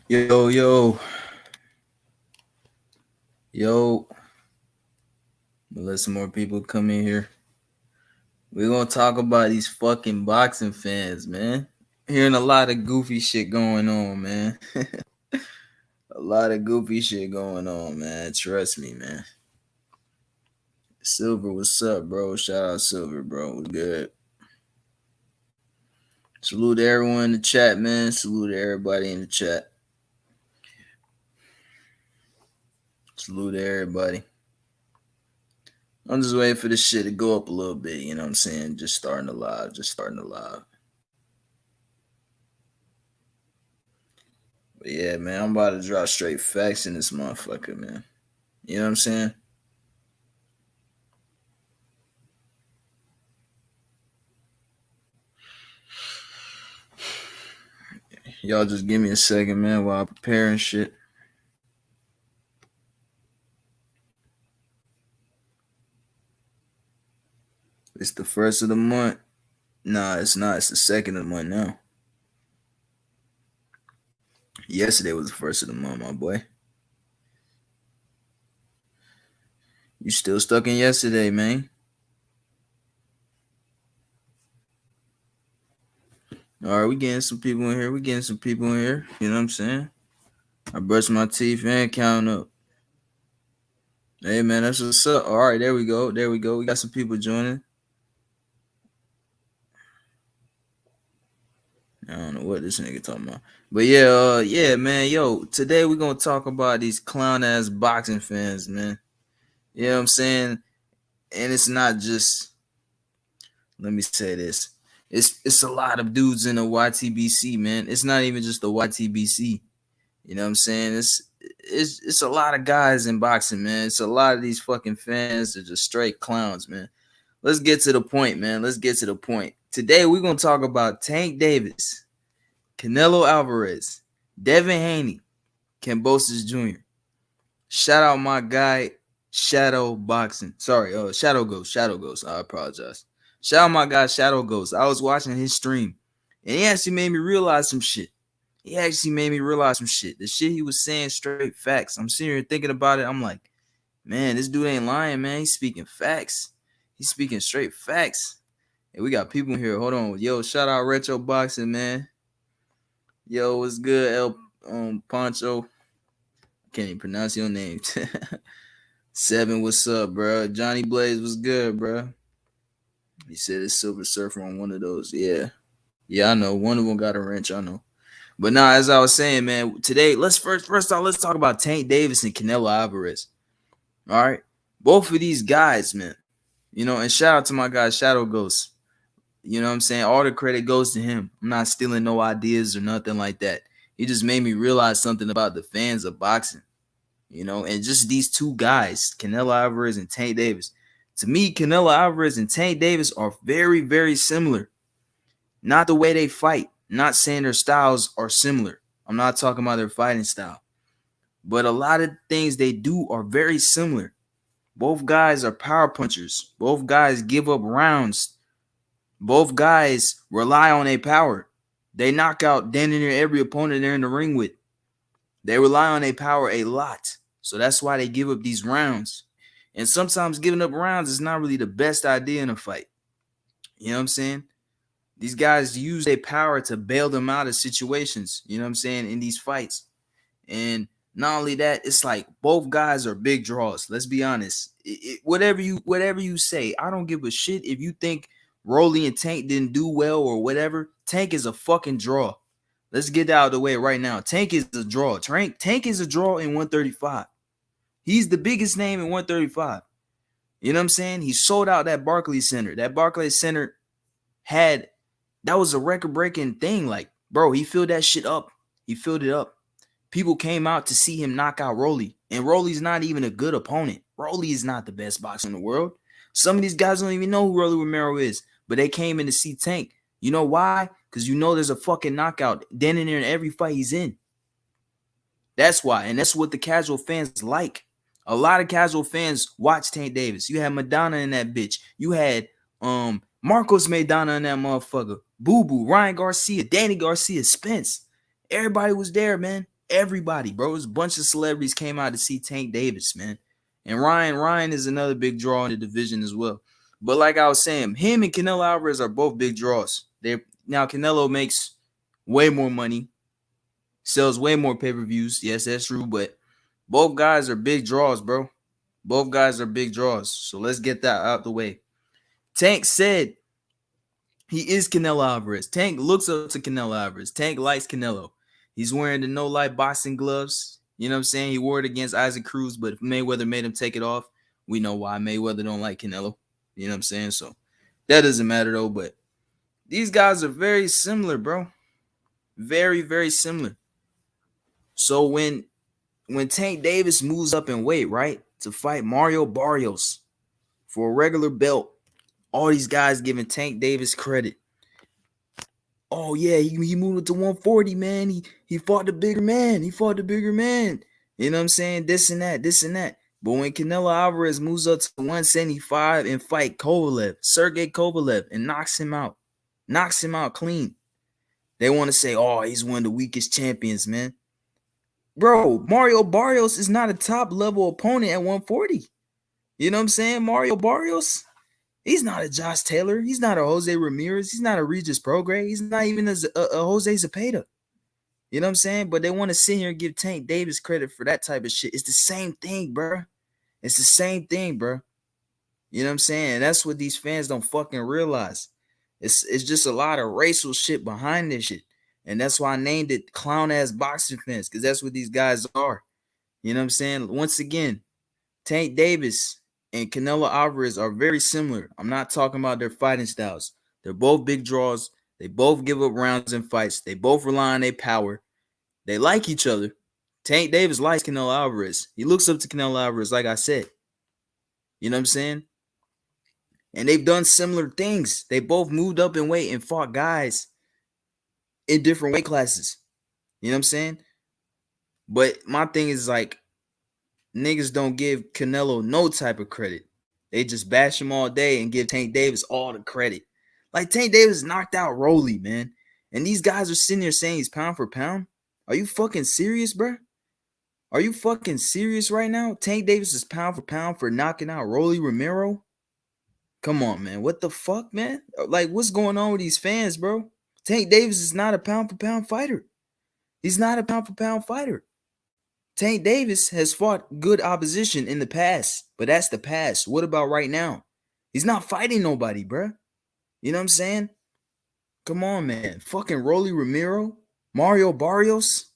Yo, yo, yo. Let some more people come in here. We're gonna talk about these fucking boxing fans, man. Hearing a lot of goofy shit going on, man. A lot of goofy shit going on, man. Trust me, man. Silver, what's up, bro? Shout out Silver, bro. What's good? Salute to everyone in the chat, man. Salute to everybody in the chat. Salute to everybody. I'm just waiting for this shit to go up a little bit, you know what I'm saying? Just starting the live, But yeah, man, I'm about to drop straight facts in this motherfucker, man. You know what I'm saying? Y'all just give me a second, man, while I prepare and shit. It's the first of the month. Nah, it's not. It's the second of the month now. Yesterday was the first of the month, my boy. You still stuck in yesterday, man. All right, we getting some people in here. You know what I'm saying? I brushed my teeth and counting up. Hey, man, that's what's up. All right, there we go. We got some people joining. I don't know what this nigga talking about. But yeah, man, yo, today we're gonna talk about these clown ass boxing fans, man. You know what I'm saying? And it's not just, let me say this. It's a lot of dudes in the YTBC, man. It's not even just the YTBC. You know what I'm saying? It's a lot of guys in boxing, man. It's a lot of these fucking fans that are just straight clowns, man. Let's get to the point, man. Let's get to the point. Today we're gonna talk about Tank Davis, Canelo Alvarez, Devin Haney, Kambosos Jr. Shout out my guy, Shadow Boxing. Sorry, Shadow Ghost. Shadow Ghost. I apologize. Shout out my guy, Shadow Ghost. I was watching his stream, and he actually made me realize some shit. The shit he was saying, straight facts. I'm sitting here thinking about it. I'm like, man, this dude ain't lying, man. He's speaking facts. He's speaking straight facts. Hey, we got people in here. Hold on. Yo, shout out Retro Boxing, man. Yo, what's good, El Poncho? Can't even pronounce your name. Seven, what's up, bro? Johnny Blaze, what's good, bro? He said it's Silver Surfer on one of those. Yeah, I know. One of them got a wrench. I know. But now, as I was saying, man, today let's first off let's talk about Tank Davis and Canelo Alvarez. All right, both of these guys, man. You know, and shout out to my guy Shadow Ghost. You know what I'm saying? All the credit goes to him. I'm not stealing no ideas or nothing like that. He just made me realize something about the fans of boxing. You know, and just these two guys, Canelo Alvarez and Tank Davis. To me, Canelo Alvarez and Tank Davis are very, very similar. Not the way they fight. Not saying their styles are similar. I'm not talking about their fighting style. But a lot of things they do are very similar. Both guys are power punchers. Both guys give up rounds. Both guys rely on their power. They knock out damn near every opponent they're in the ring with. They rely on their power a lot. So that's why they give up these rounds. And sometimes giving up rounds is not really the best idea in a fight. You know what I'm saying? These guys use their power to bail them out of situations, you know what I'm saying, in these fights. And not only that, it's like both guys are big draws. Let's be honest. Whatever you say, I don't give a shit if you think Rolly and Tank didn't do well or whatever. Tank is a fucking draw. Let's get that out of the way right now. Tank is a draw. Tank is a draw in 135. He's the biggest name in 135. You know what I'm saying? He sold out that Barclays Center. That Barclays Center had, that was a record-breaking thing. Like, bro, he filled that shit up. He filled it up. People came out to see him knock out Rolly. And Rolly's not even a good opponent. Rolly is not the best boxer in the world. Some of these guys don't even know who Rolly Romero is. But they came in to see Tank. You know why? Because you know there's a fucking knockout then and there in every fight he's in. That's why. And that's what the casual fans like. A lot of casual fans watch Tank Davis. You had Madonna in that bitch. You had Marcos Maidana in that motherfucker. Boo Boo, Ryan Garcia, Danny Garcia, Spence. Everybody was there, man. Everybody, bro. There's a bunch of celebrities came out to see Tank Davis, man. And Ryan is another big draw in the division as well. But like I was saying, him and Canelo Alvarez are both big draws. They now Canelo makes way more money, sells way more pay-per-views. Yes, that's true, but both guys are big draws, bro. Both guys are big draws. So let's get that out the way. Tank said he is Canelo Alvarez. Tank looks up to Canelo Alvarez. Tank likes Canelo. He's wearing the no light boxing gloves. You know what I'm saying? He wore it against Isaac Cruz, but Mayweather made him take it off. We know why Mayweather don't like Canelo. You know what I'm saying? So that doesn't matter though. But these guys are very similar, bro. Very, very similar. So when Tank Davis moves up in weight, right, to fight Mario Barrios for a regular belt, all these guys giving Tank Davis credit. Oh yeah, he moved it to 140, man. He fought the bigger man. He fought the bigger man. You know what I'm saying? This and that, this and that. But when Canelo Alvarez moves up to 175 and fight Kovalev, Sergey Kovalev, and knocks him out clean, they want to say, oh, he's one of the weakest champions, man. Bro, Mario Barrios is not a top level opponent at 140. You know what I'm saying? Mario Barrios, he's not a Josh Taylor. He's not a Jose Ramirez. He's not a Regis Prograis. He's not even a Jose Zepeda. You know what I'm saying? But they want to sit here and give Tank Davis credit for that type of shit. It's the same thing, bro. It's the same thing, bro. You know what I'm saying? And that's what these fans don't fucking realize. It's just a lot of racial shit behind this shit. And that's why I named it clown-ass boxing fans, because that's what these guys are. You know what I'm saying? Once again, Tank Davis and Canelo Alvarez are very similar. I'm not talking about their fighting styles. They're both big draws. They both give up rounds in fights. They both rely on their power. They like each other. Tank Davis likes Canelo Alvarez. He looks up to Canelo Alvarez, like I said. You know what I'm saying? And they've done similar things. They both moved up in weight and fought guys in different weight classes. You know what I'm saying? But my thing is like, niggas don't give Canelo no type of credit. They just bash him all day and give Tank Davis all the credit. Like, Tank Davis knocked out Rolly, man. And these guys are sitting there saying he's pound for pound. Are you fucking serious, bro? Are you fucking serious right now? Tank Davis is pound for knocking out Rolly Romero? Come on, man. What the fuck, man? Like, what's going on with these fans, bro? Tank Davis is not a pound for pound fighter. He's not a pound for pound fighter. Tank Davis has fought good opposition in the past, but that's the past. What about right now? He's not fighting nobody, bro. You know what I'm saying? Come on, man. Fucking Rolly Romero? Mario Barrios?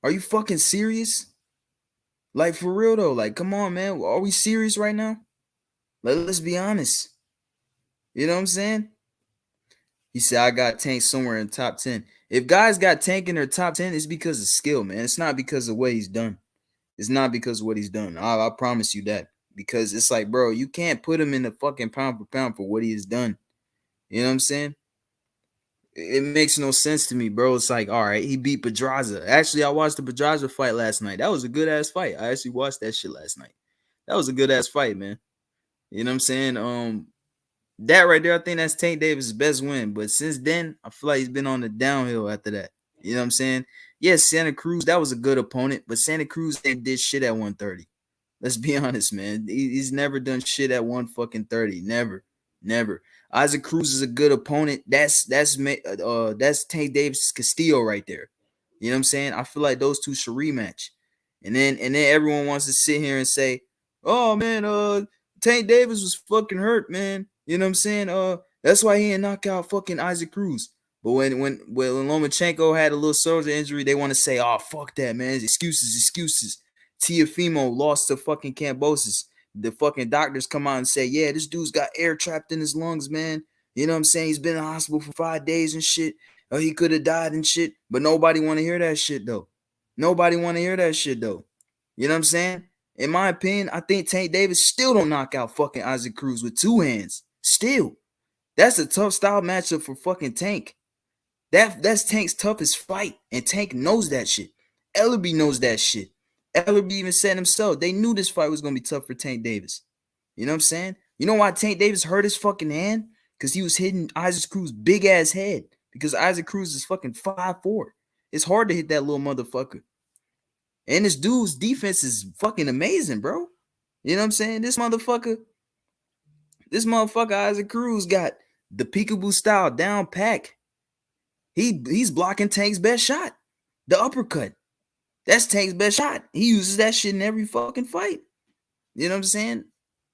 Are you fucking serious? Like, for real, though. Like, come on, man. Are we serious right now? Let's be honest. You know what I'm saying? He said, I got Tank somewhere in the top 10. If guys got Tank in their top 10, it's because of skill, man. It's not because of what he's done. It's not because of what he's done. I promise you that. Because it's like, bro, you can't put him in the fucking pound for pound for what he has done. You know what I'm saying? It makes no sense to me, bro. It's like, all right, he beat Pedraza. Actually, I watched the Pedraza fight last night. That was a good-ass fight. I actually watched that shit last night. That was a good-ass fight, man. You know what I'm saying? That right there, I think that's Tank Davis' best win. But since then, I feel like he's been on the downhill after that. You know what I'm saying? Yes, Santa Cruz, that was a good opponent, but Santa Cruz did shit at 130. Let's be honest, man. He's never done shit at 130. Never. Isaac Cruz is a good opponent. That's Tank Davis Castillo right there. You know what I'm saying? I feel like those two should rematch. And then everyone wants to sit here and say, "Oh man, Tank Davis was fucking hurt, man." You know what I'm saying? That's why he didn't knock out fucking Isaac Cruz. But when Lomachenko had a little shoulder injury, they want to say, "Oh, fuck that, man. Excuses. Teofimo lost to fucking Kambosos." The fucking doctors come out and say, "Yeah, this dude's got air trapped in his lungs, man. You know what I'm saying? He's been in the hospital for 5 days and shit. He could have died and shit." But nobody want to hear that shit, though. You know what I'm saying? In my opinion, I think Tank Davis still don't knock out fucking Isaac Cruz with 2 hands. Still. That's a tough style matchup for fucking Tank. That's Tank's toughest fight, and Tank knows that shit. Ellerby knows that shit. Ellerby even said himself, they knew this fight was going to be tough for Tank Davis. You know what I'm saying? You know why Tank Davis hurt his fucking hand? Because he was hitting Isaac Cruz's big-ass head. Because Isaac Cruz is fucking 5'4". It's hard to hit that little motherfucker. And this dude's defense is fucking amazing, bro. You know what I'm saying? This motherfucker Isaac Cruz got the peekaboo style down pack. He's blocking Tank's best shot, the uppercut. That's Tank's best shot. He uses that shit in every fucking fight. You know what I'm saying?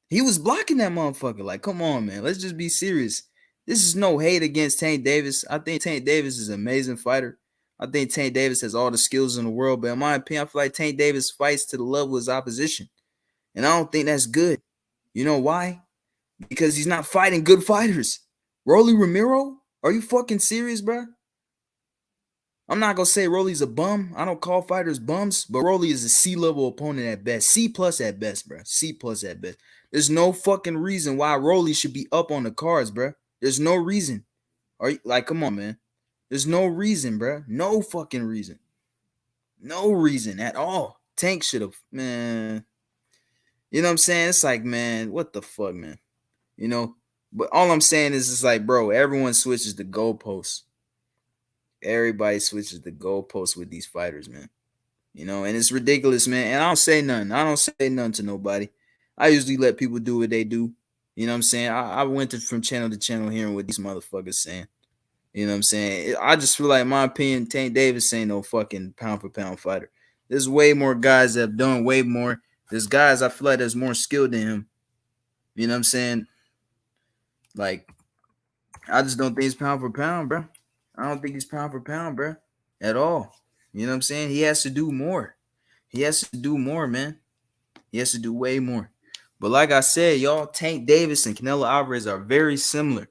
He was blocking that motherfucker. Like, come on, man. Let's just be serious. This is no hate against Tank Davis. I think Tank Davis is an amazing fighter. I think Tank Davis has all the skills in the world. But in my opinion, I feel like Tank Davis fights to the level of his opposition. And I don't think that's good. You know why? Because he's not fighting good fighters. Rolly Romero? Are you fucking serious, bro? I'm not going to say Rolly's a bum. I don't call fighters bums. But Rolly is a C-level opponent at best. C+ at best, bro. C+ at best. There's no fucking reason why Rolly should be up on the cards, bro. There's no reason. Are you like, come on, man. There's no reason, bro. No fucking reason. No reason at all. Tank should have, man. You know what I'm saying? It's like, man, what the fuck, man? You know? But all I'm saying is, it's like, bro, everyone switches the goalposts. Everybody switches the goalposts with these fighters, man. You know, and it's ridiculous, man. And I don't say nothing. I don't say nothing to nobody. I usually let people do what they do. You know what I'm saying? I went from channel to channel hearing what these motherfuckers saying. You know what I'm saying? I just feel like, in my opinion, Tank Davis ain't no fucking pound for pound fighter. There's way more guys that have done way more. There's guys I feel like there's more skilled than him. You know what I'm saying? Like, I just don't think he's pound for pound, bro. I don't think he's pound for pound, bro, at all. You know what I'm saying? He has to do more. He has to do more, man. He has to do way more. But like I said, y'all, Tank Davis and Canelo Alvarez are very similar.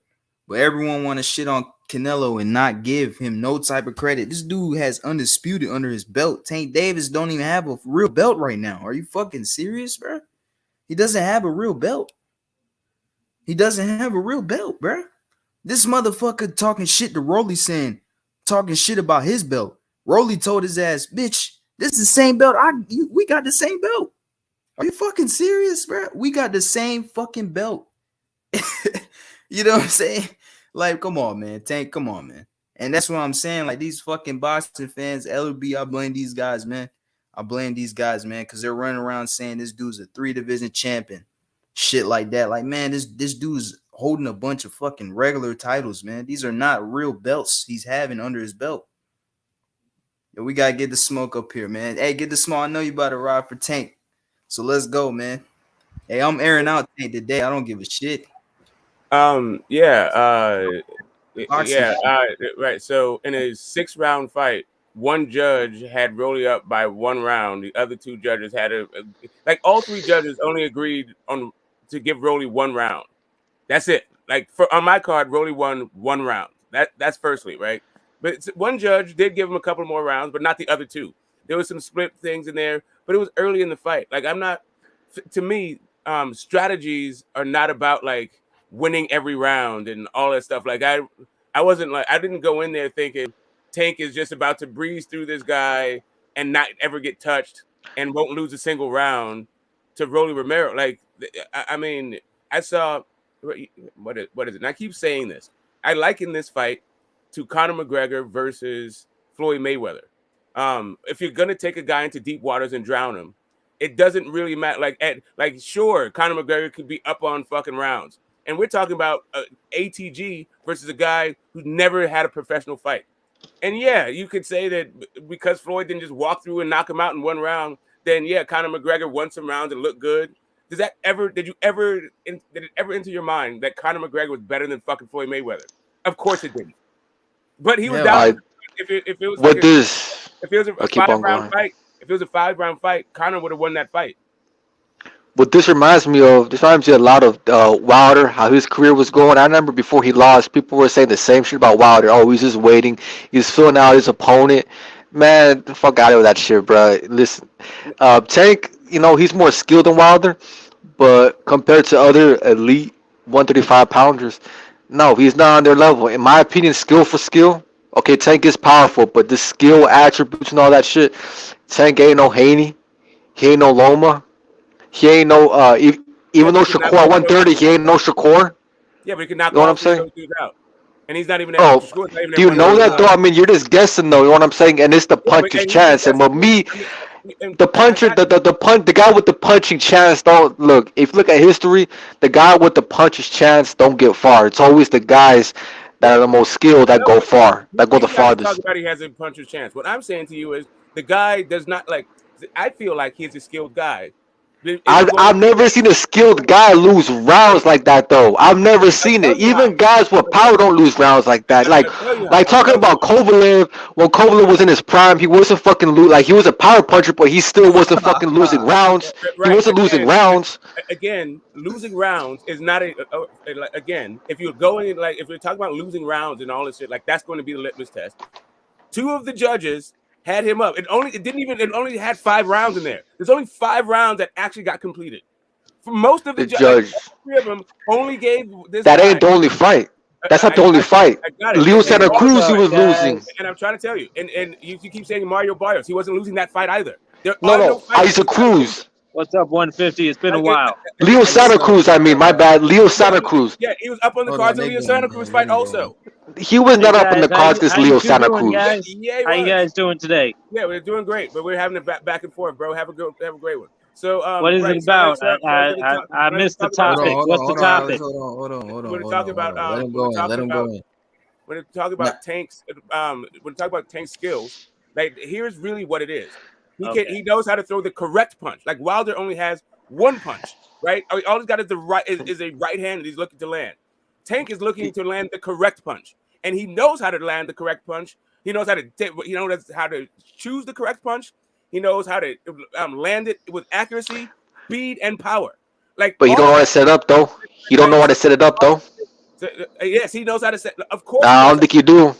But everyone want to shit on Canelo and not give him no type of credit. This dude has undisputed under his belt. Tank Davis don't even have a real belt right now. Are you fucking serious, bro? He doesn't have a real belt. He doesn't have a real belt, bro. This motherfucker talking shit to Rolly, saying, talking shit about his belt. Rolly told his ass, bitch, this is the same belt. We got the same belt. Are you fucking serious, bro? We got the same fucking belt. You know what I'm saying? Like, come on, man. Tank, come on, man. And that's what I'm saying. Like, these fucking boxing fans, LB, I blame these guys, man. I blame these guys, man, because they're running around saying this dude's a 3-division champion. Shit like that. Like, man, this dude's holding a bunch of fucking regular titles, man. These are not real belts he's having under his belt. Yo, we got to get the smoke up here, man. Hey, get the smoke. I know you about to ride for Tank. So let's go, man. Hey, I'm airing out Tank today. I don't give a shit. Right. So in a 6-round fight, one judge had Rolly up by 1 round. The other 2 judges had all 3 judges only agreed to give Rolly 1 round. That's it. Like on my card, Rolly won 1 round. That's firstly, right? But one judge did give him a couple more rounds, but not the other 2. There was some split things in there, but it was early in the fight. Like to me, strategies are not about like winning every round and all that stuff. Like I didn't go in there thinking Tank is just about to breeze through this guy and not ever get touched and won't lose a single round to Rolly Romero. Like, I mean, I saw what is it? And I keep saying this. I liken this fight to Conor McGregor versus Floyd Mayweather. If you're gonna take a guy into deep waters and drown him, it doesn't really matter. Like sure, Conor McGregor could be up on fucking rounds, and we're talking about ATG versus a guy who's never had a professional fight. And yeah, you could say that because Floyd didn't just walk through and knock him out in 1 round, then yeah, Conor McGregor won some rounds and looked good. Did it ever enter your mind that Conor McGregor was better than fucking Floyd Mayweather? Of course it didn't. But he was down. If it was a 5-round fight, if it was a 5-round fight, Conor would have won that fight. What this reminds me a lot of Wilder, how his career was going. I remember before he lost, people were saying the same shit about Wilder. Oh, he's just waiting. He's filling out his opponent. Man, the fuck out of that shit, bro. Listen, Tank, he's more skilled than Wilder, but compared to other elite 135 pounders, no, he's not on their level. In my opinion, skill for skill, okay, Tank is powerful, but the skill attributes and all that shit, Tank ain't no Haney. He ain't no Loma. He ain't no, even though Shakur 130, he ain't no Shakur. Yeah, but he can knock all three of those dudes out. And he's not even do you know that, though? I mean, you're just guessing, though. You know what I'm saying? And it's the puncher's chance. And with me, The puncher, the guy with the punching chance don't look. If you look at history, the guy with the puncher's chance don't get far. It's always the guys that are the most skilled that go far, that go the He likes to talk farthest. about he has a puncher's chance. What I'm saying to you is the guy does not like. I feel like he's a skilled guy. I've never seen a skilled guy lose rounds like that though. I've never seen it. Even guys with power don't lose rounds like that. Like talking about Kovalev, when Kovalev was in his prime, he wasn't fucking like he was a power puncher, but he still wasn't fucking losing rounds. He wasn't losing rounds. Again, losing rounds is not again. If you're going like if we're talking about losing rounds and all this shit, like that's going to be the litmus test. Two of the judges had him up. It only had 5 rounds in there. There's only 5 rounds that actually got completed. For most of the judges, 3 of them only gave this. That ain't the only fight. That's not the only fight. Leo Santa Cruz, he was losing. And I'm trying to tell you, and you keep saying Mario Barrios, he wasn't losing that fight either. No, Isaac Cruz. What's up, 150? It's been a while. Leo Santa Cruz, I mean, my bad. Leo Santa Cruz. Yeah, he was up on the cards of Leo Santa Cruz fight also. He was not up in the cards against Leo Santa Cruz. Yeah, how you guys doing today? Yeah, we're doing great, but we're having a back and forth, bro. Have a great one. So, what is it about? I missed the topic. What's the topic? Hold on. We're talking about let him go in. When we talk about Tank's, when we talk about Tank's skills, like here's really what it is. He knows how to throw the correct punch. Like Wilder only has 1 punch, right? All he's got is is a right hand that he's looking to land. Tank is looking to land the correct punch, and he knows how to land the correct punch. He knows how to choose the correct punch. He knows how to land it with accuracy, speed, and power. But you don't know how to set it up, though. You don't know how to set it up, though. So, yes, he knows how to set. Of course, I don't think you do.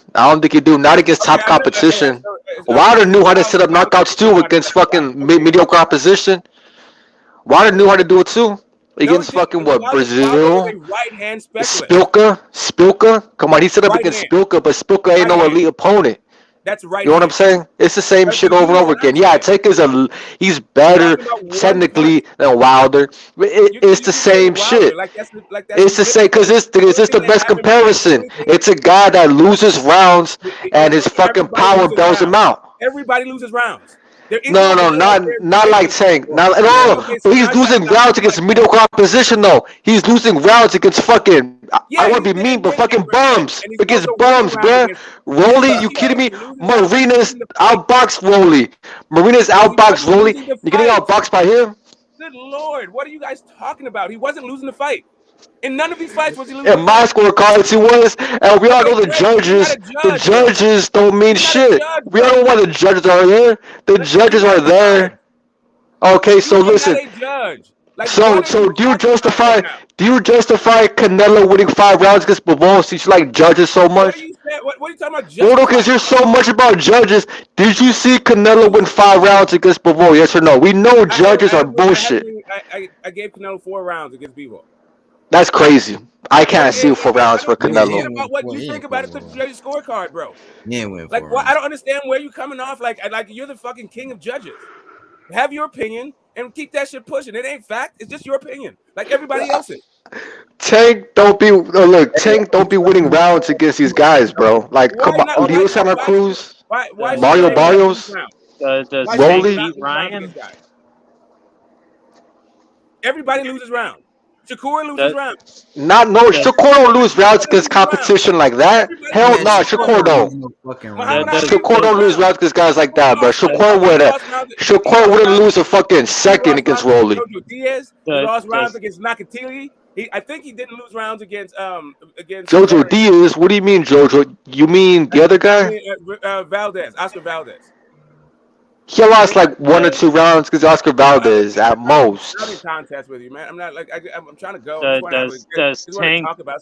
Not against top competition. Wilder knew how to set up knockouts too against fucking mediocre opposition. Wilder knew how to do it too against fucking Brazil. Right-hand specialist. Spilka. Come on, he set up against Spilka, but Spilka ain't no elite opponent. That's right. You know what I'm saying? It's the same shit over and over again. Yeah, Tank he's better technically than Wilder. It's the same shit. It's the same because it's the best comparison. It's a guy that loses rounds and his fucking power bails him out. Everybody loses rounds. No, not like Tank. Not at all. But he's losing rounds against mediocre opposition, though. He's losing rounds against fucking. I want to be mean, but fucking bums. Against bums, bruh. Rolly, you kidding me? Marina's outboxed Rolly. Marina's outboxed Rolly. You're getting outboxed by him? Good Lord, what are you guys talking about? He wasn't losing the fight. In none of these fights was he losing. In my scorecards, he was, and we all know the judges. The judges don't mean shit. We all know why the judges are here. The judges are there. Okay, so listen. So do you justify Canelo winning 5 rounds against Bivol since you like judges so much? What are you talking about? No, because you're so much about judges. Did you see Canelo win 5 rounds against Bivol? Yes or no? We know judges are bullshit. I gave Canelo 4 rounds against Bivol. That's crazy. I can't see 4 rounds for Canelo. What you think about it? The scorecard, bro. Yeah, I don't understand where you coming off. Like you're the fucking king of judges. Have your opinion and keep that shit pushing. It ain't fact. It's just your opinion, like everybody else's. Tank don't be winning rounds against these guys, bro. Like, come on, Leo Santa Cruz, Mario Barrios, Rolly, Ryan. Everybody loses rounds. Shakur loses rounds. Shakur don't lose rounds against competition like that. Hell no, Shakur don't. Shakur don't lose rounds against guys like that, bro. Shakur wouldn't lose a fucking second against Rolly. Jojo Diaz lost rounds against Nakatili. I think he didn't lose rounds against Jojo Diaz. What do you mean, Jojo? You mean the other guy? Oscar Valdez. He lost like 1 or 2 rounds because Oscar Valdez at most. I'm in contest with you, man. I'm not like I'm trying to go. Does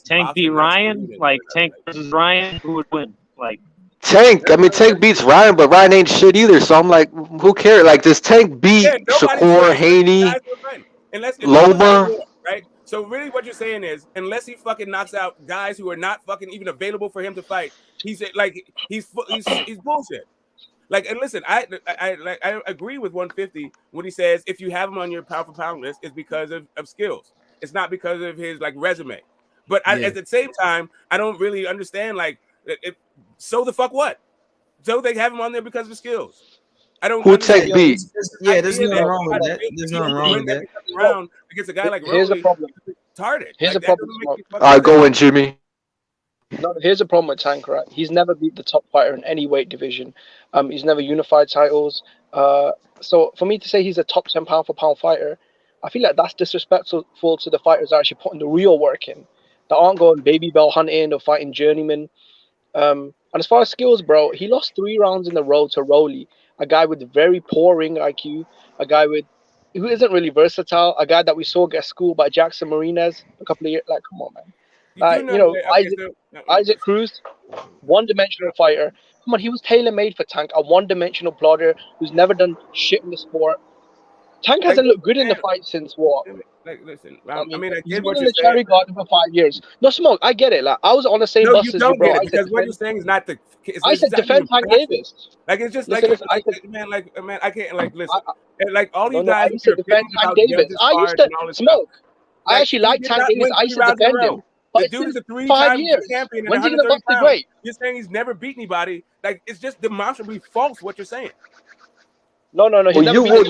Tank beat Ryan? Like Tank versus Ryan, who would win? Like Tank. I mean, Tank beats Ryan, but Ryan ain't shit either. So I'm like, who cares? Like, does Tank beat Shakur, Haney, Loma? Right. So really, what you're saying is, unless he fucking knocks out guys who are not fucking even available for him to fight, he's bullshit. Like, and listen, I agree with 150 when he says if you have him on your pound for pound list, it's because of skills. It's not because of his like resume. But at the same time, I don't really understand. Like, so the fuck what? So they have him on there because of skills. I don't. Who Tank beat? Yeah, there's nothing wrong with that. There's nothing wrong with that. Round against a guy like here's the problem. Retarded. Here's the problem. Go in, Jimmy. No, here's the problem with Tank, right? He's never beat the top fighter in any weight division. He's never unified titles. So for me to say he's a top 10 pound for pound fighter, I feel like that's disrespectful to the fighters that are actually putting the real work in, that aren't going baby bell hunting or fighting journeyman. And as far as skills, bro, he lost 3 rounds in a row to Rolly, a guy with very poor ring IQ, a guy who isn't really versatile, a guy that we saw get schooled by Jackson Marinez a couple of years. Like, come on, man. Isaac Cruz, one-dimensional fighter. Come on, he was tailor-made for Tank, a one-dimensional plodder who's never done shit in the sport. Tank hasn't looked good in the fight since what? Like, listen, I get he's what been in you're the Cherry saying. Garden for 5 years. No, Smoke, I get it. Like, I was on the same No, bus you as you, don't bro. get it because what you're saying is not the. I said defend Tank Davis. Like it's just Listen, like man, I can't listen. Like all these guys. I used to defend Tank Davis. I used to Smoke. I actually like Tank Davis. I used to defend him. The dude is a 3-time champion in When's he gonna 130 bust the pounds. weight? You're saying he's never beat anybody. Like it's just demonstrably false what you're saying. No. Nowadays, you have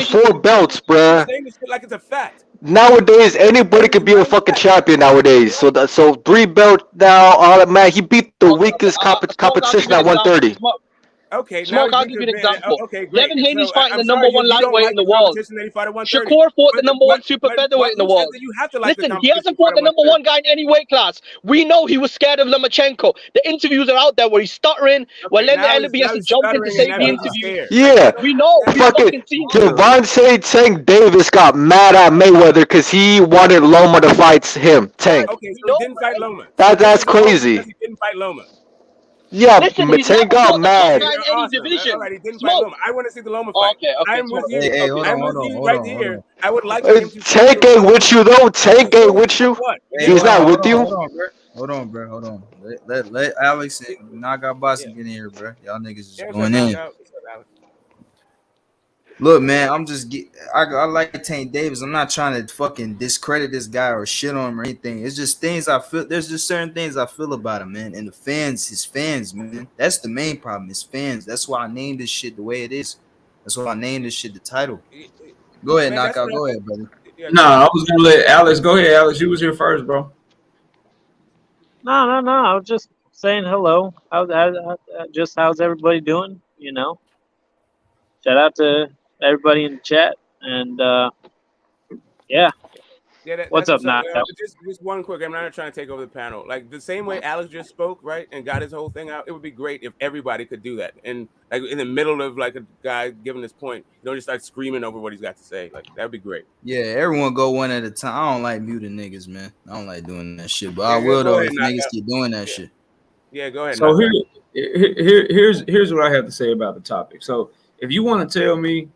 4 belts, bruh. Saying this shit like it's a fact. Nowadays, anybody could be a fucking champion nowadays. So 3 belt now. Man, he beat the weakest competition at 130. Okay, Smoke, I'll give you an example. Okay, great. Devin Haney's So, fighting I'm the number sorry, one you don't lightweight like in the the world. competition that he fought at 130. Shakur fought the number one But- super featherweight in the who said world. that you have to like the Listen, he competition hasn't fought the at number 130? one guy in any weight class. We know he was scared of Lomachenko. The interviews are out there where he's stuttering, where Leonard Ellaby has to jump in to save the interview. Yeah, We know. We fucking seen it. Gervonta Tank Davis got mad at Mayweather because he wanted Loma to fight him. Tank. Okay, so he didn't fight Loma. That's crazy. He didn't fight Loma. Yeah, Listen, but he's Tank never got fought the mad. top guy in any division. All right, he didn't Smoke. fight Loma. I want to see the Loma fight. Okay, I'm with you. Hey, hold I'm on, with you hold right on, here. hold on. I would like him to. Tank ain't with you though. Tank ain't with you. What? He's not with you. Hold on, bro. Hold on. Let Alex and Naga Boss get in here, bro. Y'all niggas is going in. Look, man, I like Tank Davis. I'm not trying to fucking discredit this guy or shit on him or anything. It's just things I feel. There's just certain things I feel about him, man. And the fans, his fans, man. That's the main problem. His fans. That's why I named this shit the way it is. That's why I named this shit the title. Go ahead, Knockout. Go ahead, brother. Nah, I was gonna let Alex go ahead. Alex, you was here first, bro. No. I was just saying hello. How's everybody doing? You know, shout out to everybody in the chat, and yeah. What's up, Knock? Just one quick. I'm not trying to take over the panel. Like the same way Alex just spoke, right, and got his whole thing out. It would be great if everybody could do that. And like in the middle of like a guy giving his point, you don't just start screaming over what he's got to say. Like that would be great. Yeah, everyone go one at a time. I don't like muting niggas, man. I don't like doing that shit. But I will though if niggas keep doing that shit. Yeah, go ahead. So here's what I have to say about the topic. So if you want to tell me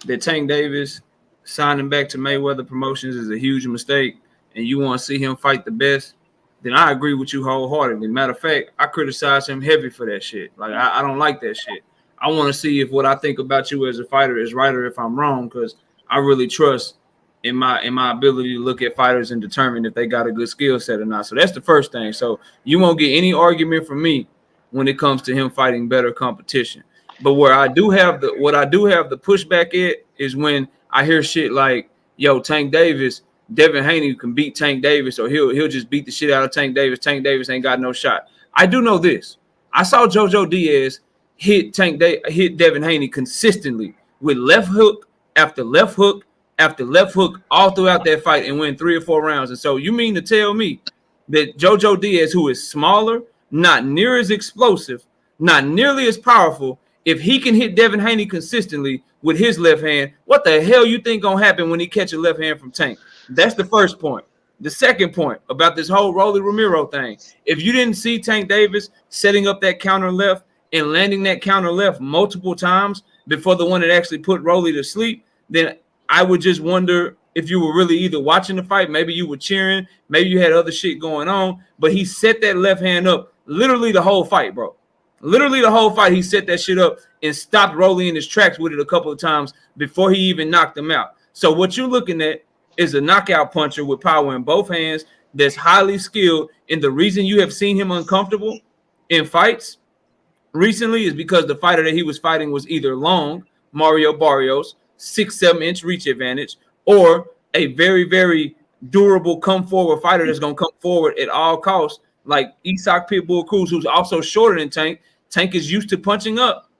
that Tank Davis signing back to Mayweather Promotions is a huge mistake and you want to see him fight the best, then I agree with you wholeheartedly. Matter of fact, I criticize him heavy for that shit. Like, I don't like that shit. I want to see if what I think about you as a fighter is right or if I'm wrong, because I really trust in my ability to look at fighters and determine if they got a good skill set or not. So that's the first thing. So you won't get any argument from me when it comes to him fighting better competition. But where I do have the pushback at is when I hear shit like, yo, Tank Davis, Devin Haney can beat Tank Davis, or he'll just beat the shit out of Tank Davis. Tank Davis ain't got no shot. I do know this. I saw Jojo Diaz hit Devin Haney consistently with left hook after left hook after left hook all throughout that fight and win 3 or 4 rounds. And so you mean to tell me that Jojo Diaz, who is smaller, not near as explosive, not nearly as powerful, if he can hit Devin Haney consistently with his left hand, what the hell you think gonna happen when he catch a left hand from Tank? That's the first point. The second point about this whole Rolly Romero thing, if you didn't see Tank Davis setting up that counter left and landing that counter left multiple times before the one that actually put Rolly to sleep, then I would just wonder if you were really either watching the fight, maybe you were cheering, maybe you had other shit going on, but he set that left hand up literally the whole fight, bro. Literally the whole fight, he set that shit up and stopped Rolly in his tracks with it a couple of times before he even knocked him out. So what you're looking at is a knockout puncher with power in both hands that's highly skilled. And the reason you have seen him uncomfortable in fights recently is because the fighter that he was fighting was either long, Mario Barrios, 6-7 inch reach advantage, or a very, very durable come forward fighter that's gonna come forward at all costs, like Isak Pitbull Cruz, who's also shorter than Tank. Tank is used to punching up.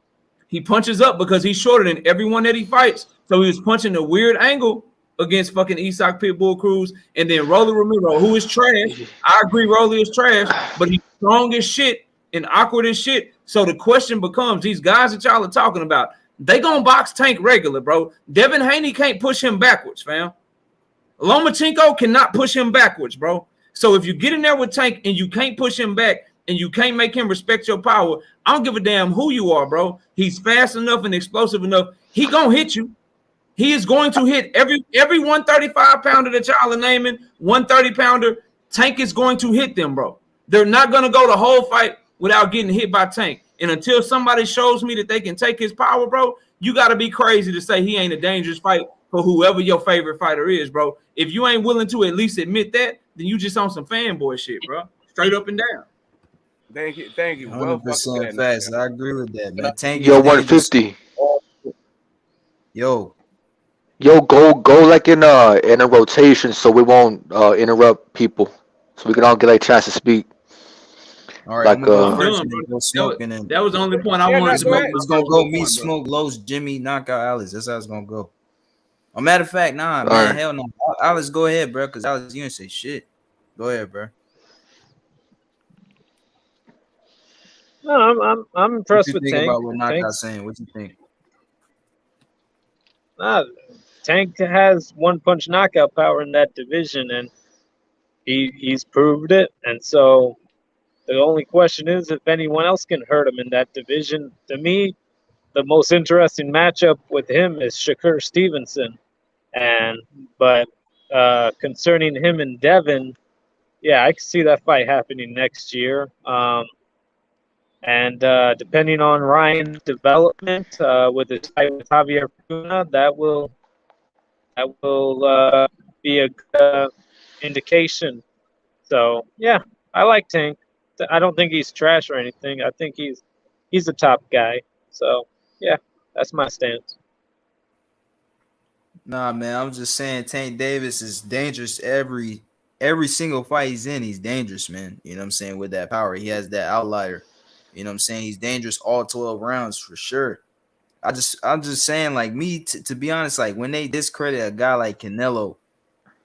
He punches up because he's shorter than everyone that he fights. So he was punching a weird angle against fucking Isak Pitbull Cruz, and then Rolly Romero, who is trash. I agree, Rolly is trash, but he's strong as shit and awkward as shit. So the question becomes, these guys that y'all are talking about, they gonna box Tank regular, bro. Devin Haney can't push him backwards, fam. Lomachenko cannot push him backwards, bro. So if you get in there with Tank and you can't push him back and you can't make him respect your power, I don't give a damn who you are, bro. He's fast enough and explosive enough. He gonna hit you. He is going to hit every 135 pounder that y'all are naming, 130 pounder. Tank is going to hit them, bro. They're not gonna go the whole fight without getting hit by Tank. And until somebody shows me that they can take his power, bro, you got to be crazy to say he ain't a dangerous fight for whoever your favorite fighter is, bro. If you ain't willing to at least admit that, then you just on some fanboy shit, bro. Straight up and down. Thank you. Well, 100% fast. I agree with that, man. Tank Yo, is dangerous. 150. Yo, Go like in a rotation so we won't interrupt people, so we can all get a chance to speak. all right. Like, I'm gonna go I'm first done, and then bro. go Smoke, and then That was the only point I Yeah, wanted to go make. ahead. it's gonna go me, Smoke, Los, Jimmy, knockout Alex. That's how it's gonna go. A matter of fact, nah, man, Alright. hell no. Alex, go ahead, bro, because Alex, you didn't say shit. Go ahead, bro. No, I'm What impressed you with think Tank. about what knockout Tank's, saying? What you think? Tank has one punch knockout power in that division, and he's proved it. And so the only question is if anyone else can hurt him in that division. To me, the most interesting matchup with him is Shakur Stevenson. But concerning him and Devin, yeah, I can see that fight happening next year. And depending on Ryan's development with his fight with Javier Puna, that will be a good indication. So yeah, I like Tank. I don't think he's trash or anything. I think he's a top guy. So yeah, that's my stance. Nah, man, I'm just saying Tank Davis is dangerous every single fight he's in. He's dangerous, man. You know what I'm saying? With that power, he has that outlier. You know what I'm saying? He's dangerous all 12 rounds for sure. I'm just saying, like me, to be honest, like when they discredit a guy like Canelo,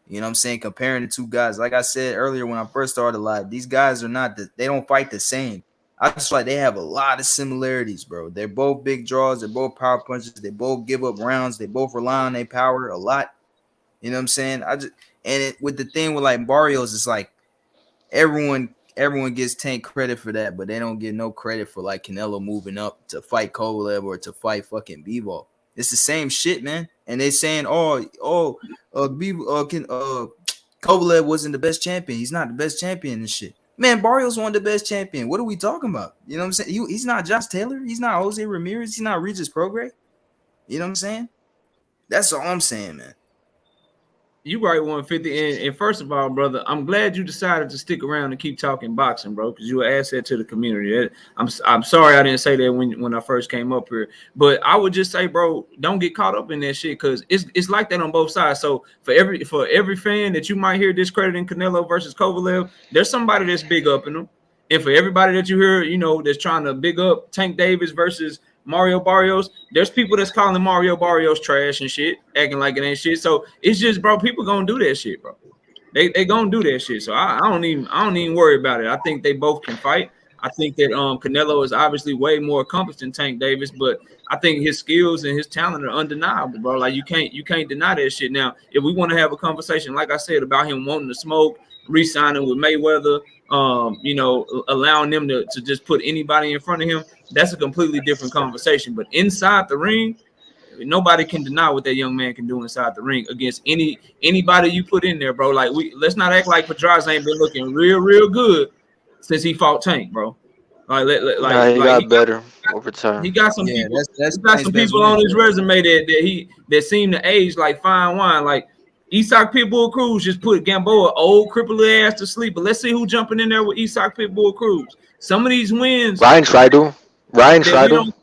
you know what I'm saying, comparing the two guys, like I said earlier when I first started live, these guys are not they don't fight the same. I just feel like they have a lot of similarities, bro. They're both big draws, they're both power punches, they both give up rounds, they both rely on their power a lot. You know what I'm saying? With the thing with like Barrios, it's like everyone gets Tank credit for that, but they don't get no credit for like Canelo moving up to fight Kovalev or to fight fucking Bivol. It's the same shit, man. And they saying, Kovalev wasn't the best champion. He's not the best champion and shit. Man, Barrios won the best champion. What are we talking about? You know what I'm saying? He's not Josh Taylor. He's not Jose Ramirez. He's not Regis Prograis. You know what I'm saying? That's all I'm saying, man. You right, 150. And first of all, brother, I'm glad you decided to stick around and keep talking boxing, bro, because you're an asset to the community. I'm sorry I didn't say that when I first came up here, but I would just say, bro, don't get caught up in that shit because it's like that on both sides. So for every fan that you might hear discrediting Canelo versus Kovalev, there's somebody that's big up in them, and for everybody that you hear, you know, that's trying to big up Tank Davis versus Mario Barrios, there's people that's calling Mario Barrios trash and shit, acting like it ain't shit. So it's just, bro, people gonna do that shit, bro. They gonna do that shit. So I don't even worry about it. I think they both can fight. I think that Canelo is obviously way more accomplished than Tank Davis, but I think his skills and his talent are undeniable, bro. Like you can't deny that shit. Now, if we want to have a conversation, like I said, about him wanting to smoke, re-signing with Mayweather, you know, allowing them to just put anybody in front of him, that's a completely different conversation. But inside the ring, nobody can deny what that young man can do inside the ring against anybody you put in there, bro. Like let's not act like Pedraza ain't been looking real good since he fought Tank, bro. He got better over time. He got some Yeah, people. that's He got some best people on win, his bro. resume that seem to age like fine wine. Like Isak Pitbull Cruz just put Gamboa old crippled ass to sleep. But let's see who jumping in there with Isak Pitbull Cruz. Some of these wins. Ryan tried to. Ryan that we Scheidel. don't.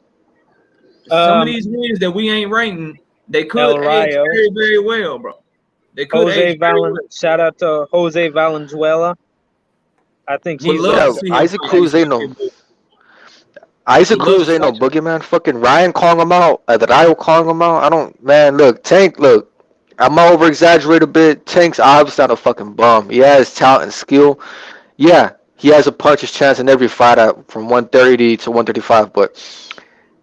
Some of Um, these wins that we ain't ranking, they El could age Rayo. very, very well, bro. They could Jose age very well. Shout out to Jose Valenzuela. I think Would he's love Yeah, to see him Isaac fight Cruz these ain't no young Isaac Would love Cruz to ain't no watch him. boogeyman. Fucking Ryan calling him out. The Rayo calling him out. I don't, man. Look, Tank. Look, I'm over exaggerate a bit. Tank's obviously not a fucking bum. He has talent and skill. Yeah, he has a puncher's chance in every fight from 130 to 135. But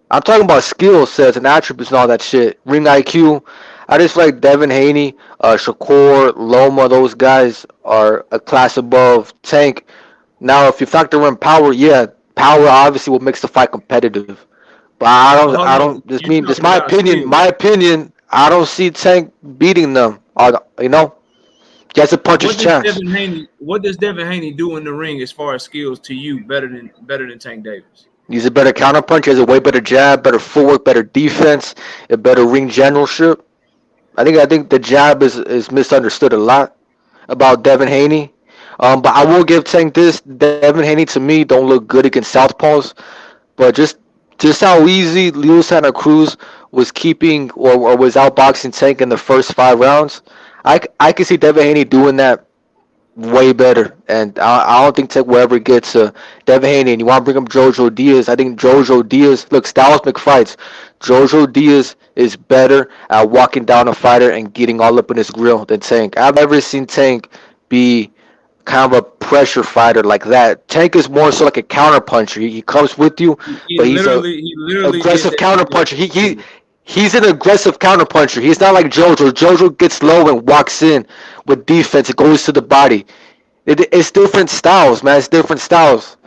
I'm talking about skill sets and attributes and all that shit. Ring IQ. I just like Devin Haney, Shakur, Loma. Those guys are a class above Tank. Now, if you factor in power, yeah, power obviously will makes the fight competitive. But But hold I on, don't. Just you mean, just talking my about opinion. skill. My opinion. I don't see Tank beating them. You know, he has a puncher's What does chance. Devin Haney do in the ring as far as skills to you better than Tank Davis? He's a better counterpuncher. He has a way better jab, better footwork, better defense, a better ring generalship. I think the jab is misunderstood a lot about Devin Haney. But I will give Tank this. Devin Haney to me don't look good against southpaws. But just how easy Leo Santa Cruz was keeping or was outboxing Tank in the first 5 rounds, I can see Devin Haney doing that way better. And I don't think Tank will ever get to Devin Haney. And you want to bring up Jojo Diaz. I think Jojo Diaz, look, styles make fights. Jojo Diaz is better at walking down a fighter and getting all up in his grill than Tank. I've never seen Tank be kind of a pressure fighter like that. Tank is more so like a counter puncher. He comes with you, He but he's a literally aggressive did counter that. puncher. He's an aggressive counter puncher. He's not like Jojo. Jojo gets low and walks in with defense. It goes to the body. It's different styles, man. It's different styles.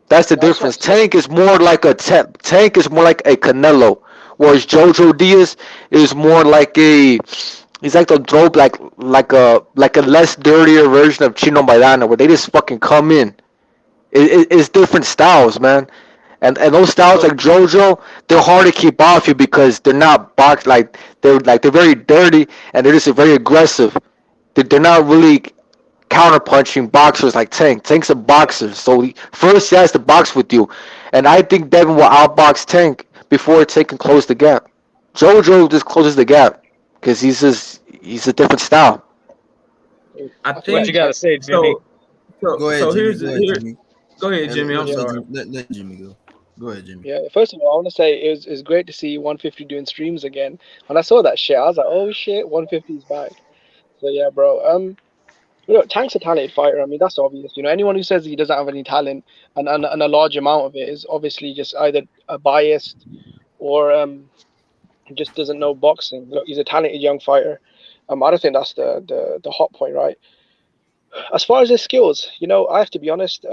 That's the That's what difference. Tank is more like Tank is more like a Canelo, whereas Jojo Diaz is more like a he's like the dope like a less dirtier version of Chino Maidana, where they just fucking come in. It's different styles, man. And those styles like JoJo, they're hard to keep off you because they're not box they're very dirty and they're just very aggressive. They're not really counter punching boxers like Tank. Tank's a boxer, so first he has to box with you. And I think Devin will outbox Tank before Tank can close the gap. JoJo just closes the gap because he's a different style. I What think you gotta say, Jimmy? Go ahead, so Jimmy. here's Go ahead, Jimmy. go ahead, Jimmy. I'm Let, sorry. let Jimmy go. Go ahead, Jimmy. Yeah, first of all, I want to say it's great to see 150 doing streams again. When I saw that shit, I was like, oh shit, 150 is back. So yeah, bro. Tank's a talented fighter. I mean, that's obvious. Anyone who says he doesn't have any talent and a large amount of it is obviously just either biased or just doesn't know boxing. Look, he's a talented young fighter. I don't think that's the hot point, right? As far as his skills, I have to be honest.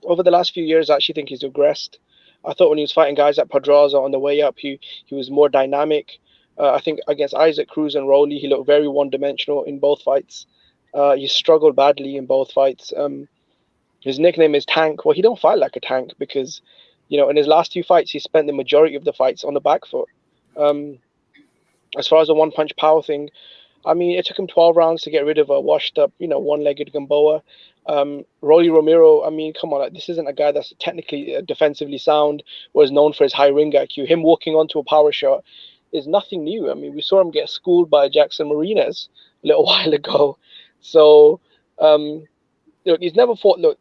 Over the last few years, I actually think he's regressed. I thought when he was fighting guys like Pedraza on the way up, he was more dynamic. I think against Isaac Cruz and Rolly, he looked very one-dimensional in both fights. He struggled badly in both fights. His nickname is Tank. Well, he don't fight like a tank because, in his last 2 fights, he spent the majority of the fights on the back foot. As far as the one-punch power thing, I mean, it took him 12 rounds to get rid of a washed-up, one-legged Gamboa. Rolly Romero, I mean, come on, this isn't a guy that's technically defensively sound or is known for his high ring IQ. Him walking onto a power shot is nothing new. I mean, we saw him get schooled by Jackson Marinas a little while ago. So, look, he's never fought. Look,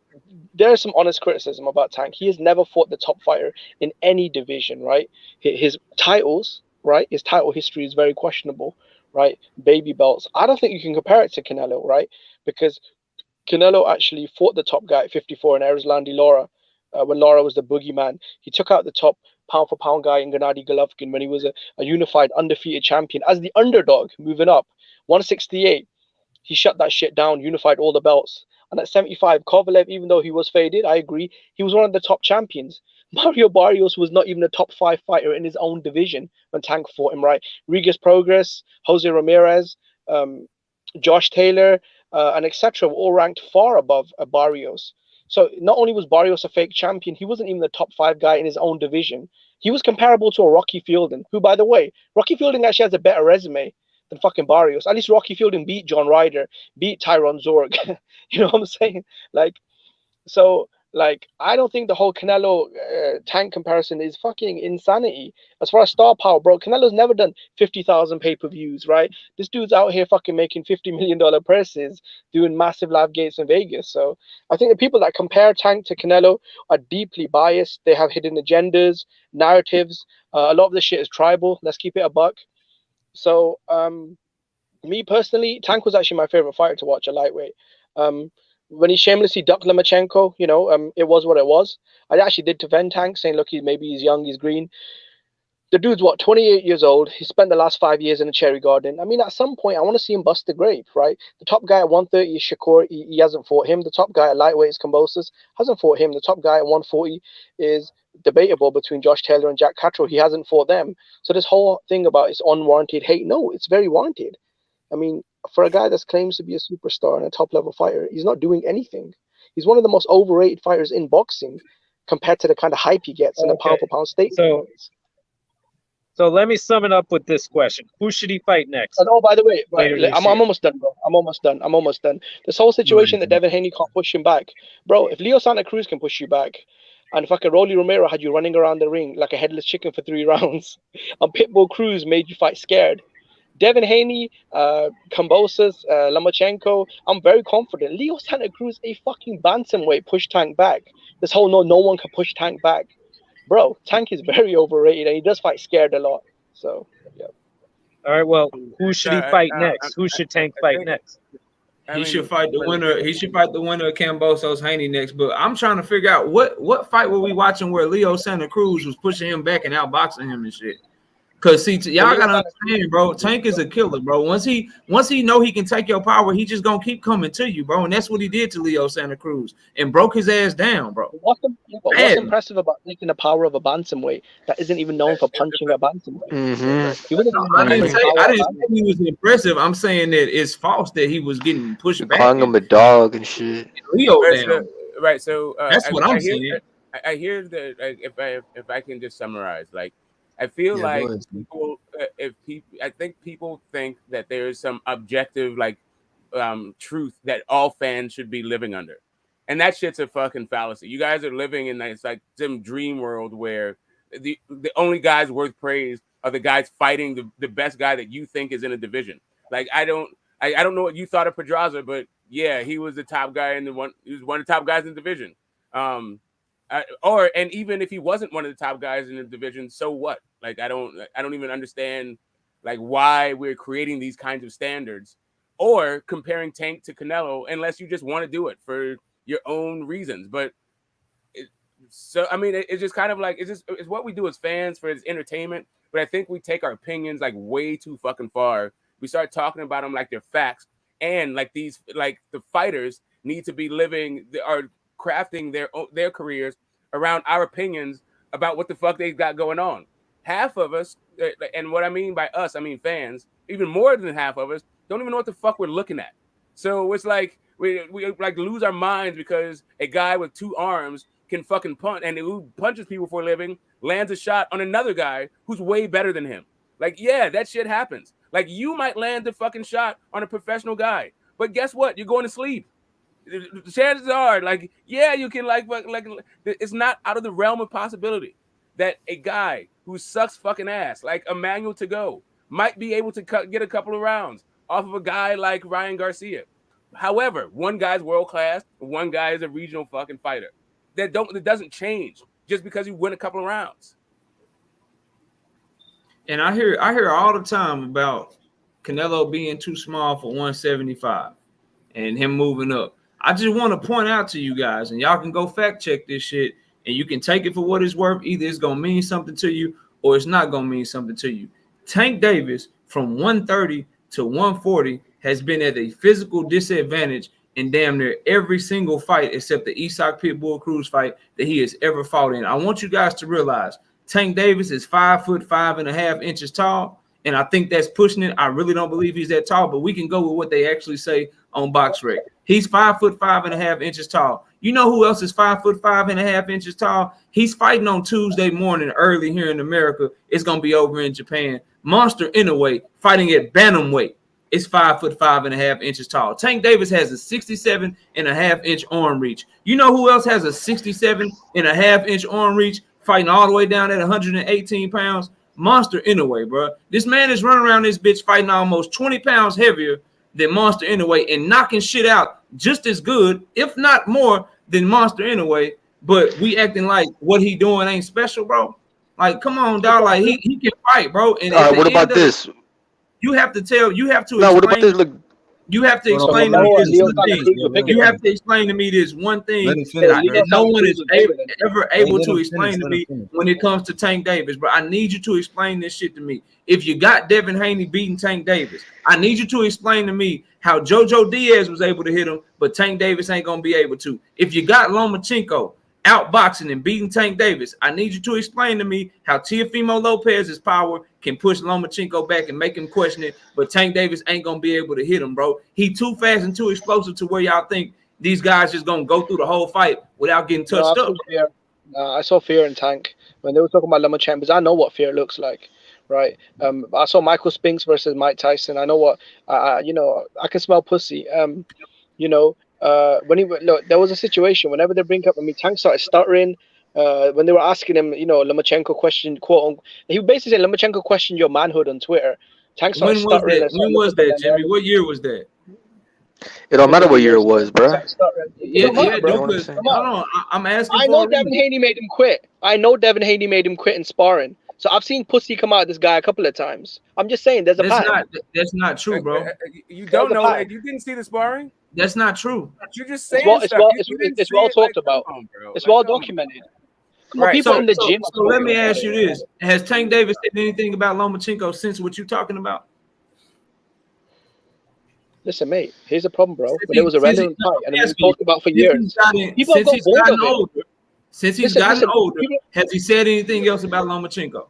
there's some honest criticism about Tank. He has never fought the top fighter in any division, right? His titles, right? His title history is very questionable, right? Baby belts. I don't think you can compare it to Canelo, right? Because Canelo actually fought the top guy at 54 in Erislandy Lara when Lara was the boogeyman. He took out the top pound-for-pound guy in Gennady Golovkin when he was a unified, undefeated champion. As the underdog moving up, 168, he shut that shit down, unified all the belts. And at 75, Kovalev, even though he was faded, I agree, he was one of the top champions. Mario Barrios was not even a top 5 fighter in his own division when Tank fought him, right? Regis Progress, Jose Ramirez, Josh Taylor, and etc. were all ranked far above Barrios. So not only was Barrios a fake champion, he wasn't even the top 5 guy in his own division. He was comparable to a Rocky Fielding, who, by the way, Rocky Fielding actually has a better resume than fucking Barrios. At least Rocky Fielding beat John Ryder, beat Tyron Zorg. You know what I'm saying? So Like, I don't think the whole Canelo Tank comparison is fucking insanity. As far as star power, bro, Canelo's never done 50,000 pay-per-views, right? This dude's out here fucking making $50 million purses, doing massive live gates in Vegas. So I think the people that compare Tank to Canelo are deeply biased. They have hidden agendas, narratives. A lot of this shit is tribal. Let's keep it a buck. So, me personally, Tank was actually my favorite fighter to watch at lightweight. When he shamelessly ducked Lomachenko, it was what it was. I actually did defend Tank, saying, look, maybe he's young, he's green. The dude's, 28 years old. He spent the last 5 years in a cherry garden. I mean, at some point, I want to see him bust the grape, right? The top guy at 130 is Shakur. He hasn't fought him. The top guy at lightweight is Kambosos. Hasn't fought him. The top guy at 140 is debatable between Josh Taylor and Jack Catterall. He hasn't fought them. So this whole thing about it's unwarranted hate, no, it's very warranted. I mean, for a guy that claims to be a superstar and a top-level fighter, he's not doing anything. He's one of the most overrated fighters in boxing compared to the kind of hype he gets in a pound-for-pound state. So let me sum it up with this question. Who should he fight next? And by the way, I'm almost done, bro. I'm almost done. This whole situation that Devin Haney can't push him back. Bro, if Leo Santa Cruz can push you back, and fucking Rolly Romero had you running around the ring like a headless chicken for 3 rounds, and Pitbull Cruz made you fight scared, Devin Haney, Kambosos, Lomachenko, I'm very confident. Leo Santa Cruz, a fucking bantamweight, push Tank back. This whole no one can push Tank back. Bro, Tank is very overrated and he does fight scared a lot. So, yeah. All right, well, who should he fight next? Who should Tank fight next? He should fight the winner. He should fight the winner of Kambosos Haney next. But I'm trying to figure out what fight were we watching where Leo Santa Cruz was pushing him back and outboxing him and shit. Cause see, y'all gotta understand, bro. Tank is a killer, bro. Once he know he can take your power, he just gonna keep coming to you, bro. And that's what he did to Leo Santa Cruz and broke his ass down, bro. What's impressive about taking the power of a bantamweight that isn't even known for punching a bantamweight? Mm-hmm. I didn't say he was impressive. I'm saying that it's false that he was getting pushed back. Calling him a dog and shit. Leo down. Right. So that's what I'm saying. I hear that. Like, if I can just summarize, like. I feel like people, I think people think that there is some objective truth that all fans should be living under, and that shit's a fucking fallacy. You guys are living in this like some dream world where the only guys worth praise are the guys fighting the best guy that you think is in a division. Like I don't know what you thought of Pedraza, but yeah, he was the top guy he was one of the top guys in the division. And even if he wasn't one of the top guys in the division, so what? Like I don't even understand like why we're creating these kinds of standards or comparing Tank to Canelo unless you just want to do it for your own reasons. But it's just kind of like it's what we do as fans for its entertainment. But I think we take our opinions like way too fucking far. We start talking about them like they're facts, and like the fighters need to be crafting their careers around our opinions about what the fuck they got going on. Half of us, and what I mean by us, I mean fans, even more than half of us, don't even know what the fuck we're looking at. So it's like we like lose our minds because a guy with 2 arms can fucking punch, and who punches people for a living lands a shot on another guy who's way better than him. Like, yeah, that shit happens. Like, you might land a fucking shot on a professional guy, but guess what? You're going to sleep. The chances are, like, yeah, you can like it's not out of the realm of possibility that a guy who sucks fucking ass, like Emmanuel Tagoe, might be able to get a couple of rounds off of a guy like Ryan Garcia. However, one guy's world class, one guy is a regional fucking fighter. That doesn't change just because you win a couple of rounds. And I hear all the time about Canelo being too small for 175 and him moving up. I just want to point out to you guys, and y'all can go fact check this shit, and you can take it for what it's worth. Either it's going to mean something to you or it's not going to mean something to you. Tank Davis from 130 to 140 has been at a physical disadvantage in damn near every single fight except the Isak Pitbull Cruz fight that he has ever fought in. I want you guys to realize Tank Davis is 5'5.5" tall, and I think that's pushing it. I really don't believe he's that tall, but we can go with what they actually say on BoxRec. He's 5'5.5" tall. You know who else is 5'5.5" tall? He's fighting on Tuesday morning early here in America. It's gonna be over in Japan. Monster Inoue fighting at bantamweight. is 5'5.5" tall. Tank Davis has a 67.5-inch arm reach. You know who else has a 67.5-inch arm reach, fighting all the way down at 118 pounds? Monster Inoue, bro. This man is running around this bitch fighting almost 20 pounds heavier than Monster Inoue and knocking shit out just as good, if not more, than Monster Inoue. But we acting like what he doing ain't special, bro. Like, come on, dog. Like he can fight, bro. And All right, what about this? You have to No, what about this? Look, you have to explain to me this one thing. You have to explain to me this one thing that no one is ever able to explain to me when it comes to Tank Davis, bro. I need you to explain this shit to me. If you got Devin Haney beating Tank Davis, I need you to explain to me how JoJo Diaz was able to hit him, but Tank Davis ain't gonna be able to. If you got Lomachenko outboxing and beating Tank Davis, I need you to explain to me how Teofimo Lopez's power can push Lomachenko back and make him question it, but Tank Davis ain't gonna be able to hit him, bro. He too fast and too explosive to where y'all think these guys just gonna go through the whole fight without getting touched up. I saw fear in Tank when they were talking about Lomachenko, because I know what fear looks like, right? I saw Michael Spinks versus Mike Tyson. I know what I can smell pussy. When there was a situation whenever they bring up, Tank started stuttering. When they were asking him, Lomachenko questioned, he basically said Lomachenko questioned your manhood on Twitter. Tank started stuttering. When was that, Jimmy? What year was that? it don't matter what year it was, bro. Yeah, come on. I'm asking. I know Devin Haney made him quit. I know Devin Haney made him quit in sparring. So I've seen pussy come out of this guy a couple of times. I'm just saying, there's a pattern. That's not true, bro. You don't know that. You didn't see the sparring. That's not true. You're just saying it's well talked about. It's well documented. Come on, people in the gym. So let me ask you this: has Tank Davis said anything about Lomachenko since what you're talking about? Listen, mate. Here's the problem, bro. But it was a random fight, and it was talked about for years. Since he's gotten older, has he said anything else about Lomachenko?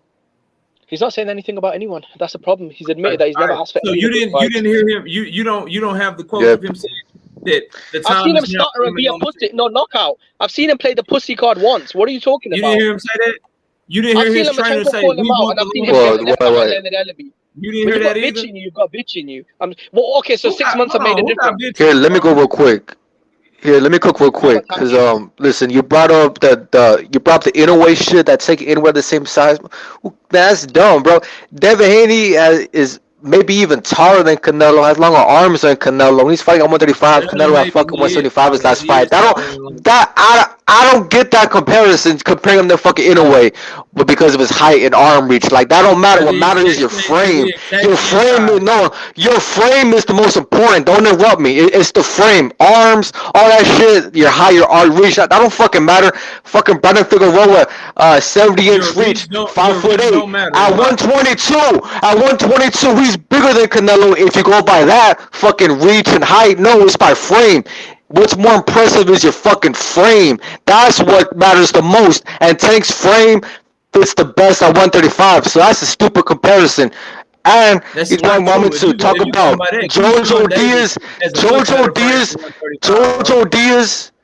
He's not saying anything about anyone. That's the problem. He's admitted that he's never asked for. So you didn't hear him. You don't have the quote of him saying that the time. I've seen him stutter and be a pussy. No knockout. I've seen him play the pussy card once. What are you talking about? You didn't hear him say that. You didn't hear his trainer say. You didn't hear that either. You've got bitch in you. Okay, so 6 months have made a difference. Here, let me go real quick. Because listen, you brought up the Inoue shit that's taking Inoue the same size. That's dumb, bro. Devin Haney is maybe even taller than Canelo, has longer arms than Canelo. When he's fighting at 135, Canelo at fucking 175 his last fight. I don't get that comparison, comparing him to fucking Inoue, but because of his height and arm reach. Like, that don't matter. What matters is your frame. Your frame is the most important. Don't interrupt me. It's the frame. Arms, all that shit, your height, your arm reach, that don't fucking matter. Fucking Brandon Figueroa, 70-inch reach, 5'8". At 122, he's bigger than Canelo. If you go by that fucking reach and height, no, it's by frame. What's more impressive is your fucking frame. That's what matters the most. And Tank's frame fits the best at 135. So that's a stupid commission. And he's one moment to talk about JoJo Diaz.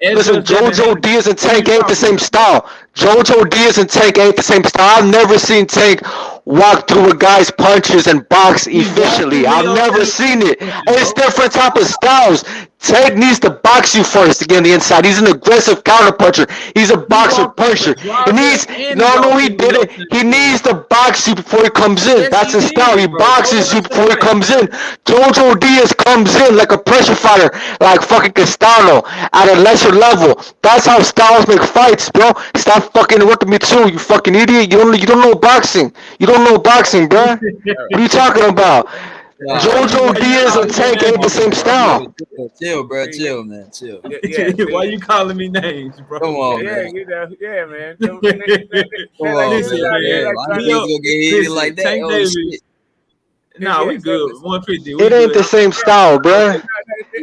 Listen, JoJo Diaz and Tank ain't the same style. JoJo Diaz and Tank ain't the same style. I've never seen Tank walk through a guy's punches and box efficiently. I've never seen it. It's different type of styles. Tank needs to box you first to get on the inside. He's an aggressive counter puncher. He's a boxer puncher. He didn't. He needs to box you before he comes in. That's his style. He boxes you before he comes in. JoJo Diaz comes in like a pressure fighter, like fucking Castano at a lesser level. That's how styles make fights, bro. Stop fucking interrupting me too, you fucking idiot. You don't know boxing. You don't know boxing, bro. What are you talking about? JoJo Diaz and Tank ain't the same style. Chill, bro. Chill, man. Chill. Why you calling me names, bro? Come on, man. Man. Come on, man. Tank Davis. Nah, we good. 150. It ain't the same style, bro.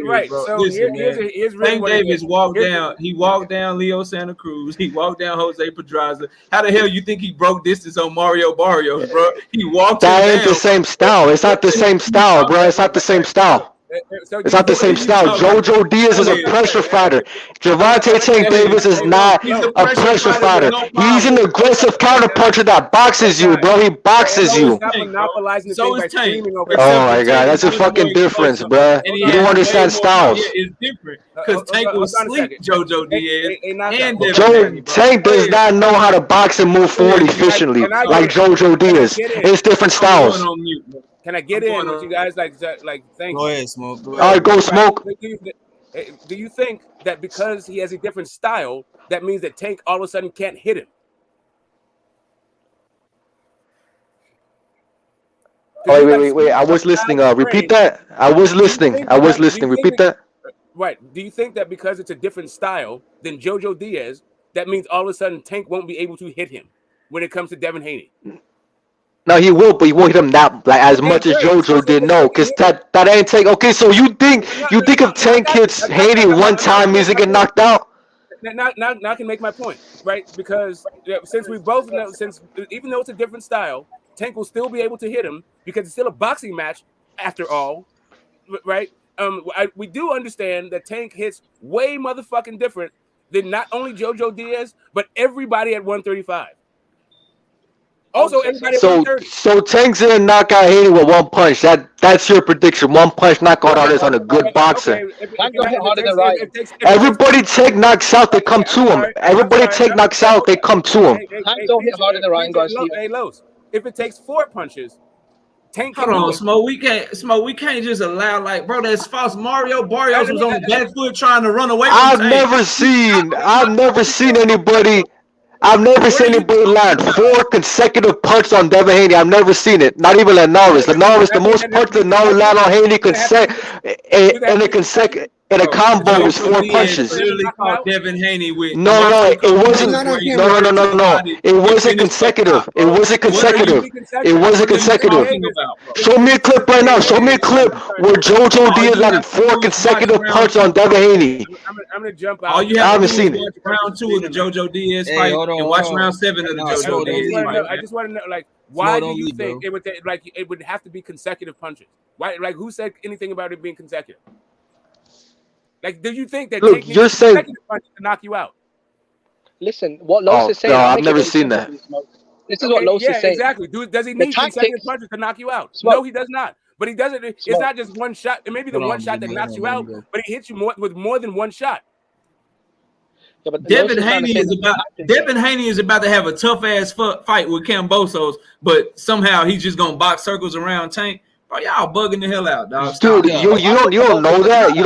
Right. So here's Tank Davis walked down. He walked down Leo Santa Cruz. He walked down Jose Pedraza. How the hell you think he broke distance on Mario Barrios, bro? He walked. That ain't the same style. It's not the same style, bro. It's not the same style. So It's not the same style. JoJo Diaz is a pressure fighter. Gervonta Tank Davis is not a pressure fighter. He's an aggressive counterpuncher that boxes you, bro. He boxes you. Stop monopolizing the So thing by is Tank. screaming over Oh everything. my god, that's a fucking difference, bro. And he You don't has understand way more- styles. Yeah, it's different because Tank will sleep JoJo Diaz and Devin Joe Haney, bro. Tank does not know how to box and move forward efficiently like JoJo Diaz. It's different I'm styles. going on mute, bro. Can I get in with you guys? Like thank Go you. ahead, Smoke. Go All ahead. right, go Smoke. Do you think that because he has a different style, that means that Tank all of a sudden can't hit him? Oh, wait. I was listening. Repeat that. I was listening. Repeat that. Right. Do you think that because it's a different style than JoJo Diaz, that means all of a sudden Tank won't be able to hit him when it comes to Devin Haney? No, he will, but he won't hit him that like as much as JoJo did. No, because that ain't Tank. Okay, so you think if Tank hits Haney one time, he's gonna get knocked out? Now I can make my point, right? Because since we both know, even though it's a different style, Tank will still be able to hit him because it's still a boxing match after all, right? We do understand that Tank hits way motherfucking different than not only JoJo Diaz, but everybody at 135. Also, everybody at 130. So Tank's gonna knock out Haney with one punch. That's your prediction. One punch knockout artist on a good boxer. Everybody Tank knocks out, they come to him. Everybody Tank knocks out, they come to him. Tank don't hit harder than Ryan Garcia. Hey, Los, if it takes 4 punches, Tank can Hold on, do it. Smoke. We can't just allow bro. That's false. Mario Barrios was on the back foot trying to run away from I've Tank. never seen anybody land 4 consecutive punches on Devin Haney. I've never seen it. Not even Linares. The most punches Linares land on Haney in a combo was 4 punches. Literally caught Devin Haney with No, it wasn't. No. It wasn't consecutive. It wasn't consecutive. Show me a clip right now. Show me a clip where JoJo Diaz landed 4 consecutive punches on Devin Haney. I'm gonna jump out. All you I have haven't to do seen is it. watch round 2 of the JoJo Diaz Hey, fight hold on, and watch hold on. round 7 of the No, JoJo Diaz fight. I just want to know, like, why Smoke do you only, think bro. it would have to be consecutive punches? Why? Like, who said anything about it being consecutive? Like, do you think that Look, Tank needs you're saying- consecutive punches to knock you out? Listen, what Los is saying. no, I'll I've make it never very seen simple that. for you, Smoke. This is what Los is saying. Exactly. Does he The need tactics- consecutive punches to knock you out? Smoke. No, he does not. But he doesn't. It's Smoke. not just one shot. It may be the Hold one on, shot that hold knocks on, you let out, me go. but he hits you with more than one shot. Yeah, but Los Devin is trying to Haney say is the about tactics. Devin Haney is about to have a tough ass fight with Cambosos, but somehow he's just gonna box circles around Tank. Bro, y'all bugging the hell out, dog. Stop. Dude, you don't know that. You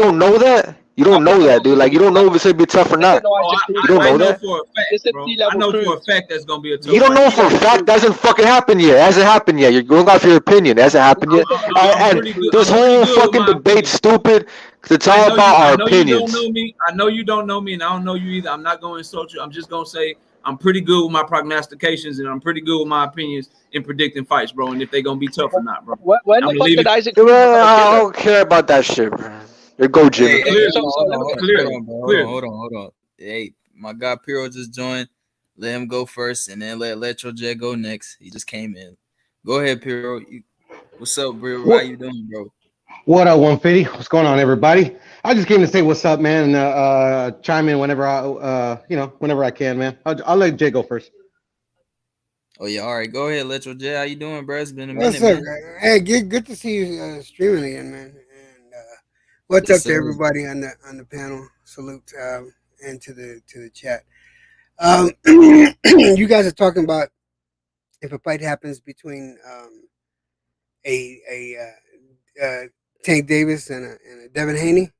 don't know that, dude. Like you don't know if it's gonna be tough or not. You don't know that. For a fact, It's a bro. D-level I know crew. for a fact that's gonna be a tough You don't know fight. for a fact. That hasn't fucking happened yet. It hasn't happened yet. You're going off your opinion. It hasn't happened yet. I'm And pretty good- this I'm pretty whole good with fucking my debate's opinion. stupid. Cause it's I all know about you our don't opinions. know me. I know you don't know me, and I don't know you either. I'm not going to insult you. I'm just going to say I'm pretty good with my prognostications, and I'm pretty good with my opinions in predicting fights, bro, and if they're going to be tough or not, bro. When the I'ma fuck leave did it- Isaac? I don't care about that shit, bro. You go, Jimmy. Hey, Clear. hold on, Clear. bro. Clear. Hold on. Hey, my guy Piro just joined. Let him go first, and then let Letro J go next. He just came in. Go ahead, Piro. What's up, bro? How you doing, bro? What up, 150? What's going on, everybody? I just came to say what's up, man, and chime in whenever whenever I can, man. I'll let Jay go first. Oh yeah, all right. Go ahead, Letro J. How you doing, bro? It's been a What's minute, up, man. guys? Hey, good to see you streaming again, man. And what's Yes, up to sir. everybody on the panel? Salute and to the chat. You guys are talking about if a fight happens between Tank Davis and a Devin Haney.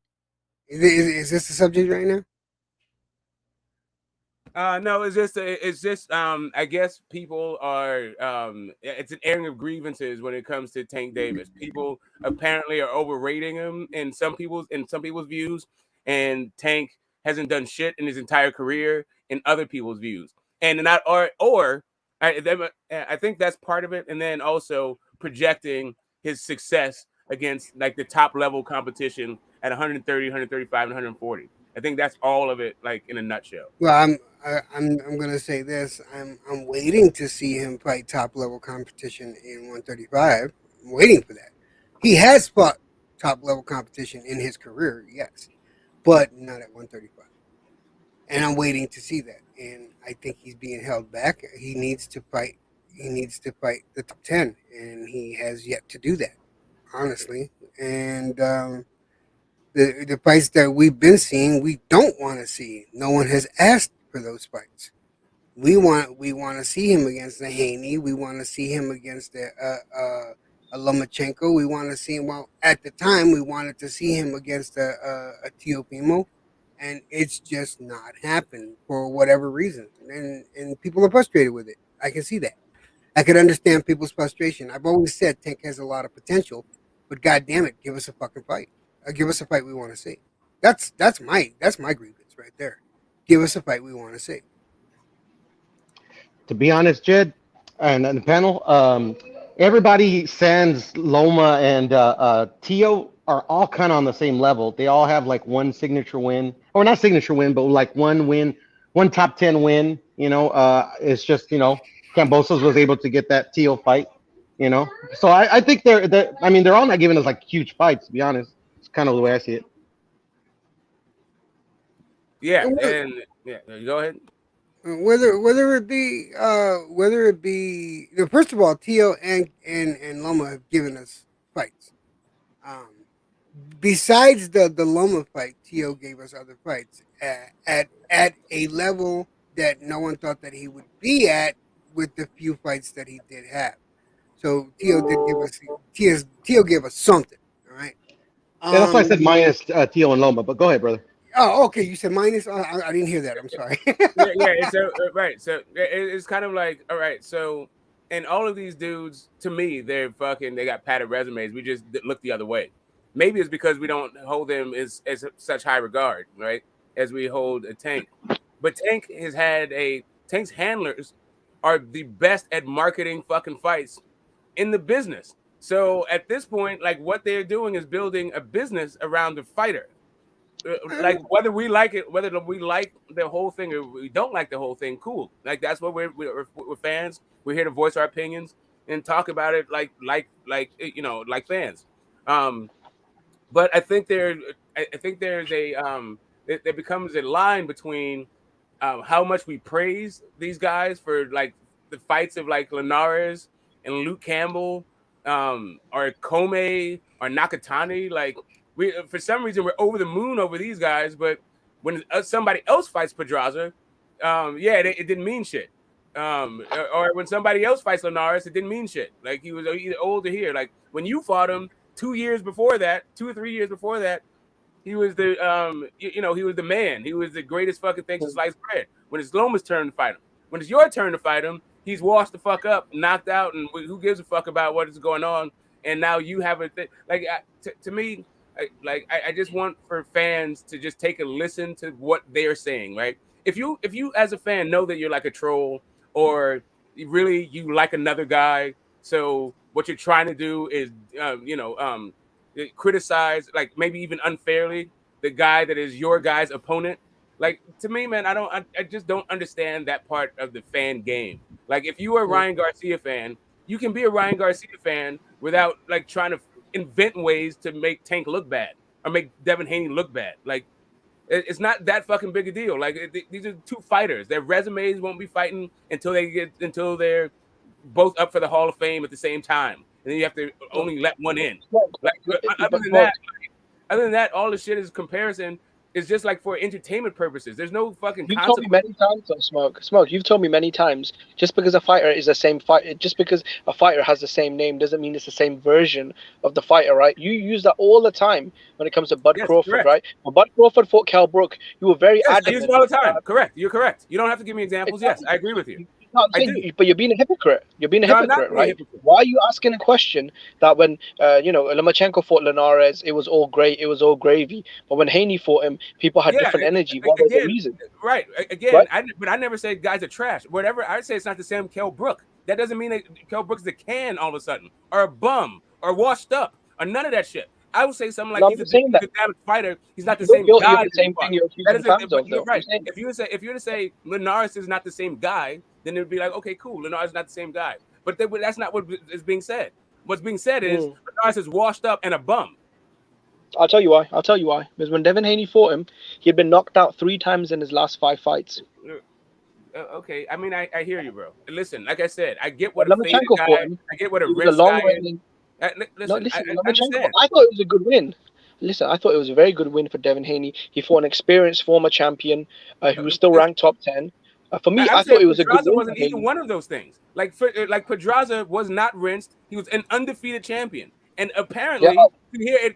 Is this the subject right now? No, it's just I guess people are it's an airing of grievances when it comes to Tank Davis. People apparently are overrating him in some people's views, and Tank hasn't done shit in his entire career in other people's views. And not I think that's part of it, and then also projecting his success against like the top level competition at 130, 135, and 140. I think that's all of it, like in a nutshell. Well, I'm gonna say this. I'm waiting to see him fight top level competition in 135. I'm waiting for that. He has fought top level competition in his career, yes, but not at 135. And I'm waiting to see that. And I think he's being held back. He needs to fight. He needs to fight the top 10, and he has yet to do that, honestly. And the fights that we've been seeing, we don't want to see. No one has asked for those fights. We want to see him against the Haney. We want to see him against the a Lomachenko. We want to see him. Well, at the time, we wanted to see him against a Teofimo, and it's just not happened for whatever reason. And people are frustrated with it. I can see that. I can understand people's frustration. I've always said Tank has a lot of potential, but God damn it, give us a fucking fight. Give us a fight we want to see. That's my grievance right there. Give us a fight we want to see. To be honest, Jed, and the panel, everybody sans Loma and Tio are all kind of on the same level. They all have like one signature win, or not signature win, but like one win, one top 10 win. You know, it's just, you know, Kambosos was able to get that Tio fight. You know, so I think they're I mean, they're all not giving us like huge fights. To be honest, it's kind of the way I see it. Yeah, and yeah, go ahead. Whether it be first of all, Tio and Loma have given us fights. Besides the Loma fight, Tio gave us other fights at a level that no one thought that he would be at with the few fights that he did have. So Tio did give us Tio gave us something. All right. Yeah, that's why I said minus Tio and Loma. But go ahead, brother. Oh, okay. You said minus. I didn't hear that. I'm sorry. yeah. So right. So it's kind of like, all right. So, and all of these dudes, to me, they got padded resumes. We just look the other way. Maybe it's because we don't hold them as such high regard, right? As we hold a Tank. But Tank's handlers are the best at marketing fucking fights in the business. So at this point, like what they're doing is building a business around the fighter. Like whether we like it, whether we like the whole thing or we don't like the whole thing, cool. Like that's what we're fans. We're here to voice our opinions and talk about it like you know, like fans. But I think there's a there becomes a line between how much we praise these guys for like the fights of like Linares and Luke Campbell, or Kome or Nakatani, like. We, for some reason, we're over the moon over these guys, but when somebody else fights Pedraza, it didn't mean shit. Or when somebody else fights Linares, it didn't mean shit. Like he was either old or here. Like when you fought him 2 years before that, 2 or 3 years before that, he was the he was the man. He was the greatest fucking thing to slice bread. When it's Loma's turn to fight him, when it's your turn to fight him, he's washed the fuck up, knocked out, and who gives a fuck about what is going on? And now you have a thing. Like to me. I just want for fans to just take a listen to what they're saying, right? If you as a fan know that you're like a troll or you like another guy, so what you're trying to do is criticize, like maybe even unfairly, the guy that is your guy's opponent. Like to me, man, I just don't understand that part of the fan game. Like if you are a Ryan Garcia fan, you can be a Ryan Garcia fan without like trying to invent ways to make Tank look bad or make Devin Haney look bad. Like it's not that fucking big a deal. Like these are two fighters. Their resumes won't be fighting until they're both up for the Hall of Fame at the same time, and then you have to only let one in. Like other than that, all the shit is comparison. It's just like for entertainment purposes. There's no fucking. You've told me many times, though, Smoke. You've told me many times. Just because a fighter is the same fight, just because a fighter has the same name, doesn't mean it's the same version of the fighter, right? You use that all the time when it comes to Bud Crawford, correct. Right? When Bud Crawford fought Kell Brook, you were very adamant. I use it all the time. Correct. You're correct. You don't have to give me examples. Exactly. Yes, I agree with you. No, but you're being a hypocrite. You're being a hypocrite, right? Why are you asking a question that when Lomachenko fought Linares, it was all great, it was all gravy, but when Haney fought him, people had different energy. What was the reason? Right. Again, right? But I never said guys are trash. Whatever I say, it's not the same Kell Brook. That doesn't mean that Kell Brook's a can all of a sudden, or a bum, or washed up, or none of that shit. I would say something like he's a damaged fighter. He's not the same guy. The same thing you're right. If you were to say Linares is not the same guy, then it would be like, okay, cool. Linares is not the same guy. But that's not what is being said. What's being said is Linares is washed up and a bum. I'll tell you why. Because when Devin Haney fought him, he had been knocked out 3 times in his last 5 fights. Okay, I mean, I hear you, bro. Listen, like I said, I get what But a faded Lomachenko guy, fought him. I get what a He was a risk long guy is. reigning. Listen, Listen, I Lomachenko. understand. I thought it was a good win. Listen, I thought it was a very good win for Devin Haney. He fought an experienced former champion who was still ranked top 10. For me, I thought it was a good Pedraza win. wasn't either one of those things. Like Pedraza was not rinsed. He was an undefeated champion, and apparently, to hear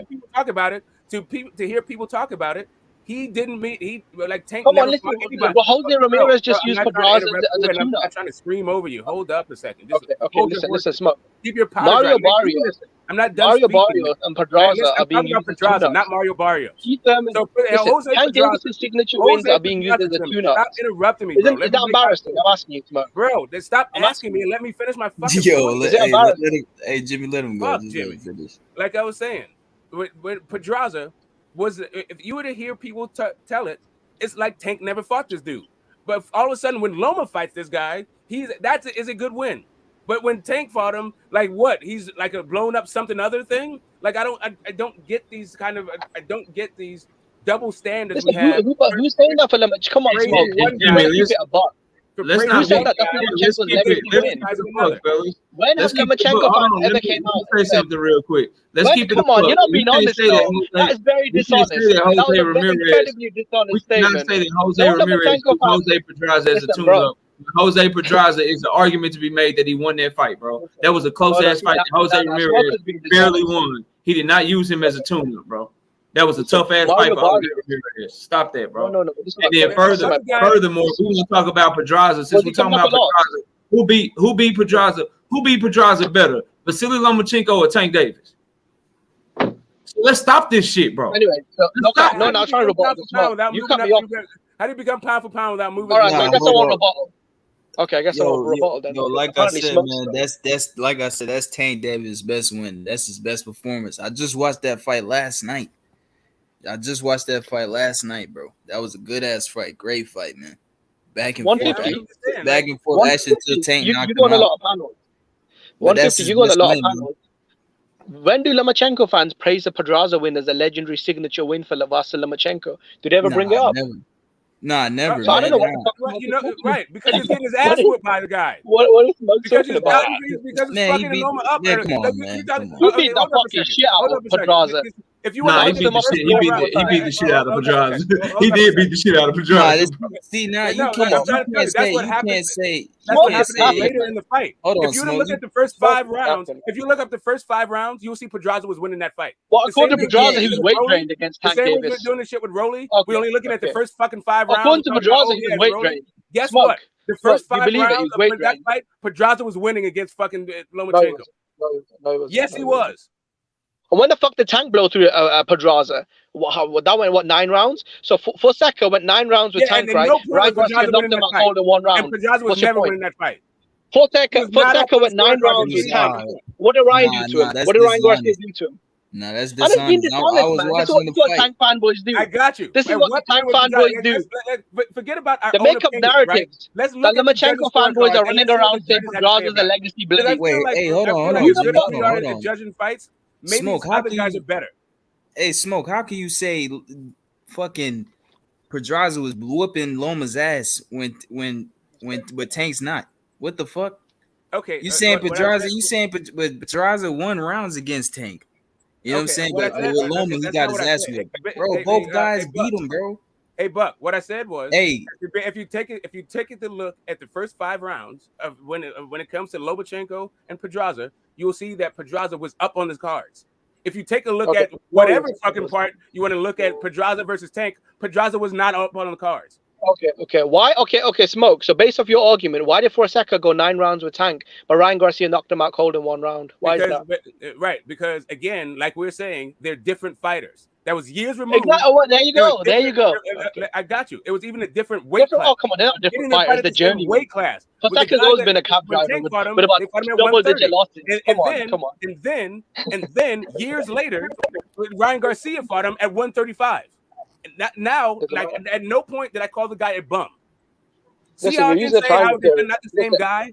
people talk about it, to hear people talk about it, he didn't meet. He like Tank. Come on, never listen. fought anybody. Well, Jose Ramirez just I'm used not trying to Pedraza interrupt as you, a and I'm tune-up. not trying to scream over you. Hold up a second. Just Okay, listen, Smoke. Keep your powder Mario dry. Barrios. I'm not done Mario speaking. Barrios and Pedraza are being I'm talking about used as Pedraza, tune-ups. not Mario Barrios. Keith Thurman. So Listen, Jose Tank Pedraza, Davis' signature wins are being used as a tune-up. Stop interrupting me, bro. Is that embarrassing? I'm asking you, Smoke. Bro, then stop asking me and let me finish my fucking Yo, point. hey, Jimmy, let him go. Fuck Just Jimmy. let him finish. Like I was saying, when Pedraza was, if you were to hear people tell it, it's like Tank never fought this dude. But all of a sudden, when Loma fights this guy, is a good win. But when Tank fought him, like what? He's like a blown up something other thing. Like I don't get these kind of I don't get these double standards we have. Who's saying that for Loma? Come on, Smoke. Keep it a buck. Let's Who not said that? That's Lomachenko's legacy win. When has Lomachenko ever came out? Let's say something real quick. Let's keep it. Come on, you're not being honest. That is very dishonest. That was a very incredibly dishonest statement. We cannot say that Jose Ramirez, Jose Pedraza as a tune-up. Jose Pedraza is the argument to be made that he won that fight, bro. That was a close-ass fight that Jose Ramirez barely won. He did not use him as a tune-up, bro. That was a tough-ass fight for Jose Ramirez. Stop that, bro. No. And then furthermore, we want to talk about Pedraza. Since we're talking about Pedraza, who beat Pedraza? Who beat Pedraza better, Vasily Lomachenko or Tank Davis? So let's stop this shit, bro. Anyway, I'm trying to rebut this. You cut me off. How do you become pound for pound without moving? All right, I guess I want rebuttal. Okay, I guess I want rebuttal then. Yo, like I said, man, that's like I said, that's Tank Davis' best win. That's his best performance. I just watched that fight last night. Bro. That was a good ass fight. Great fight, man. Back and forth. Back and forth. Action to Tank. You go on a lot of panels. 150. You go on a lot of panels. When do Lomachenko fans praise the Pedraza win as a legendary signature win for Vasily Lomachenko? Do they ever bring it up? Never. Nah, never. So I don't know what right, because he's getting his ass whipped by the guy. What is Smoke because talking about? Because he's fucking Loma up. Man, come on, man. Who beat the fucking shit out of Pedraza? If you he beat the shit out of Pedraza. He did beat the shit out of Pedraza. See, now you can't say. That's what happened later in the fight. Hold on, if you look at the first 5 rounds, you'll see Pedraza was winning that fight. Well, according to Pedraza, he was weight drained against Tank Davis. We're doing this shit with Rolly. We're only looking at the first fucking 5 rounds. According to Pedraza, he was weight drained. Guess what? The first 5 rounds of that fight, Pedraza was winning against fucking Lomachenko. No, yes, he was. And when the fuck did Tank blow through Pedraza? That went 9 rounds? So Fonseca went 9 rounds with Tank, right? Ryan Garcia knocked him out cold in 1 round. And Pedraza was never winning that fight. Fonseca went 9 rounds with Tank. What did Ryan do to him? What did Ryan Garcia do to him? Nah, that's dishonest. I was watching the fight. Tank fanboys do. I got you. This is what Tank fanboys do. Forget about our they make up narratives. Let's look at the Lomachenko fanboys are running around saying Pedraza's a legacy blade. Wait, hey, hold on. Judging fights. Maybe Smoke, other guys are better. Hey, Smoke, how can you say fucking Pedraza was whooping Loma's ass when Tank's not? What the fuck? Okay, you saying Pedraza? You saying Pedraza won rounds against Tank? You know what I'm saying? But with Loma, he got his ass whipped. Bro, both guys beat him, bro. Hey, Buck, what I said was, hey, if you take it to look at the first 5 rounds of when it comes to Lomachenko and Pedraza, you'll see that Pedraza was up on his cards. If you take a look at whatever fucking part you want to look at Pedraza versus Tank, Pedraza was not up on the cards. Okay. Why? Okay, Smoke. So based off your argument, why did Fonseca go 9 rounds with Tank, but Ryan Garcia knocked him out cold in 1 round? Why is that? Right, because again, like we're saying, they're different fighters. That was years removed. There you go. Okay. I got you. It was even a different weight class. Oh, come on, they're not different fighters. The journey weight class. Fonseca's always been a cab driver with about double-digit losses. Come on. And then years later, Ryan Garcia fought him at 135. Now, like at no point did I call the guy a bum. See how I can say how they're not the same guy?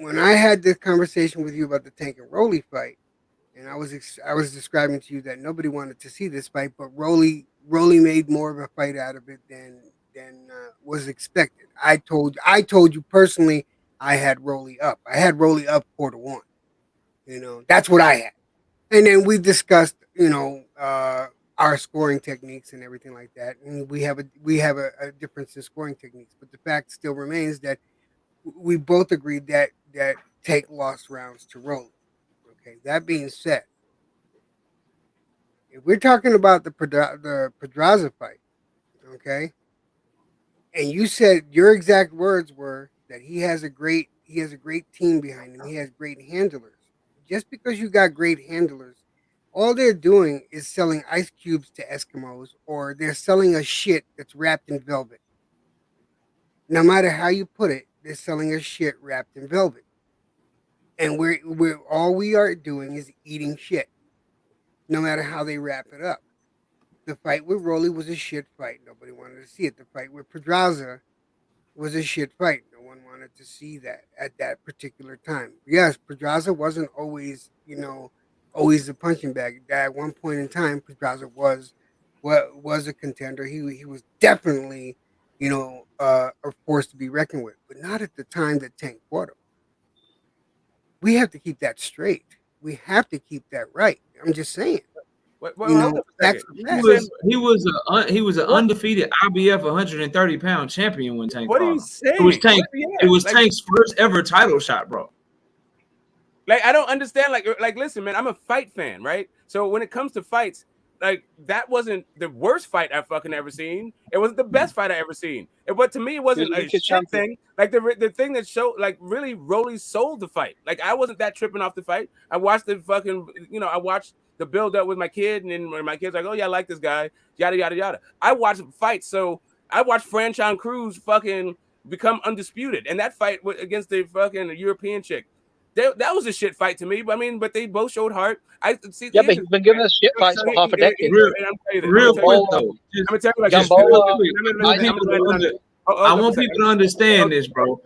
when I had this conversation with you about the Tank and Rolly fight, and I was describing to you that nobody wanted to see this fight, but Rolly made more of a fight out of it than was expected. I told you personally I had Rolly up. I had Rolly up 4-1. You know, that's what I had. And then we discussed, our scoring techniques and everything like that. And we have a difference in scoring techniques. But the fact still remains that we both agreed that Tank lost rounds to Rolly. Okay. That being said, if we're talking about the Pedraza fight, okay, and you said your exact words were that he has a great team behind him. He has great handlers. Just because you got great handlers, all they're doing is selling ice cubes to Eskimos, or they're selling a shit that's wrapped in velvet. No matter how you put it, they're selling a shit wrapped in velvet. And we're all we are doing is eating shit, no matter how they wrap it up. The fight with Rolly was a shit fight. Nobody wanted to see it. The fight with Pedraza was a shit fight. No one wanted to see that at that particular time. Yes, Pedraza wasn't always, always the punching bag. At one point in time, Pedraza was a contender. He was definitely, a force to be reckoned with, but not at the time that Tank fought him. We have to keep that straight. We have to keep that right. I'm just saying. That's he was an undefeated IBF 130-pound champion when Tank. What are you saying? It was Tank's first ever title shot, bro. Like, I don't understand. Like, listen, man, I'm a fight fan, right? So when it comes to fights, like, that wasn't the worst fight I've fucking ever seen. It wasn't the best fight I ever seen. But to me, it wasn't a shit thing. Like, the thing that showed, like, really Rolly sold the fight. Like, I wasn't that tripping off the fight. I watched the fucking, I watched the build up with my kid, and then when my kid's like, oh yeah, I like this guy, yada yada yada. I watched fights, so I watched Franchon Cruz fucking become undisputed, and that fight against the fucking European chick, that was a shit fight to me. But they both showed heart. I see. Yeah, but he's been giving us shit fights for half a decade. Real quick though, I'm gonna tell you like I want people to understand this, bro.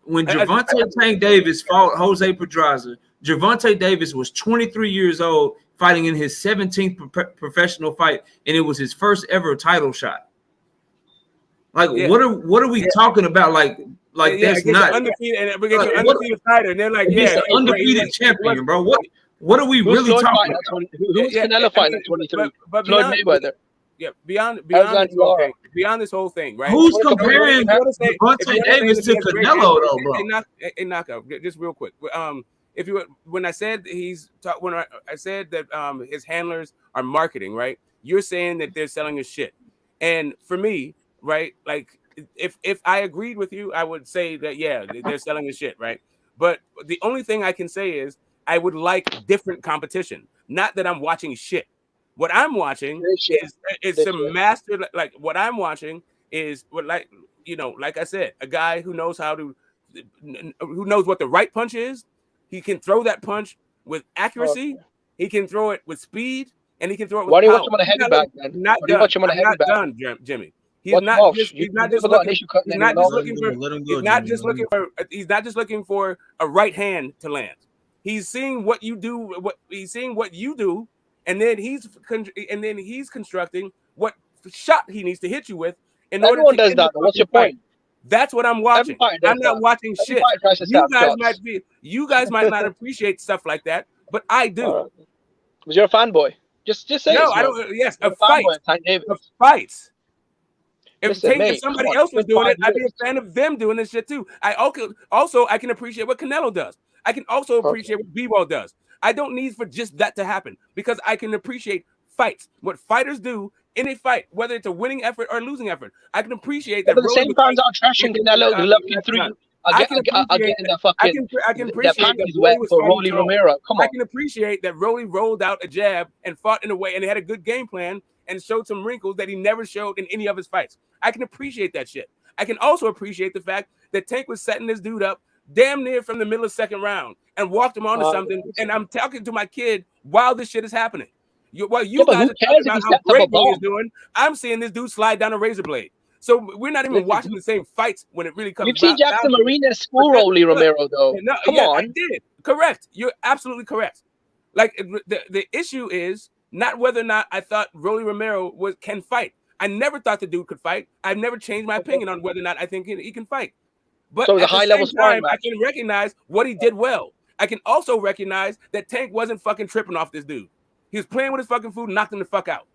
When Gervonta Tank Davis fought Jose Pedraza, Gervonta Davis was 23 years old, fighting in his 17th professional fight, and it was his first ever title shot. Like, what are we talking about? Like that's not undefeated, and we get an undefeated fighter, and they're like, he's the undefeated champion, bro. What are we really talking about? Who's Canelo fighting at 23? But Floyd Mayweather. Yeah, beyond this whole thing, right? Who's comparing Gervonta Davis to Canelo, though, bro? Hey, knockout, just real quick. When I said that his handlers are marketing, right? You're saying that they're selling his shit, and for me, right? Like, if I agreed with you, I would say that yeah, they're selling his shit, right? But the only thing I can say is I would like different competition. Not that I'm watching shit. What I'm watching is some master. Like, what I'm watching is like I said, a guy who knows who knows what the right punch is. He can throw that punch with accuracy. He can throw it with speed, and he can throw it with power. Why do you watch him on a heavy back, man? Not done, Jimmy. He's not just looking for a right hand to land. He's seeing what you do, and then he's constructing what shot he needs to hit you with. Everyone does that. What's your point? That's what I'm watching. I'm not watching shit. You guys might not appreciate stuff like that, but I do. Was you a fanboy? Just say no. I don't. Yes, a fight. A fight. If somebody else was doing it, I'd be a fan of them doing this shit too. I can appreciate what Canelo does. I can also appreciate what Bivol does. I don't need for just that to happen because I can appreciate fights. What fighters do in a fight, whether it's a winning effort or a losing effort, I can appreciate that. But the same fans are trashing Canelo. They love him through. I can appreciate that for Rolly Romero. Come on. I can appreciate that Rolly rolled out a jab and fought in a way, and he had a good game plan and showed some wrinkles that he never showed in any of his fights. I can appreciate that shit. I can also appreciate the fact that Tank was setting this dude up damn near from the middle of second round and walked him onto something. And I'm talking to my kid while this shit is happening. You guys are talking about how great Rolly is doing. I'm seeing this dude slide down a razor blade. So we're not even watching the same fights when it really comes. You see Jackson Marina school Rolly Romero though. No, come on, I did. Correct. You're absolutely correct. Like the issue is not whether or not I thought Rolly Romero can fight. I never thought the dude could fight. I've never changed my opinion on whether or not I think he can fight. But so the high level time, I can recognize what he did well. I can also recognize that Tank wasn't fucking tripping off this dude. He was playing with his fucking food and knocked him the fuck out.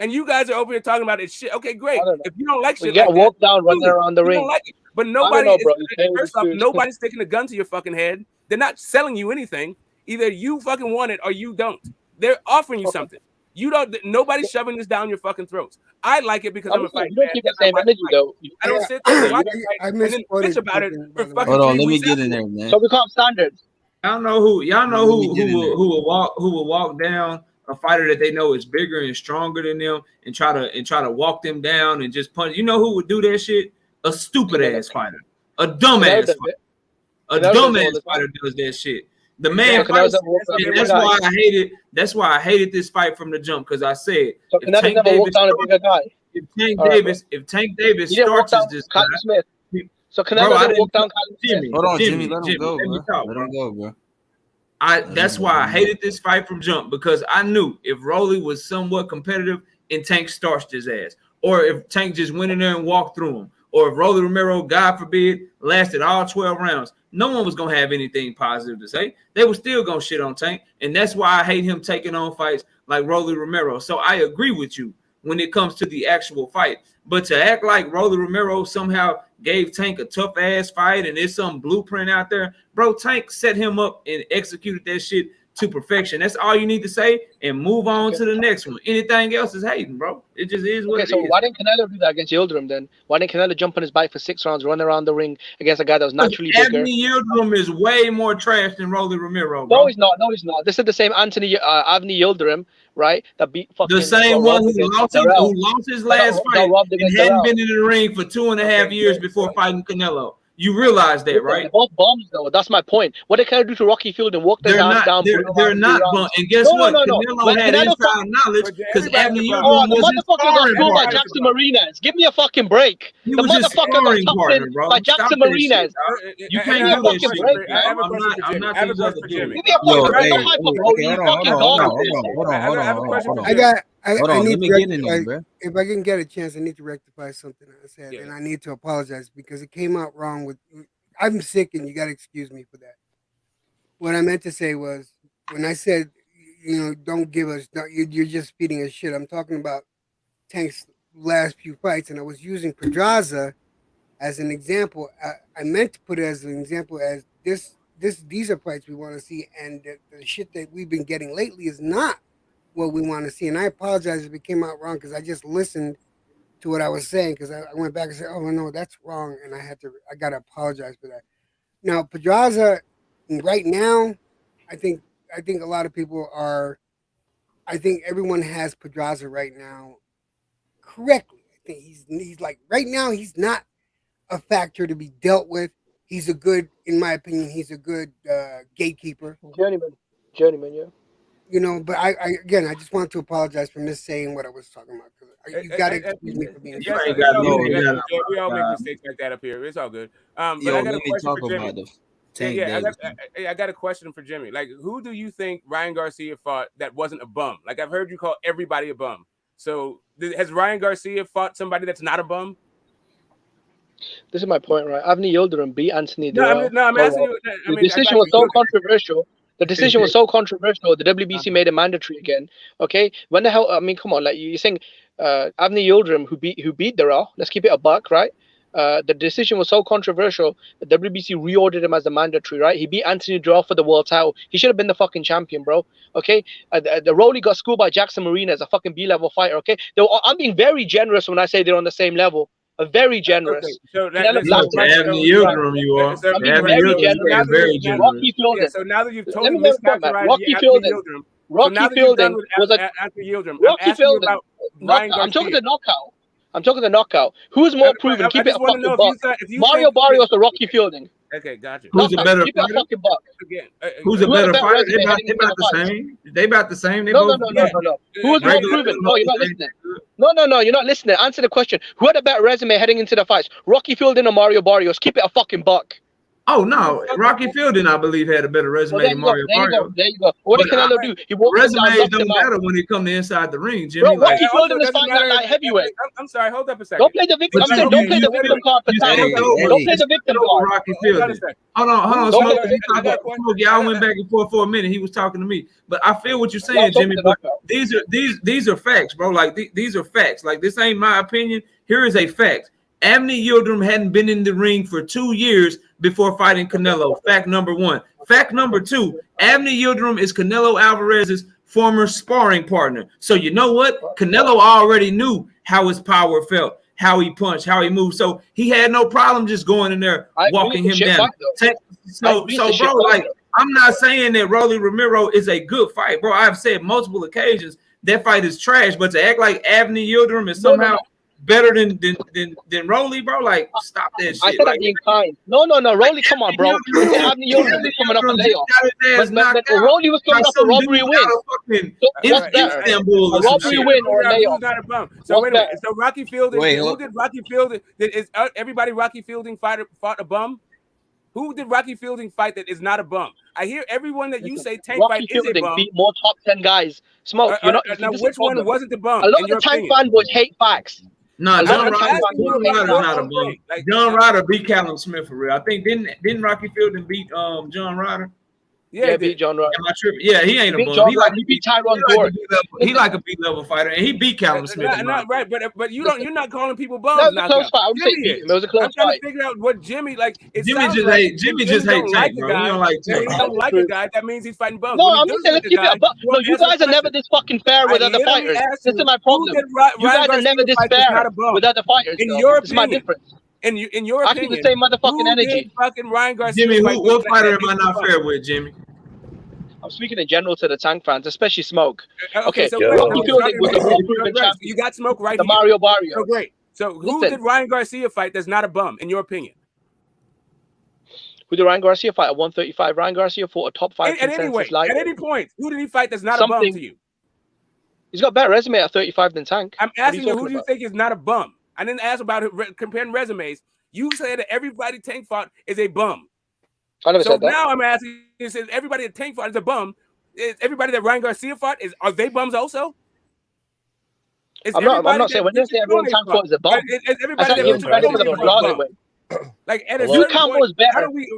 And you guys are over here talking about it shit. Okay, great. If you don't like You shit get like walked that, down, running around the you ring. don't like it. But I nobody don't know, is, bro. first off, nobody's sticking a gun to your fucking head. They're not selling you anything. Either you fucking want it or you don't. They're offering you something. You don't. Nobody's shoving this down your fucking throats. I like it because I'm a fight You don't fan. keep the same energy, though. I don't sit there and watch it and then bitch about it for fucking Hold on, 3 let me weeks get in afterwards. there, man. So we can't have standards. Y'all know who get in there. will walk down a fighter that they know is bigger and stronger than them and try to walk them down and just punch. You know who would do that shit? A stupid ass fighter, a dumbass fighter, a dumbass fighter does that shit. The man fights, and that's why I hated. That's why I hated this fight from the jump, because I said So if Tank Davis, if Tank Davis starts this guy, Smith. So Canelo didn't walk down Jimmy. Hold on, Jimmy, Jimmy, let him go, let me bro. talk, Let him go, bro. That's why I hated this fight from jump, because I knew if Rolly was somewhat competitive and Tank starched his ass, or if Tank just went in there and walked through him, or if Rolly Romero, God forbid, lasted all 12 rounds, no one was gonna have anything positive to say. They were still gonna shit on Tank, and that's why I hate him taking on fights like Rolly Romero. So I agree with you when it comes to the actual fight, but to act like Rolly Romero somehow gave Tank a tough ass fight and there's some blueprint out there, bro, Tank set him up and executed that shit to perfection. That's all you need to say and move on to the next one. Anything else is hating, bro. It just is what it so is. why didn't Canelo do that against Yildirim then? Why didn't Canelo jump on his bike for 6 rounds, run around the ring against a guy that was naturally bigger? Anthony Yildirim is way more trash than Rolly Romero, bro. No, he's not. No, he's not. This is the same Anthony Yildirim, right? That beat fucking The same one who lost his last fight and hadn't been in the ring for 2.5 years before fighting Canelo. You realize that, right? They're both bombs, though. That's my point. What did Canelo do to Rocky Field and walk their ass down? They're not bummed. And guess what? Canelo had inside knowledge because Anthony Yildirim was his sparring partner. By partner. Jackson Marinas. Give me a fucking break. He The was his motherfucker sparring got partner, topped bro. by Jackson Marinas. You can't do that shit. I have a question for Jimmy. I have a question for Jimmy. Give me a fucking break. Don't hype up, bro. You fucking Hold dog. on. I need Let me to get in there, rectify, bro. if I can get a chance, I need to rectify something I said, Yeah. and I need to apologize because it came out wrong. I'm sick, and you got to excuse me for that. What I meant to say was, when I said, don't give us, you're just feeding us shit. I'm talking about Tank's last few fights, and I was using Pedraza as an example. I meant to put it as an example as these are fights we want to see, and the shit that we've been getting lately is not what we want to see. And I apologize if it came out wrong because I just listened to what I was saying, because I went back and said, oh no, that's wrong, and I gotta apologize for that. Now Pedraza, right now, I think a lot of people are, I think everyone has Pedraza right now correctly. I think he's like, right now he's not a factor to be dealt with. He's a good, in my opinion, he's a good gatekeeper. Journeyman, yeah. But I again, I just want to apologize for saying what I was talking about. You got to excuse me for being. We all make mistakes like that up here. It's all good. But Yo, I got let a me question talk for Jimmy. about the Tank Davis. I got a question for Jimmy. Like, who do you think Ryan Garcia fought that wasn't a bum? Like, I've heard you call everybody a bum. So, has Ryan Garcia fought somebody that's not a bum? This is my point, right? Avni Yildirim beat Anthony Durrell. I'm asking you. The decision was so controversial. The decision was so controversial. The WBC made it mandatory again. Okay, when the hell? I mean, come on, like you're saying, Avni Yildirim who beat Durrell. Let's keep it a buck, right? The decision was so controversial. The WBC reordered him as the mandatory, right? He beat Anthony Durrell for the world title. He should have been the fucking champion, bro. Okay, the Rolly got schooled by Jackson Marina as a fucking B-level fighter. Okay, I'm being very generous when I say they're on the same level. Very generous. Okay, so Anthony Yildirim, you are. Very generous. Rocky Fielding. So now that you've totally mischaracterized Rocky Fielding. Rocky Fielding was Anthony Yildirim. Rocky Fielding. I'm talking the knockout. Who's more proven? Keep it a fucking buck. Mario Barrios or Rocky Fielding? Okay, gotcha. Who's a better Keep it a fucking buck. Again, who's a better fighter? They about the same. They about the same. No. Who's more proven? No, you're not listening. No, you're not listening. Answer the question. Who had a better resume heading into the fights? Rocky Fielding or Mario Barrios? Keep it a fucking buck. Oh no, Rocky Fielding, I believe, had a better resume Well, there than you go. Mario There you go. Barrio. There you go. What did But Canelo do? He walked him down, resumes knocked don't him out. matter when it come to inside the ring, Bro, Jimmy. Like, Rocky Also, Fielding it is doesn't fighting at matter. light heavyweight. I'm sorry. Hold up a second. Don't play the victim. but I'm saying, don't play the wait, victim card for you time. said Hey, no, Don't hey. play the victim no card. Rocky Hold on a Fielding. second. Hold on, Don't Smoke. play the You victim talk I got about a question. Smoke. Y'all went back and forth for a minute. He was talking to me, but I feel what you're Yeah, saying, I'm talking Jimmy. to But knockout. these are facts, bro. Like these are facts. Like this ain't my opinion. Here is a fact. Avni Yildirim hadn't been in the ring for 2 years before fighting Canelo. Fact number one. Fact number two, Avni Yildirim is Canelo Alvarez's former sparring partner. So you know what? Canelo already knew how his power felt, how he punched, how he moved. So he had no problem just going in there, I agree, walking it's a him shit down. fight, though. I So, agree, it's a shit bro, fight, like, though. I'm not saying that Rolly Romero is a good fight, bro. I've said multiple occasions that fight is trash, but to act like Avni Yildirim is No, somehow better than Rolly, bro, like, stop that I shit. said Like, I'm being kind. No, Rolly, come on, bro. Look at Avni Yildirim was coming off a layoff. But Rolly was coming off a robbery win. So what's better? Istanbul A or some robbery shit. win or a Who's layoff? not a bum? So What's wait a minute. better? So Rocky Fielding. Wait, Who hold- did Rocky Fielding? Is everybody Rocky Fielding fought a bum? Who did Rocky Fielding fight that is not a bum? I hear everyone that you say Tank Rocky fight is a Fielding bum. beat more top 10 guys. Smoke, you're not. Now, This is which the one problem. wasn't the bum? A lot in of your the Tank opinion? fanboys hate facts. No, A lot John of the Ryder, Tank asking you John about Ryder's your not a own bum. thing. Like, John Ryder beat Callum Smith for real. I think didn't Rocky Fielding beat John Ryder? Yeah, Yeah, he beat did. John Ryder. Am I tripping? Yeah, he ain't a Beat bum. John He like Ryder. He beat Tyron Gore. he like a beat level fighter, and he beat Callum Smith. in my Not right, but you're not calling people bums. That was a now. close fight. I would say Jimmy beat is. him. It was a close I'm trying fight. to figure out what Jimmy like. It Jimmy sounds just like hate if Jimmy just hate don't like Tank, a bro. guy. He don't like When Tank. he don't like a guy, that means he's fighting bums. No, When he I'm does just saying, like let's a keep it guy, a buck. you No, won't you answer the guys are never question. this fucking fair with I other literally fighters. asked This is you, my who problem. did You guys are never this fight that's not fair a bum? with other fighters. In though. your This is my opinion, difference. in your I keep opinion, the same motherfucking who energy. did fucking Ryan Garcia Jimmy, fight? what fighter that am I is a not bum? fair with, Jimmy? I'm speaking in general to the Tank fans, especially Smoke. Okay, so Yo. great. Rocky So Fielding was a so war-proven great. So champion. you got Smoke right The here. Mario Barrios. So great. So who Listen. did Ryan Garcia fight that's not a bum, in your opinion? Who did Ryan Garcia fight at 135? Ryan Garcia fought a top 5 At any consensus weight, at lightweight. any point, who did he fight that's not a bum Something. to you? He's got a better resume at 35 than Tank. I'm What are you asking you, who talking do you about? think is not a bum? I didn't ask about comparing resumes. You said that everybody Tank fought is a bum. I never So said that. now I'm asking you, since everybody that Tank fought is a bum, is everybody that Ryan Garcia fought, are they bums also? Is I'm not everybody saying, that when you say everyone Richard Tank fought is a bum, Is I everybody thought that you Richard were trying to Froning put a fought a Brazil bum? way. Like at a Luke certain Campbell point, is better.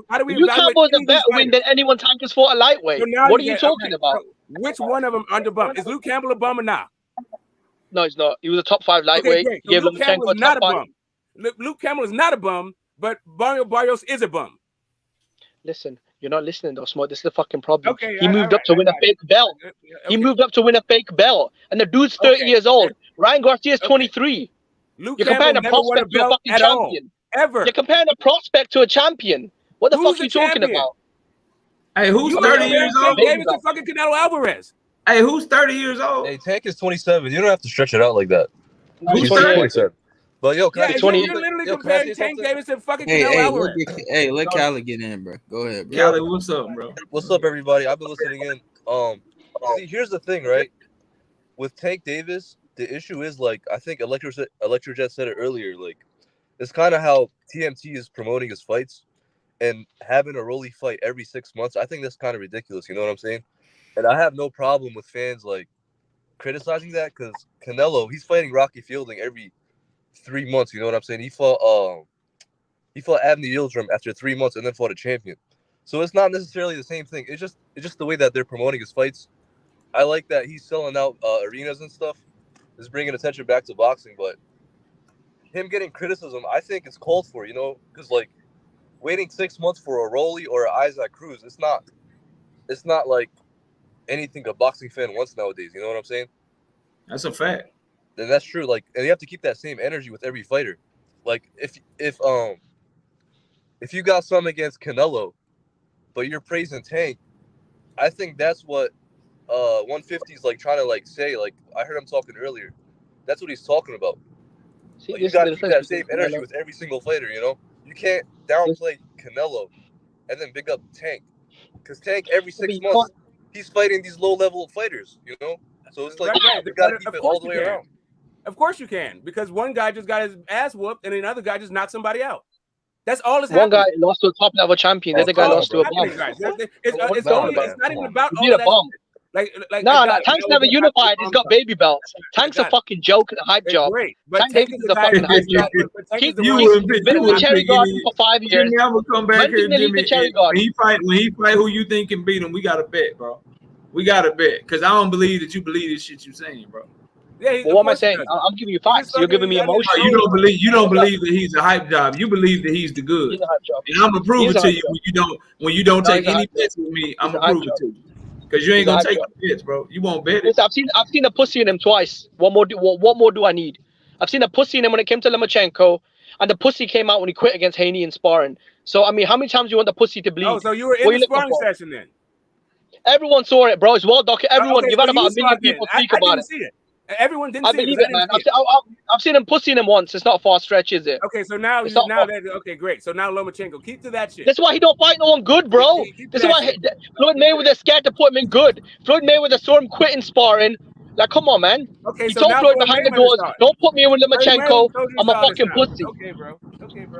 how do we Luke evaluate Campbell is a any of these better win fighters? than anyone Tank has fought a lightweight. So now What are you talking okay, about? so which one of them under bum? Is Luke Campbell a bum or not? No, he's not. He was a top 5 Okay, lightweight. great. He So gave Luke Campbell Lomachenko a is not top a 5. bum. Luke Campbell is not a bum, but Mario Barrios is a bum. Listen, you're not listening though, Smoke. This is the fucking problem. Okay, He moved up to win a fake belt. He Okay. moved up to win a fake belt. And the dude's 30 Okay. years old. Ryan Garcia is Okay. 23. Luke You're Campbell comparing a never won a prospect to a belt fucking at all, champion. ever. You're comparing a prospect to a champion. What the Who's fuck are the you talking champion? about? Hey, who's You 30 comparing years Tank old? Davis to fucking Canelo Alvarez. Hey, who's 30 years old? Hey, Tank is 27. You don't have to stretch it out like that. He's Who's 28. 27. But yo, can I Yeah, say you're 28. something? literally Yo, can I say comparing Tank something? Davis to fucking Canelo Alvarez. Let Callie get in, bro. Go ahead, bro. Callie, what's up, bro? What's up, everybody? I've been listening in. See, here's the thing, right? With Tank Davis, the issue is like I think Electrojet said it earlier. Like, it's kind of how TMT is promoting his fights, and having a Rolly fight every 6 months. I think that's kind of ridiculous. You know what I'm saying? And I have no problem with fans like criticizing that because Canelo, he's fighting Rocky Fielding every 3 months. You know what I'm saying? He fought Avni Yildirim after 3 months and then fought a champion. So it's not necessarily the same thing. It's just the way that they're promoting his fights. I like that he's selling out arenas and stuff. Is bringing attention back to boxing, but him getting criticism, I think it's called for. You know, because like waiting 6 months for a Rolly or an Isaac Cruz, it's not like anything a boxing fan wants nowadays. You know what I'm saying? That's a fact. Then that's true. Like, and you have to keep that same energy with every fighter. Like, if you got something against Canelo, but you're praising Tank, I think that's what 150 is like trying to like say. Like, I heard him talking earlier. That's what he's talking about. See, Like, this you is got the to keep difference that same between energy Canelo. with every single fighter. You know, you can't downplay Canelo and then big up Tank, because Tank every Yeah, but 6 you months he's fighting these low level fighters. You know, so it's like Right. you got to keep Of it course all the you way can. around. Of course you can, because one guy just got his ass whooped and another guy just knocked somebody out. That's all that's One happening. guy lost to a top level champion. The Oh, other guy come on, lost to a bro. bomb. It's Nah, only. man. It's not even Come on. about He all beat of a that. bomb. Like No, I no, got it. Tank's You know never what? unified. He's got baby belts. Tank's a got it. fucking joke and a hype It's job. great, but Tank Tank Davis is is the a guy. fucking hype job. But Tank is the Keep one. You he's would been you in the would Cherry think Garden any for 5 years. Jimmy, I'm gonna come back When here, did they leave Jimmy. the Cherry and Garden? When he fight who you think can beat him, we gotta bet, bro. We gotta bet because I don't believe that you believe this shit you saying, bro. Yeah, Well, what am I saying? I'm giving you facts. You're giving me emotion. No, you don't believe that he's a hype job. You believe that he's the good. He's a hype job. And I'm gonna prove He it is a to hype you job. when you don't No, take he's a any hype job. bets with me. I'm He's a gonna hype prove it job. to you. Because you ain't He's a gonna hype take job. the bets, bro. You won't bet it. Listen, I've seen a pussy in him twice. What more do I need? I've seen a pussy in him when it came to Lomachenko, and the pussy came out when he quit against Haney in sparring. So I mean, how many times do you want the pussy to bleed? Oh, so you were in What the you looking sparring for? session then? Everyone saw it, bro. It's well documented. Everyone, Okay, you've had so about you a saw million it then. people I speak about didn't it. see it. Everyone didn't I see it. believe 'cause it, I man. didn't see it. I've seen him pussying him once. It's not a far stretch, is it? Okay, so now It's not far. okay, great. So now Lomachenko, keep to that shit. That's why he don't fight no one good, bro. Keep to This is that why shit. Floyd Mayweather scared to put him in good. Floyd Mayweather saw him quitting sparring. Like, come on, man. Okay, He so told now Floyd Floyd behind the Mayweather doors, saw it. don't put me in with Floyd Lomachenko. Mayweather told you I'm a saw this fucking now. pussy. Okay, bro.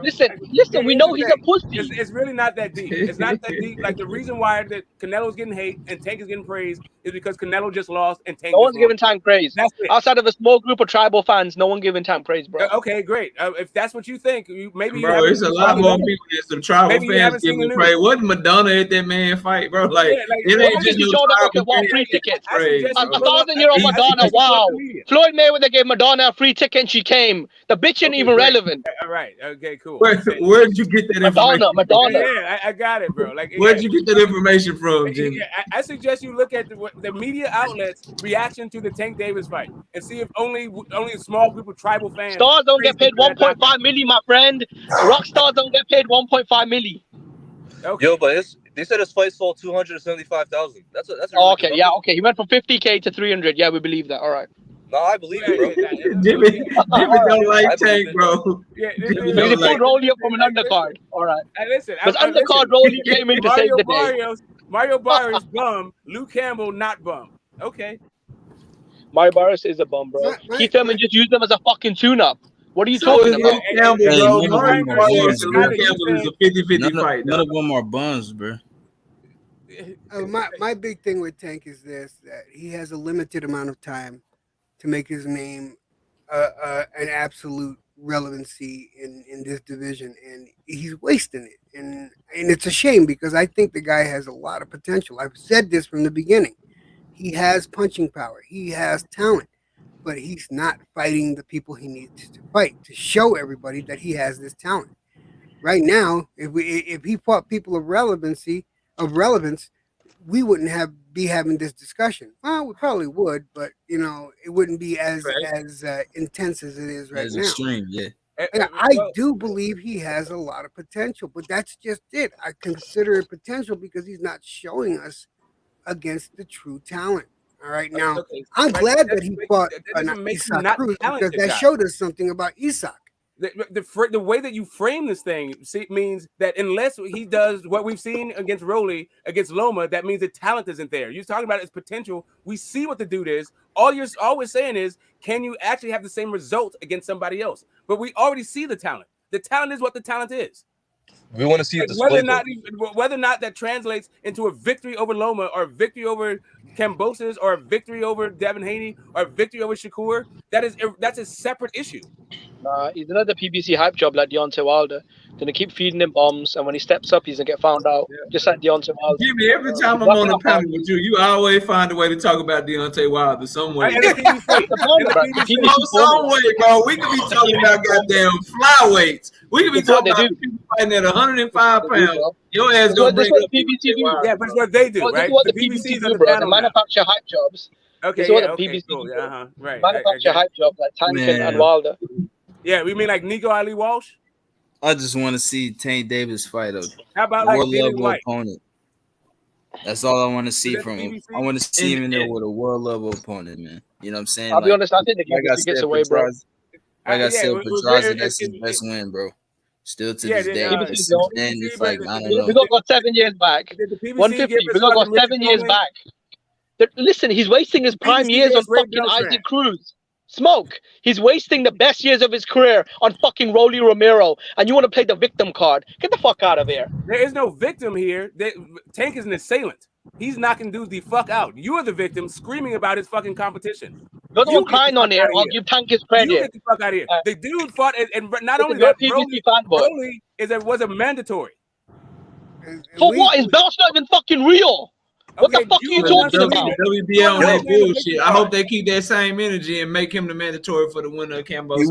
Listen, Here- we here's know the he's thing. a pussy. It's really not that deep. It's not that deep. Like the reason why that Canelo's getting hate and Tank is getting praise is because Canelo just lost and Tank No just one's lost. giving Tank praise. That's it. Outside of a small group of tribal fans, no one giving Tank praise, bro. Okay, great. If that's what you think, maybe you Bro, haven't it's a seen lot the more news. people than some tribal Maybe you fans haven't seen giving the praise. news. Wasn't Madonna at that man fight, bro? Like, Yeah, like, it why ain't What just did you no show that tribal want fans free giving tickets? praise, suggest A you bro. 1,000-year-old I Madonna, suggest you go wow. to the media. Floyd Mayweather gave Madonna a free ticket and she came. The bitch ain't Okay, even great. relevant. All right. Okay, cool. Where'd you get that information? Madonna. Yeah, I got it, bro. Like, Where'd you get that information from, Jimmy? I suggest you look at the media outlets' reaction to the Tank Davis fight and see if only a small group of tribal fans. Stars don't get paid praised him for that 1.5 milli, my friend. Rock stars don't get paid 1.5 milli. Okay. Yo, but they said his fight sold 275,000. That's a really Oh, good okay, number. yeah, okay. He went from 50K to 300. Yeah, we believe that. All right. No, I believe it, bro. Jimmy don't like I Tank, believe it. bro. Yeah, Jimmy So he don't pulled like Rolly up from an undercard. All right. Hey, listen. Because undercard Rolly came in to save the day. Mario Barrios bum. Luke Campbell not bum. Okay. Mario Barrios is a bum, bro. Keith Thurman just used them as a fucking tune-up. What are you So is talking about? Luke Campbell, Hey, bro. none of Mario them are Barrios bums, and bro. Luke Campbell is a 50-50 fight. None dog. of them are bums, bro. My big thing with Tank is this: that he has a limited amount of time to make his name an absolute relevancy in this division, and he's wasting it. And it's a shame because I think the guy has a lot of potential. I've said this from the beginning. He has punching power. He has talent, but he's not fighting the people he needs to fight to show everybody that he has this talent. Right now, if he fought people of relevance, we wouldn't be having this discussion. Well, we probably would, but it wouldn't be as intense as it is right That's now. extreme, yeah. And I do believe he has a lot of potential, but that's just it. I consider it potential because he's not showing us against the true talent. All right, now I'm glad that he fought Isaac Cruz because that showed us something about Isaac. The way that you frame this thing means that unless he does what we've seen against Rolly, against Loma, that means the talent isn't there. You're talking about his potential. We see what the dude is. All you're always saying is, can you actually have the same result against somebody else? But we already see the talent. The talent is what the talent is. We want to see it Whether displayed. or not that translates into a victory over Loma or a victory over Kambosos or a victory over Devin Haney or a victory over Shakur, that's a separate issue. He's another PBC hype job like Deontay Wilder. Gonna keep feeding him bombs, and when he steps up, he's gonna get found out. Just like Deontay Wilder. Jimmy, every time I'm on the panel with you, you always find a way to talk about Deontay Wilder some way. Some way, bro. We could be talking about goddamn flyweights. We could be talking about people fighting at 105 pounds. Your ass gonna bring up PBC do. Yeah, but it's what they do, This right? is what the BBC's PBC do, bro. They manufacture hype jobs. Okay, this is what yeah, the okay, PBC cool. do. Yeah, right. Manufacture hype jobs like Tank and Man. Wilder. Yeah, we mean like Nico Ali Walsh. I just want to see Tank Davis fight a How about like world Dylan level White? opponent. That's all I want to see Is that from him. BBC? I want to see him in there with a world level opponent, man. You know what I'm saying? I'll be honest, I think the PBC gets away, bro. Like I said, Pedraza, that's his it- best win, bro. Still to Yeah, this day. yeah, PBC Since don't- then, it's like, I don't We know. got 7 years back. Did the PBC 150. give us We got fucking Richard 7 years Coleman? back. Listen, he's wasting his prime PBC years on gets Ray fucking Beltran. Isaac Cruz. Smoke. He's wasting the best years of his career on fucking Rolly Romero, and you want to play the victim card? Get the fuck out of here. There is no victim here. Tank is an assailant. He's knocking dudes the fuck out. You are the victim screaming about his fucking competition. You're the one crying on here. I'll give Tank his credit. You get the fuck out of here. The dude fought, and not only that, that, Rolly was a mandatory. For what? His belt's not even fucking real. What the fuck are you talking about? WBL on that bullshit. I hope they keep that same energy and make him the mandatory for the winner of Cambo. I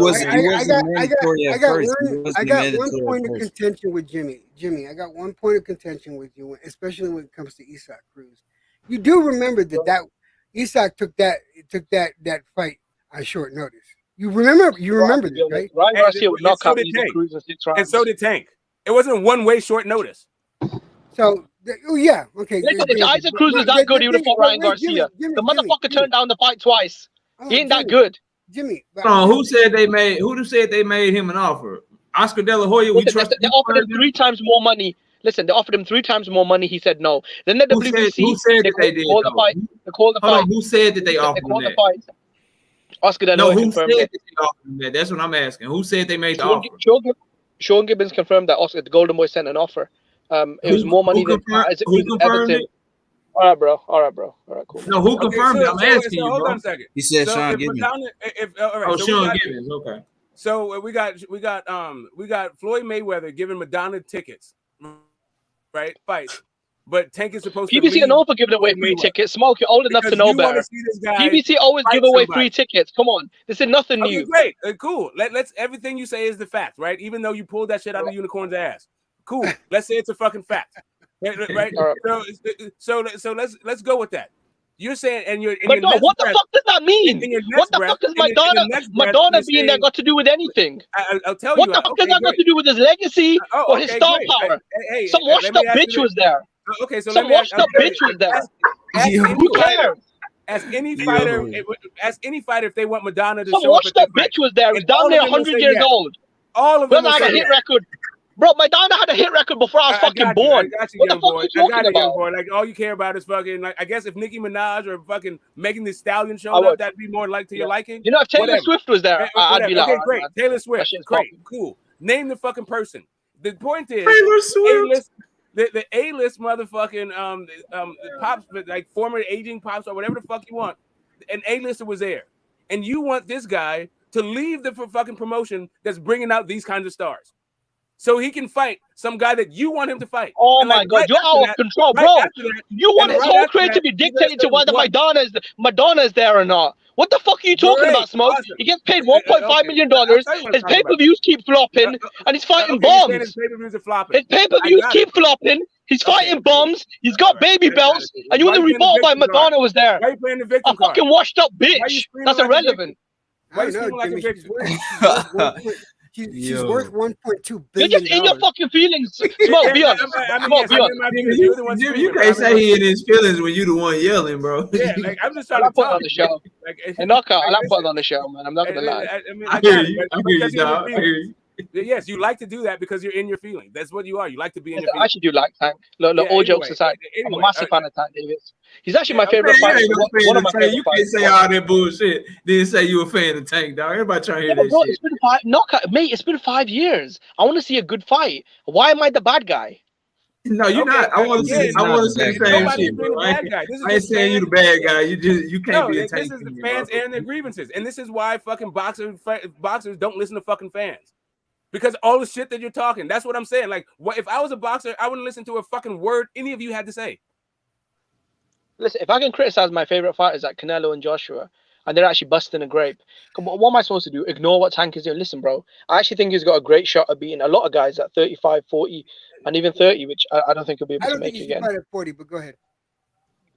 got one point of contention with Jimmy. Jimmy, I got one point of contention with you, especially when it comes to Isaac Cruz. You do remember that Isaac took that fight on short notice. You remember that, right? Ryan Garcia would knock out Isaac Cruz in 6 rounds. And so did Tank. It wasn't one-way short notice. So, yeah, okay. Listen, if Isaac Cruz is that good, he would have fought Ryan Garcia. The motherfucker turned down the fight twice. He ain't that good. Jimmy. Who said they made him an offer? Oscar De La Hoya, they offered him 3 times more money. Listen, they offered him 3 times more money. He said no. Then the WBC, who said that they did? Called the fight. They called the fight. Who said that they offered him that? Oscar De La Hoya who confirmed said it. that they offered him that? That's what I'm asking. Who said they made the offer? Sean Gibbons confirmed that the Golden Boy sent an offer. It was more money than Isaac Cruz and Everton. All right, bro. All right, cool. No, who confirmed it? I'm asking you, hold bro. on a second. He said Sean Gibbons. Sean Gibbons. Okay. So we got Floyd Mayweather giving Madonna tickets, right? Fights, but Tank is supposed to. PBC are known for giving away free tickets. Smoke, you're old enough to know better. PBC always give away free tickets. Come on, this is nothing new. Great, cool. Let's everything you say is the fact, right? Even though you pulled that shit out of Unicorn's ass. Cool. Let's say it's a fucking fact, right? So let's go with that. You're saying, and you're. But no, what the fuck does that mean? What the fuck does Madonna being there got to do with anything? I'll tell you. What the fuck has that got to do with his legacy or his star power? Some washed up bitch was there. Okay, so some washed up bitch was there. Who cares? Ask any fighter, if they want Madonna to some show up. Some washed up bitch was there. He's down there 100 years old. All of them had a hit record. Bro, Madonna had a hit record before I was fucking born. What the fuck are you talking about? Like, all you care about is fucking, like, I guess if Nicki Minaj or fucking Megan Thee Stallion showed up, that'd be more like to your liking. You know, if Taylor Swift was there, I'd be like, okay, great. Taylor Swift, great, cool. Name the fucking person. The point is, Taylor Swift. The A-list motherfucking pops, like former aging pops or whatever the fuck you want, an A-lister was there, and you want this guy to leave the fucking promotion that's bringing out these kinds of stars, so he can fight some guy that you want him to fight. Oh my God, you're out of control, bro. You want his whole career to be dictated to whether Madonna is there or not. What the fuck are you talking about, Smoke? Awesome. He gets paid $1.5 million. His pay-per-views keep flopping, and he's fighting bombs. His pay-per-views keep flopping. He's fighting bombs. He's got baby belts, and you want to revolt by Madonna was there. Why are you playing the victim card? Fucking washed up bitch. That's irrelevant. Why are you screaming like a victim? She's worth 1.2 billion. You're just in your fucking feelings. Smoke, be honest. You can't say he in his feelings when you the one yelling, bro. Yeah, like I'm just trying to put on the show. And knockout, I like putting on the show, man. I'm not gonna lie. I hear you, dog. I hear you. Yes, you like to do that because you're in your feelings. That's what you are. You like to be in your feelings. I actually do like Tank. Look, all jokes aside, I'm a massive fan of Tank Davis. He's actually my favorite fighter. One of my favorite You can't say all that bullshit. Then say you a fan of Tank, dog. Everybody trying to hear that shit. It's been mate, it's been 5 years. I want to see a good fight. Why am I the bad guy? No, you're not. I want to see the same shit, bro. I ain't saying you the bad guy. You can't be a Tank. This is the fans airing their grievances. And this is why fucking boxers don't listen to fucking fans. Because all the shit that you're talking, that's what I'm saying. Like, what if I was a boxer, I wouldn't listen to a fucking word any of you had to say. Listen, if I can criticize my favorite fighters like Canelo and Joshua, and they're actually busting a grape, what am I supposed to do? Ignore what Tank is doing? Listen, bro, I actually think he's got a great shot at beating a lot of guys at 35, 40, and even 30, which I don't think he'll be able to make again. I don't think he's fight at 40, but go ahead.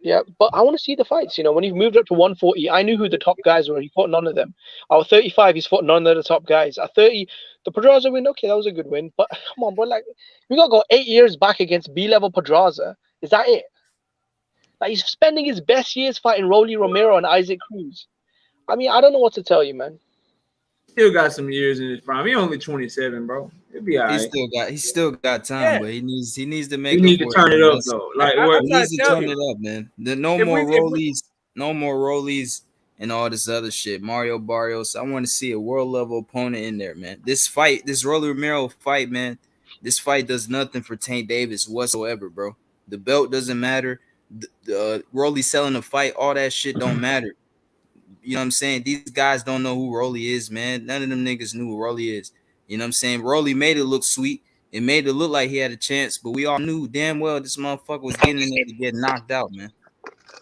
Yeah, but I want to see the fights. You know, when he moved up to 140, I knew who the top guys were. He fought none of them. At 35, he's fought none of the top guys. At 30, the Pedraza win, okay, that was a good win. But come on, bro, like, we got to go 8 years back against B-level Pedraza. Is that it? Like, he's spending his best years fighting Rolly Romero and Isaac Cruz. I mean, I don't know what to tell you, man. Still got some years in his prime. He only 27, bro. He'll be all right. He still got time, but he needs to make. He need to turn it up though. Like he needs to turn it up, man. No more Rollies. and all this other shit. Mario Barrios. I want to see a world level opponent in there, man. This fight, this Rolly Romero fight, man. This fight does nothing for Tank Davis whatsoever, bro. The belt doesn't matter. Rolly selling the fight, all that shit don't matter. You know what I'm saying? These guys don't know who Rolly is, man. None of them niggas knew who Rolly is. You know what I'm saying? Rolly made it look sweet. It made it look like he had a chance, but we all knew damn well this motherfucker was getting in there to get knocked out, man.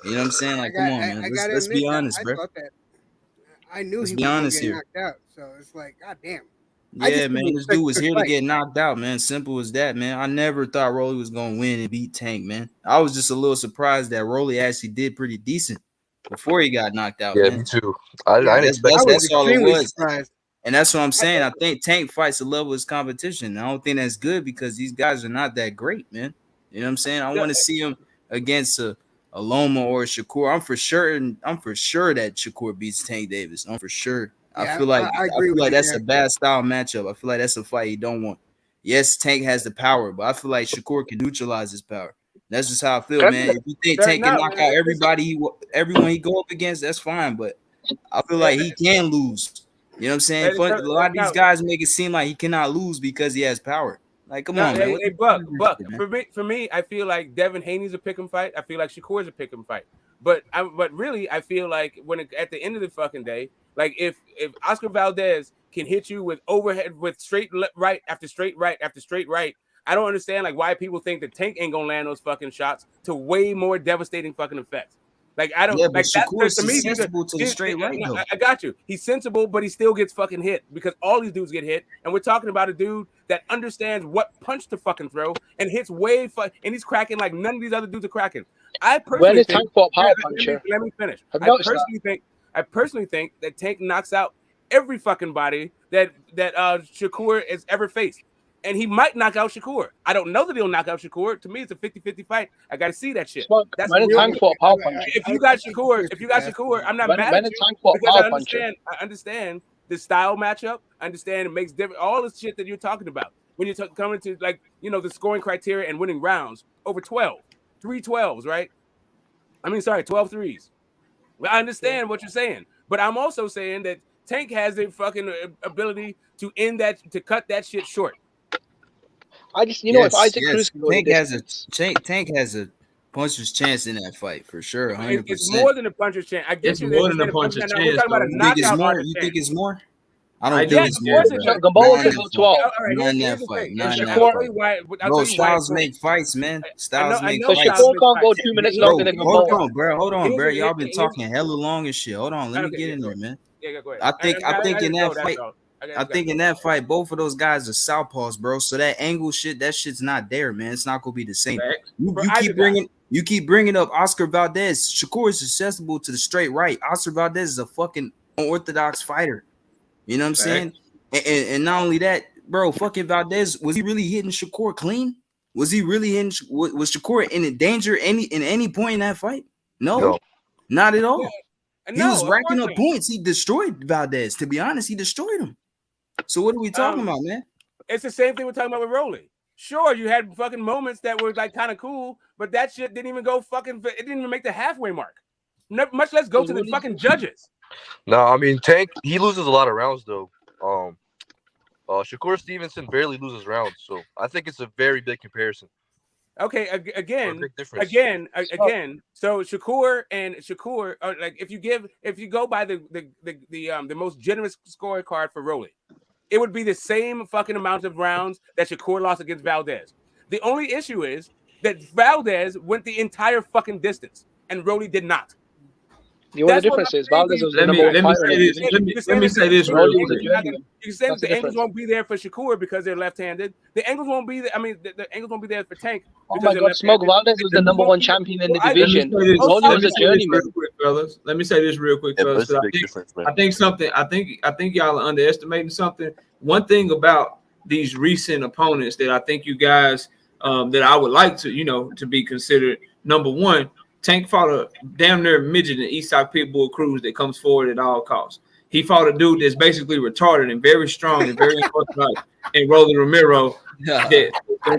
You know what I'm saying? Like, come on, man. Let's be honest, bro. I knew Let's he be was honest gonna here. get knocked out, so it's like, god damn. Yeah, man, this dude was here to get knocked out, man. Simple as that, man. I never thought Rolly was gonna win and beat Tank, man. I was just a little surprised that Rolly actually did pretty decent before he got knocked out. Yeah, man. me too. I didn't expect that's all it was. Surprised. And that's what I'm saying. I think Tank fights the level of his competition. I don't think that's good because these guys are not that great, man. You know what I'm saying? I want to see him against a Loma or a Shakur. I'm for sure that Shakur beats Tank Davis. I'm for sure. Yeah, I feel like that's there. a bad style matchup. I feel like that's a fight you don't want. Yes, Tank has the power, but I feel like Shakur can neutralize his power. That's just how I feel, man. If you think Tank can knock out everyone he go up against, that's fine. But I feel like he can lose. You know what I'm saying? A lot of these guys make it seem like he cannot lose because he has power. Like, come on, man. Hey, Buck. For me, I feel like Devin Haney's a pick'em fight. I feel like Shakur's a pick'em fight. But really, I feel like at the end of the fucking day, like if Oscar Valdez can hit you with overhead with straight right after straight right after straight right, I don't understand like why people think that Tank ain't gonna land those fucking shots to way more devastating fucking effects. Like I don't like that to me. Sensible to the straight right, though. I got you. He's sensible, but he still gets fucking hit because all these dudes get hit, and we're talking about a dude that understands what punch to fucking throw and hits and he's cracking like none of these other dudes are cracking. I personally think. Let me finish. I personally think that Tank knocks out every fucking body that Shakur has ever faced. And he might knock out Shakur. I don't know that he'll knock out Shakur. To me, it's a 50-50 fight. I got to see that shit. That's Tank fought a power puncher. If you got Shakur, I'm not mad at you because I understand the style matchup. I understand it makes different. All this shit that you're talking about when you're coming to like the scoring criteria and winning rounds over 12, 3 12s, right? 12 threes. I understand what you're saying, but I'm also saying that Tank has the fucking ability to cut that shit short. If Isaac Cruz Tank has a puncher's chance in that fight for sure. 100%. It's more than a puncher's chance. I guess it's more than a puncher's chance. You think it's more? I don't think it's more. Gamboa can go 12. Not in that fight. Bro, styles make fights, man. Styles make fights. Shakur can't go 2 minutes longer than Gamboa. Hold on, bro. Y'all been talking hella long and shit. Hold on, let me get in there, man. Yeah, go ahead. I think in that fight. I think in that fight, both of those guys are southpaws, bro. So that angle shit, that shit's not there, man. It's not gonna be the same. You keep bringing up Oscar Valdez. Shakur is accessible to the straight right. Oscar Valdez is a fucking unorthodox fighter. You know what I'm saying? And not only that, bro, fucking Valdez, was he really hitting Shakur clean? Was he really hitting? Was Shakur in danger in any point in that fight? No. Not at all. He was racking up points. He destroyed Valdez. To be honest, he destroyed him. So what are we talking about, man? It's the same thing we're talking about with Rolly. Sure, you had fucking moments that were like kind of cool, but that shit didn't even go fucking. It didn't even make the halfway mark. Much less go to the fucking judges. No, I mean Tank. He loses a lot of rounds though. Shakur Stevenson barely loses rounds, so I think it's a very big comparison. Okay, again. So Shakur like if you go by the most generous scorecard for Rolly, it would be the same fucking amount of rounds that Shakur lost against Valdez. The only issue is that Valdez went the entire fucking distance and Rolly did not. The only difference is Valdez was the number one fighter. Let me say this real quick. You say the angles won't be there for Shakur because they're left-handed. The angles won't be there. I mean, the angles won't be there for Tank. Oh my God, Smoke Valdez was the number one champion in the division. Rolly was a journeyman. Brothers. Let me say this real quick, fellas. I think y'all are underestimating something. One thing about these recent opponents that I think you guys that I would like to be considered. Number one, Tank fought a damn near midget in Eastside Pitbull Cruz that comes forward at all costs. He fought a dude that's basically retarded and very strong and very unorthodox, and Rolly Romero that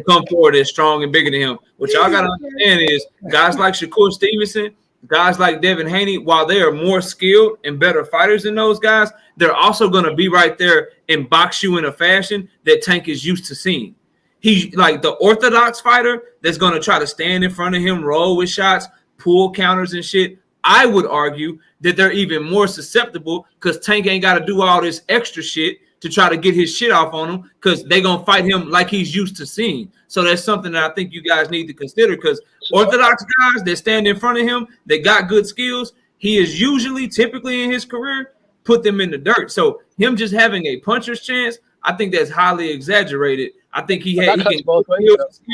come forward that's strong and bigger than him. What y'all gotta understand is guys like Shakur Stevenson, guys like Devin Haney, while they are more skilled and better fighters than those guys, they're also going to be right there and box you in a fashion that Tank is used to seeing. He's like the orthodox fighter that's going to try to stand in front of him, roll with shots, pull counters and shit. I would argue that they're even more susceptible because Tank ain't got to do all this extra shit to try to get his shit off on him because they're going to fight him like he's used to seeing. So that's something that I think you guys need to consider because orthodox guys that stand in front of him, that got good skills, he is usually, typically in his career, put them in the dirt. So him just having a puncher's chance, I think that's highly exaggerated. I think he can skill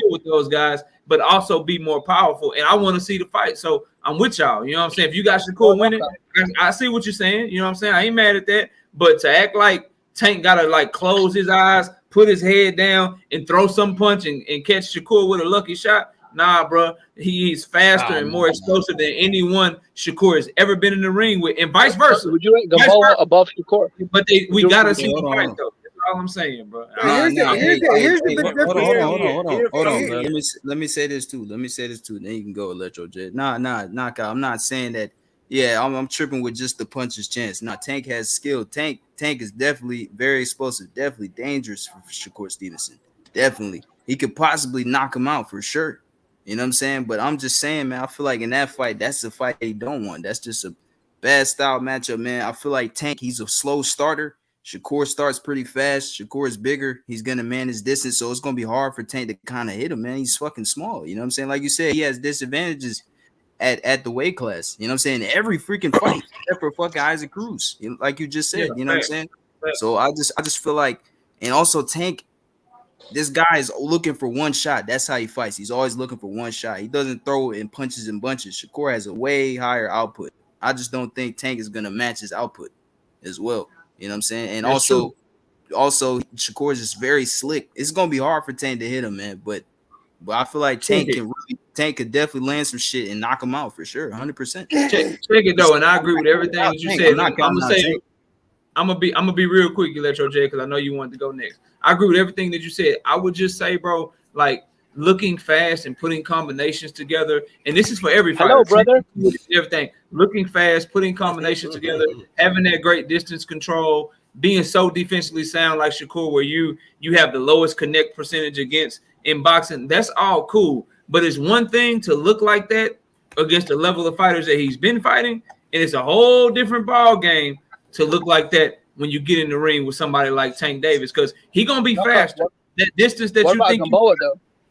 with those guys, but also be more powerful. And I want to see the fight. So I'm with y'all. You know what I'm saying? If you got Shakur winning, I see what you're saying. You know what I'm saying? I ain't mad at that. But to act like Tank got to like close his eyes, put his head down, and throw some punch and catch Shakur with a lucky shot, nah, bro. He's faster and more explosive than anyone Shakur has ever been in the ring with, and vice versa. Would you rank Gamboa above Shakur? But we got to see the fight, though. All I'm saying, bro. Here's the big difference. Hold on, bro. Let me say this too. Then you can go, Electro J. Nah, I'm not saying that. Yeah, I'm tripping with just the puncher's chance. Nah, Tank has skill. Tank is definitely very explosive, definitely dangerous for Shakur Stevenson. Definitely, he could possibly knock him out for sure. You know what I'm saying? But I'm just saying, man. I feel like in that fight, that's the fight they don't want. That's just a bad style matchup, man. I feel like Tank, he's a slow starter. Shakur starts pretty fast. Shakur is bigger. He's going to man his distance, so it's going to be hard for Tank to kind of hit him, man. He's fucking small. You know what I'm saying? Like you said, he has disadvantages at the weight class. You know what I'm saying? Every freaking fight, except for fucking Isaac Cruz, like you just said. You know what I'm saying? So I just feel like, and also Tank, this guy is looking for one shot. That's how he fights. He's always looking for one shot. He doesn't throw in punches and bunches. Shakur has a way higher output. I just don't think Tank is going to match his output as well. You know what I'm saying? And That's also Shakur is just very slick. It's gonna be hard for Tank to hit him, man. But I feel like Tank could definitely land some shit and knock him out for sure, 100%. Check it though, and I agree with everything that you said. I'm gonna be real quick, Electro J, because I know you wanted to go next. I agree with everything that you said. I would just say, bro, like looking fast and putting combinations together, and this is for every fighter. Hello, brother. Everything. Looking fast, putting combinations together, having that great distance control, being so defensively sound like Shakur, where you have the lowest connect percentage against in boxing. That's all cool. But it's one thing to look like that against the level of fighters that he's been fighting, and it's a whole different ball game to look like that when you get in the ring with somebody like Tank Davis, because he's gonna be faster. That distance that you think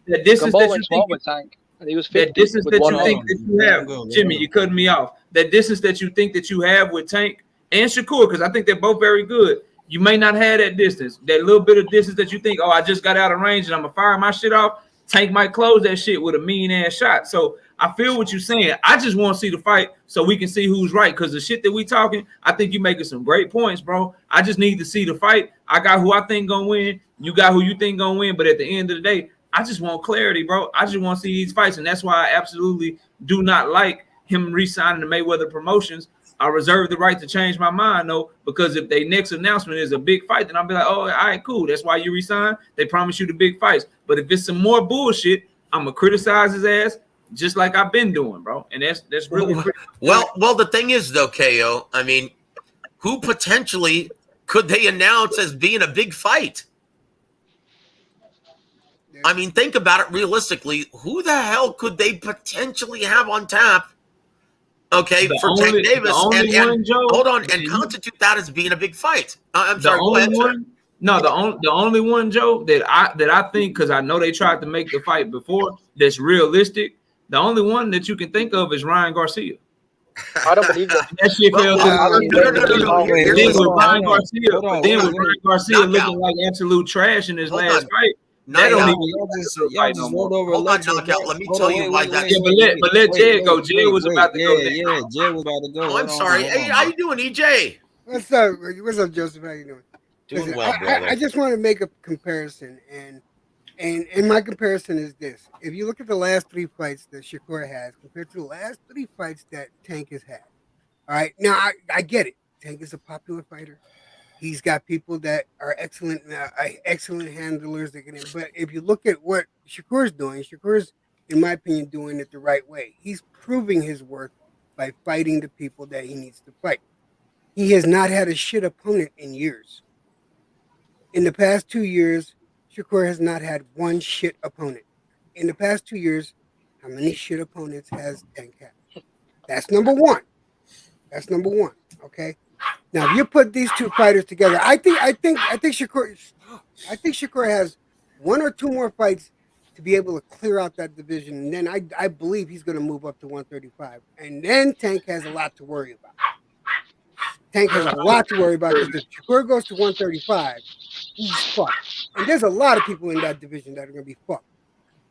that distance that you think with Tank, and he was that distance that you think that you have, Jimmy, you cutting me off. That distance that you think that you have with Tank and Shakur, because I think they're both very good. You may not have that distance, that little bit of distance that you think, oh, I just got out of range and I'm gonna fire my shit off. Tank might close that shit with a mean ass shot. So I feel what you're saying. I just want to see the fight so we can see who's right. Because the shit that we talking, I think you're making some great points, bro. I just need to see the fight. I got who I think gonna win. You got who you think gonna win. But at the end of the day, I just want clarity, bro. I just want to see these fights, and that's why I absolutely do not like him re-signing the Mayweather Promotions. I reserve the right to change my mind, though, because if their next announcement is a big fight, then I'll be like, oh, all right, cool. That's why you resign. They promise you the big fights. But if it's some more bullshit, I'm gonna criticize his ass just like I've been doing, bro. And that's really well. The thing is, though, KO, I mean, who potentially could they announce as being a big fight? I mean, think about it realistically. Who the hell could they potentially have on tap? Okay, for Tank Davis, and hold on, and constitute that as being a big fight. I'm sorry. Go ahead, the only one, Joe, that I think, because I know they tried to make the fight before, that's realistic. The only one that you can think of is Ryan Garcia. I don't believe that. That shit fell through. Then with Ryan Garcia looking like absolute trash in his last fight. That don't even hold on, knockout. Let me tell you why that. Yeah, but let Jed go. Jed was about to go. Yeah, Jed was about to go. Oh, I'm sorry. Hey, how you doing, EJ? What's up, Joseph? How you doing? Doing well, brother. I just want to make a comparison, and my comparison is this: if you look at the last three fights that Shakur has compared to the last three fights that Tank has had, all right. Now I get it. Tank is a popular fighter. He's got people that are excellent handlers that get in. But if you look at what Shakur's doing, Shakur's, in my opinion, doing it the right way. He's proving his worth by fighting the people that he needs to fight. He has not had a shit opponent in years. In the past 2 years, Shakur has not had one shit opponent. In the past 2 years, how many shit opponents has Tank had? That's number one. That's number one. Okay. Now, if you put these two fighters together, I think Shakur has one or two more fights to be able to clear out that division, and then I believe he's going to move up to 135, and then Tank has a lot to worry about. Tank has a lot to worry about because if Shakur goes to 135, he's fucked. And there's a lot of people in that division that are going to be fucked.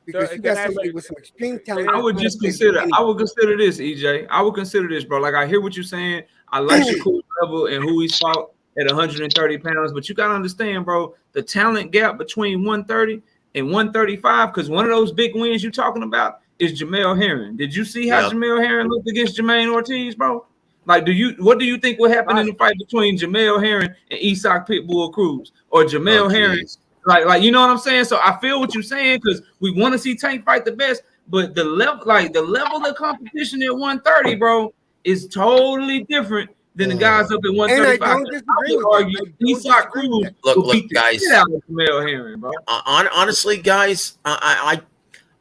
Because you got somebody with some extreme talent. I would consider this, EJ. I would consider this, bro. Like, I hear what you're saying. I like Shakur's level and who he's fought at 130 pounds, but you got to understand, bro, the talent gap between 130 and 135, because one of those big wins you're talking about is Jamel Herring. Did you see how Jamel Herring looked against Jermaine Ortiz, bro? Like, what do you think will happen in the fight between Jamel Herring and Isak Pitbull Cruz, or Jamel Herring? Like, you know what I'm saying? So I feel what you're saying, because we want to see Tank fight the best, but the level of competition at 130, bro, is totally different than the guys up at 135. And I don't disagree with you. Isak Cruz look, guys. Jamel Herring, bro. Honestly, guys, I'm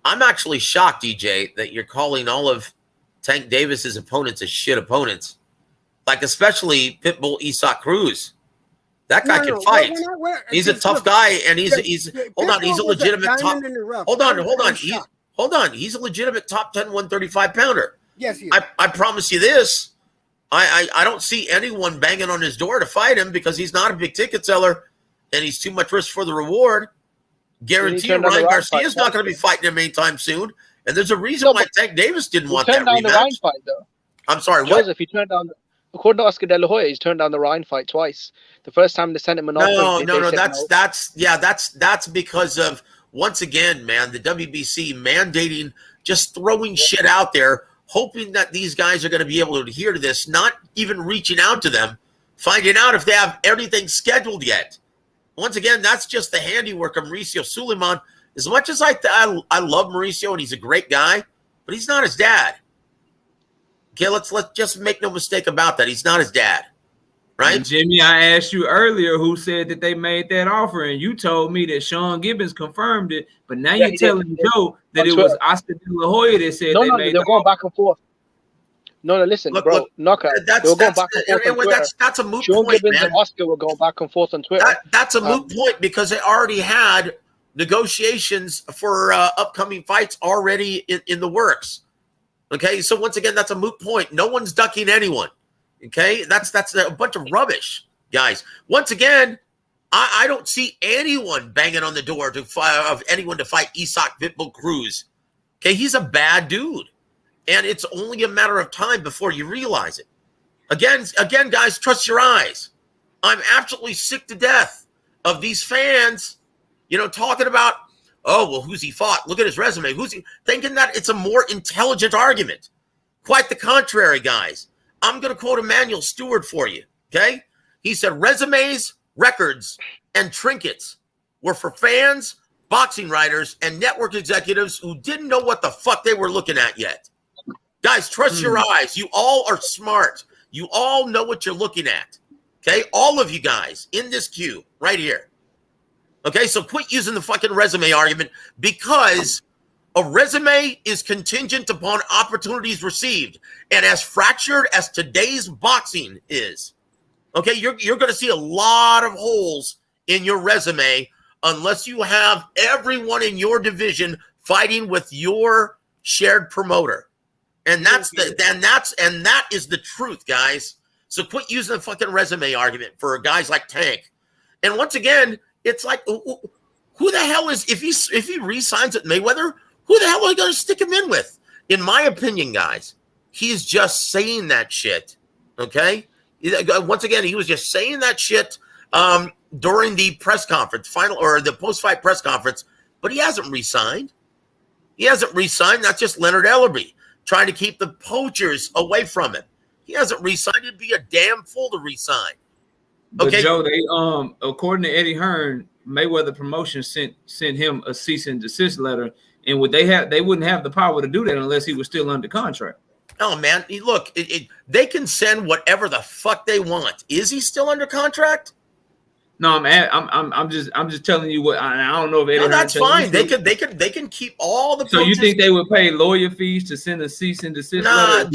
actually shocked, DJ, that you're calling all of Tank Davis's opponents as shit opponents, like especially Pitbull Isak Cruz. That guy can fight. He's a tough guy, and he's hold on. He's a legitimate top. Hold on. He's a legitimate top 10 135 pounder. Yes, he is. I promise you this. I don't see anyone banging on his door to fight him because he's not a big ticket seller, and he's too much risk for the reward. Guarantee Ryan Garcia is not going to be fighting him anytime soon. And there's a reason why Tank Davis didn't want that rematch. The Ryan fight, though. I'm sorry, what? Joseph, he turned down, according to Oscar De La Hoya, he's turned down the Ryan fight twice. The first time they sent him an offer. No. That's because of, once again, man, the WBC mandating, just throwing shit out there, hoping that these guys are going to be able to adhere to this, not even reaching out to them, finding out if they have anything scheduled yet. Once again, that's just the handiwork of Mauricio Suleiman. As much as I love Mauricio and he's a great guy, but he's not his dad. Okay, let's just make no mistake about that. He's not his dad, right? And Jimmy, I asked you earlier who said that they made that offer, and you told me that Sean Gibbons confirmed it. But now you're telling Joe that it was Oscar De La Hoya that said they made they're going back and forth. No, listen, bro. Knockout. They were going back and forth on Twitter. That's a moot Sean point, Gibbons man. and Oscar were going back and forth on Twitter. That's a moot point because they already had negotiations for upcoming fights already in the works. Okay, so once again, that's a moot point. No one's ducking anyone. Okay, that's a bunch of rubbish, guys. Once again, I don't see anyone banging on the door of anyone to fight Isak Pitbull Cruz. Okay, he's a bad dude, and it's only a matter of time before you realize it. Again, guys, trust your eyes. I'm absolutely sick to death of these fans, talking about, oh, well, who's he fought? Look at his resume. Who's he? Thinking that it's a more intelligent argument. Quite the contrary, guys. I'm going to quote Emmanuel Stewart for you, okay? He said, resumes, records, and trinkets were for fans, boxing writers, and network executives who didn't know what the fuck they were looking at yet. Guys, trust your eyes. You all are smart. You all know what you're looking at, okay? All of you guys in this queue right here. Okay, so quit using the fucking resume argument, because a resume is contingent upon opportunities received. And as fractured as today's boxing is, okay, you're going to see a lot of holes in your resume unless you have everyone in your division fighting with your shared promoter. And that is the truth, guys. So quit using the fucking resume argument for guys like Tank. And once again, it's like, who the hell is, if he re-signs at Mayweather, who the hell are you going to stick him in with? In my opinion, guys, he's just saying that shit, okay? Once again, he was just saying that shit during the press conference, the post-fight press conference, but he hasn't re-signed. That's just Leonard Ellerby trying to keep the poachers away from him. He hasn't re-signed. It'd be a damn fool to re-sign. But Joe, they according to Eddie Hearn, Mayweather Promotions sent him a cease and desist letter, and they wouldn't have the power to do that unless he was still under contract. Oh man, look, they can send whatever the fuck they want. Is he still under contract? No, I'm just telling you what I don't know if Eddie. No, that's fine. They can keep all the. So you think they would pay lawyer fees to send a cease and desist letter?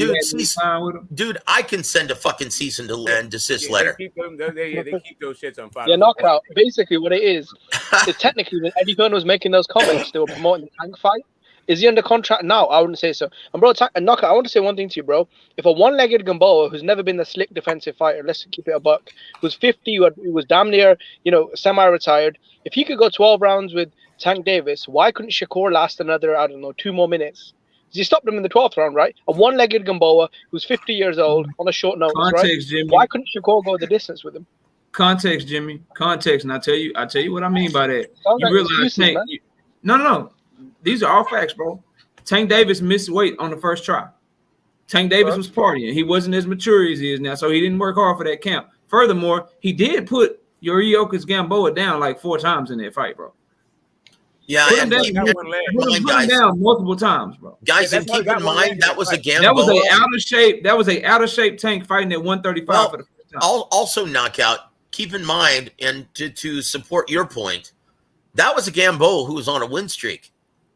Dude, I can send a fucking cease and desist letter. They keep those shits on file. Yeah, knockout. Basically, what it is technically when Eddie Hearn was making those comments, they were promoting the Tank fight. Is he under contract now? I wouldn't say so. And bro, knockout. I want to say one thing to you, bro. If a one-legged Gamboa who's never been the slick defensive fighter, let's keep it a buck, who's 50, who was damn near, semi-retired, if he could go 12 rounds with Tank Davis, why couldn't Shakur last another, 2 more minutes? Because he stopped him in the 12th round, right? A one-legged Gamboa who's 50 years old on a short notice, right? Jimmy. Why couldn't Shakur go the distance with him? Context, Jimmy. Context, and I tell you what I mean by that. Sounds You like realize excuses, Tank? No. These are all facts, bro. Tank Davis missed weight on the first try. Tank Davis was partying. He wasn't as mature as he is now, so he didn't work hard for that camp. Furthermore, he did put Yuriorkis Gamboa down like 4 times in that fight, bro. Yeah, put him down multiple times, bro. Guys, and keep in mind that was a Gamboa. That was a out of shape Tank fighting at 135 for the first time. Also, knockout. Keep in mind, and to support your point, that was a Gamboa who was on a win streak.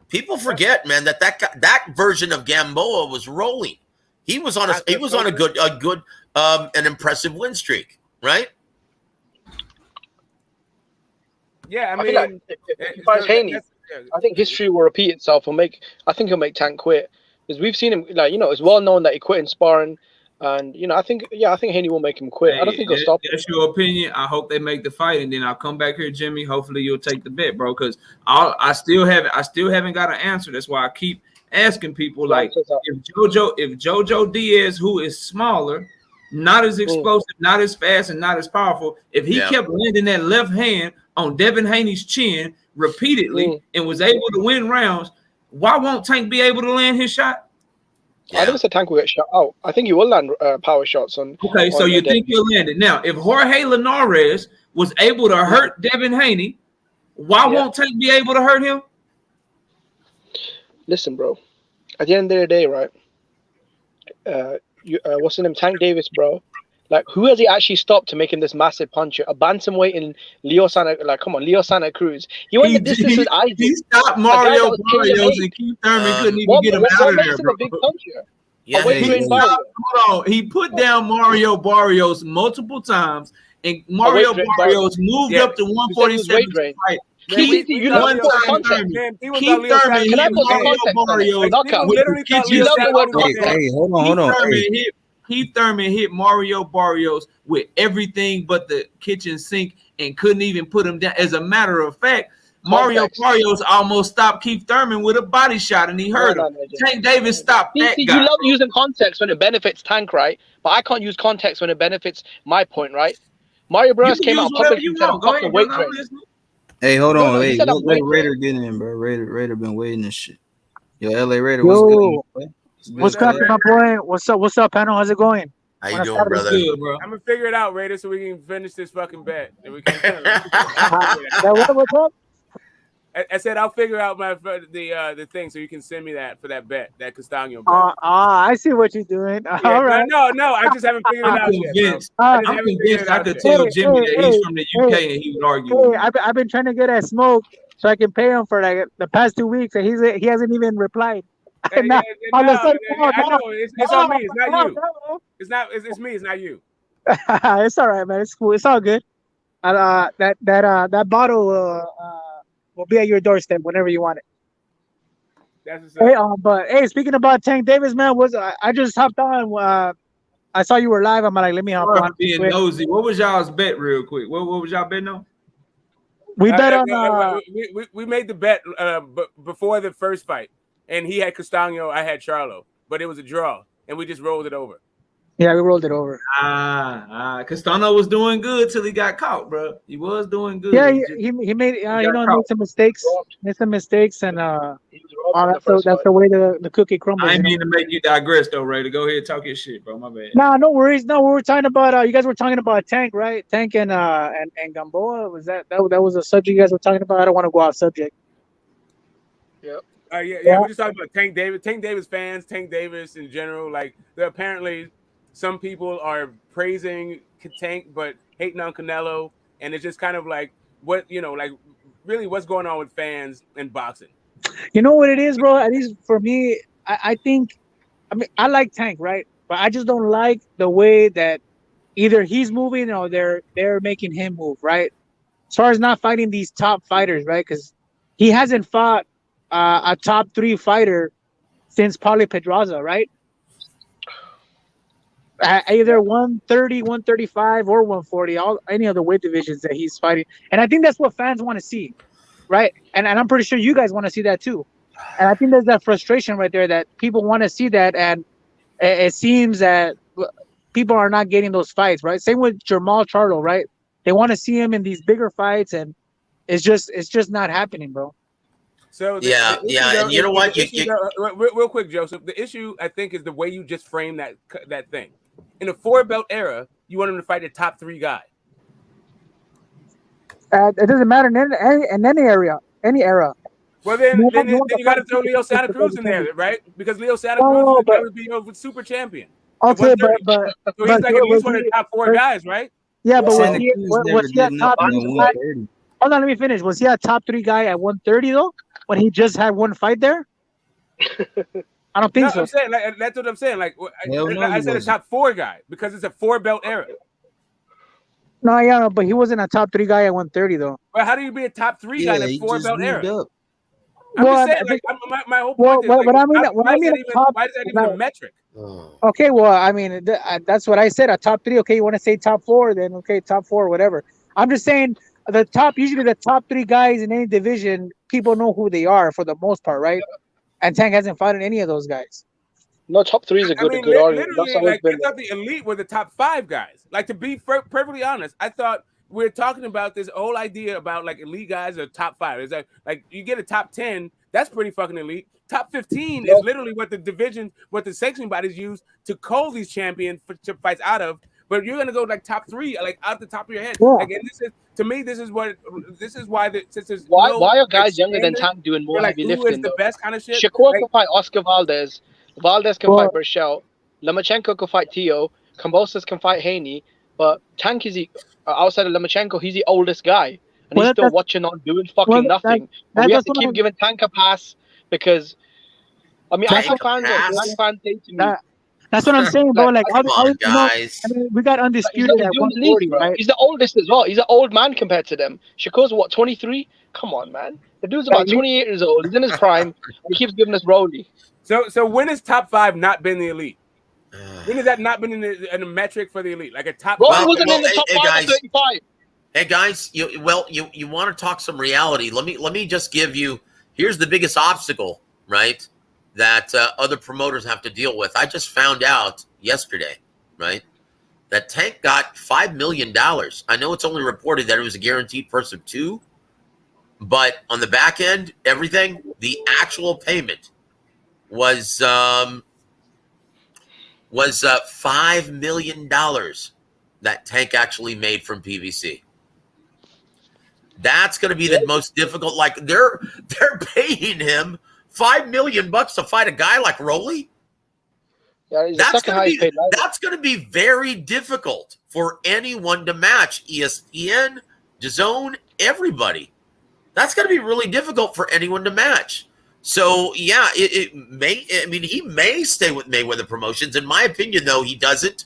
People forget, man, that version of Gamboa was rolling. He was on a good an impressive win streak, right? Yeah, I mean, if he fights Haney, I think history will repeat itself. I think he'll make Tank quit, because we've seen him. It's well known that he quit in sparring, and I think Haney will make him quit. I don't think he'll stop. That's your opinion. I hope they make the fight, and then I'll come back here, Jimmy. Hopefully, you'll take the bet, bro. Because I still haven't got an answer. That's why I keep asking people, like, if Jojo Diaz, who is smaller, not as explosive, not as fast, and not as powerful, if he kept landing that left hand on Devin Haney's chin repeatedly and was able to win rounds, why won't Tank be able to land his shot? I think it's a Tank will get shot out. I think he will land power shots on. Okay, so you think he'll land it. Now, if Jorge Linares was able to hurt Devin Haney, why won't Tank be able to hurt him? Listen, bro. At the end of the day, right? What's his name? Tank Davis, bro. Like, who has he actually stopped to make him this massive puncher? A bantamweight in Leo Santa Cruz. He went the distance with Isaac. He stopped Mario Barrios, and Keith Thurman couldn't even get him out of there, bro. A big puncher? Yeah, he put down Mario Barrios multiple times, and Mario Barrios moved up to 147 to fight. Keith Thurman hit Mario Barrios with everything but the kitchen sink and couldn't even put him down. As a matter of fact, Mario Barrios almost stopped Keith Thurman with a body shot, and he hurt him. Tank Davis stopped that guy. You love using context when it benefits Tank, right? But I can't use context when it benefits my point, right? Mario Barrios came out publicly and said, I'm fucking weight training. Hey, hold on. Hey, let Raider get in, bro. Raider been waiting this shit. Yo, LA Raider, what's good? What's cracking, my boy? What's up, panel? How's it going? How you doing, brother? Good, bro. I'm gonna figure it out, Raider, so we can finish this fucking bet. And we can What's up? I said I'll figure out the thing, so you can send me that for that bet, that Castano bet. I see what you're doing. Yeah, all right. No, I just haven't figured it out yet. I'm convinced I could tell Jimmy that he's from the UK and he would argue. Hey, I've been trying to get at Smoke so I can pay him for like the past 2 weeks, and he hasn't even replied. It's on me. It's not you. It's me. It's not you. It's all right, man. It's cool. It's all good. That bottle will be at your doorstep whenever you want it. Hey, but hey, speaking about Tank Davis, man, I just hopped on. I saw you were live. I'm like, let me hop on. Being nosy. What was y'all's bet, real quick? What was y'all betting on? We bet on. We made the bet before the first fight, and he had Castano, I had Charlo, but it was a draw, and we just rolled it over. Yeah, we rolled it over. Castano was doing good till he got caught, bro. He was doing good. Yeah, he made made some mistakes. And that's the way the cookie crumbles. I didn't mean to make you digress though, Ray. To go ahead and talk your shit, bro. My bad. Nah, no worries. No, we were talking about you guys were talking about Tank, right? Tank and Gamboa. Was that was a subject you guys were talking about? I don't want to go off subject. Yep. We're just talking about Tank Davis. Tank Davis fans, Tank Davis in general. Like, apparently some people are praising Tank but hating on Canelo, and it's just kind of like really what's going on with fans in boxing. You know what it is, bro? At least for me, I think, I like Tank, right? But I just don't like the way that either he's moving or they're making him move, right? As far as not fighting these top fighters, right? Because he hasn't fought a top 3 fighter since Paulo Pedraza, right? Either 130, 135, or 140, any of the weight divisions that he's fighting. And I think that's what fans want to see, right? And I'm pretty sure you guys want to see that too. And I think there's that frustration right there that people want to see that, and it seems that people are not getting those fights, right? Same with Jermall Charlo, right? They want to see him in these bigger fights, and it's just not happening, bro. So and you know what? Real quick, Joseph. The issue, I think, is the way you just framed that thing. In a 4-belt era, you want him to fight a top 3 guy. It doesn't matter in any era. Well, then you got to throw Leo Santa Cruz in there, right? Because Leo Santa Cruz would be a super champion. Okay, but so he's like at least one of the top 4 guys, right? Yeah, but was he a top 3 guy? Hold on, let me finish. Was he a top 3 guy at 130 though? When he just had one fight there? I don't think so. I'm saying, that's what I'm saying. Like, I said a top 4 guy because it's a 4-belt era. No, but he wasn't a top 3 guy at 130 though. Well, how do you be a top 3 guy in a 4-belt era? I'm Well, just saying, my whole point is, why is that even a metric? Okay, well, I mean, that's what I said. A top 3. Okay, you want to say top 4? Then okay, top 4, whatever. I'm just saying usually the top 3 guys in any division, people know who they are for the most part, right? And Tank hasn't fought in any of those guys. No, top 3 is a good argument. I thought the elite were the top 5 guys. Like, to be perfectly honest, I thought we're talking about this whole idea about like elite guys or top 5. Is that like you get a top 10? That's pretty fucking elite. Top 15 is literally what the sanctioning bodies use to call these champions to fights out of. But you're gonna go like top 3, like out the top of your head. Yeah. Like, and this is why why are guys younger than Tank doing more like, heavy who lifting? is the best kind of shit? Shakur can fight Oscar Valdez. Valdez can fight Berchelt. Lomachenko can fight Tio. Kambosos can fight Haney. But Tank is outside of Lomachenko, he's the oldest guy, and he's still watching on doing fucking nothing. We have to keep giving Tank a pass because, I mean, I have fans say to me. That's what I'm saying, bro. Like, come on, guys. We got undisputed at 140, right? He's the oldest as well. He's an old man compared to them. Shakur's what, 23? Come on, man. The dude's about 28 years old. He's in his prime. He keeps giving us Rolly. So when has top 5 not been the elite? When has that not been in a metric for the elite? Like a top 5? Wasn't in the top 5 of 35. Hey guys, you want to talk some reality? Let me just give you. Here's the biggest obstacle, right? That other promoters have to deal with. I just found out yesterday, right, that Tank got $5 million. I know it's only reported that it was a guaranteed purse of 2, but on the back end, everything, the actual payment was $5 million that Tank actually made from PBC. That's going to be the most difficult. Like they're paying him $5 million to fight a guy like Rolly. Yeah, that's going to be very difficult for anyone to match. ESPN, DAZN, everybody. That's going to be really difficult for anyone to match. So yeah, it may. I mean, he may stay with Mayweather Promotions. In my opinion, though, he doesn't,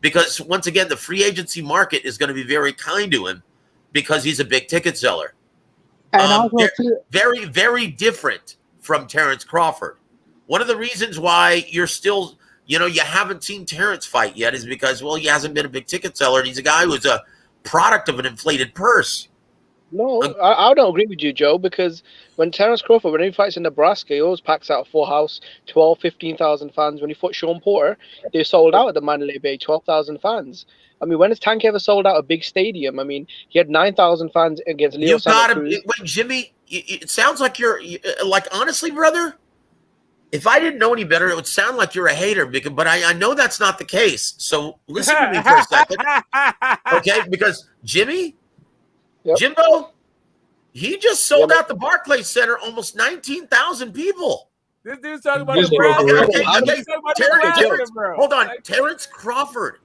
because once again, the free agency market is going to be very kind to him because he's a big ticket seller. And very, very different from Terrence Crawford. One of the reasons why you're still, you haven't seen Terrence fight yet is because, well, he hasn't been a big ticket seller, and he's a guy who's a product of an inflated purse. No, I don't agree with you, Joe, because when Terrence Crawford, when he fights in Nebraska, he always packs out a full house, 12, 15,000 fans. When he fought Sean Porter, they sold out at the Mandalay Bay, 12,000 fans. I mean, when has Tank ever sold out a big stadium? I mean, he had 9,000 fans against Leo Santa Cruz. Wait, Jimmy, it sounds like you're, like, honestly, brother, if I didn't know any better, it would sound like you're a hater, but I know that's not the case. So listen to me for a second. Okay, because Jimmy, Jimbo, He just sold out the Barclays Center, almost 19,000 people. This dude's talking about This Nebraska. broke a Okay, record. okay. Hold on. Terrence Crawford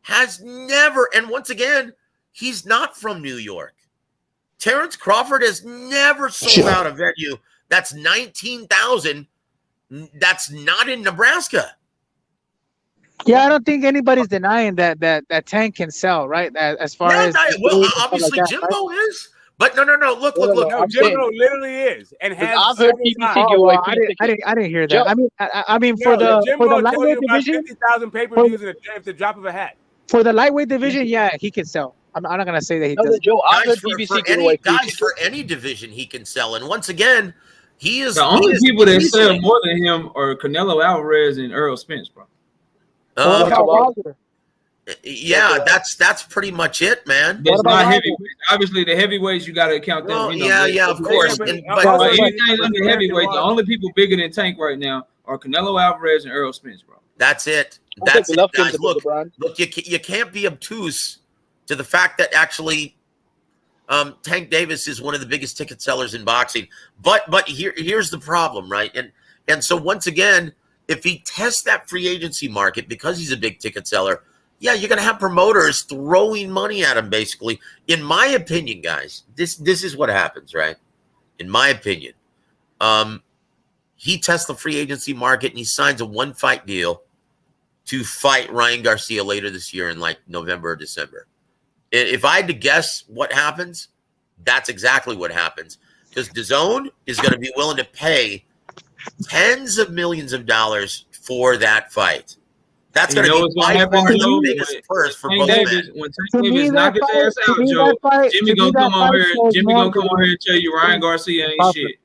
has never, and once again, he's not from New York. Terrence Crawford has never sold out a venue that's 19,000. That's not in Nebraska. Yeah, I don't think anybody's denying that Tank can sell, right? As far as obviously like Jimbo right? is, but no. Look. No, Jimbo literally is, and has. I've heard PBC give away free tickets. I didn't hear that. I mean for the lightweight division, 50,000 pay-per-views at the drop of a hat. For the lightweight division, yeah, he can sell. I'm not gonna say that he doesn't. Joe, I've heard Guys, BBC give away free tickets. for any division he can sell, and once again, he is The only people that sell easily- more than him are Canelo Alvarez and Earl Spence, bro. Yeah, that's pretty much it, man. That's not heavyweight. Obviously, the heavyweights you got to count them. Well, you know, yeah, of course. But But anything under heavyweight, the only people bigger than Tank right now are Canelo Alvarez and Earl Spence, bro. that's it. I That's think it, enough guys. to Look, the brand. you can't be obtuse to the fact that actually Tank Davis is one of the biggest ticket sellers in boxing. But here's the problem, right? And so once again, if he tests that free agency market because he's a big ticket seller, yeah, you're gonna have promoters throwing money at him. Basically, in my opinion, guys, this is what happens, right? In my opinion, he tests the free agency market and he signs a 1-fight deal to fight Ryan Garcia later this year in like November or December. If I had to guess what happens, that's exactly what happens. Because DAZN is going to be willing to pay tens of millions of dollars for that fight. That's going to be by far the biggest purse for both men. When Tank Davis knock his ass out, Joe, Jimmy gonna come on here. Jimmy gonna come on here and tell you Ryan Garcia ain't shit.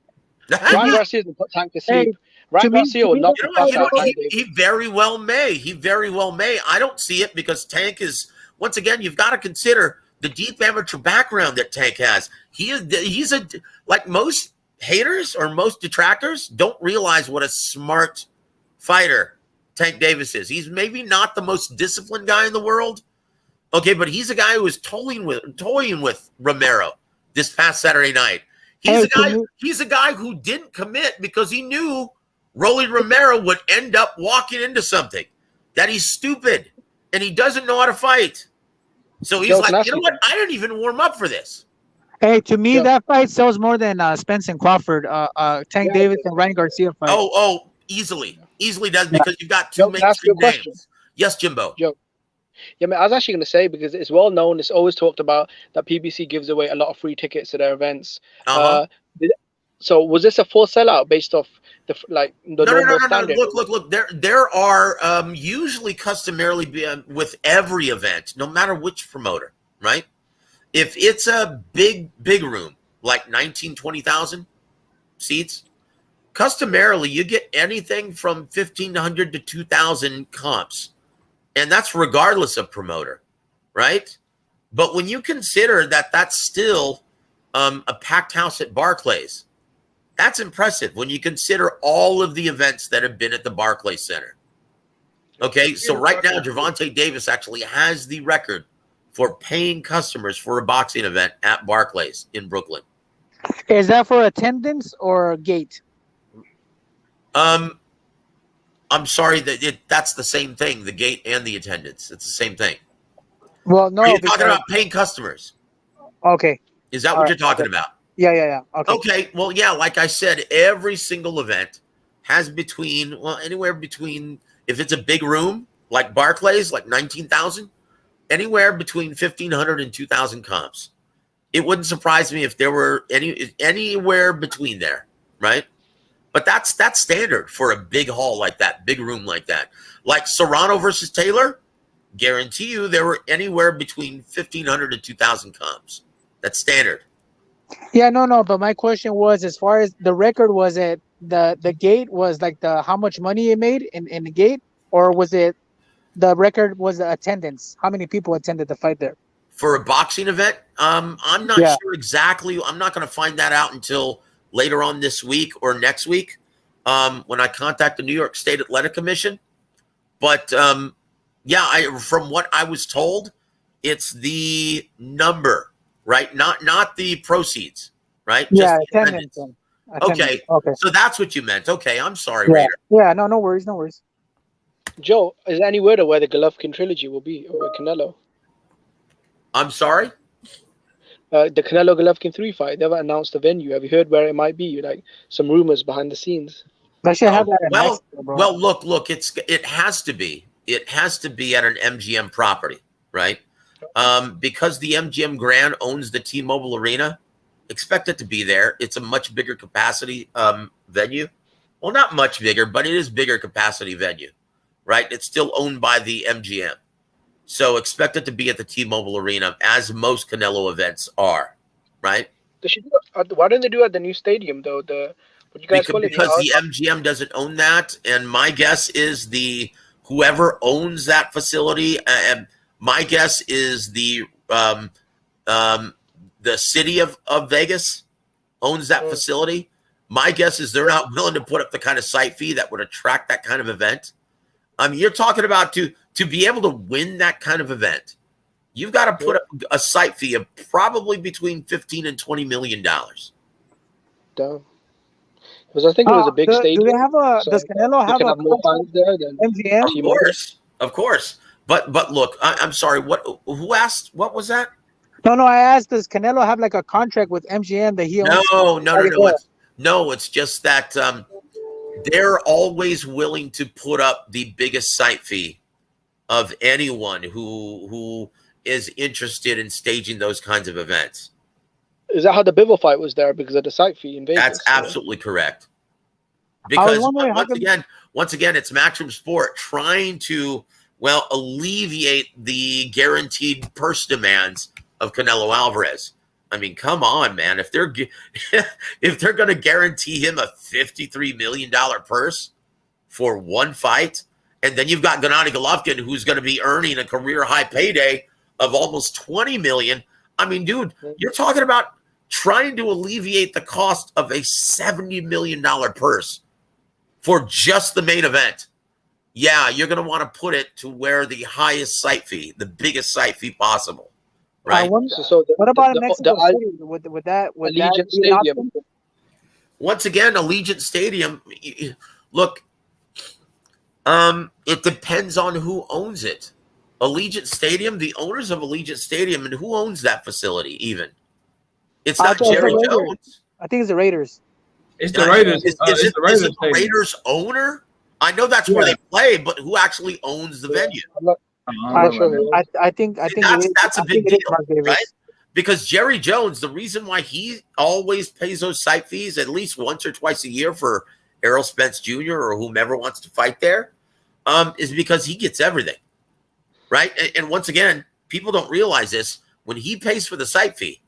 Ryan Garcia doesn't put Tank to sleep. Ryan Garcia will knock the fuck out Tank Davis. He very well may. He very well may. I don't see it because Tank is, once again, you've got to consider the deep amateur background that Tank has. He's like most haters or most detractors don't realize what a smart fighter Tank Davis is. He's maybe not the most disciplined guy in the world. Okay, but he's a guy who was toying with Romero this past Saturday night. He's a guy who didn't commit because he knew Rolly Romero would end up walking into something, that he's stupid and he doesn't know how to fight. So he's like, you know what? I didn't even warm up for this. Hey, to me, that fight sells more than Spence and Crawford, Tank Davis and Ryan Garcia fight. Oh, easily does because you've got two mainstream names. Yes, Jimbo. Joe. Yeah, man, I was actually going to say, because it's well known, it's always talked about that PBC gives away a lot of free tickets to their events. So was this a full sellout based off the normal standard? Look. There are usually customarily with every event, no matter which promoter, right? If it's a big room, like 20,000 seats, customarily you get anything from 1,500 to 2,000 comps. And that's regardless of promoter, right? But when you consider that that's still a packed house at Barclays, that's impressive when you consider all of the events that have been at the Barclays Center. Okay, so right now, Gervonta Davis actually has the record for paying customers for a boxing event at Barclays in Brooklyn. Is that for attendance or gate? I'm sorry that's the same thing, the gate and the attendance. It's the same thing. Well, no. Are you talking about paying customers? Okay. Is that what you're talking about? Yeah. Okay. Well, yeah, like I said, every single event has anywhere between, if it's a big room like Barclays, like 19,000, anywhere between 1,500 and 2,000 comps. It wouldn't surprise me if there were anywhere between there, right? But that's standard for a big hall like that, big room like that. Like Serrano versus Taylor, guarantee you there were anywhere between 1,500 to 2,000 comps. That's standard. Yeah, no. But my question was, as far as the record, was it the gate was like how much money it made in the gate, or was it the record was the attendance? How many people attended the fight there? For a boxing event, I'm not sure exactly. I'm not going to find that out until later on this week or next week when I contact the New York State Athletic Commission. But from what I was told, it's the number, right? Not the proceeds. right? Yeah, Just the attendance. Okay, Okay. so that's what you meant. Okay, I'm sorry, Yeah. Raider. Yeah. No. No worries. No worries. Joe, is there any word of where the Golovkin trilogy will be, or Canelo? I'm sorry? The Canelo Golovkin 3 fight, they haven't announced the venue. Have you heard where it might be? Like some rumors behind the scenes. They should have that in Well, Mexico, bro. well, look, it has to be. It has to be at an MGM property, right? Because the MGM Grand owns the T-Mobile Arena, expect it to be there. It's a much bigger capacity venue. Well, not much bigger, but it is bigger capacity venue, right? It's still owned by the MGM. So expect it to be at the T-Mobile Arena, as most Canelo events are, right? They should do it, why don't they do it at the new stadium, though? What you guys call it? Because the MGM doesn't own that, and my guess is whoever owns that facility, and my guess is the city of Vegas owns that facility. My guess is they're not willing to put up the kind of site fee that would attract that kind of event. I mean, you're talking about to be able to win that kind of event, you've got to put up a site fee of probably between $15 and $20 million. Damn. Because I think it was a big stadium. Do they have a? Does Canelo have a more fans there than MGM? Of course. But look, I'm sorry. Who asked? What was that? No. I asked, does Canelo have like a contract with MGM that he owns? No. It's just that they're always willing to put up the biggest site fee of anyone who is interested in staging those kinds of events. Is that how the Bivol fight was there because of the site fee in Vegas? That's absolutely correct. Because once again, it's Matchroom Sport trying to alleviate the guaranteed purse demands of Canelo Alvarez. I mean, come on, man. If they're going to guarantee him a $53 million purse for one fight, and then you've got Gennady Golovkin, who's going to be earning a career high payday of almost $20 million. I mean, dude, you're talking about trying to alleviate the cost of a $70 million purse for just the main event. Yeah, you're going to want to put it to where the highest site fee, the biggest site fee possible. Right. What about in Mexico City? Would that Allegiant be an Stadium? option? Once again, Allegiant Stadium. Look, it depends on who owns it. Allegiant Stadium, the owners of Allegiant Stadium, and who owns that facility? Even it's not Jerry Jones. I think it's the Raiders. It's the Raiders. Is it the Raiders owner? I know that's where they play, but who actually owns the venue? I think that's a big deal, right? Because Jerry Jones, the reason why he always pays those site fees at least once or twice a year for Errol Spence Jr. or whomever wants to fight there, is because he gets everything, right? And once again, people don't realize this. When he pays for the site fee,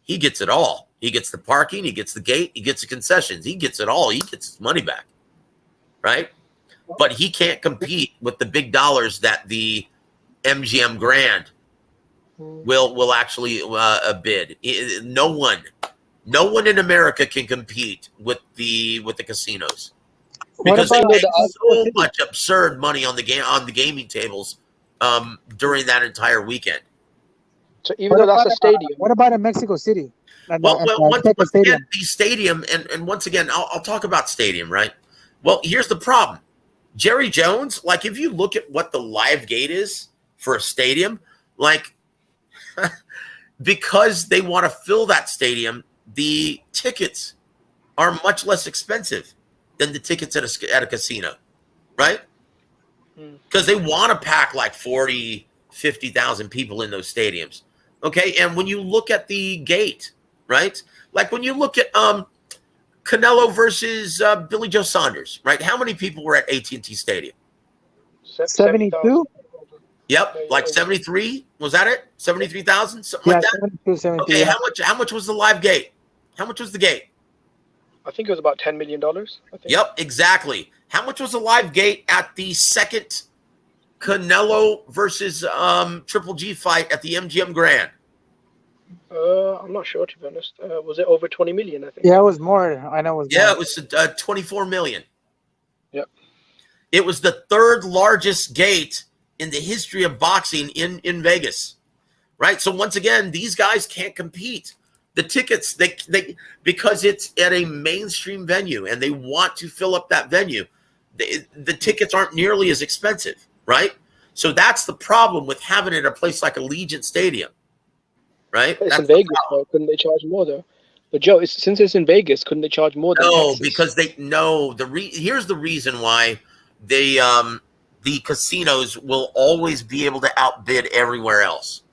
he gets it all. He gets the parking, he gets the gate, he gets the concessions, he gets it all. He gets his money back, right? But he can't compete with the big dollars that the MGM Grand will actually bid. No one in America can compete with the casinos because they make so much absurd money on the gaming tables during that entire weekend. So even though that's a stadium, what about in Mexico City? Once again, the stadium, and once again, I'll talk about stadium, right? Well, here's the problem. Jerry Jones, like if you look at what the live gate is for a stadium, like because they want to fill that stadium, the tickets are much less expensive than the tickets at a casino, right? Because they want to pack like 40, 50,000 people in those stadiums. Okay, and when you look at the gate, right? Like when you look at Canelo versus Billy Joe Saunders, right? How many people were at AT&T Stadium? 72? Yep, like 73. Was that it? 73,000, something like that. 72, okay, how much was the live gate? How much was the gate? I think it was about $10 million. I think. Yep, exactly. How much was the live gate at the second Canelo versus Triple G fight at the MGM Grand? I'm not sure, to be honest. Was it over 20 million? I think. Yeah, it was more. I know it was. Yeah, more. it was 24 million. Yep. It was the third largest gate in the history of boxing in Vegas, right? So once again, these guys can't compete The tickets, they because it's at a mainstream venue and they want to fill up that venue, the tickets aren't nearly as expensive, right? So that's the problem with having it at a place like Allegiant Stadium, right? It's in Vegas, though. Couldn't they charge more though? But Joe, since it's in Vegas, couldn't they charge more? No, because here's the reason why they the casinos will always be able to outbid everywhere else,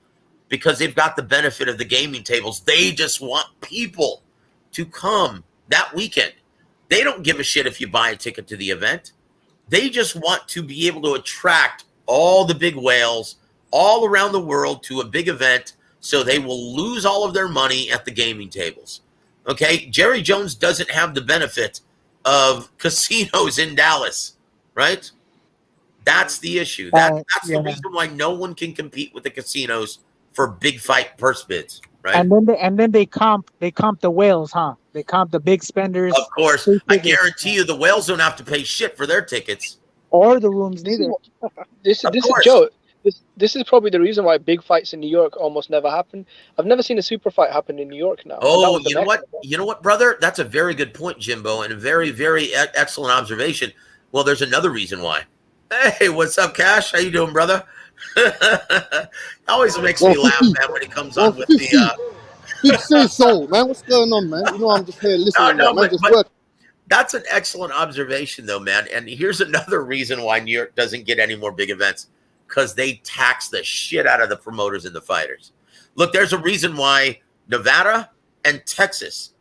because they've got the benefit of the gaming tables. They just want people to come that weekend. They don't give a shit if you buy a ticket to the event. They just want to be able to attract all the big whales all around the world to a big event, so they will lose all of their money at the gaming tables. Okay, Jerry Jones doesn't have the benefit of casinos in Dallas, right? That's the issue. That's the reason why no one can compete with the casinos for big fight purse bids, right? And then they comp the whales, huh? They comp the big spenders. Of course, I guarantee you the whales don't have to pay shit for their tickets or the rooms neither. This is Joe. This is probably the reason why big fights in New York almost never happen. I've never seen a super fight happen in New York now. Oh, you know what? You know what, brother? That's a very good point, Jimbo, and a very, very excellent observation. Well, there's another reason why. Hey, what's up, Cash? How you doing, brother? Always makes me laugh, man, when he comes on with the Big Say Soul, man. What's going on, man? You know I'm just here listening. But that's an excellent observation, though, man. And here's another reason why New York doesn't get any more big events. Because they tax the shit out of the promoters and the fighters. Look, there's a reason why Nevada and Texas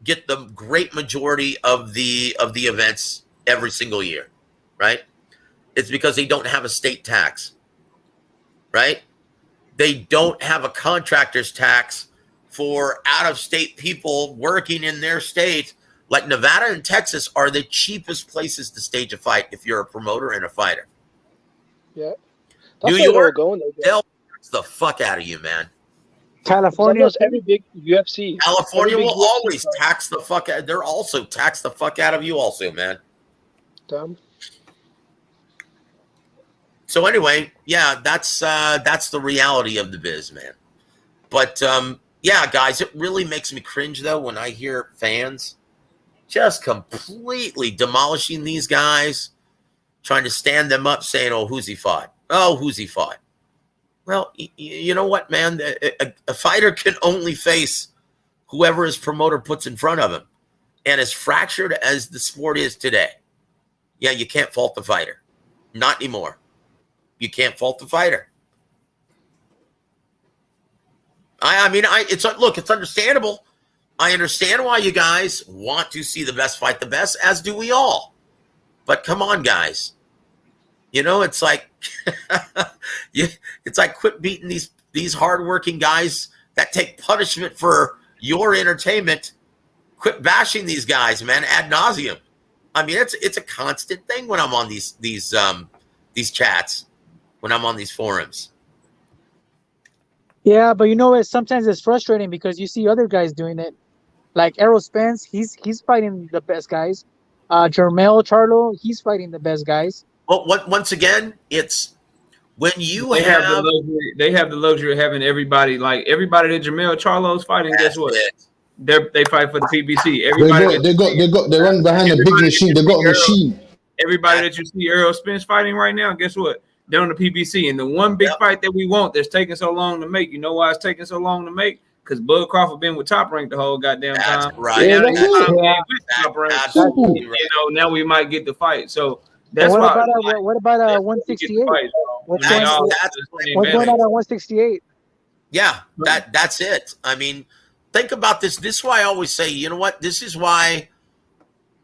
get the great majority of the events every single year, right? It's because they don't have a state tax, right? They don't have a contractor's tax for out-of-state people working in their state. Like Nevada and Texas are the cheapest places to stage a fight if you're a promoter and a fighter. Yeah. New York, they'll tax the fuck out of you, man. California, every big UFC. California will always tax the fuck out. They're also tax the fuck out of you, also, man. Dumb. So anyway, yeah, that's the reality of the biz, man. But yeah, guys, it really makes me cringe though when I hear fans just completely demolishing these guys, trying to stand them up, saying, "Oh, who's he fought? Oh, who's he fought?" Well, you know what, man? A fighter can only face whoever his promoter puts in front of him. And as fractured as the sport is today, yeah, you can't fault the fighter. Not anymore. You can't fault the fighter. It's understandable. I understand why you guys want to see the best fight the best, as do we all. But come on, guys. You know, it's like quit beating these hardworking guys that take punishment for your entertainment. Quit bashing these guys, man, ad nauseum. I mean, it's a constant thing when I'm on these chats, when I'm on these forums. Yeah, but you know what? Sometimes it's frustrating because you see other guys doing it, like Errol Spence. He's fighting the best guys. Jermell Charlo, he's fighting the best guys. Well, once again, it's when they have the luxury of having everybody that Jermell Charlo's fighting. Guess what? They fight for the PBC. Everybody they run behind a big machine. They got a machine. Everybody that you see Errol Spence fighting right now, guess what? They're on the PBC. And the one big fight that we want that's taking so long to make, you know why it's taking so long to make? Because Bud Crawford been with Top Rank the whole goddamn time. Right. Yeah, you know, now we might get the fight. So that's what why. What about 168? What's going on at 168? Yeah, that's it. I mean, think about this. This is why I always say, you know what? This is why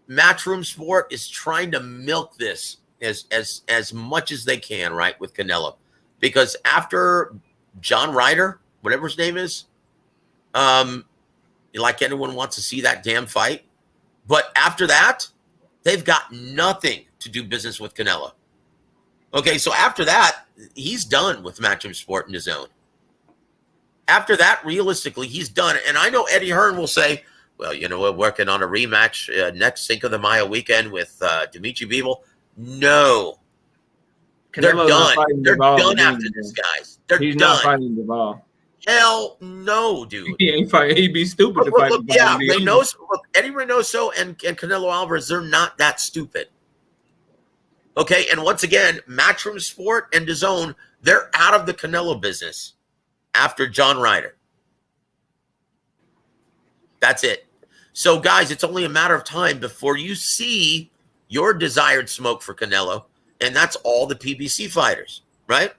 Matchroom Sport is trying to milk this as much as they can, right, with Canelo. Because after John Ryder, whatever his name is, like anyone wants to see that damn fight. But after that, they've got nothing to do business with Canelo. Okay, so after that, he's done with Matchroom Sport in his own. After that, realistically, he's done. And I know Eddie Hearn will say, well, you know, we're working on a rematch next Cinco de Mayo weekend with Dimitri Bivol. No. They're done. They're done after this, guys. He's not fighting Bivol. Hell no, dude. He ain't fight. He'd be stupid to fight. Look, yeah, Reynoso, look, Eddie Reynoso and Canelo Alvarez, they're not that stupid. Okay, and once again, Matchroom Sport and DAZN, they're out of the Canelo business after John Ryder. That's it. So, guys, it's only a matter of time before you see your desired smoke for Canelo, and that's all the PBC fighters, right?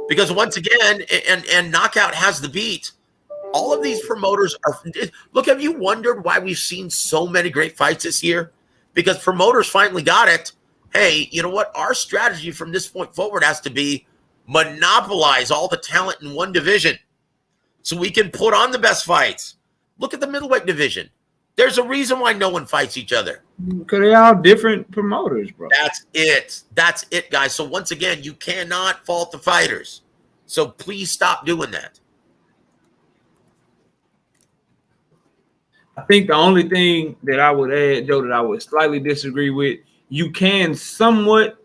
Because once again, and Knockout has the beat. All of these promoters are. Look, have you wondered why we've seen so many great fights this year? Because promoters finally got it. Hey, you know what? Our strategy from this point forward has to be monopolize all the talent in one division so we can put on the best fights. Look at the middleweight division. There's a reason why no one fights each other. Because they're all different promoters, bro. That's it. That's it, guys. So once again, you cannot fault the fighters. So please stop doing that. I think the only thing that I would add, Joe, that I would slightly disagree with, you can somewhat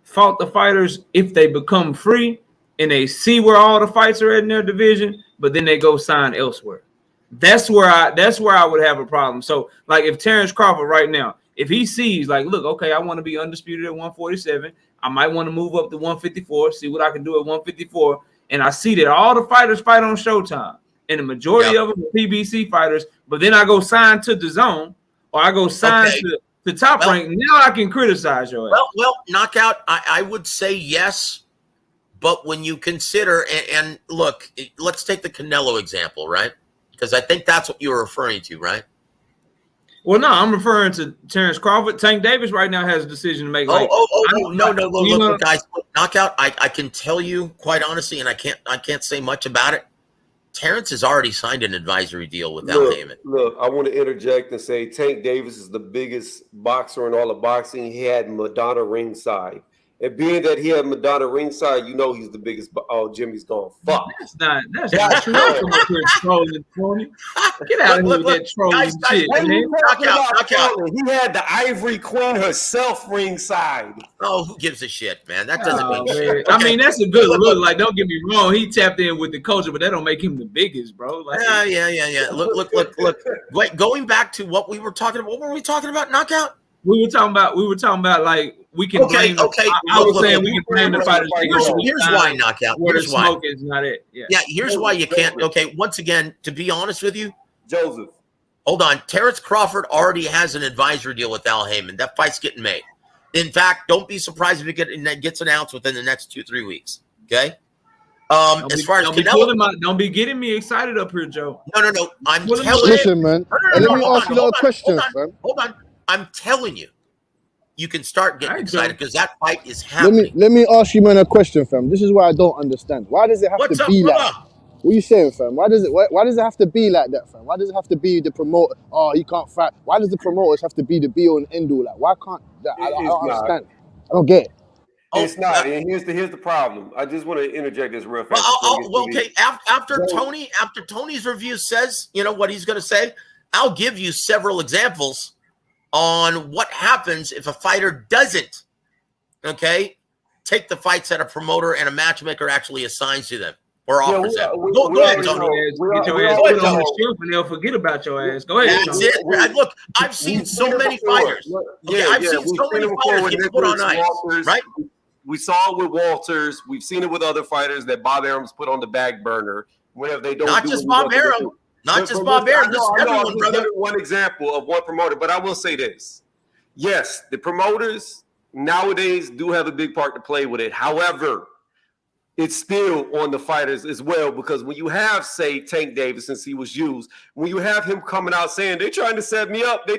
fault the fighters if they become free and they see where all the fights are in their division, but then they go sign elsewhere. That's where I would have a problem. So, like, if Terrence Crawford right now, if he sees, like, look, okay, I want to be undisputed at 147, I might want to move up to 154, see what I can do at 154, and I see that all the fighters fight on Showtime, and the majority of them are PBC fighters, but then I go sign to DAZN, or I go sign to Top Rank, now I can criticize your ass. Well, Knockout, I would say yes, but when you consider, and look, let's take the Canelo example, right? Because I think that's what you were referring to, right? Well, no, I'm referring to Terrence Crawford. Tank Davis right now has a decision to make. No, look, guys, Knockout. I can tell you quite honestly, and I can't say much about it. Terrence has already signed an advisory deal with Al Heyman. Look, I want to interject and say Tank Davis is the biggest boxer in all of boxing. He had Madonna ringside. And being that he had Madonna ringside, you know he's the biggest. Oh, Jimmy's gone. Fuck. That's not true. Come up here trolling, Tony. Get out of here with that trolling shit, man. He had the Ivory Queen herself ringside. Oh, who gives a shit, man? That doesn't mean shit. Okay. I mean, that's a good look. Like, don't get me wrong. He tapped in with the culture, but that don't make him the biggest, bro. Like, yeah. Look. Wait, going back to what we were talking about. What were we talking about, Knockout? We were talking about like we can blame. I was saying we can blame the fighters. Here's why, Knockout. Here's why. Smoke is not it. Yeah. Here's why you can't. Okay, once again, to be honest with you, Joseph. Hold on. Terrence Crawford already has an advisory deal with Al Heyman. That fight's getting made. In fact, don't be surprised if it gets announced within the next 2-3 weeks. Okay. As far as Canelo, don't be getting me excited up here, Joe. No. I'm telling you. Listen, man. Let me ask you a question, man. Hold on. I'm telling you, you can start getting excited because that fight is happening. Let me ask you, man, a question, fam. This is what I don't understand. Why does it have to be like that? What are you saying, fam? Why does it have to be like that, fam? Why does it have to be the promoter? Oh, he can't fight. Why does the promoters have to be the be all and end all? Like, why can't that? I don't understand. I don't get it. It's not. And here's the problem. I just want to interject this real fast. Okay. After Tony's review says, you know what he's going to say, I'll give you several examples on what happens if a fighter doesn't, take the fights that a promoter and a matchmaker actually assigns to them or offers them. Go ahead, Tony. Get your ass put on the shelf and they'll forget about your ass. Go ahead. That's it. Look, I've seen so many fighters. I've seen so many fighters get put on ice, right? We saw it with Walters. We've seen it with other fighters that Bob Arum's put on the back burner whenever they don't. Not just Bob Arum. Not just Bob Arum. This is everyone, brother. One example of one promoter, but I will say this. Yes, the promoters nowadays do have a big part to play with it. However, it's still on the fighters as well, because when you have, say, Tank Davis, since he was used, when you have him coming out saying, they're trying to set me up,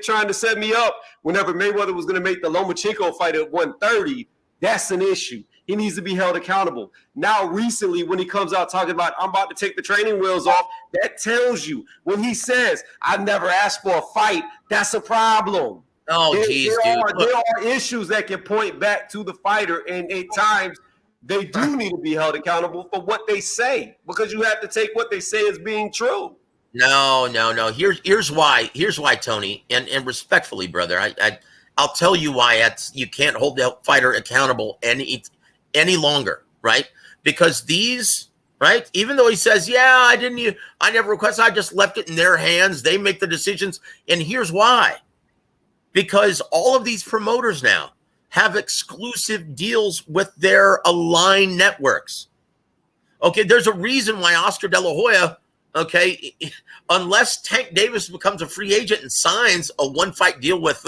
whenever Mayweather was going to make the Lomachenko fight at 130, that's an issue. He needs to be held accountable. Now, recently, when he comes out talking about, I'm about to take the training wheels off, that tells you when he says, I never asked for a fight, that's a problem. Oh, geez, dude. There are issues that can point back to the fighter, and at times they do need to be held accountable for what they say, because you have to take what they say as being true. No. Here's why, Tony, and respectfully, brother, I'll tell you why you can't hold the fighter accountable any longer, right? Because these right? Even though he says, yeah, I never requested, I just left it in their hands. They make the decisions. And here's why. Because all of these promoters now have exclusive deals with their aligned networks. Okay, there's a reason why Oscar De La Hoya, okay, unless Tank Davis becomes a free agent and signs a one-fight deal with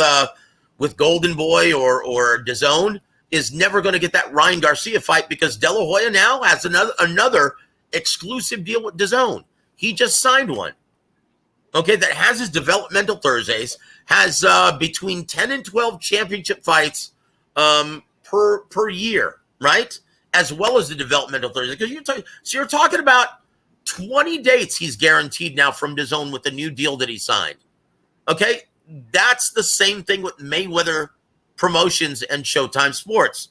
Golden Boy or DAZN, is never going to get that Ryan Garcia fight, because De La Hoya now has another exclusive deal with DAZN. He just signed one, okay, that has his developmental Thursdays, has between 10 and 12 championship fights per year, right? As well as the developmental Thursday. Because you're talking about 20 dates he's guaranteed now from DAZN with the new deal that he signed. Okay, that's the same thing with Mayweather Promotions and Showtime Sports.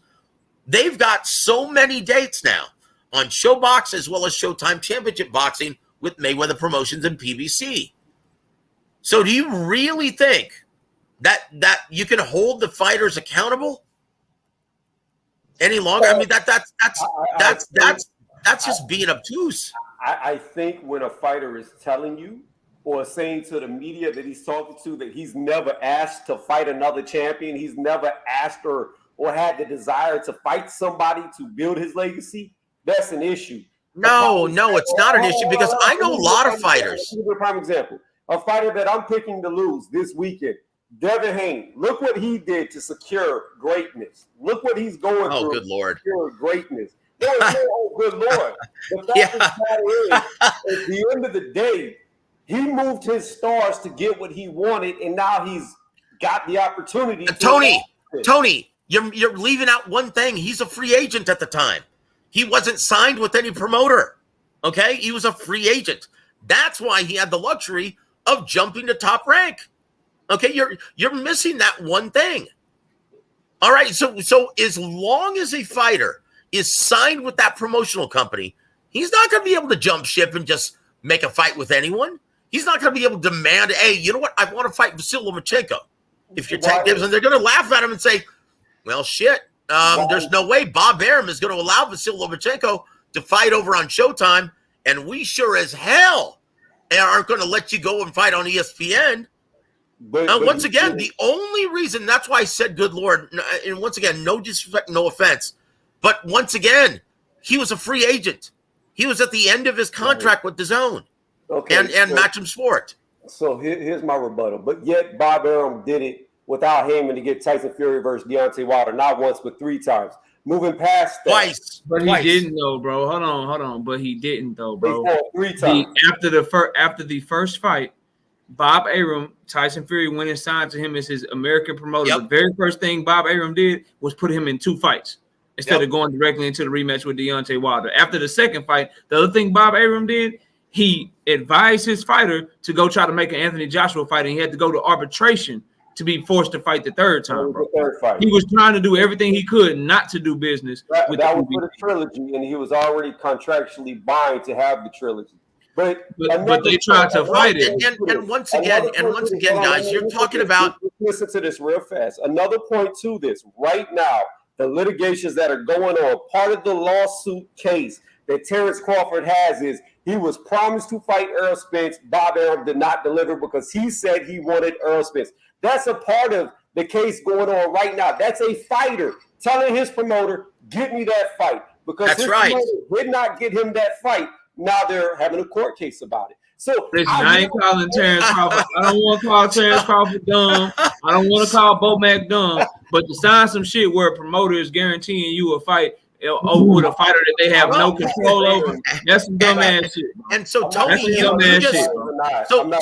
They've got so many dates now on ShowBox as well as Showtime Championship Boxing with Mayweather Promotions and PBC. So do you really think that you can hold the fighters accountable any longer? I mean, that's just being obtuse. I think when a fighter is telling you or saying to the media that he's talking to that he's never asked to fight another champion, he's never asked or had the desire to fight somebody to build his legacy, that's an issue. No, it's not an issue, because I know a lot of fighters. Give a prime example. A fighter that I'm picking to lose this weekend, Devin Haney. Look what he did to secure greatness. Look what he's going through. Oh, good Lord. To secure greatness. Oh, good Lord. The fact of the matter is, at the end of the day, he moved his stars to get what he wanted, and now he's got the opportunity. Tony, you're leaving out one thing. He's a free agent at the time. He wasn't signed with any promoter. Okay? He was a free agent. That's why he had the luxury of jumping to Top Rank. Okay, you're missing that one thing. All right, so as long as a fighter is signed with that promotional company, he's not going to be able to jump ship and just make a fight with anyone. He's not going to be able to demand, hey, you know what? I want to fight Vasily Lomachenko. If you're Tank Davis, and they're going to laugh at him and say, well, shit, there's no way Bob Arum is going to allow Vasily Lomachenko to fight over on Showtime, and we sure as hell aren't going to let you go and fight on ESPN. But once again, the only reason, that's why I said, good Lord, and once again, no disrespect, no offense, but once again, he was a free agent. He was at the end of his contract with DAZN and Matchroom Sport. So here's my rebuttal. But yet Bob Arum did it without aiming to get Tyson Fury versus Deontay Wilder, not once, but 3 times. Moving past that. Twice. But he didn't, though, bro. Hold on. But he didn't, though, bro. 3 times. After the first fight, Bob Arum, Tyson Fury went and signed to him as his American promoter. Yep. The very first thing Bob Arum did was put him in 2 fights instead of going directly into the rematch with Deontay Wilder. After the second fight, the other thing Bob Arum did, he advised his fighter to go try to make an Anthony Joshua fight, and he had to go to arbitration to be forced to fight the third time, bro. He was trying to do everything he could not to do business. That was for the trilogy, and he was already contractually bound to have the trilogy. But they tried to fight it. And once again, guys, you're talking about. Listen to this real fast. Another point to this. Right now, the litigations that are going on, part of the lawsuit case that Terrence Crawford has is he was promised to fight Errol Spence. Bob Arum did not deliver because he said he wanted Errol Spence. That's a part of the case going on right now. That's a fighter telling his promoter, "Get me that fight," because his promoter did not get him that fight. Now they're having a court case about it. So listen, I ain't calling Terrence Crawford. I don't want to call Terrence Crawford dumb. I don't want to call Bomac dumb. But to sign some shit where a promoter is guaranteeing you a fight with a fighter that they have no control over, that's some dumb ass shit. And so Tony,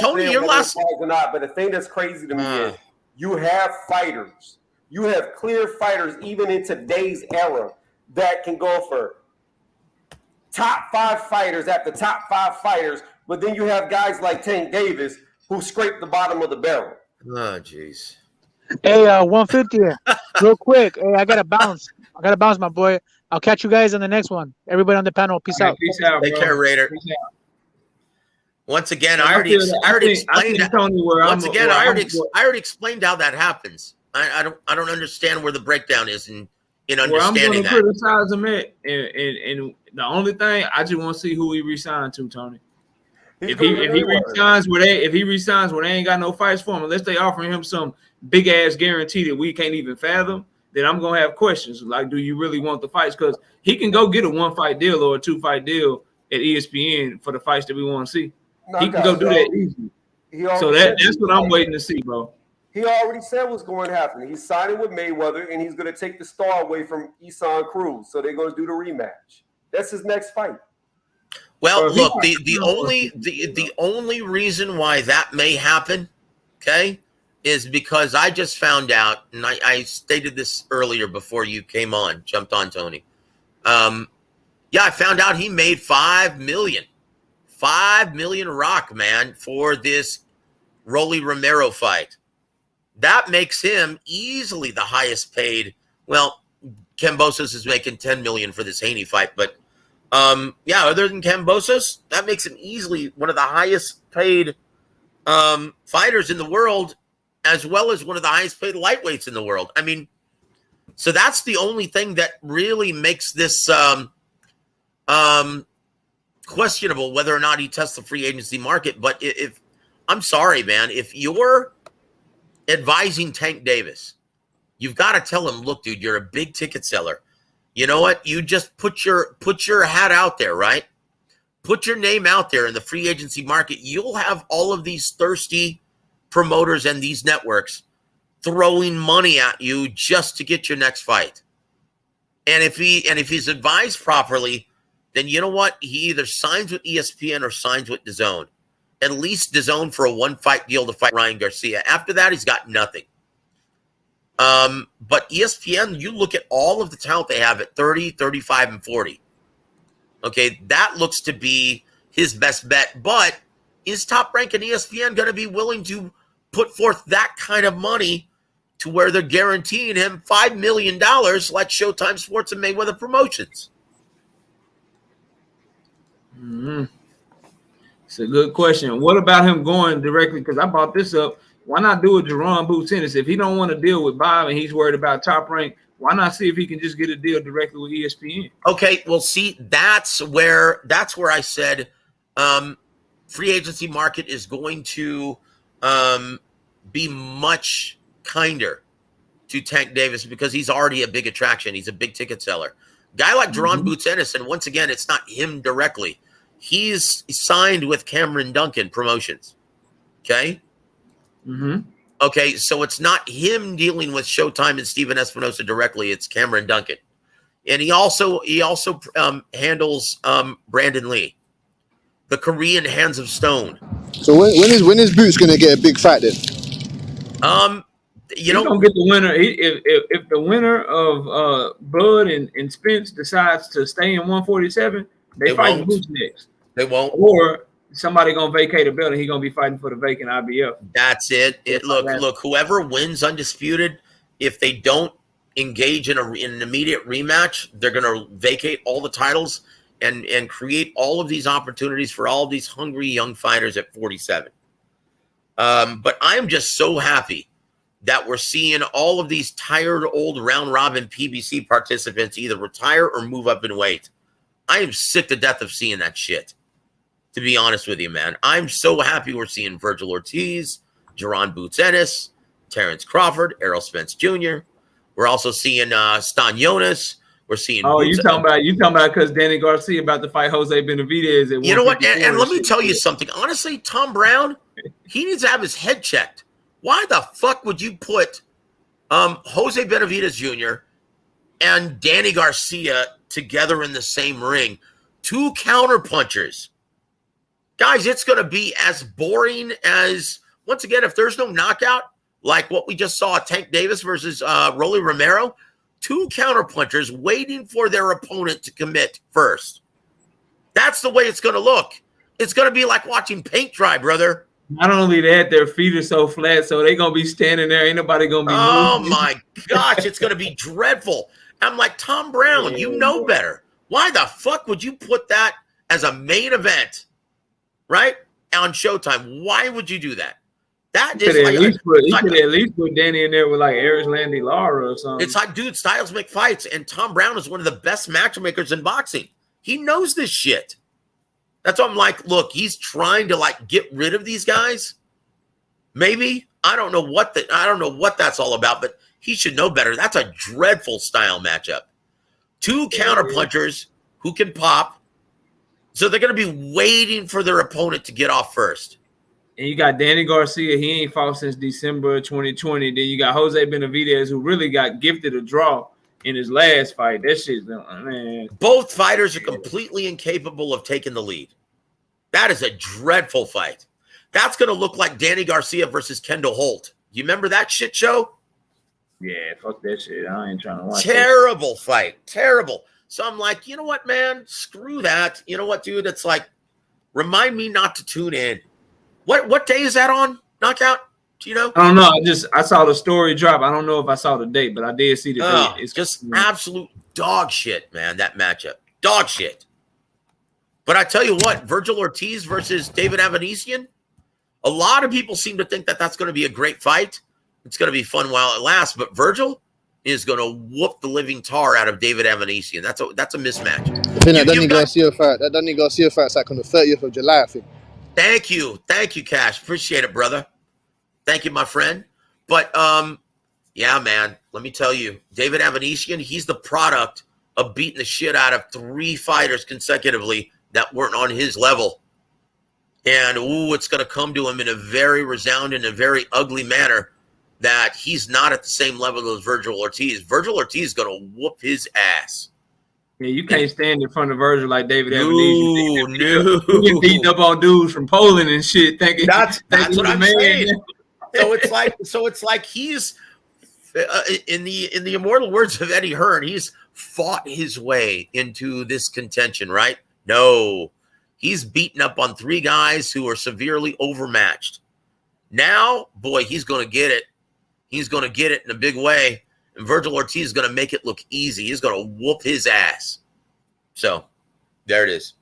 Tony, your last not. But the thing that's crazy to me is you have fighters, you have clear fighters, even in today's era, that can go for top 5 fighters after top 5 fighters, but then you have guys like Tank Davis who scrape the bottom of the barrel. Oh, jeez. Hey, 150, real quick. Hey, I gotta bounce, my boy. I'll catch you guys on the next one. Everybody on the panel, peace out. Peace out. Take care, Raider. Once again, I already explained that. I already explained how that happens. I don't understand where the breakdown is in understanding I'm going to that. criticize him and The only thing I just want to see who he resign to, Tony. If he resigns where they ain't got no fights for him, unless they offering him some big ass guarantee that we can't even fathom, then I'm gonna have questions. Like, do you really want the fights? Because he can go get a 1-fight deal or a 2-fight deal at ESPN for the fights that we want to see. He can go do that easily. So that's what I'm waiting to see, bro. He already said what's going to happen. He's signing with Mayweather, and he's going to take the star away from Isan Cruz. So they're going to do the rematch. That's his next fight. Well, look, the only reason why that may happen, okay, is because I just found out, and I stated this earlier before you jumped on, Tony. Yeah, I found out he made $5 million rock, man, for this Rolly Romero fight. That makes him easily the highest paid. Well, Kambosos is making $10 million for this Haney fight, but yeah, other than Kambosos, that makes him easily one of the highest paid fighters in the world, as well as one of the highest paid lightweights in the world. I mean, so that's the only thing that really makes this questionable whether or not he tests the free agency market. But if I'm sorry, man, if you're advising Tank Davis, you've got to tell him, look, dude, you're a big ticket seller. You know what? You just put your hat out there, right? Put your name out there in the free agency market. You'll have all of these thirsty promoters and these networks throwing money at you just to get your next fight. And if he's advised properly, then you know what? He either signs with ESPN or signs with DAZN. At least DAZN for a 1-fight deal to fight Ryan Garcia. After that, he's got nothing. But ESPN, you look at all of the talent they have at 30, 35, and 40. Okay, that looks to be his best bet. But is Top Rank and ESPN going to be willing to put forth that kind of money to where they're guaranteeing him $5 million like Showtime Sports and Mayweather Promotions? Mm-hmm. It's a good question. What about him going directly? Because I brought this up. Why not do a Jerron Boots Ennis? If he don't want to deal with Bob and he's worried about Top Rank, why not see if he can just get a deal directly with ESPN? Okay, well, see, that's where I said free agency market is going to be much kinder to Tank Davis because he's already a big attraction. He's a big ticket seller. Guy like Jerron Boots Ennis, and once again, it's not him directly. He's signed with Cameron Duncan Promotions. Okay? Mm-hmm. Okay, so it's not him dealing with Showtime and Steven Espinosa directly. It's Cameron Duncan. And he also handles Brandon Lee, the Korean Hands of Stone. So when is Boots going to get a big fight then? You don't get the winner. If the winner of Bud and Spence decides to stay in 147, they fight Boots next. They won't. Or somebody gonna vacate a belt and he gonna be fighting for the vacant IBF. That's it. Look. Whoever wins undisputed, if they don't engage in an immediate rematch, they're gonna vacate all the titles and create all of these opportunities for all of these hungry young fighters at 47. But I'm just so happy that we're seeing all of these tired old round robin PBC participants either retire or move up in weight. I am sick to death of seeing that shit. To be honest with you, man, I'm so happy we're seeing Virgil Ortiz, Jerron Boots Ennis, Terrence Crawford, Errol Spence Jr. We're also seeing Stan Jonas. We're seeing. Oh, you talking about because Danny Garcia about to fight Jose Benavidez? You know what? And let me tell you something. Honestly, Tom Brown, he needs to have his head checked. Why the fuck would you put Jose Benavidez Jr. and Danny Garcia together in the same ring? Two counterpunchers. Guys, it's going to be as boring as, once again, if there's no knockout, like what we just saw, Tank Davis versus Rolly Romero, two counterpunchers waiting for their opponent to commit first. That's the way it's going to look. It's going to be like watching paint dry, brother. Not only that, their feet are so flat, so they're going to be standing there. Ain't nobody going to be moving. My gosh, it's going to be dreadful. I'm like, Tom Brown, you know better. Why the fuck would you put that as a main event? Right? On Showtime. Why would you do that? That is like, you could at least put Danny in there with like Eris Landy Lara or something. It's like, dude, styles make fights, and Tom Brown is one of the best matchmakers in boxing. He knows this shit. That's why I'm like, look, he's trying to like get rid of these guys. Maybe. I don't know what that's all about, but he should know better. That's a dreadful style matchup. Two counterpunchers who can pop. So they're going to be waiting for their opponent to get off first. And you got Danny Garcia. He ain't fought since December 2020. Then you got Jose Benavidez, who really got gifted a draw in his last fight. That shit's, man. Both fighters are completely incapable of taking the lead. That is a dreadful fight. That's going to look like Danny Garcia versus Kendall Holt. You remember that shit show? Yeah, fuck that shit. I ain't trying to watch Terrible fight. Terrible. So I'm like, you know what, man? Screw that. You know what, dude? It's like, remind me not to tune in. What day is that on? Knockout? Do you know? I don't know. I saw the story drop. I don't know if I saw the date, but I did see the date. It's just absolute dog shit, man, that matchup. Dog shit. But I tell you what, Virgil Ortiz versus David Avanesian, a lot of people seem to think that that's going to be a great fight. It's going to be fun while it lasts, but Virgil is going to whoop the living tar out of David Avanesian. That's a mismatch. I think that Danny Garcia fight's like on the 30th of July, I think. Thank you, Cash. Appreciate it, brother. Thank you, my friend. But yeah, man, let me tell you, David Avanesian, he's the product of beating the shit out of 3 fighters consecutively that weren't on his level. And it's going to come to him in a very resounding and very ugly manner that he's not at the same level as Virgil Ortiz. Virgil Ortiz is going to whoop his ass. Yeah, you can't stand in front of Virgil like David Avanesian. No. You get beating up on dudes from Poland and shit. That's what I'm saying. So it's like he's in the immortal words of Eddie Hearn, he's fought his way into this contention, right? No, he's beaten up on 3 guys who are severely overmatched. Now, boy, he's going to get it. He's going to get it in a big way. And Virgil Ortiz is going to make it look easy. He's going to whoop his ass. So, there it is.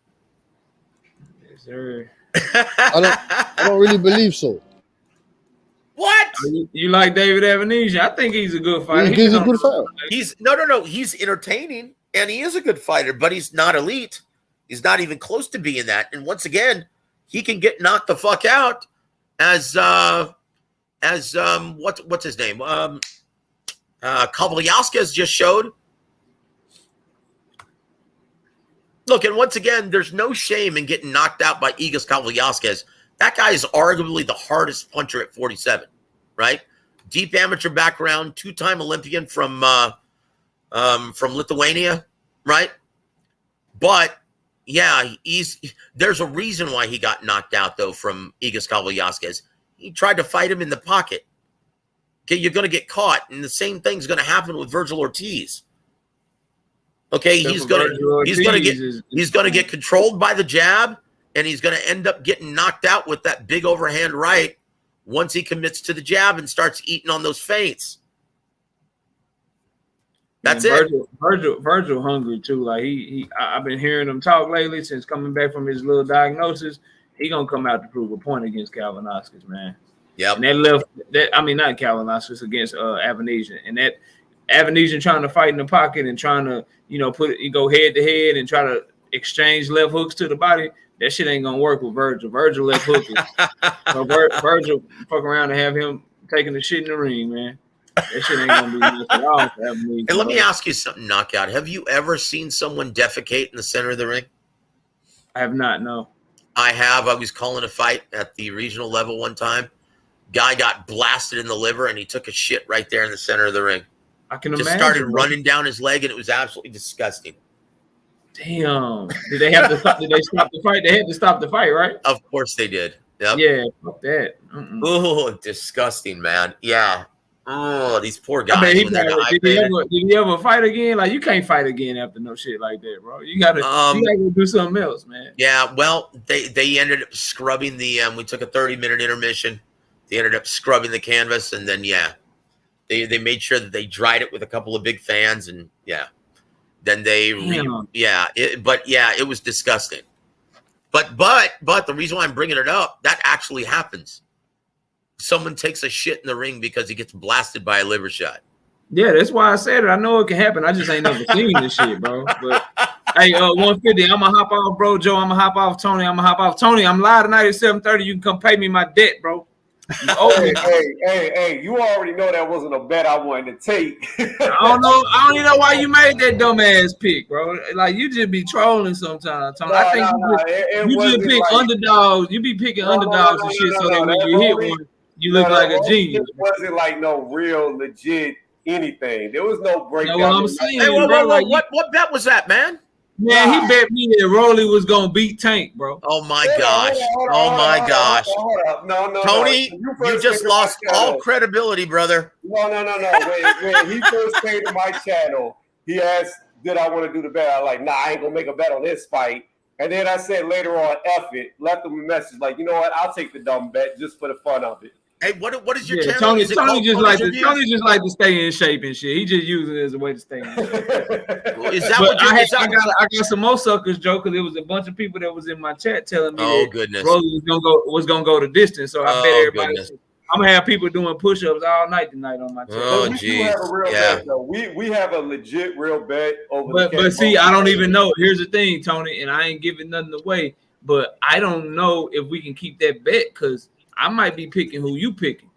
Yes, sir. I don't really believe so. What? You like David Avanesian? I think he's a good fighter. He's a good fighter. He's no. He's entertaining, and he is a good fighter, but he's not elite. He's not even close to being that. And once again, he can get knocked the fuck out as what's his name? Kavaliauskas just showed. Look, and once again, there's no shame in getting knocked out by Igas Kavaliauskas. That guy is arguably the hardest puncher at 47, right? Deep amateur background, 2-time Olympian from Lithuania, right? But yeah, there's a reason why he got knocked out though from Igas Kavaliauskas. He tried to fight him in the pocket. Okay, you're going to get caught, and the same thing's going to happen with Virgil Ortiz. Okay, he's going to get controlled by the jab, and he's going to end up getting knocked out with that big overhand right once he commits to the jab and starts eating on those feints. That's it. Virgil hungry too. Like I've been hearing him talk lately since coming back from his little diagnosis. He gonna come out to prove a point against Kavaliauskas, man. Yeah. And not Kavaliauskas, against Avanesian. And that Avanesian trying to fight in the pocket and trying to, go head to head and try to exchange left hooks to the body. That shit ain't gonna work with Virgil. Virgil left hook is Virgil fuck around and have him taking the shit in the ring, man. That shit ain't gonna be nice at all for Avanesian. And let me ask you something, Knockout. Have you ever seen someone defecate in the center of the ring? I have not, no. I have. I was calling a fight at the regional level one time. Guy got blasted in the liver, and he took a shit right there in the center of the ring. I can just imagine. Started running down his leg, and it was absolutely disgusting. Damn. Did they have to stop? Did they stop the fight? They had to stop the fight, right? Of course they did. Yep. Yeah, fuck that. Oh, disgusting, man. Yeah. Oh, these poor guys. I mean, did he ever fight again? Like, you can't fight again after no shit like that, bro. You gotta go do something else, man. Yeah, well, they ended up scrubbing the we took a 30-minute intermission. They ended up scrubbing the canvas, and then they made sure that they dried it with a couple of big fans, and then it was disgusting. But the reason why I'm bringing it up, that actually happens. Someone takes a shit in the ring because he gets blasted by a liver shot. Yeah, that's why I said it. I know it can happen. I just ain't never seen this shit, bro. But Hey, 150. I'm gonna hop off, bro. Joe, I'm gonna hop off. Tony, I'm gonna hop off. Tony, I'm live tonight at 7:30. You can come pay me my debt, bro. Hey, you already know that wasn't a bet I wanted to take. I don't even know why you made that dumbass pick, bro. Like, you just be trolling sometimes, Tony. I think you just pick like, underdogs. You be picking underdogs and shit so that when you hit one, you look like a genius. It wasn't like no real legit anything. There was no breakdown. What I'm saying, hey, bro, like, what bet was that, man? Man, he bet me that Rolly was gonna beat Tank, bro. Oh my gosh! Oh my gosh! No, Tony, you just lost all credibility, brother. No. When he first came to my channel, he asked, "Did I want to do the bet?" I was like, "Nah, I ain't gonna make a bet on this fight." And then I said later on, "F it," left him a message like, "You know what? I'll take the dumb bet just for the fun of it." Hey, what is your channel? Tony just like to stay in shape and shit. He just using it as a way to stay in shape. Is that what I got some more suckers, Joe, because there was a bunch of people that was in my chat telling me that Rolly was gonna go the distance. So I bet everybody. I'm gonna have people doing push-ups all night tonight on my chat. Oh, geez. Bet, we have a legit real bet over. But see, I don't even know. Here's the thing, Tony, and I ain't giving nothing away. But I don't know if we can keep that bet because I might be picking who you picking.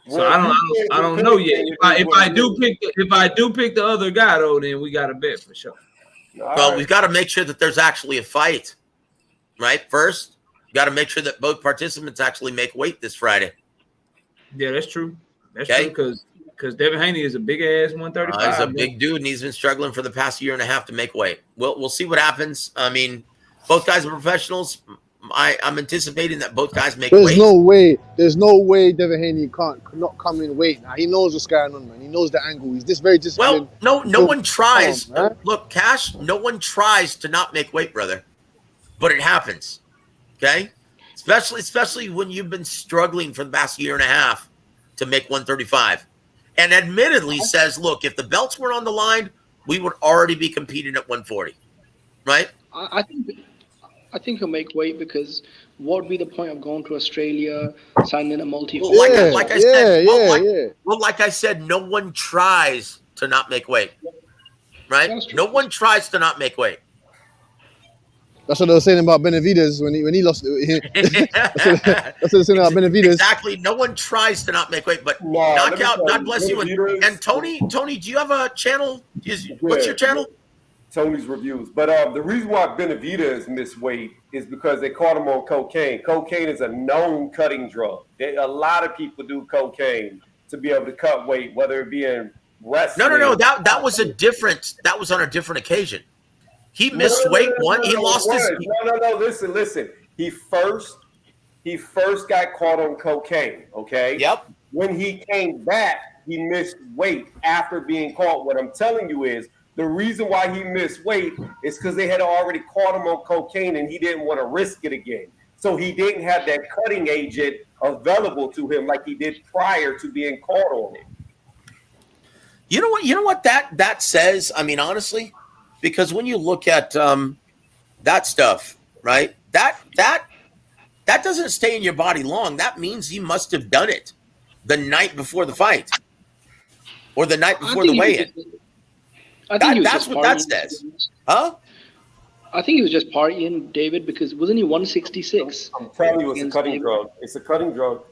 So well, I don't know yet. If I do pick the other guy though, then we got a bet for sure. Well, we've got to make sure that there's actually a fight, right? First, you got to make sure that both participants actually make weight this Friday. Yeah, that's true. That's true because Devin Haney is a big ass 135. He's a big dude, and he's been struggling for the past year and a half to make weight. We'll see what happens. I mean, both guys are professionals. I'm anticipating that both guys make weight. There's no way Devin Haney cannot come in weight. Now he knows what's going on, man. He knows the angle. He's this very disciplined. Well, no one tries. Look, Cash, no one tries to not make weight, brother. But it happens. Okay? Especially when you've been struggling for the past year and a half to make 135. And admittedly says, look, if the belts weren't on the line, we would already be competing at 140. Right? I think he'll make weight because what would be the point of going to Australia, signing a multi? Well, like I said, no one tries to not make weight, right? No one tries to not make weight. That's what they were saying about Benavidez when he lost. That's what they were saying about Benavidez. Exactly. No one tries to not make weight, but knockout. God bless you. And Tony, do you have a channel? What's your channel? Tony's Reviews. But the reason why Benavidez missed weight is because they caught him on cocaine. Cocaine is a known cutting drug. A lot of people do cocaine to be able to cut weight, whether it be in wrestling. No. That was on a different occasion. He missed weight. He lost his. No. Listen. He first got caught on cocaine. Okay. Yep. When he came back, he missed weight after being caught. What I'm telling you is, the reason why he missed weight is because they had already caught him on cocaine and he didn't want to risk it again. So he didn't have that cutting agent available to him like he did prior to being caught on it. You know what that says? I mean, honestly, because when you look at that stuff, right? That doesn't stay in your body long. That means you must have done it the night before the fight or the night before the weigh-in. That's what that says. Huh? I think he was just partying, David, because wasn't he 166? I'm telling you, it's a cutting drug. It's a cutting drug.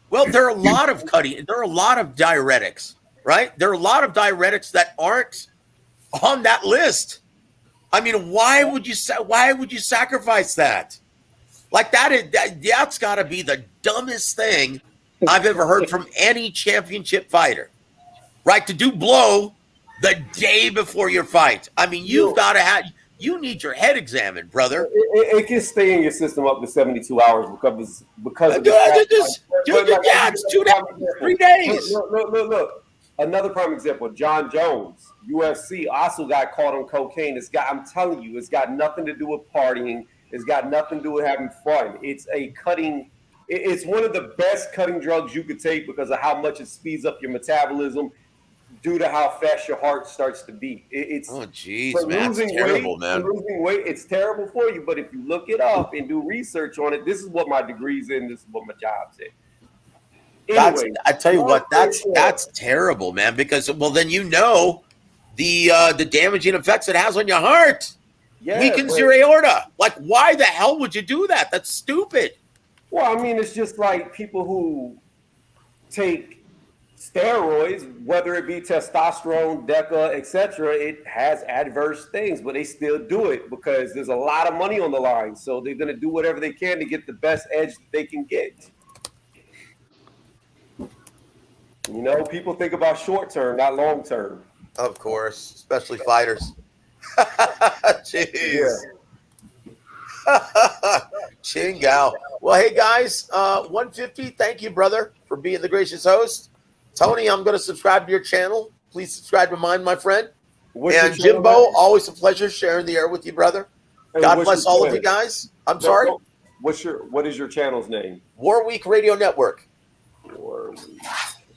Well, there are a lot of diuretics, right? There are a lot of diuretics that aren't on that list. I mean, why would you sacrifice that? Like that's got to be the dumbest thing I've ever heard from any championship fighter. Right? To do blow the day before your fight. I mean, you need your head examined, brother. It can stay in your system up to 72 hours because of it's 2 days, 3 days. Look. Another prime example, John Jones, UFC, also got caught on cocaine. I'm telling you, it's got nothing to do with partying. It's got nothing to do with having fun. It's one of the best cutting drugs you could take because of how much it speeds up your metabolism due to how fast your heart starts to beat. Oh, geez, man, it's terrible, man. For losing weight, it's terrible for you. But if you look it up and do research on it, this is what my degree's in. This is what my job's in. Anyway, I tell you what, that's terrible, man. Because then the damaging effects it has on your heart. Yeah, Weakens but- your aorta. Like, why the hell would you do that? That's stupid. Well, I mean, it's just like people who take steroids, whether it be testosterone, DECA, etc. It has adverse things, but they still do it because there's a lot of money on the line. So they're going to do whatever they can to get the best edge that they can get. You know, people think about short term, not long term. Of course, especially fighters. Jeez. Chingao. Well, hey guys, 150. Thank you, brother, for being the gracious host. Tony, I'm going to subscribe to your channel. Please subscribe to mine, my friend. What's and your channel, Jimbo, man? always a pleasure sharing the air with you, brother. Hey, God what's bless your all of channel? you guys. I'm sorry. What is your channel's name? Warweek Radio Network. Warweek.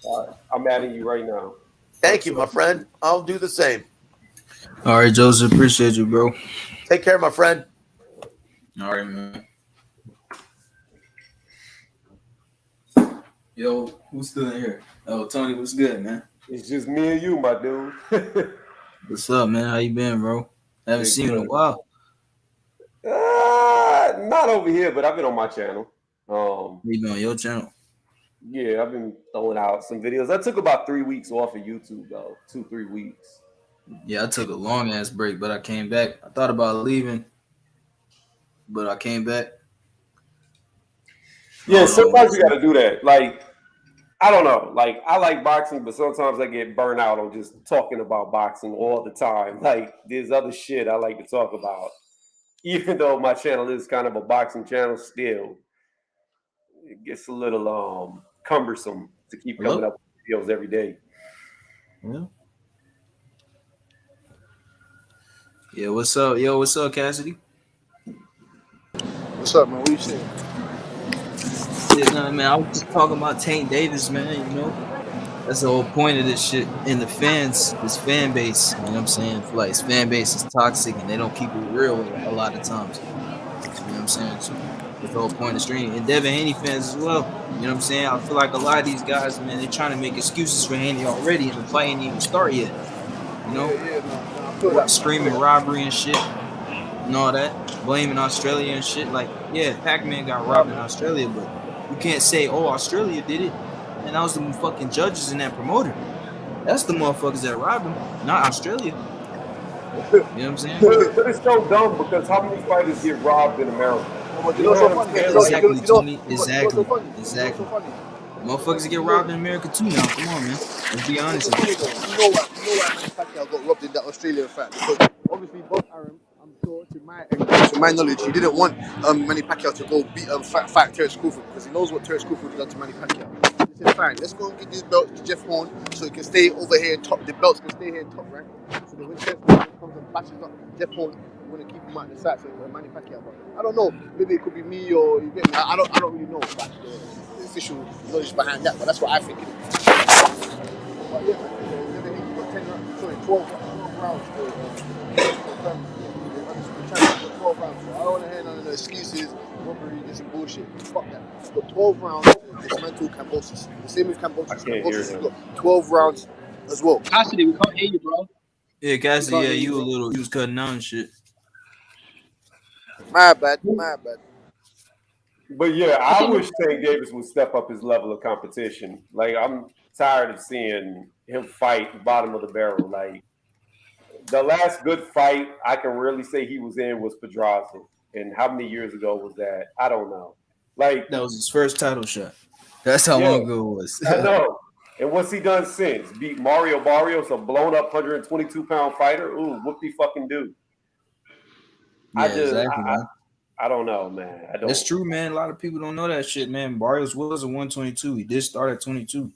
All right, I'm adding you right now. Thank you, my friend. I'll do the same. All right, Joseph. Appreciate you, bro. Take care, my friend. All right, man. Yo, who's still in here? Oh, Tony, what's good, man? It's just me and you, my dude. What's up, man? How you been, bro? Haven't seen you in a while. Not over here, but I've been on my channel. You been on your channel? Yeah, I've been throwing out some videos. I took about 3 weeks off of YouTube, though. 2-3 weeks. Yeah, I took a long ass break, but I came back. I thought about leaving, but I came back. Yeah, sometimes you got to do that. Like, I don't know. Like, I like boxing, but sometimes I get burnt out on just talking about boxing all the time. Like, there's other shit I like to talk about. Even though my channel is kind of a boxing channel, still, it gets a little cumbersome to keep coming up with videos every day. Yeah. Yeah, what's up? Yo, what's up, Cassidy? What's up, man? What you saying? Yeah, no, man, I was just talking about Tank Davis, man, you know. That's the whole point of this shit. And the fans, his fan base, you know what I'm saying? I feel like his fan base is toxic and they don't keep it real a lot of times. You know what I'm saying? So that's the whole point of streaming. And Devin Haney fans as well. You know what I'm saying? I feel like a lot of these guys, man, they're trying to make excuses for Haney already and the fight ain't even start yet. You know? Screaming robbery and shit and all that. Blaming Australia and shit. Like, yeah, Pac-Man got robbed in Australia, but you can't say, oh, Australia did it. And that was the fucking judges and that promoter. That's the motherfuckers that robbed him, not Australia. You know what I'm saying? But it's so dumb because how many fighters get robbed in America? Exactly, Tony. Exactly. Motherfuckers get robbed in America too now. Come on, man. Let's be honest. You know why Manny Pacquiao got robbed in that Australian fight? Because obviously Bob Arum, I'm sure to my knowledge, he didn't want Manny Pacquiao to go beat fight Terence Crawford because he knows what Terence Crawford done to Manny Pacquiao. He said, fine, let's go and get these belts to Jeff Horn so it can stay over here and top. The belts can stay here in top, right? So that when Terence Crawford comes and bashes up Jeff Horn, we're gonna keep him out the side so Manny Pacquiao. But I don't know. Maybe it could be me or you get me. I don't really know about the official knowledge behind that, but that's what I think it is. But yeah, man, he got 12 rounds for 12 rounds. So I don't want to hear none of the excuses, robbery, this and bullshit. Fuck that. He's got 12 rounds of dismantle Kambosos. The same with Kambosos. Kambosos has got 12 rounds as well. Cassidy, we can't hear you, bro. Yeah, Cassidy, yeah, you was cutting out and shit. My bad. But yeah, I wish Tank Davis would step up his level of competition. Like, I'm tired of seeing him fight bottom of the barrel. Like, the last good fight I can really say he was in was Pedraza. And how many years ago was that? I don't know. Like, that was his first title shot. That's how long ago it was. I know. And what's he done since? Beat Mario Barrios, a blown up 122-pound fighter? Ooh, whoop-de fucking do. Yeah, exactly, man. I don't know, man. I don't. That's true, man. A lot of people don't know that shit, man. Barrios was a 122. He did start at 22.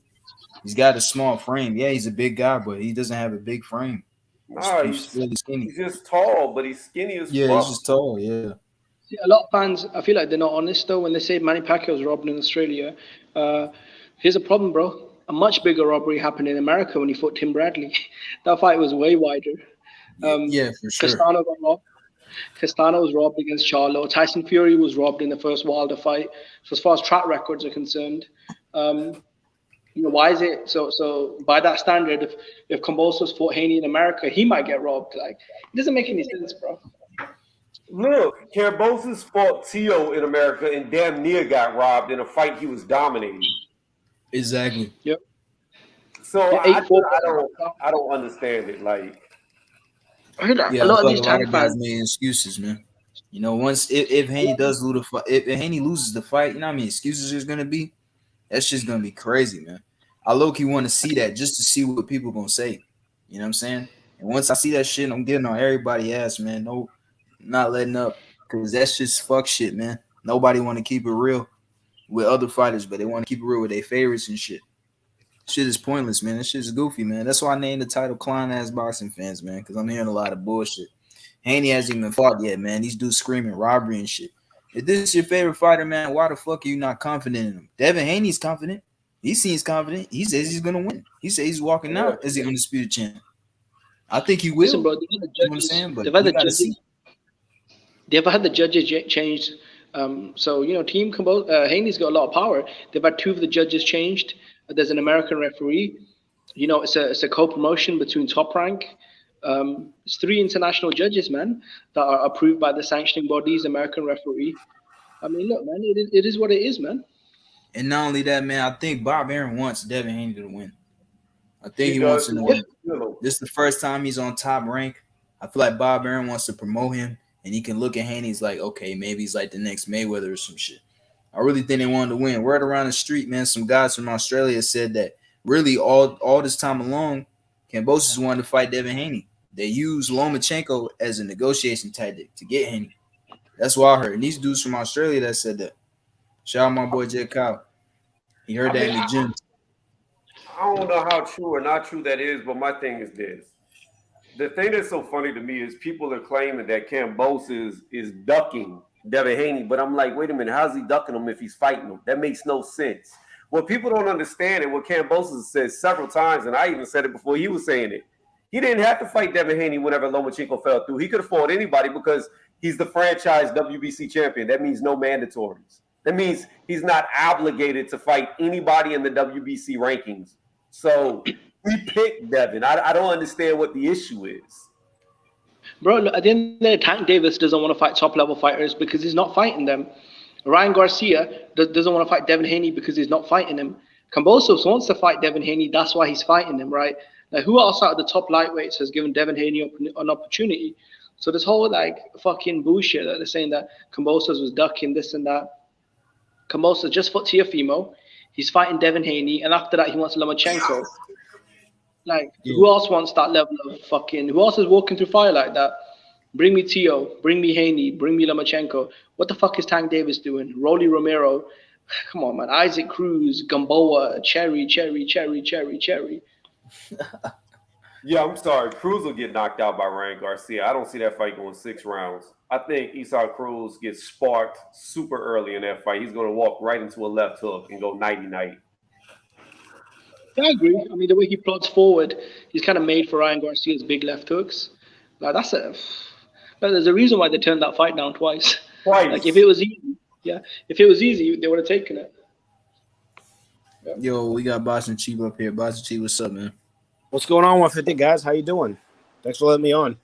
He's got a small frame. Yeah, he's a big guy, but he doesn't have a big frame. No, he's really skinny. He's just tall, but he's skinny as fuck. Yeah, he's just tall, yeah. See, a lot of fans, I feel like they're not honest, though, when they say Manny Pacquiao was robbed in Australia. Here's a problem, bro. A much bigger robbery happened in America when he fought Tim Bradley. That fight was way wider. Yeah, for sure. Castano got robbed. Castano was robbed against Charlo. Tyson Fury was robbed in the first Wilder fight. So as far as track records are concerned, You know, why is it so by that standard, if Kambosos fought Haney in America, he might get robbed. Like, it doesn't make any sense, bro. Look, Kambosos fought Tio in America and damn near got robbed in a fight he was dominating. Exactly. Yep. So I don't understand it. Like, yeah, a lot of these guys made excuses, man. You know, once if Haney does lose the fight, if Haney loses the fight, you know how many excuses there's gonna be? That's just gonna be crazy, man. I low-key want to see that just to see what people gonna say. You know what I'm saying? And once I see that shit, I'm getting on everybody's ass, man. No, not letting up, because that's just fuck shit, man. Nobody want to keep it real with other fighters, but they want to keep it real with their favorites and shit. Shit is pointless, man. That shit is goofy, man. That's why I named the title Clown Ass Boxing Fans, man, because I'm hearing a lot of bullshit. Haney hasn't even fought yet, man. These dudes screaming robbery and shit. If this is your favorite fighter, man, why the fuck are you not confident in him? Devin Haney's confident. He seems confident. He says he's gonna win. He says he's walking out as the undisputed champ. I think he will. Listen, bro, you know what I'm saying? But they've had the judges changed. So, you know, Team Haney's got a lot of power. They've had 2 of the judges changed. There's an American referee. You know, it's a co-promotion between Top Rank. It's 3 international judges, man, that are approved by the sanctioning bodies, American referee. I mean, look, man, it is what it is, man. And not only that, man, I think Bob Arum wants Devin Haney to win. I think he wants him to win. This is the first time he's on Top Rank. I feel like Bob Arum wants to promote him, and he can look at Haney. He's like, okay, maybe he's like the next Mayweather or some shit. I really think they wanted to win. Word around the street, man, some guys from Australia said that really all this time along, Kambosos wanted to fight Devin Haney. They used Lomachenko as a negotiation tactic to get Haney. That's what I heard. And these dudes from Australia that said that. Shout out my boy Jed Kyle. He heard that in the gym. I don't know how true or not true that is, but my thing is this. The thing that's so funny to me is people are claiming that Kambosos is ducking Devin Haney, but I'm like, wait a minute, how's he ducking him if he's fighting him? That makes no sense. What people don't understand, and what Kambosos says several times, and I even said it before he was saying it, he didn't have to fight Devin Haney whenever Lomachenko fell through. He could have fought anybody because he's the franchise WBC champion. That means no mandatories. That means he's not obligated to fight anybody in the WBC rankings. So we picked Devin. I don't understand what the issue is. Bro, look, at the end of the day, Tank Davis doesn't want to fight top-level fighters because he's not fighting them. Ryan Garcia doesn't want to fight Devin Haney because he's not fighting him. Kambosos wants to fight Devin Haney. That's why he's fighting him, right? Like, who else out of the top lightweights has given Devin Haney an opportunity? So this whole, like, fucking bullshit that they're saying that Kambosos was ducking this and that. Kambosos just fought Teofimo. He's fighting Devin Haney. And after that, he wants Lomachenko. Like, who else wants that level of fucking... Who else is walking through fire like that? Bring me Tio. Bring me Haney. Bring me Lomachenko. What the fuck is Tank Davis doing? Rolly Romero. Come on, man. Isaac Cruz. Gamboa. Cherry. Yeah, I'm sorry. Cruz will get knocked out by Ryan Garcia. I don't see that fight going 6 rounds. I think Isaac Cruz gets sparked super early in that fight. He's going to walk right into a left hook and go nighty-night. I agree. I mean, the way he plots forward, he's kind of made for Ryan Garcia's big left hooks. Like, there's a reason why they turned that fight down twice. Like, if it was easy, they would have taken it. Yeah. Yo, we got Boston Chief up here. Boston Chief, what's up, man? What's going on with it, guys? How you doing? Thanks for letting me on.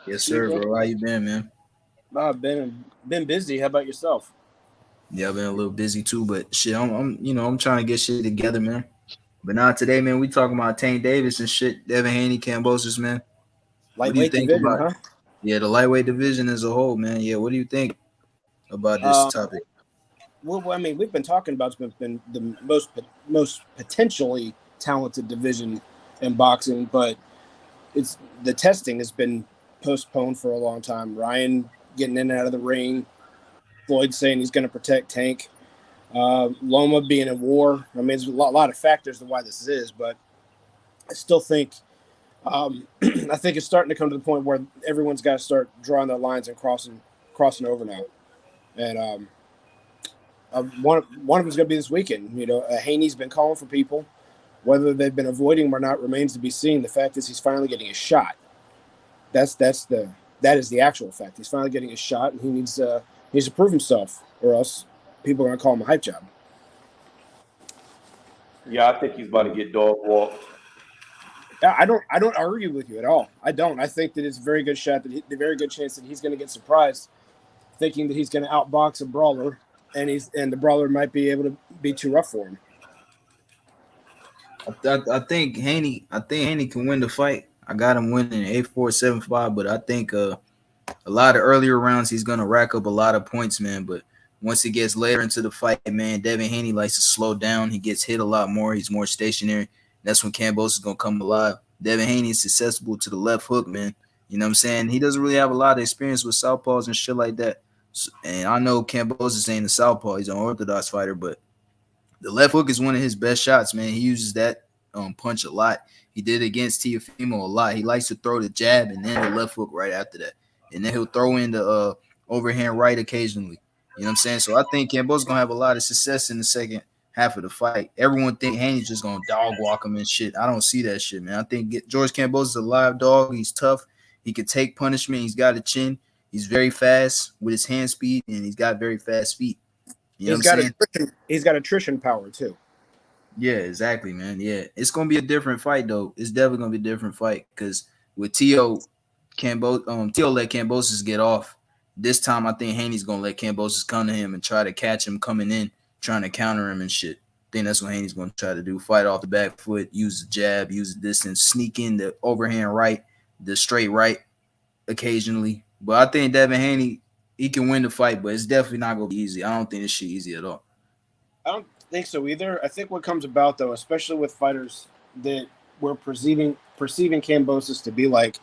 Yes, sir, bro. How you been, man? I've been busy. How about yourself? Yeah, I've been a little busy too, but shit, I'm trying to get shit together, man. But now today, man, we talking about Tank Davis and shit, Devin Haney, Kambosos, man. What do you think division, about it? Yeah, the lightweight division as a whole, man. Yeah, what do you think about this topic? Well, I mean, we've been talking about it's been the most potentially talented division in boxing, but it's the testing has been postponed for a long time. Ryan getting in and out of the ring, Floyd saying he's going to protect Tank, Loma being in war. I mean, there's a lot of factors to why this is, but I still think I think it's starting to come to the point where everyone's got to start drawing their lines and crossing over now. And one of them is going to be this weekend. You know, Haney's been calling for people. Whether they've been avoiding him or not remains to be seen. The fact is he's finally getting a shot. That is the actual fact. He's finally getting a shot, and he needs to prove himself, or else people are going to call him a hype job. Yeah, I think he's about to get dog walked. Yeah, I don't argue with you at all. I don't. I think that it's a very good shot the very good chance that he's going to get surprised, thinking that he's going to outbox a brawler, and the brawler might be able to be too rough for him. I think Haney can win the fight. I got him winning 8-4, 7-5, but I think a lot of earlier rounds he's gonna rack up a lot of points, man. But once he gets later into the fight, man, Devin Haney likes to slow down. He gets hit a lot more. He's more stationary. That's when Kambosos is gonna come alive. Devin Haney is susceptible to the left hook, man. You know what I'm saying? He doesn't really have a lot of experience with southpaws and shit like that. So, and I know Kambosos ain't a southpaw. He's an orthodox fighter, but the left hook is one of his best shots, man. He uses that punch a lot. He did it against Teofimo a lot. He likes to throw the jab and then the left hook right after that. And then he'll throw in the overhand right occasionally. You know what I'm saying? So I think Kambosos going to have a lot of success in the second half of the fight. Everyone think Haney's just going to dog walk him and shit. I don't see that shit, man. I think George Kambosos is a live dog. He's tough. He can take punishment. He's got a chin. He's very fast with his hand speed, and he's got very fast feet. You know He's got attrition power, too. Yeah, exactly, man. Yeah, it's gonna be a different fight, though. It's definitely gonna be a different fight because with Tio let Kambosos get off. This time, I think Haney's gonna let Kambosos come to him and try to catch him coming in, trying to counter him and shit. I think that's what Haney's gonna try to do: fight off the back foot, use the jab, use the distance, sneak in the overhand right, the straight right, occasionally. But I think Devin Haney, he can win the fight, but it's definitely not gonna be easy. I don't think this shit easy at all. I don't think so either. I think what comes about, though, especially with fighters that we're perceiving Kambosos to be like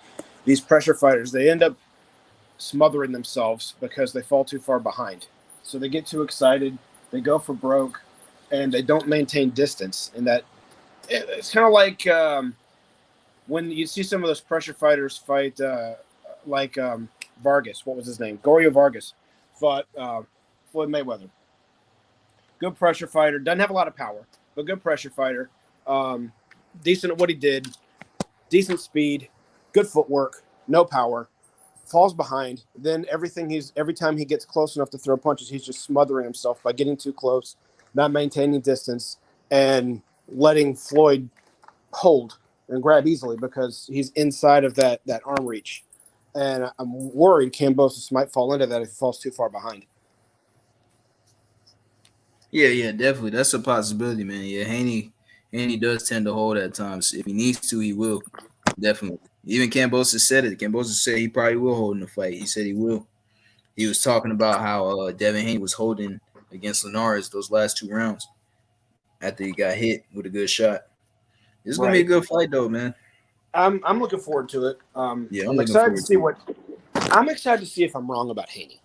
these pressure fighters, they end up smothering themselves because they fall too far behind. So they get too excited, they go for broke, and they don't maintain distance. And that it's kind of like when you see some of those pressure fighters fight, like Vargas. What was his name? Gorio Vargas fought Floyd Mayweather. Good pressure fighter. Doesn't have a lot of power, but good pressure fighter. Decent at what he did. Decent speed. Good footwork. No power. Falls behind. Then every time he gets close enough to throw punches, he's just smothering himself by getting too close, not maintaining distance, and letting Floyd hold and grab easily because he's inside of that arm reach. And I'm worried Kambosos might fall into that if he falls too far behind. Yeah, definitely. That's a possibility, man. Yeah, Haney does tend to hold at times. If he needs to, he will. Definitely. Even Kambosos said it. Kambosos said he probably will hold in the fight. He said he will. He was talking about how Devin Haney was holding against Linares those last 2 rounds after he got hit with a good shot. It's gonna be a good fight, though, man. I'm looking forward to it. I'm excited to see if I'm wrong about Haney.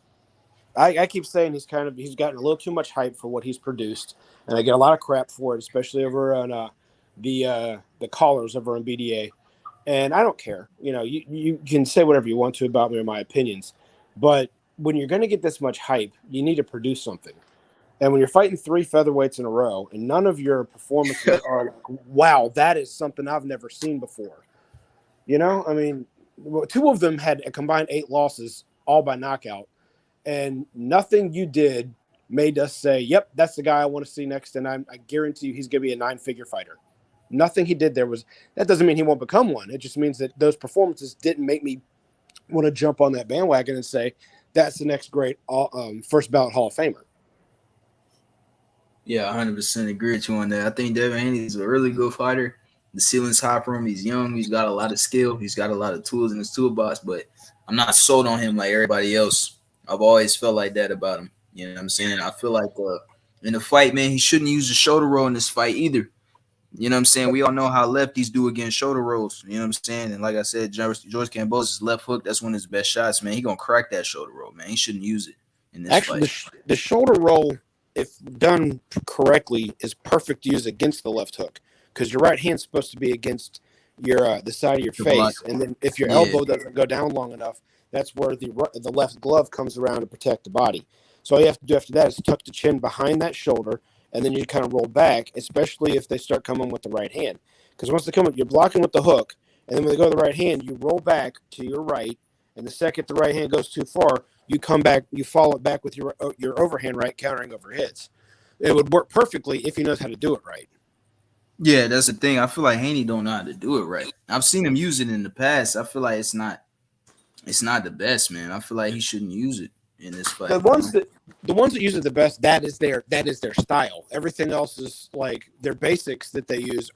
I keep saying he's gotten a little too much hype for what he's produced, and I get a lot of crap for it, especially over on the callers over on BDA. And I don't care. You know, you can say whatever you want to about me or my opinions, but when you're going to get this much hype, you need to produce something. And when you're fighting 3 featherweights in a row, and none of your performances are like, wow, that is something I've never seen before. You know, I mean, 2 of them had a combined 8 losses, all by knockout. And nothing you did made us say, yep, that's the guy I want to see next. And I guarantee you he's going to be a 9-figure fighter. Nothing he did there that doesn't mean he won't become one. It just means that those performances didn't make me want to jump on that bandwagon and say, that's the next great first ballot Hall of Famer. Yeah, 100% agree with you on that. I think Devin Haney is a really good fighter. The ceiling's high for him. He's young. He's got a lot of skill. He's got a lot of tools in his toolbox, but I'm not sold on him like everybody else. I've always felt like that about him. You know what I'm saying? I feel like in the fight, man, he shouldn't use the shoulder roll in this fight either. You know what I'm saying? We all know how lefties do against shoulder rolls. You know what I'm saying? And like I said, George Kambosos' left hook, that's one of his best shots, man. He going to crack that shoulder roll, man. He shouldn't use it in this fight. The shoulder roll, if done correctly, is perfect to use against the left hook because your right hand's supposed to be against your the side of your face. Block. And then if your elbow doesn't go down long enough, that's where the left glove comes around to protect the body. So all you have to do after that is tuck the chin behind that shoulder, and then you kind of roll back, especially if they start coming with the right hand. Because once they come up, you're blocking with the hook, and then when they go to the right hand, you roll back to your right, and the second the right hand goes too far, you come back, you follow it back with your overhand right, countering overheads. It would work perfectly if he knows how to do it right. Yeah, that's the thing. I feel like Haney don't know how to do it right. I've seen him use it in the past. I feel like it's not the best, man. I feel like he shouldn't use it in this fight. The ones that use it the best, that is their style. Everything else is like their basics that they use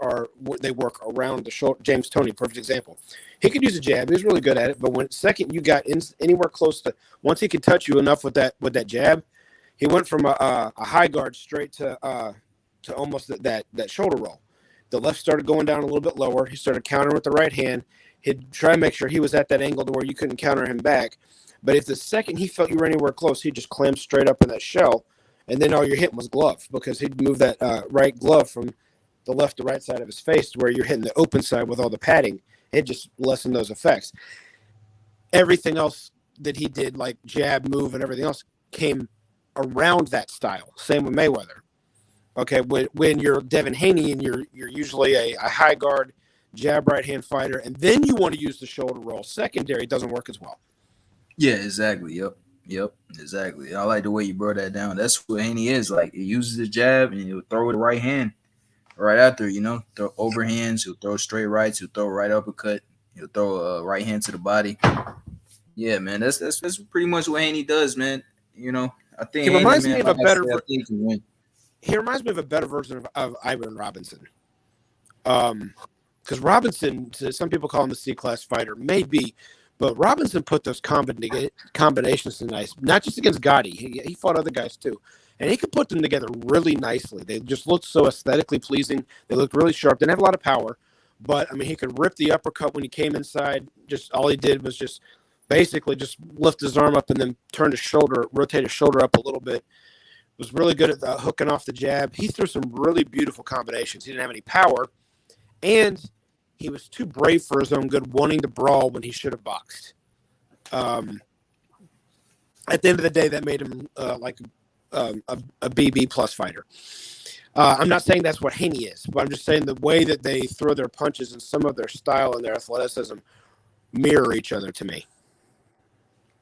they work around the shoulder. James Toney, perfect example. He could use a jab. He was really good at it, but when second you got anywhere close to, once he could touch you enough with that jab, he went from a high guard straight to almost that shoulder roll. The left started going down a little bit lower. He started countering with the right hand. He'd try to make sure he was at that angle to where you couldn't counter him back. But if the second he felt you were anywhere close, he'd just clam straight up in that shell, and then all you're hitting was glove, because he'd move that right glove from the left to right side of his face to where you're hitting the open side with all the padding. It just lessened those effects. Everything else that he did, like jab, move, and everything else, came around that style. Same with Mayweather. Okay, when you're Devin Haney and you're usually a high guard, jab right hand fighter, and then you want to use the shoulder roll secondary, it doesn't work as well. Yeah, exactly. Yep, exactly. I like the way you broke that down. That's what Haney is. Like, he uses the jab and he'll throw with the right hand right after, throw overhands, he'll throw straight rights, he'll throw right uppercut, he'll throw a right hand to the body. Yeah, man, that's pretty much what Haney does, man. I think He reminds me of a better. He can win. He reminds me of a better version of Ivan Robinson. Because Robinson, some people call him the C-class fighter, maybe, but Robinson put those combinations in nice, not just against Gotti. He fought other guys too, and he could put them together really nicely. They just looked so aesthetically pleasing. They looked really sharp. They didn't have a lot of power, but I mean, he could rip the uppercut when he came inside. Just all he did was just basically just lift his arm up and then turn his shoulder, rotate his shoulder up a little bit. Was really good at hooking off the jab. He threw some really beautiful combinations. He didn't have any power, and he was too brave for his own good, wanting to brawl when he should have boxed. At the end of the day, that made him like a BB plus fighter. I'm not saying that's what Haney is, but I'm just saying the way that they throw their punches and some of their style and their athleticism mirror each other to me.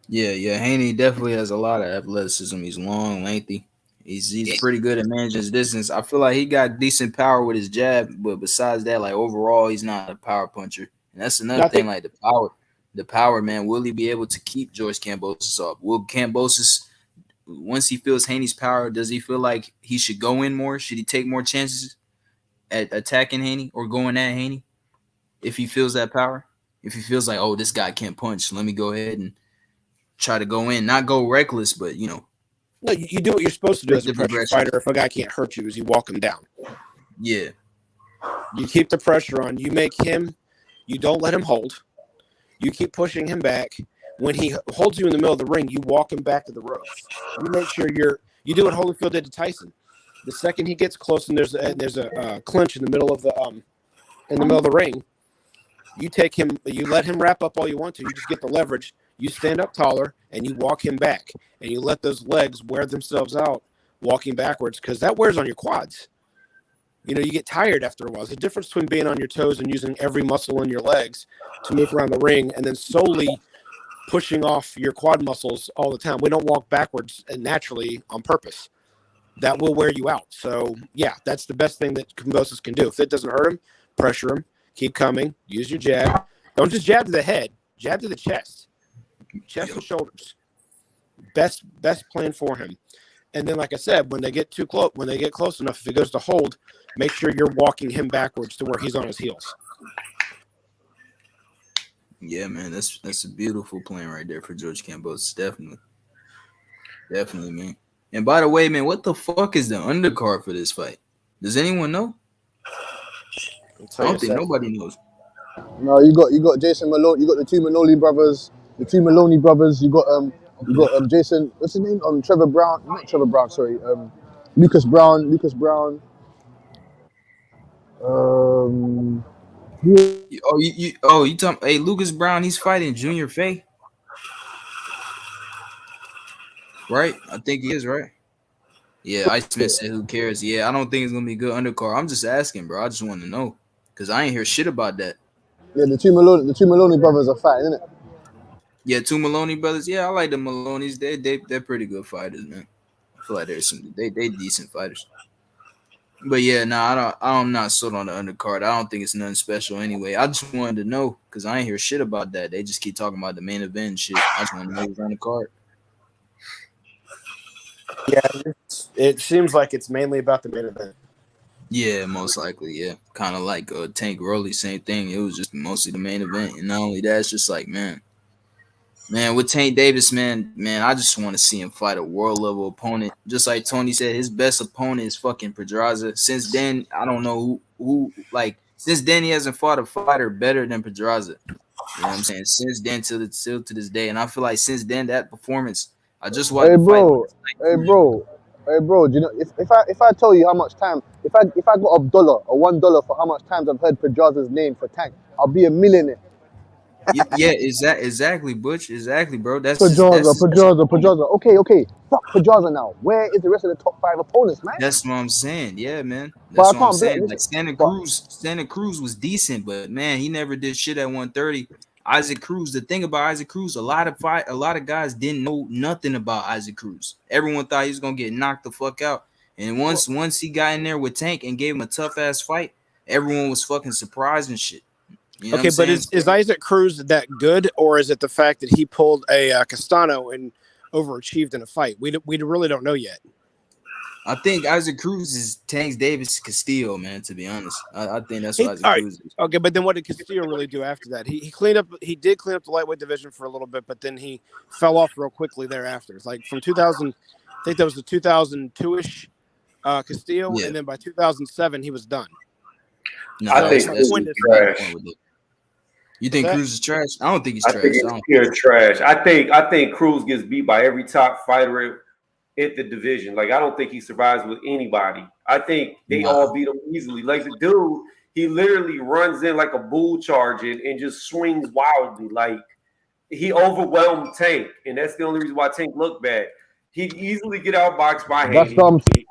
Yeah. Haney definitely has a lot of athleticism. He's long, lengthy. He's pretty good at managing his distance. I feel like he got decent power with his jab, but besides that, like overall, he's not a power puncher. And that's another thing, like the power, man. Will he be able to keep George Kambosos off? Will Kambosos, once he feels Haney's power, does he feel like he should go in more? Should he take more chances at attacking Haney or going at Haney if he feels that power? If he feels like, oh, this guy can't punch, let me go ahead and try to go in, not go reckless, but No, you do what you're supposed to do as a pressure fighter. If a guy can't hurt you, is you walk him down. Yeah. You keep the pressure on. You make him. You don't let him hold. You keep pushing him back. When he holds you in the middle of the ring, you walk him back to the ropes. You make sure you do what Holyfield did to Tyson. The second he gets close and there's a clinch in the middle of the ring, you take him. You let him wrap up all you want to. You just get the leverage. You stand up taller and you walk him back, and you let those legs wear themselves out walking backwards, because that wears on your quads. You get tired after a while. There's a difference between being on your toes and using every muscle in your legs to move around the ring and then solely pushing off your quad muscles all the time. We don't walk backwards naturally on purpose. That will wear you out. So, yeah, that's the best thing that Kambosos can do. If it doesn't hurt him, pressure him, keep coming, use your jab. Don't just jab to the head, jab to the chest. Chest and shoulders. Best plan for him. And then, like I said, when they get close enough, if he goes to hold, make sure you're walking him backwards to where he's on his heels. Yeah, man, that's a beautiful plan right there for George Kambosos. Definitely, man. And by the way, man, what the fuck is the undercard for this fight? Does anyone know? I don't think nobody knows. No, you got Jason Maloney. You got the two Maloney brothers. You got Jason. What's his name? Trevor Brown. Not Trevor Brown. Sorry. Lucas Brown. You talking? Hey, Lucas Brown. He's fighting Junior Faye, right? I think he is, right? Yeah, Iceman said, "Who cares?" Yeah, I don't think it's gonna be a good undercard. I'm just asking, bro. I just want to know because I ain't hear shit about that. Yeah, the two Maloney brothers are fighting, isn't it? Yeah, two Maloney brothers. Yeah, I like the Maloney's. They're pretty good fighters, man. I feel like they decent fighters. But yeah, I'm not sold on the undercard. I don't think it's nothing special anyway. I just wanted to know because I ain't hear shit about that. They just keep talking about the main event and shit. I just want to know who's on the card. Yeah, it seems like it's mainly about the main event. Yeah, most likely. Yeah, kind of like Tank Rolly, same thing. It was just mostly the main event, and not only that, it's just like man, with Tank Davis, man, I just want to see him fight a world level opponent. Just like Tony said, his best opponent is fucking Pedraza. Since then, I don't know who since then he hasn't fought a fighter better than Pedraza. You know what I'm saying? Since then till to this day, and I feel like since then that performance, I just watched the fight. Hey bro, do you know if I tell you how much time if I got $1 or $1 for how much times I've heard Pedraza's name for Tank, I'll be a millionaire. Yeah, exactly, Butch. Exactly, bro. That's Pedraza. Okay. Fuck Pedraza now. Where is the rest of the top 5 opponents, man? That's what I'm saying. Yeah, man. That's what I'm saying. Like Santa Cruz was decent, but man, he never did shit at 130. Isaac Cruz. The thing about Isaac Cruz, a lot of guys didn't know nothing about Isaac Cruz. Everyone thought he was gonna get knocked the fuck out. And once he got in there with Tank and gave him a tough ass fight, everyone was fucking surprised and shit. You know okay, but is Isaac Cruz that good, or is it the fact that he pulled a Castano and overachieved in a fight? We really don't know yet. I think Isaac Cruz is Tank Davis Castillo, man. To be honest, I think that's what Isaac Cruz is. Okay, but then what did Castillo really do after that? He cleaned up. He did clean up the lightweight division for a little bit, but then he fell off real quickly thereafter. It's like from 2000, I think that was the 2002-ish Castillo, and then by 2007 he was done. No, I think that's trash. You think Cruz is trash? I don't think he's trash. I think it's pure trash. I think Cruz gets beat by every top fighter at the division. Like, I don't think he survives with anybody. I think they all beat him easily. Like, the dude, he literally runs in like a bull charge and just swings wildly. Like, he overwhelmed Tank, and that's the only reason why Tank looked bad. He'd easily get outboxed by him. That's what I'm saying.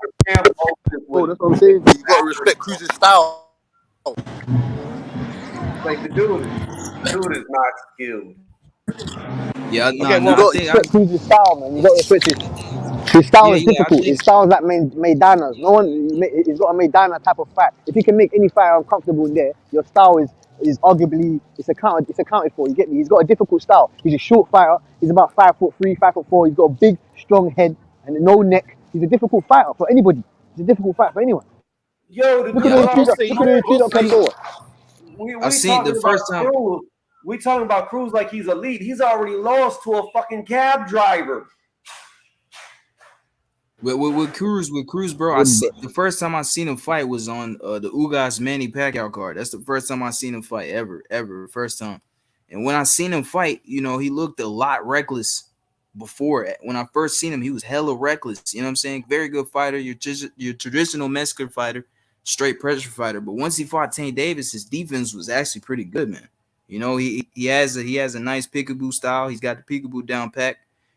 You got to respect Cruz's style. Like, the dude is not skilled. Yeah, you got to respect Cruz's style, man. You got to respect it. His style is difficult. His style is like Maidana's. He's got a Maidana type of fight. If you can make any fighter uncomfortable in there, your style is arguably accounted for. You get me? He's got a difficult style. He's a short fighter. He's about 5'3", 5'4". He's got a big, strong head and no neck. He's a difficult fighter for anybody. He's a difficult fighter for anyone. Yo, look at him. I've seen the first time. We talking about Cruz like he's elite. He's already lost to a fucking cab driver. With Cruz, bro, the first time I seen him fight was on the Ugas Manny Pacquiao card. That's the first time I seen him fight ever, first time. And when I seen him fight, you know, he looked a lot reckless before. When I first seen him, he was hella reckless. You know what I'm saying? Very good fighter, your traditional Mexican fighter, straight pressure fighter. But once he fought Tank Davis, his defense was actually pretty good, man. You know, he has a nice peekaboo style. He's got the peekaboo down pat.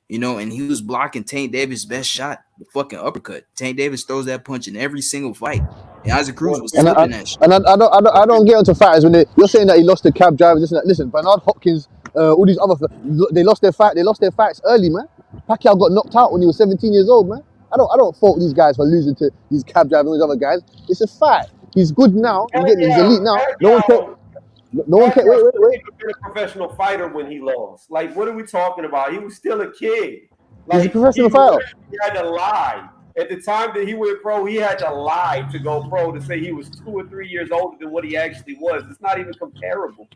You know, and he was blocking Tank Davis' best shot, the fucking uppercut. Tank Davis throws that punch in every single fight. And Isaac Cruz was flipping that shit. And I don't get into fighters when you're saying that he lost the cab driver. Listen, Bernard Hopkins, all these other, they lost their fights early, man. Pacquiao got knocked out when he was 17 years old, man. I don't fault these guys for losing to these cab drivers and these other guys. It's a fight. He's good now. He's elite now. No one can. Wait. He was a professional fighter when he lost. Like, what are we talking about? He was still a kid. Like, he's a professional fighter. He had to lie. At the time that he went pro, he had to lie to go pro to say he was 2 or 3 years older than what he actually was. It's not even comparable.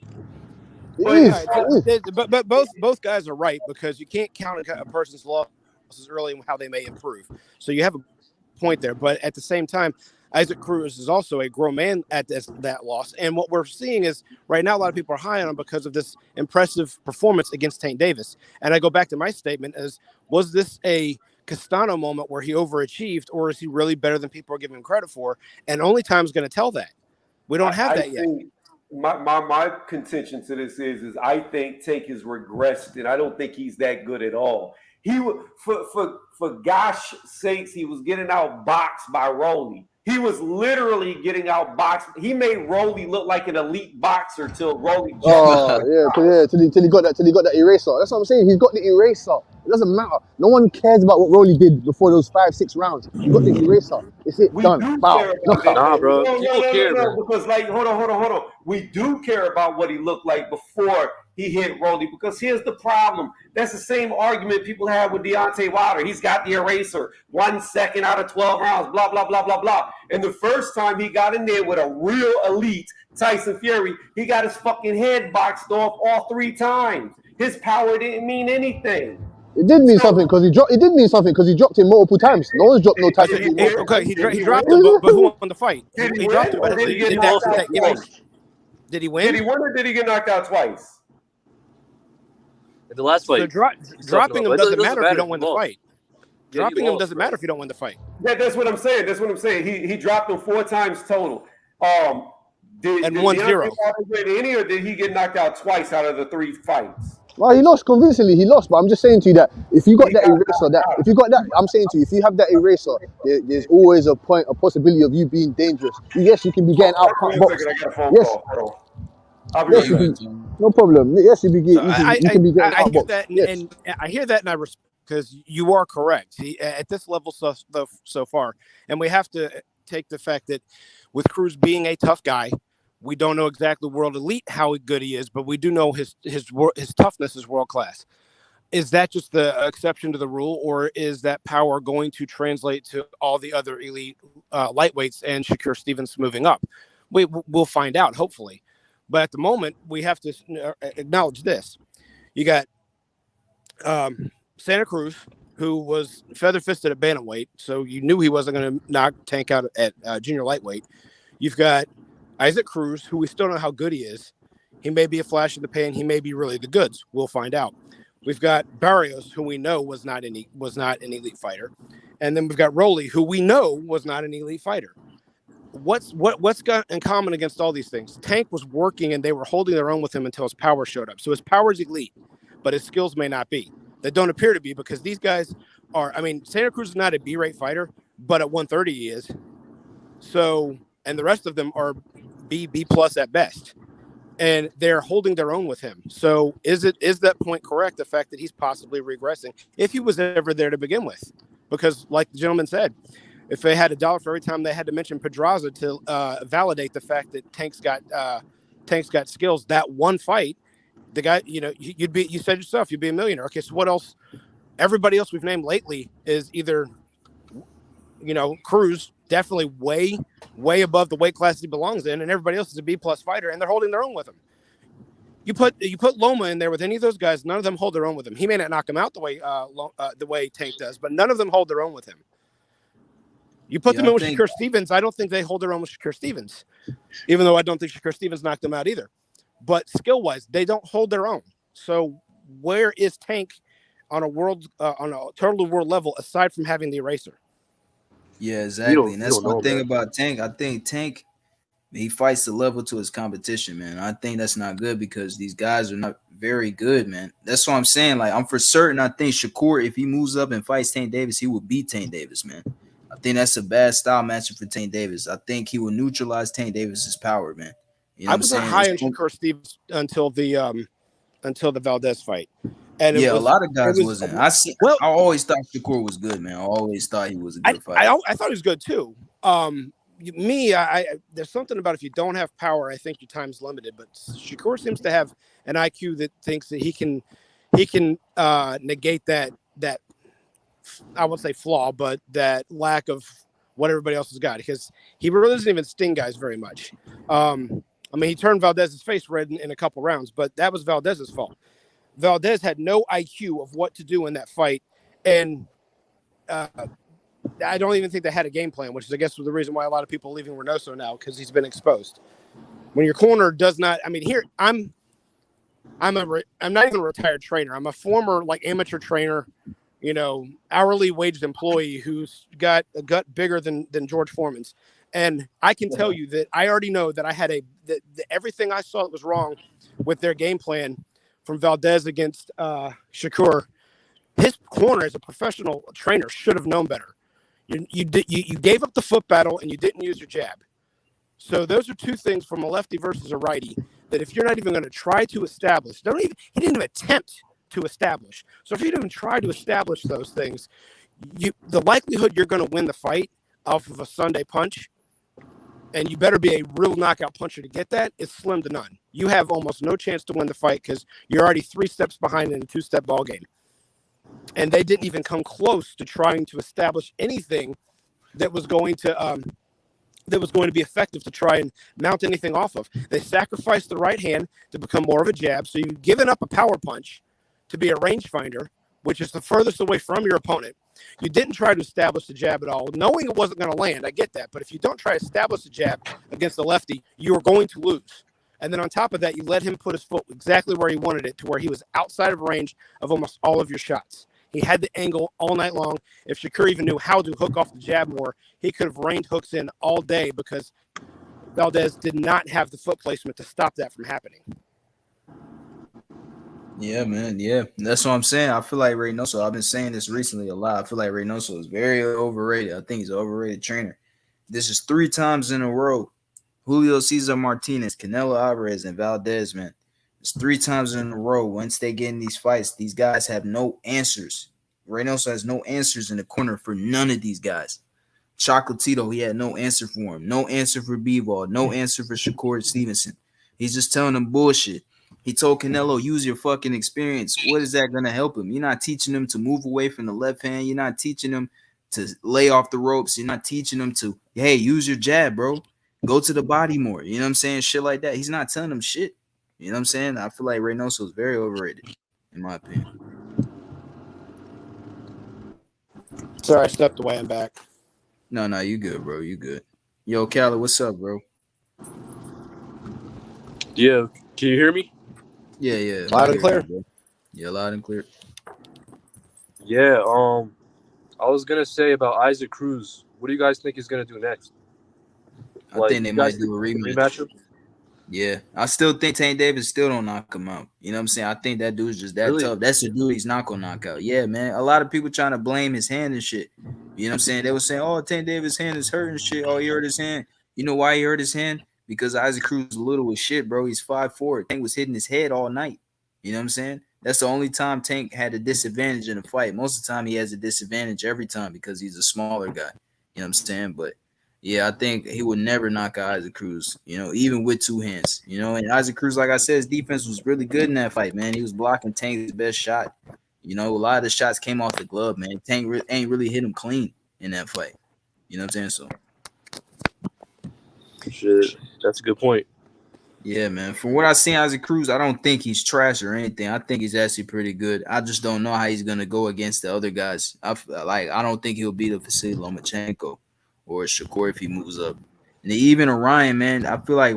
But both guys are right, because you can't count a person's losses early and how they may improve. So you have a point there. But at the same time, Isaac Cruz is also a grown man at that loss. And what we're seeing is right now a lot of people are high on him because of this impressive performance against Tank Davis. And I go back to my statement as, was this a Castano moment where he overachieved, or is he really better than people are giving him credit for? And only time is going to tell that. We don't have that yet. My contention to this is I think Tank has regressed, and I don't think he's that good at all. He for gosh sakes, he was getting outboxed by Rolly. He was literally getting outboxed. He made Rolly look like an elite boxer till Rolly. Till he got that eraser. That's what I'm saying. He's got the eraser. It doesn't matter. No one cares about what Rolly did before those 5-6 rounds. You got the eraser. It's it. We Done. do Bow. care about Knockout. that. Nah, bro. No, People care, man. because like, hold on. We do care about what he looked like before he hit Rolly, because here's the problem. That's the same argument people have with Deontay Wilder. He's got the eraser, 1 second out of 12 rounds, blah, blah, blah, blah, blah. And the first time he got in there with a real elite Tyson Fury, he got his fucking head boxed off all 3 times. His power didn't mean anything. It did mean something because he dropped. It did mean something because he dropped him multiple times. No one's dropped no Tyson. Okay, he dropped him, but who won the fight? Did he dropped win, him, or did he get did knocked out that give him? twice? Did he win? Did he win, or did he get knocked out twice? The last fight. So dropping him doesn't matter if you don't win the fight. Yeah, Dropping him doesn't matter if you don't win the fight. That's what I'm saying. He dropped him 4 times total. Did 1-0. Deontay win any, or did he get knocked out twice out of the 3 fights? Well, he lost convincingly. He lost, but I'm just saying to you that if you got that eraser, I'm saying to you, if you have that eraser, there's always a possibility of you being dangerous. Yes, you can be getting out boxed. I got a phone Yes. call. Hold on. I'll be Yes, right you back. can. No problem. Yes, you can be getting I hear outboxed. that, Yes. and I hear that, and I respect, because you are correct. At this level so far, and we have to take the fact that with Cruz being a tough guy, we don't know exactly World Elite how good he is, but we do know his toughness is world class. Is that just the exception to the rule, or is that power going to translate to all the other elite lightweights and Shakur Stevens moving up? We'll find out, hopefully. But at the moment, we have to acknowledge this. You got Santa Cruz, who was feather-fisted at bantamweight, so you knew he wasn't going to knock Tank out at junior lightweight. You've got Isaac Cruz, who we still don't know how good he is. He may be a flash in the pan. He may be really the goods. We'll find out. We've got Barrios, who we know was not an elite fighter, and then we've got Rolly, who we know was not an elite fighter. What's got in common against all these things? Tank was working, and they were holding their own with him until his power showed up. So his power is elite, but his skills may not be. They don't appear to be, because these guys are. I mean, Santa Cruz is not a B-rate fighter, but at 130 he is. So, and the rest of them are B plus at best, and they're holding their own with him. So is that point correct? The fact that he's possibly regressing, if he was ever there to begin with, because like the gentleman said, if they had $1 for every time they had to mention Pedraza to validate the fact that Tank's got skills, that one fight, the guy, you said yourself, you'd be a millionaire. Okay, so what else? Everybody else we've named lately is either, Cruz, definitely way above the weight class he belongs in, and everybody else is a B plus fighter, and they're holding their own with him. You put Loma in there with any of those guys, none of them hold their own with him. He may not knock him out the way Tank does, but none of them hold their own with him. You put them in with Shakur Stevens, I don't think they hold their own with Shakur Stevens, even though I don't think Shakur Stevens knocked them out either. But skill-wise, they don't hold their own. So where is Tank on a total world level aside from having the eraser? Yeah, exactly. And that's one thing about Tank. I think Tank, he fights the level to his competition, man. I think that's not good because these guys are not very good, man. That's what I'm saying. Like, I'm for certain, I think Shakur, if he moves up and fights Tank Davis, he will beat Tank Davis, man. I think that's a bad style matchup for Tank Davis. I think he will neutralize Tank Davis's power, man. You know I wasn't high on Shakur Stevens until the Valdez fight. And a lot of guys wasn't. I always thought Shakur was good, man. I always thought he was a good fighter. I thought he was good too. There's something about if you don't have power, I think your time's limited. But Shakur seems to have an IQ that thinks that he can negate that I won't say flaw, but that lack of what everybody else has got, because he really doesn't even sting guys very much. He turned Valdez's face red in a couple rounds, but that was Valdez's fault. Valdez had no IQ of what to do in that fight, and I don't even think they had a game plan, which is, I guess, the reason why a lot of people are leaving Reynoso now, because he's been exposed. When your corner does not, I'm not even a retired trainer. I'm a former amateur trainer, hourly waged employee who's got a gut bigger than George Foreman's. And I can tell you that I already know that I had everything I saw that was wrong with their game plan from Valdez against Shakur. His corner as a professional trainer should have known better. You gave up the foot battle and you didn't use your jab. So those are two things from a lefty versus a righty that if you're not even going to try to establish, he didn't even attempt to establish. So if you don't try to establish those things, the likelihood you're going to win the fight off of a Sunday punch, and you better be a real knockout puncher to get that, is slim to none. You have almost no chance to win the fight because you're already 3 steps behind in a 2-step ball game. And they didn't even come close to trying to establish anything that was going to be effective to try and mount anything off of. They sacrificed the right hand to become more of a jab. So you've given up a power punch to be a rangefinder, which is the furthest away from your opponent. You didn't try to establish the jab at all, knowing it wasn't going to land. I get that. But if you don't try to establish the jab against the lefty, you are going to lose. And then on top of that, you let him put his foot exactly where he wanted it, to where he was outside of range of almost all of your shots. He had the angle all night long. If Shakur even knew how to hook off the jab more, he could have rained hooks in all day because Valdez did not have the foot placement to stop that from happening. Yeah, man. Yeah, that's what I'm saying. I feel like Reynoso, I've been saying this recently a lot. I feel like Reynoso is very overrated. I think he's an overrated trainer. This is 3 times in a row. Julio Cesar Martinez, Canelo Alvarez, and Valdez, man. It's 3 times in a row. Once they get in these fights, these guys have no answers. Reynoso has no answers in the corner for none of these guys. Chocolatito, he had no answer for him. No answer for Bivol. No answer for Shakur Stevenson. He's just telling them bullshit. He told Canelo, use your fucking experience. What is that going to help him? You're not teaching him to move away from the left hand. You're not teaching him to lay off the ropes. You're not teaching him to, hey, use your jab, bro. Go to the body more. You know what I'm saying? Shit like that. He's not telling them shit. You know what I'm saying? I feel like Reynoso is very overrated, in my opinion. Sorry, I stepped away. I'm back. No, you good, bro. You good. Yo, Cali, what's up, bro? Yeah. Can you hear me? Yeah. Loud and clear. Yeah, loud and clear. Yeah. I was gonna say about Isaac Cruz. What do you guys think he's gonna do next? I think they might do a rematch. Yeah, I still think Tank Davis still don't knock him out. You know what I'm saying? I think that dude's just that tough. That's the dude he's not gonna knock out. Yeah, man. A lot of people trying to blame his hand and shit. You know what I'm saying? They were saying, "Oh, Tank Davis' hand is hurting shit. Oh, he hurt his hand." You know why he hurt his hand? Because Isaac Cruz is little as shit, bro. He's 5'4". Tank was hitting his head all night. You know what I'm saying? That's the only time Tank had a disadvantage in a fight. Most of the time, he has a disadvantage every time because he's a smaller guy. You know what I'm saying? But yeah, I think he would never knock out Isaac Cruz, you know, even with 2 hands, you know. And Isaac Cruz, like I said, his defense was really good in that fight, man. He was blocking Tank's best shot. You know, a lot of the shots came off the glove, man. Tank ain't really hit him clean in that fight. You know what I'm saying? So, shit, that's a good point. Yeah, man. From what I've seen, Isaac Cruz, I don't think he's trash or anything. I think he's actually pretty good. I just don't know how he's gonna go against the other guys. I don't think he'll beat a Vasily Lomachenko or Shakur if he moves up. And even a Ryan, man, I feel like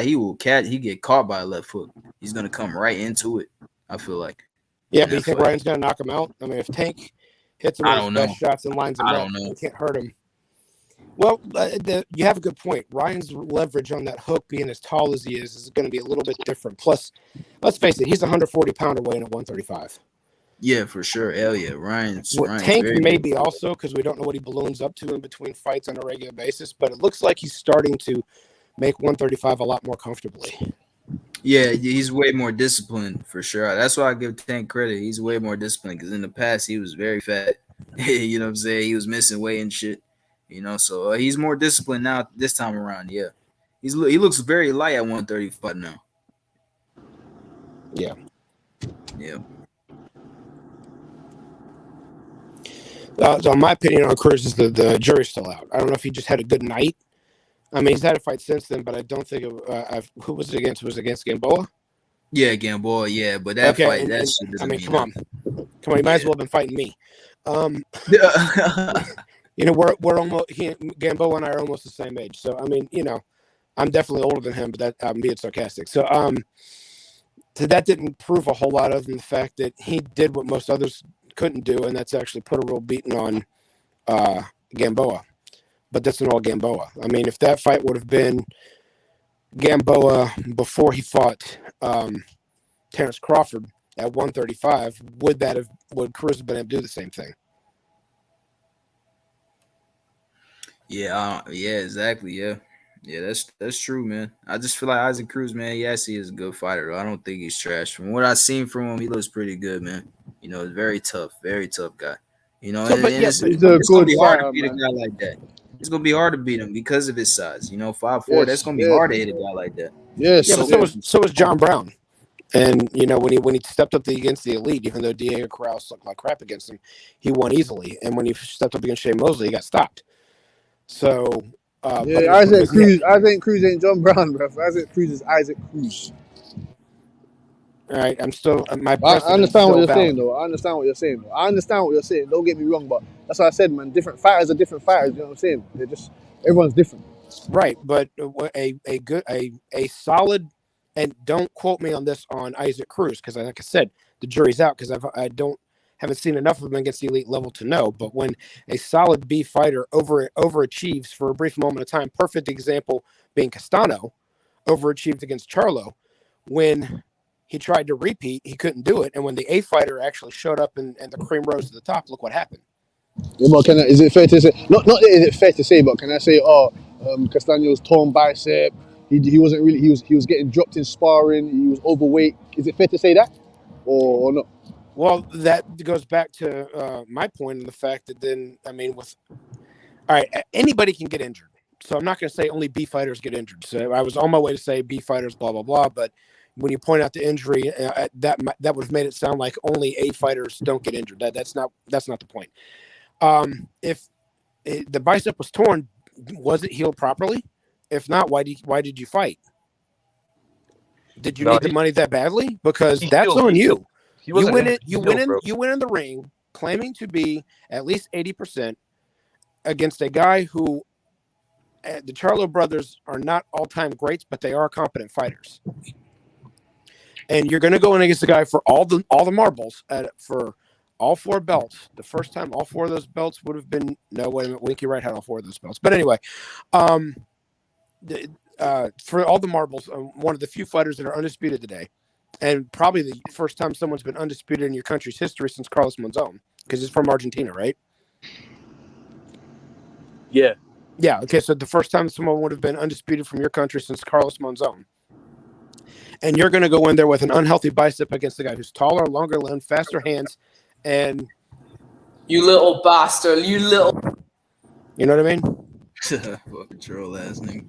he get caught by a left hook. He's gonna come right into it. I feel like. Yeah, but you think Ryan's gonna knock him out? I mean, if Tank hits him with his best shots and lines him up, he can't hurt him. Well, you have a good point. Ryan's leverage on that hook, being as tall as he is going to be a little bit different. Plus, let's face it, he's a 140-pounder weighing at 135. Yeah, for sure. Hell yeah. Ryan's Tank maybe also, because we don't know what he balloons up to in between fights on a regular basis, but it looks like he's starting to make 135 a lot more comfortably. Yeah, he's way more disciplined for sure. That's why I give Tank credit. He's way more disciplined because in the past he was very fat. You know what I'm saying? He was missing weight and shit. You know, so he's more disciplined now this time around. Yeah, he looks very light at 135 now. Yeah. So my opinion on Cruz is the jury's still out. I don't know if he just had a good night. I mean, he's had a fight since then, but I don't think who was it against? Was it against Gamboa? Yeah, Gamboa. Yeah, but that fight, come on, you might as well have been fighting me. You know, we're almost Gamboa and I are almost the same age. So I mean, you know, I'm definitely older than him, but that I'm being sarcastic. So so that didn't prove a whole lot other than the fact that he did what most others couldn't do, and that's actually put a real beating on Gamboa. But that's not all Gamboa. I mean, if that fight would have been Gamboa before he fought Terrence Crawford at 135, would Cruz have been able to do the same thing? Yeah, exactly. Yeah, Yeah, that's true, man. I just feel like Isaac Cruz, man. Yes, he is a good fighter. I don't think he's trash. From what I've seen from him, he looks pretty good, man. You know, very tough guy. You know, So, and, but and yeah, it's, but He's a it's gonna good be hard to fighter, beat a man. guy like that. It's gonna be hard to beat him because of his size. You know, 5'4". That's Yes, gonna be yes, hard to hit a guy like that. yes, yeah, but yes. so was John Brown. And you know, when he stepped up against the elite, even though Diego Corrales looked like crap against him, he won easily. And when he stepped up against Shane Mosley, he got stopped. So Yeah, Isaac Cruz ain't John Brown, bro. Isaac Cruz is Isaac Cruz. All right, I'm still my I precedent is understand what still you're valid. saying, though. I understand what you're saying. Don't get me wrong, but that's what I said, man. Different fighters are different fighters. You know what I'm saying? They're just everyone's different. Right, but a solid, and don't quote me on this on Isaac Cruz because, like I said, the jury's out because haven't seen enough of him against the elite level to know. But when a solid B fighter overachieves for a brief moment of time, perfect example being Castano, overachieved against Charlo. When he tried to repeat, he couldn't do it, and when the A fighter actually showed up and the cream rose to the top, look what happened. Yeah, but is it fair to say? Not that is it fair to say, but can I say, Castaño's torn bicep. He wasn't really. He was getting dropped in sparring. He was overweight. Is it fair to say that, or not? Well, that goes back to my point in the fact that then, I mean, all right, anybody can get injured. So I'm not going to say only B fighters get injured. So I was on my way to say B fighters, blah, blah, blah. But when you point out the injury, that would have made it sound like only A fighters don't get injured. That's not the point. If the bicep was torn, was it healed properly? If not, why did you fight? Did you need the money that badly? Because that's on you. You went in the ring claiming to be at least 80% against a guy who the Charlo brothers are not all-time greats, but they are competent fighters. And you're going to go in against a guy for all the marbles for all 4 belts. The first time all 4 of those belts would have been Winky Wright had all 4 of those belts. But anyway, for all the marbles, one of the few fighters that are undisputed today, and probably the first time someone's been undisputed in your country's history since Carlos Monzon, because he's from Argentina, right? Yeah. Yeah. Okay. So the first time someone would have been undisputed from your country since Carlos Monzon. And you're going to go in there with an unhealthy bicep against the guy who's taller, longer limbed, faster hands, and you little bastard, you know what I mean? Fucking troll ass nigga.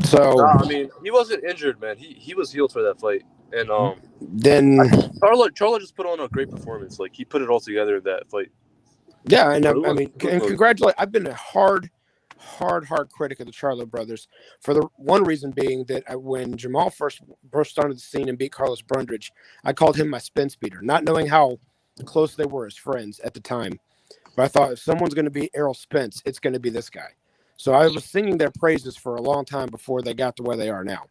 So I mean, he wasn't injured, man. He was healed for that fight, and then Charlo just put on a great performance. Like he put it all together in that fight. Yeah, and I mean, and congratulate. I've been a hard critic of the Charlo brothers for the one reason being that when Jamal first burst onto the scene and beat Carlos Brundage, I called him my spin speeder, not knowing how close they were as friends at the time. But I thought if someone's going to be Errol Spence, it's going to be this guy. So I was singing their praises for a long time before they got to where they are now.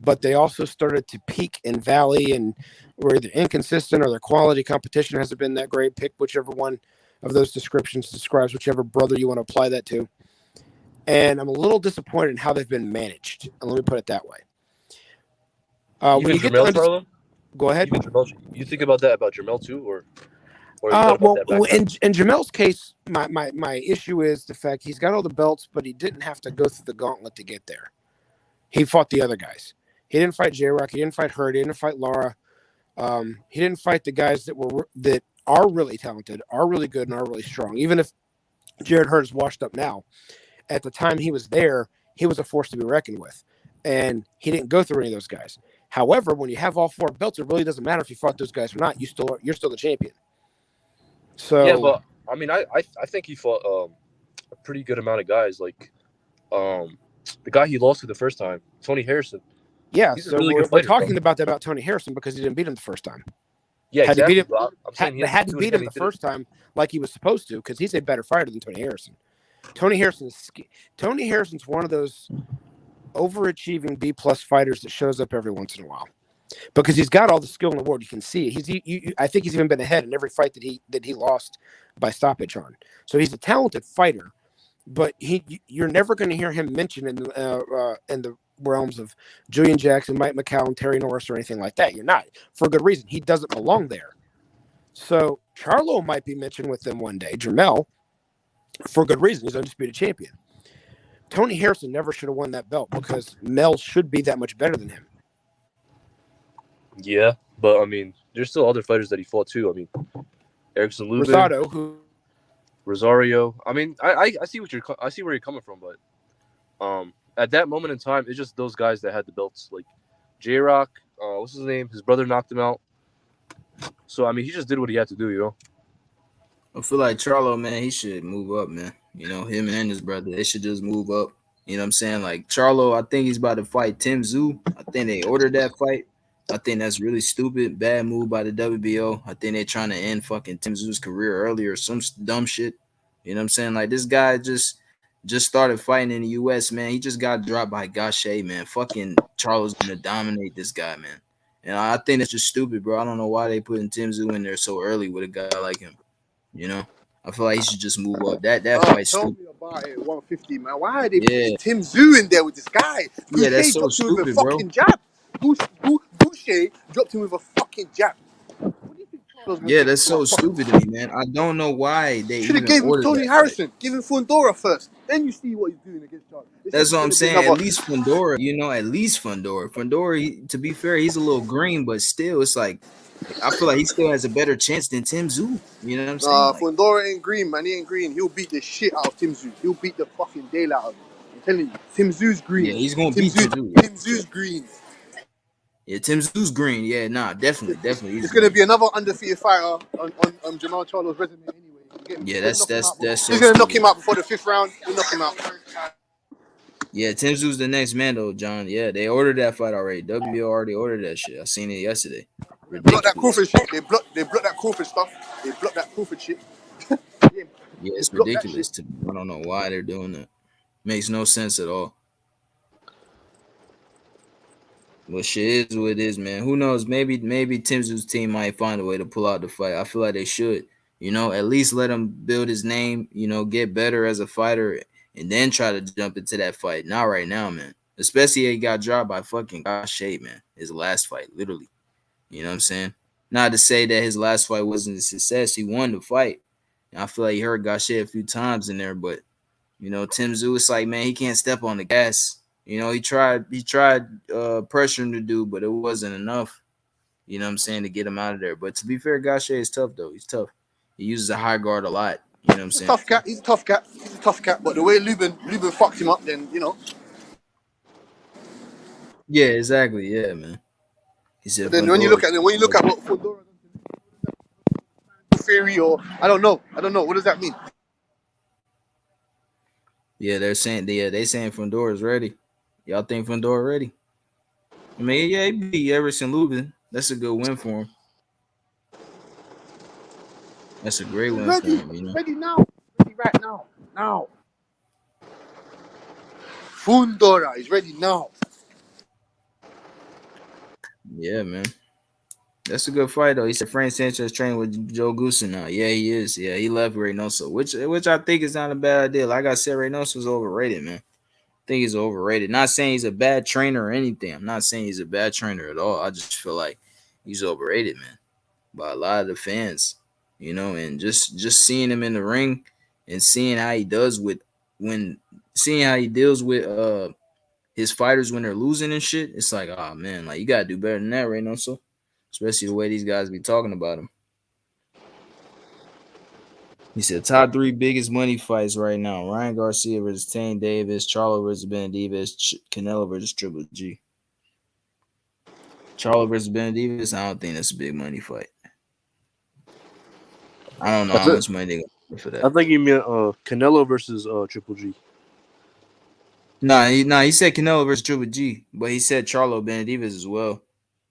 But they also started to peak and valley and were either inconsistent or their quality competition hasn't been that great. Pick whichever one of those descriptions describes whichever brother you want to apply that to. And I'm a little disappointed in how they've been managed. And let me put it that way. When you get to go ahead. You think about that about Jamel too, or in Jamel's case, my issue is the fact he's got all the belts, but he didn't have to go through the gauntlet to get there. He fought the other guys. He didn't fight J-Rock. He didn't fight Hurd. He didn't fight Lara. He didn't fight the guys that are really talented, are really good, and are really strong. Even if Jared Hurd is washed up now, at the time he was there, he was a force to be reckoned with, and he didn't go through any of those guys. However, when you have all 4 belts, it really doesn't matter if you fought those guys or not. You're still the champion. So yeah, but I mean, I think he fought a pretty good amount of guys. Like the guy he lost to the first time, Tony Harrison. Yeah, he's so really we're talking about that about Tony Harrison because he didn't beat him the first time. Yeah, had exactly. Had to beat him the first time like he was supposed to because he's a better fighter than Tony Harrison. Tony Harrison's one of those overachieving B+ fighters that shows up every once in a while. Because he's got all the skill in the world, you can see it. I think he's even been ahead in every fight that he lost by stoppage on. So he's a talented fighter, but you're never going to hear him mentioned in the realms of Julian Jackson, Mike McCallum, Terry Norris, or anything like that. You're not, for a good reason. He doesn't belong there. So Charlo might be mentioned with them one day. Jamel, for good reason, he's undisputed champion. Tony Harrison never should have won that belt because Mel should be that much better than him. Yeah, but I mean, there's still other fighters that he fought too. I mean, Erickson Lubin, Rosario. I mean, I see I see where you're coming from, but at that moment in time, it's just those guys that had the belts. Like J-Rock, what's his name? His brother knocked him out. So I mean, he just did what he had to do, you know. I feel like Charlo, man, he should move up, man. You know, him and his brother, they should just move up. You know what I'm saying? Like Charlo, I think he's about to fight Tim Tszyu. I think they ordered that fight. I think that's really stupid. Bad move by the WBO. I think they're trying to end fucking Tim Tszyu's career early or some dumb shit. You know what I'm saying? Like this guy just started fighting in the US, man. He just got dropped by Gache, man. Fucking Charlo's gonna dominate this guy, man. And I think it's just stupid, bro. I don't know why they putting Tim Tszyu in there so early with a guy like him. You know? I feel like he should just move up. That fight's tell stupid. me about it. 150, man. Why are they putting Tim Tszyu in there with this guy? Yeah, that's so dropped him with a stupid, bro. fucking jab. Boucher dropped him with a fucking jab. Yeah, that's so stupid to me, man. I don't know why they should have even gave him ordered Tony that Harrison. Give him Fundora first. Then you see what he's doing against Charlo. That's what I'm saying. At least Fundora, you know, at least Fundora. Fundora, to be fair, he's a little green, but still, it's like I feel like he still has a better chance than Tim Tszyu. You know what I'm saying? Nah, Fundora ain't green, man. He ain't green. He'll beat the shit out of Tim Tszyu. He'll beat the fucking daylight out of him. I'm telling you, Tim Tszyu's green. Yeah, he's gonna beat Tim Tszyu. Tim Tszyu's green. Yeah, Tim Tszyu's green. Yeah, nah, definitely. It's gonna be another undefeated fighter on Jamal Charlo's resume anyway. Yeah, that's so he's gonna knock him out before the 5th round. He'll knock him out. Yeah, Tim Tszyu's the next man though, John. Yeah, they ordered that fight already. WBO already ordered that shit. I seen it yesterday. Block that Crawford shit. They block that Crawford stuff. They block that Crawford shit. Yeah, it's ridiculous to me. I don't know why they're doing that. Makes no sense at all. Well, shit is what it is, man. Who knows? Maybe Tim Tszyu's team might find a way to pull out the fight. I feel like they should. You know, at least let him build his name, you know, get better as a fighter, and then try to jump into that fight. Not right now, man. Especially he got dropped by fucking Gache, man. His last fight, literally. You know what I'm saying? Not to say that his last fight wasn't a success. He won the fight. And I feel like he hurt Gache a few times in there, but, you know, Tim Tszyu, it's like, man, he can't step on the gas. You know, he tried pressuring the dude, but it wasn't enough, you know what I'm saying, to get him out of there. But to be fair, Gache is tough, though. He's tough. He uses a high guard a lot. You know what I'm saying? Tough cat. He's a tough cat. He's a tough cat. But the way Lubin fucked him up, then, you know. Yeah, exactly. Yeah, man. He said. Then when you look at what Fundora theory, or I don't know. What does that mean? Yeah, they're saying Fundora's ready. Y'all think Fundora ready? I mean, yeah, he beat Erickson Lubin. That's a good win for him. That's a great win for him. You know? Ready now. Ready right now. Now. Fundora is ready now. Yeah, man. That's a good fight, though. He said Frank Sanchez training with Joe Goosen now. Yeah, he is. Yeah, he left Reynoso, which I think is not a bad idea. Like I said, Reynoso's overrated, man. I think he's overrated. Not saying he's a bad trainer or anything. I'm not saying he's a bad trainer at all. I just feel like he's overrated, man, by a lot of the fans, you know. And just seeing him in the ring and seeing how he deals with his fighters when they're losing and shit. It's like, oh man, like you gotta do better than that, Reynoso. Especially the way these guys be talking about him. He said top 3 biggest money fights right now: Ryan Garcia versus Tank Davis, Charlo versus Benavidez, Canelo versus Triple G. Charlo versus Benavidez, I don't think that's a big money fight. I don't know how much money they're gonna get for that. I think you meant Canelo versus Triple G. Nah, he said Canelo versus Triple G, but he said Charlo Benavidez as well.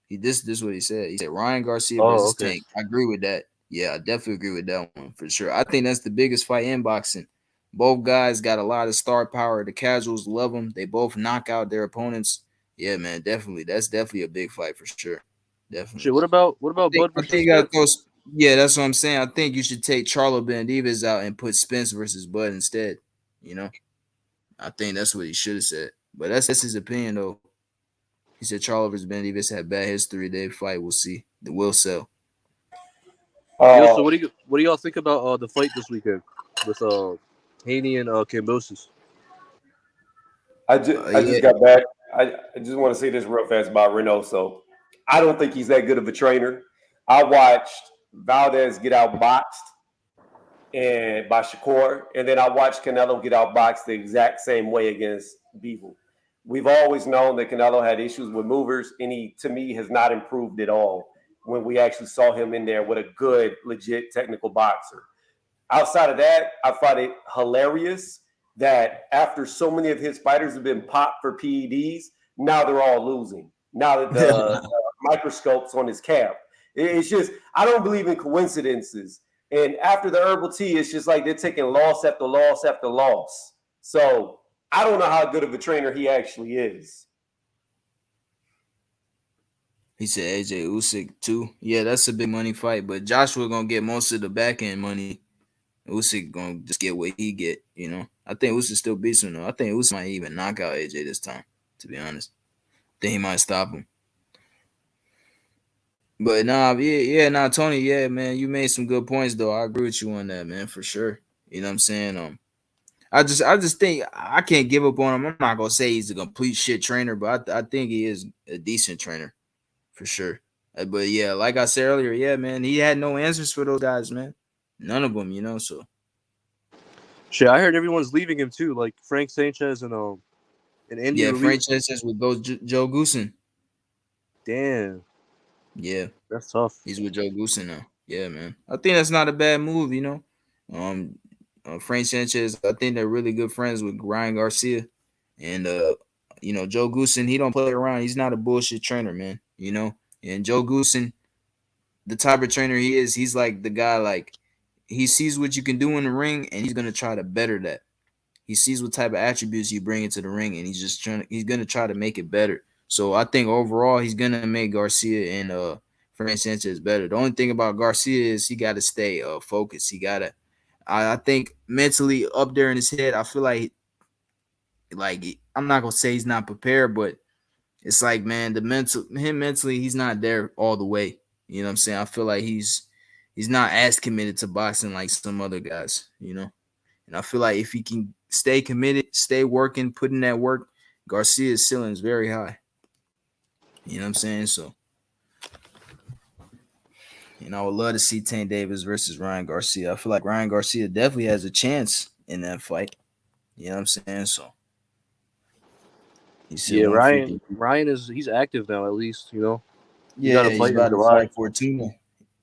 This is what he said. He said Ryan Garcia versus Tank. I agree with that. Yeah, I definitely agree with that one for sure. I think that's the biggest fight in boxing. Both guys got a lot of star power. The casuals love them. They both knock out their opponents. Yeah, man, definitely. That's definitely a big fight for sure. Definitely. Shit, what about Bud versus yeah, that's what I'm saying. I think you should take Charlo Benavidez out and put Spence versus Bud instead. You know, I think that's what he should have said. But that's his opinion, though. He said Charlo versus Benavidez had bad history. They fight. We'll see. The will sell. So what do y'all think about the fight this weekend with Haney and Kambosos? I just got back. I just want to say this real fast about Reynoso. I don't think he's that good of a trainer. I watched Valdez get outboxed and by Shakur, and then I watched Canelo get outboxed the exact same way against Bivol. We've always known that Canelo had issues with movers, and he, to me, has not improved at all when we actually saw him in there with a good, legit technical boxer. Outside of that, I find it hilarious that after so many of his fighters have been popped for PEDs, now they're all losing. Now that the microscope's on his cap. It's just, I don't believe in coincidences. And after the herbal tea, it's just like they're taking loss after loss after loss. So I don't know how good of a trainer he actually is. He said AJ Usyk too. Yeah, that's a big money fight, but Joshua gonna get most of the back end money. Usyk gonna just get what he get, you know. I think Usyk still beats him though. I think Usyk might even knock out AJ this time, to be honest. I think he might stop him. But nah, Tony, yeah, man, you made some good points though. I agree with you on that, man, for sure. You know what I'm saying? I just think I can't give up on him. I'm not gonna say he's a complete shit trainer, but I think he is a decent trainer, for sure. But yeah, like I said earlier, yeah, man, he had no answers for those guys, man. None of them, you know. So shit, I heard everyone's leaving him too, like Frank Sanchez and Andy. Yeah, Frank Sanchez would go Joe Goosen. Damn. Yeah, that's tough. He's with Joe Goosen now. Yeah, man. I think that's not a bad move, you know. Frank Sanchez, I think they're really good friends with Ryan Garcia, and you know, Joe Goosen, he don't play around. He's not a bullshit trainer, man. You know, and Joe Goosen, the type of trainer he is, he's like the guy, like he sees what you can do in the ring, and he's gonna try to better that. He sees what type of attributes you bring into the ring, and he's gonna try to make it better. So I think overall he's gonna make Garcia and Frank Sanchez better. The only thing about Garcia is he gotta stay focused. He gotta, I think mentally up there in his head, I feel like I'm not gonna say he's not prepared, but it's like, man, mentally he's not there all the way. You know what I'm saying? I feel like he's not as committed to boxing like some other guys, you know. And I feel like if he can stay committed, stay working, put in that work, Garcia's ceiling is very high. You know what I'm saying? So, you know, I would love to see Tank Davis versus Ryan Garcia. I feel like Ryan Garcia definitely has a chance in that fight. You know what I'm saying? So, yeah, Ryan he's active now, at least, you know. Yeah, he's about to fight Fortuna.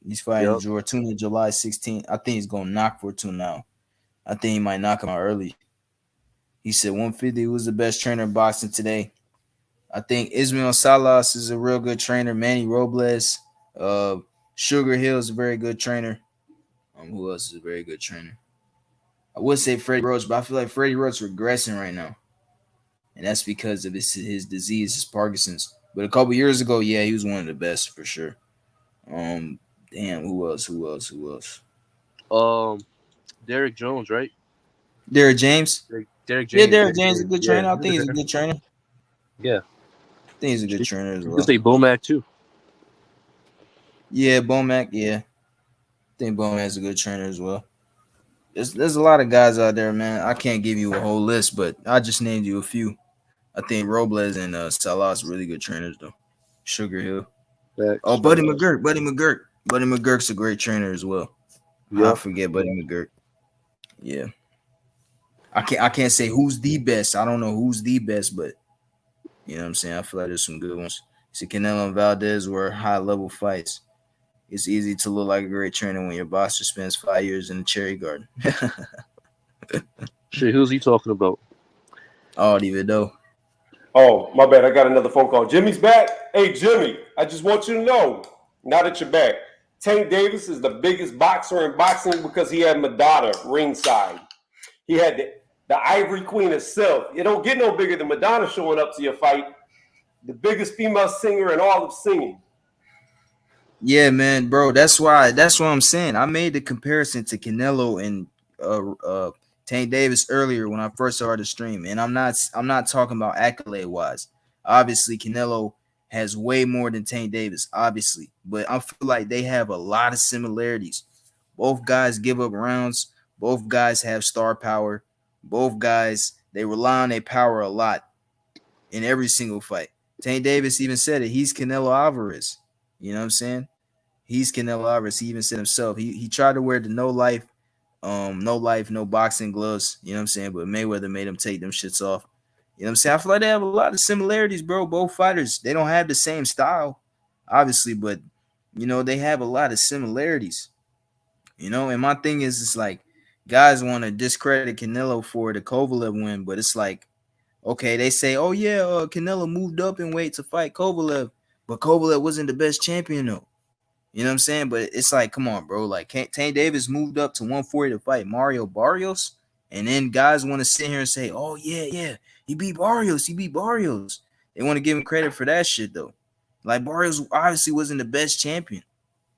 He's fighting Fortuna July 16th. I think he's gonna knock Fortuna now. I think he might knock him out early. He said 150 was the best trainer in boxing today. I think Ismael Salas is a real good trainer. Manny Robles, Sugar Hill is a very good trainer. Who else is a very good trainer? I would say Freddie Roach, but I feel like Freddie Roach regressing right now. And that's because of his disease, his Parkinson's. But a couple years ago, yeah, he was one of the best for sure. Damn, who else? Derek Jones, right? Derek James? Derek James. Yeah, Derek James is a good trainer. I think he's a good trainer. Yeah. I think he's a good trainer as well. You say Bomac too. Yeah, Bomac, yeah. I think Bomac's a good trainer as well. There's a lot of guys out there, man. I can't give you a whole list, but I just named you a few. I think Robles and Salas are really good trainers, though. Sugar Hill. Oh, Buddy McGirt. Buddy McGurk's a great trainer as well. Yeah. I forget Buddy McGirt. Yeah. I can't say who's the best. I don't know who's the best, but you know what I'm saying? I feel like there's some good ones. See, Canelo and Valdez were high-level fights. It's easy to look like a great trainer when your boxer spends 5 years in the cherry garden. Shit, who's he talking about? Aldi Vidal. Oh, my bad. I got another phone call. Jimmy's back. Hey, Jimmy, I just want you to know, now that you're back, Tank Davis is the biggest boxer in boxing because he had Madonna ringside. He had the Ivory Queen herself. You don't get no bigger than Madonna showing up to your fight. The biggest female singer in all of singing. Yeah, man, bro. That's what I'm saying. I made the comparison to Canelo and Tank Davis earlier when I first started the stream, and I'm not talking about accolade wise. Obviously, Canelo has way more than Tank Davis, obviously, but I feel like they have a lot of similarities. Both guys give up rounds. Both guys have star power. Both guys, they rely on their power a lot. in every single fight. Tank Davis even said it. He's Canelo Alvarez. You know what I'm saying? He's Canelo Alvarez. He even said himself. He tried to wear the no life, no boxing gloves. You know what I'm saying? But Mayweather made him take them shits off. You know what I'm saying? I feel like they have a lot of similarities, bro. Both fighters, they don't have the same style, obviously, but you know, they have a lot of similarities. You know, and my thing is, it's like guys want to discredit Canelo for the Kovalev win, but it's like, okay, they say, oh yeah, Canelo moved up in weight to fight Kovalev, but Kovalev wasn't the best champion though. You know what I'm saying? But it's like, come on, bro. Like, Tank Davis moved up to 140 to fight Mario Barrios, and then guys want to sit here and say, oh yeah, he beat Barrios. They want to give him credit for that shit though. Like, Barrios obviously wasn't the best champion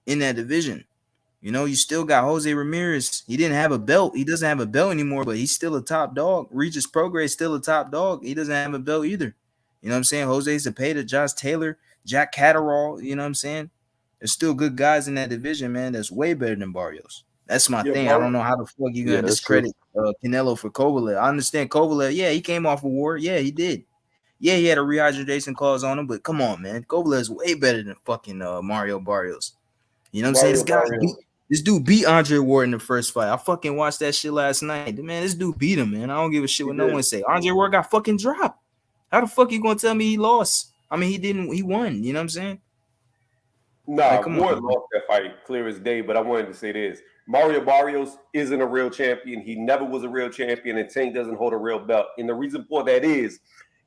in that division. You know, you still got Jose Ramirez. He didn't have a belt. He doesn't have a belt anymore, but he's still a top dog. Regis Prograis is still a top dog. He doesn't have a belt either. You know what I'm saying? Jose Zepeda, Josh Taylor, Jack Catterall. You know what I'm saying? There's still good guys in that division, man. That's way better than Barrios. That's my thing. I don't know how the fuck you gonna discredit Canelo for Kovalev. I understand Kovalev. Yeah, he came off a war. Yeah, he did. Yeah, he had a rehydration clause on him, but come on, man. Kovalev is way better than fucking Mario Barrios. You know what I'm saying? This dude beat Andre Ward in the first fight. I fucking watched that shit last night. Man, this dude beat him, man. I don't give a shit what no one say. Andre Ward got fucking dropped. How the fuck you gonna tell me he lost? I mean, he won. You know what I'm saying? Nah, like, Ward lost that fight clear as day, but I wanted to say this. Mario Barrios isn't a real champion. He never was a real champion, and Tank doesn't hold a real belt. And the reason for that is,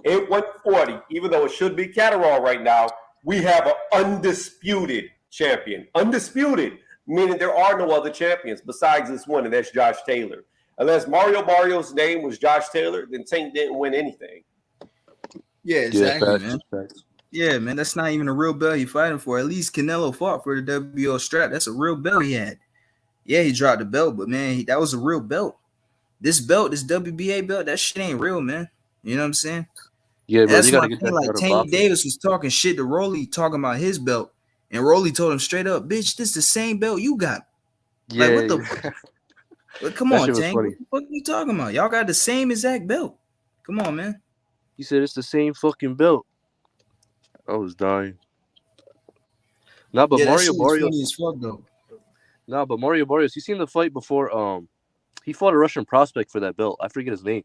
at 140, even though it should be Catterall right now, we have an undisputed champion. Undisputed, meaning there are no other champions besides this one, and that's Josh Taylor. Unless Mario Barrios' name was Josh Taylor, then Tank didn't win anything. Yeah, exactly, man. Yeah, man, that's not even a real belt he's fighting for. At least Canelo fought for the WBO strap. That's a real belt he had. Yeah, he dropped the belt, but man, that was a real belt. This belt, this WBA belt, that shit ain't real, man. You know what I'm saying? Yeah, bro, that's my thing. Like, Tank Davis was talking shit to Rolly, talking about his belt, and Rolly told him straight up, "Bitch, this the same belt you got." Yeah, like, what the fuck? But come on, Tank. What the fuck are you talking about? Y'all got the same exact belt. Come on, man. He said it's the same fucking belt. I was dying. Nah, but Mario Barrios. Nah, but Mario Barrios, you seen the fight before? He fought a Russian prospect for that belt. I forget his name,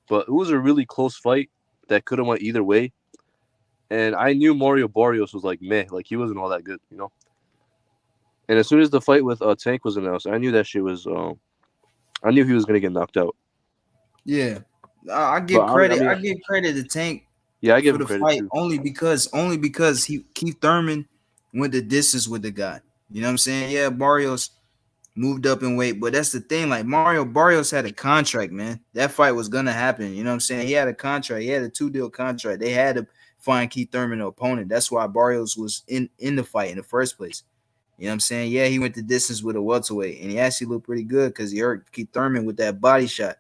but it was a really close fight that could have went either way. And I knew Mario Barrios was like meh, like he wasn't all that good, you know. And as soon as the fight with Tank was announced, I knew that shit was. I knew he was gonna get knocked out. Yeah, I give credit. I give credit to Tank. Yeah, I give him credit fight too. only because Keith Thurman went the distance with the guy. You know what I'm saying? Yeah, Barrios moved up in weight, but that's the thing. Like, Mario Barrios had a contract, man. That fight was gonna happen. You know what I'm saying? He had a contract. He had a 2-deal contract. They had to find Keith Thurman an opponent. That's why Barrios was in the fight in the first place. You know what I'm saying? Yeah, he went the distance with a welterweight, and he actually looked pretty good because he hurt Keith Thurman with that body shot.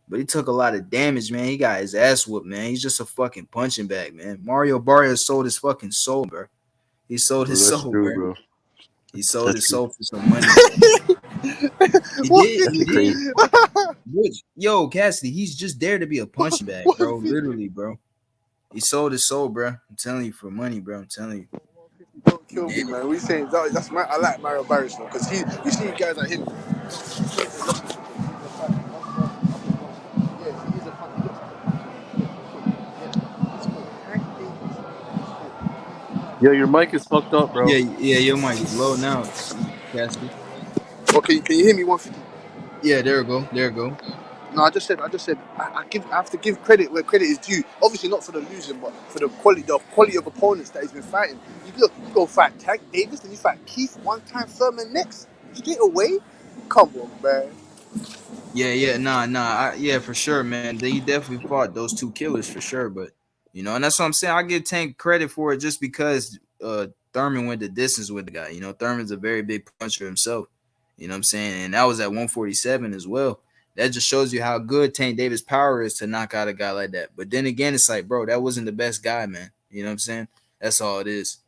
But he took a lot of damage, man. He got his ass whooped, man. He's just a fucking punching bag, man. Mario Barrios sold his fucking soul, bro. He sold his soul, bro. He sold his soul for some money. He did. Yo, Cassidy, he's just there to be a punching bag, bro. Literally, bro. He sold his soul, bro. I'm telling you, for money, bro. I'm telling you. Don't kill me, man. We saying that's I like Mario Barrios because you see guys like him. Yo, your mic is fucked up, bro. Yeah, your mic is low now, Cassidy. Okay, can you hear me? 150. Yeah, there we go. No, I just said I have to give credit where credit is due. Obviously not for the losing, but for the quality of opponents that he's been fighting. You go fight Tank Davis, then you fight Keith one time, Thurman next. You get away? Come on, man. Yeah, for sure, man. He definitely fought those two killers for sure, but you know, and that's what I'm saying. I give Tank credit for it just because Thurman went the distance with the guy. You know, Thurman's a very big puncher himself. You know what I'm saying? And that was at 147 as well. That just shows you how good Tank Davis' power is to knock out a guy like that. But then again, it's like, bro, that wasn't the best guy, man. You know what I'm saying? That's all it is.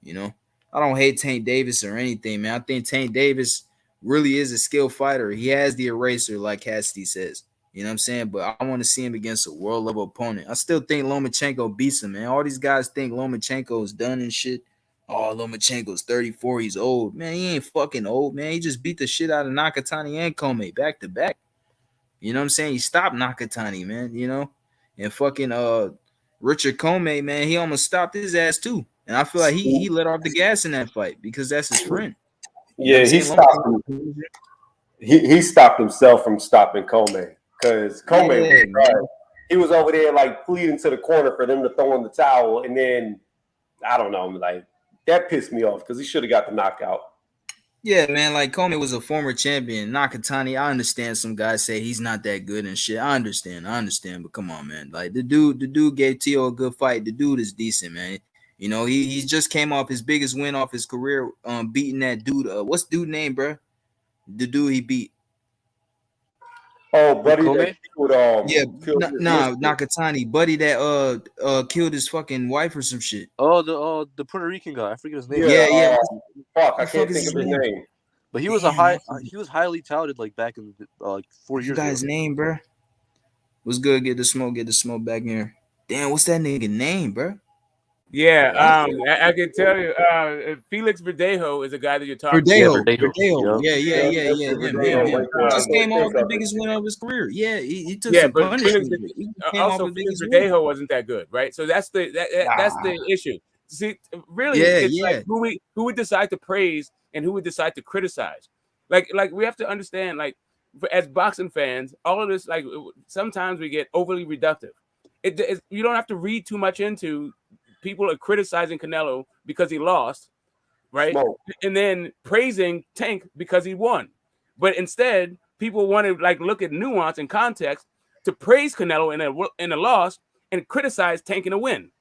You know, I don't hate Tank Davis or anything, man. I think Tank Davis really is a skilled fighter. He has the eraser, like Cassidy says. You know what I'm saying? But I want to see him against a world level opponent. I still think Lomachenko beats him, man. All these guys think Lomachenko is done and shit. Oh, Lomachenko's 34. He's old. Man, he ain't fucking old, man. He just beat the shit out of Nakatani and Kome back to back. You know what I'm saying? He stopped Nakatani, man, you know? And fucking Richard Kome, man, he almost stopped his ass too. And I feel like he let off the gas in that fight because that's his friend. You Yeah, he stopped him. He stopped himself from stopping Kome because Kome, he was over there like pleading to the corner for them to throw in the towel, and then I don't know, like that pissed me off because he should have got the knockout. Yeah, man, like Kome was a former champion. Nakatani, I understand some guys say he's not that good and shit. I understand, but come on, man. Like the dude gave Tio a good fight. The dude is decent, man. You know, he just came off his biggest win off his career, beating that dude. What's dude name, bro? The dude he beat. Oh, buddy, that killed, Nakatani, buddy that killed his fucking wife or some shit. Oh, the Puerto Rican guy. I forget his name. Yeah. Fuck, I can't think of his name. But he was he was highly touted like back in like 4 years ago. Guy's name, bro. What's good? Get the smoke back here. Damn, what's that nigga name, bro? Yeah, I can tell you, Felix Verdejo is a guy that you're talking about. Verdejo. Yeah. Man. Just came off the biggest win of his career. Yeah, he took some punishment. Also, Felix Verdejo wasn't that good, right? So that's the issue. See, really, it's like who would decide to praise and who would decide to criticize. Like we have to understand, like as boxing fans, all of this, like sometimes we get overly reductive. You don't have to read too much into. People are criticizing Canelo because he lost, right? And then praising Tank because he won. But instead, people want to like look at nuance and context to praise Canelo in a loss and criticize Tank in a win.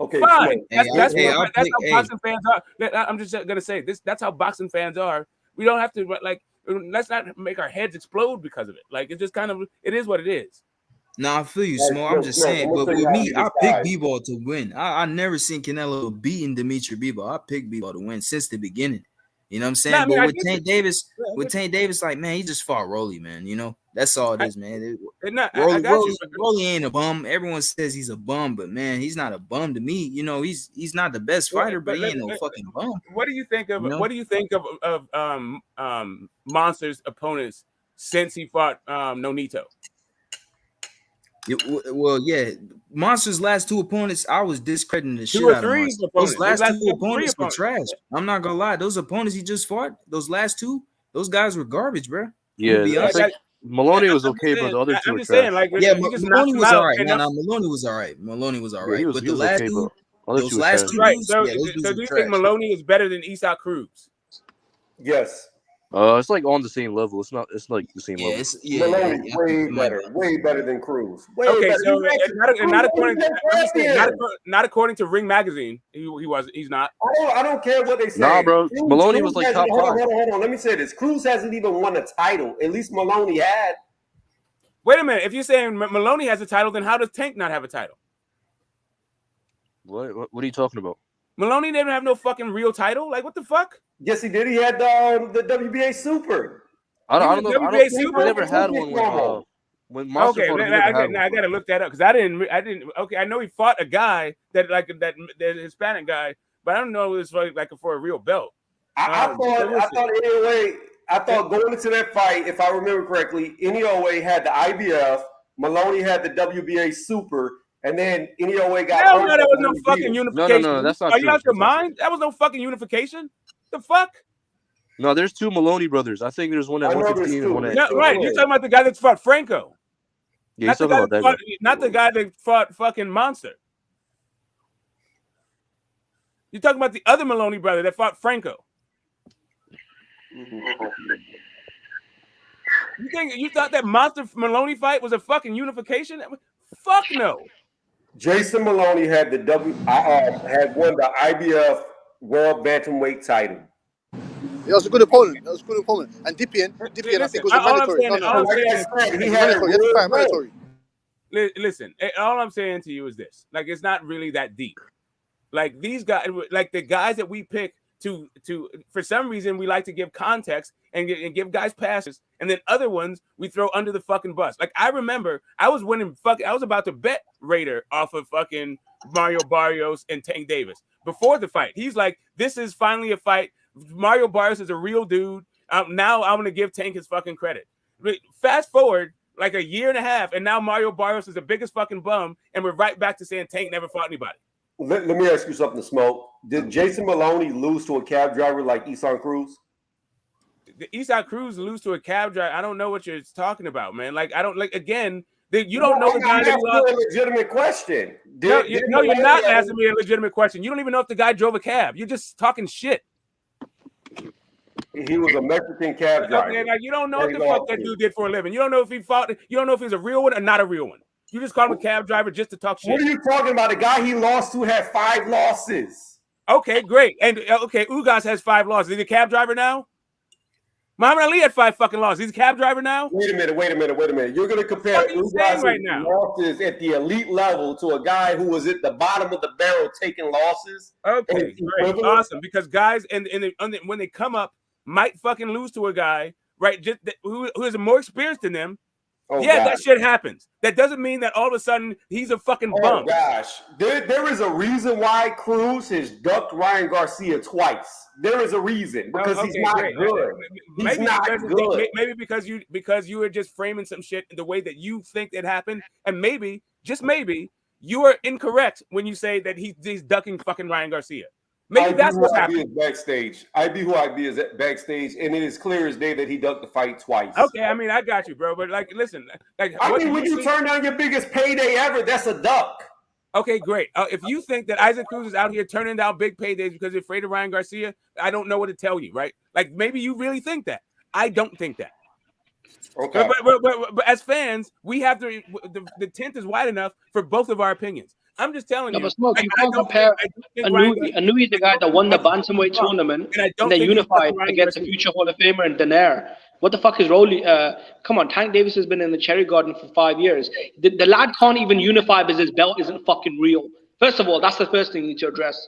Okay, fine. That's how boxing fans are. I'm just gonna say this. That's how boxing fans are. We don't have to like. Let's not make our heads explode because of it. Like it's just kind of. It is what it is. No, I feel you, Small. I'm just saying, but with me, I pick B-Ball to win. I never seen Canelo beating Dimitri Bivol. I picked Bivol to win since the beginning. You know what I'm saying? But with Tank Davis, like, man, he just fought Rolly, man. You know, that's all it is, man. Rolly ain't a bum. Everyone says he's a bum, but man, he's not a bum to me. You know, he's not the best fighter, but he ain't no fucking bum. What do you think of what do you think of Monster's opponents since he fought Nonito? Well, yeah, Monster's last two opponents, I was discrediting the shit out of Monster. Those last two opponents were trash. I'm not gonna lie. Those opponents he just fought, those last two, those guys were garbage, bro. Yeah, Maloney was okay, but the other two were trash. Saying, like, Maloney was all right. No, Maloney was all right. Maloney was all right. Yeah, but the last okay, two, those last two, right? So do you think Maloney is better than Isaac Cruz? Yes. It's like on the same level. It's like the same level. Maloney's way better than Cruz. So not according to Ring Magazine, he's not. I don't care what they say. Nah, bro, Maloney was like top 5. Hold on. Let me say this: Cruz hasn't even won a title. At least Maloney had. Wait a minute. If you're saying Maloney has a title, then how does Tank not have a title? What are you talking about? Maloney didn't have no fucking real title. Like, what the fuck? Yes, he did. He had the WBA Super. I don't know. WBA Super never had one when Monster fought him. I gotta look that up because I didn't. Okay, I know he fought a guy that Hispanic guy, but I don't know if it was like for a real belt. I thought going into that fight, if I remember correctly, Inoue had the IBF, Maloney had the WBA Super. And then Inoue got. Hell no, that was no fucking unification. No, that's not true. Are you out your mind? That was no fucking unification. The fuck? No, there's two Maloney brothers. I think there's one at 115 and one at. No, right, you're talking about the guy that fought Franco. Yeah, you're talking about that guy. Not the guy that fought fucking Monster. You're talking about the other Maloney brother that fought Franco. You thought that Monster Maloney fight was a fucking unification? Fuck no. Jason Maloney had had won the IBF World Bantamweight title. He was a good opponent. And Dipian, I think, was a mandatory. Mandatory. Listen, all I'm saying to you is this: like, it's not really that deep. Like these guys, like the guys that we pick for some reason we like to give context and give guys passes, and then other ones we throw under the fucking bus. Like I remember I was about to bet Raider off of fucking Mario Barrios and Tank Davis before the fight. He's like, this is finally a fight. Mario Barrios is a real dude. Now I'm gonna give Tank his fucking credit. Fast forward like a year and a half, and now Mario Barrios is the biggest fucking bum, and we're right back to saying Tank never fought anybody. Let me ask you something, Smoke. Did Jason Maloney lose to a cab driver like Isan Cruz? The Isan Cruz lose to a cab driver? I don't know what you're talking about, man. Like I don't like again. You don't know the guy. That's a legitimate question. No, you're not asking me a legitimate question. You don't even know if the guy drove a cab. You're just talking shit. He was a Mexican cab driver. Okay, like you don't know what the fuck that dude did for a living. You don't know if he fought. You don't know if he's a real one or not a real one. You just call him a cab driver just to talk shit. What are you talking about? The guy he lost to had 5 losses. Okay, great. And okay, Ugas has 5 losses. Is he a cab driver now? Muhammad Ali had 5 fucking losses. He's a cab driver now? Wait a minute. You're going to compare Ugas' right losses at the elite level to a guy who was at the bottom of the barrel taking losses? Okay, great. Awesome. Because guys when they come up might fucking lose to a guy, right, who is more experienced than them. Oh, yeah, God. That shit happens. That doesn't mean that all of a sudden he's a fucking bum. Oh, gosh. There is a reason why Cruz has ducked Ryan Garcia twice. There is a reason. Because he's not good. He's not good. Maybe because you were just framing some shit the way that you think it happened. And maybe, just maybe, you are incorrect when you say that he's ducking fucking Ryan Garcia. Maybe that's what's happening. Backstage. I be who I be is backstage, and it is clear as day that he ducked the fight twice. Okay, I mean, I got you, bro. But like, listen, like, when you turn down your biggest payday ever, that's a duck. Okay, great. If you think that Isaac Cruz is out here turning down big paydays because he's afraid of Ryan Garcia, I don't know what to tell you, right? Like, maybe you really think that. I don't think that. Okay. But as fans, we have the tent is wide enough for both of our opinions. I'm just telling you. But Smoke, you can't compare Anui, the guy that won the bantamweight tournament, and then unified against the future Hall of Famer and Daenerys. What the fuck is Rolly? Come on, Tank Davis has been in the Cherry Garden for 5 years. The lad can't even unify because his belt isn't fucking real. First of all, that's the first thing you need to address.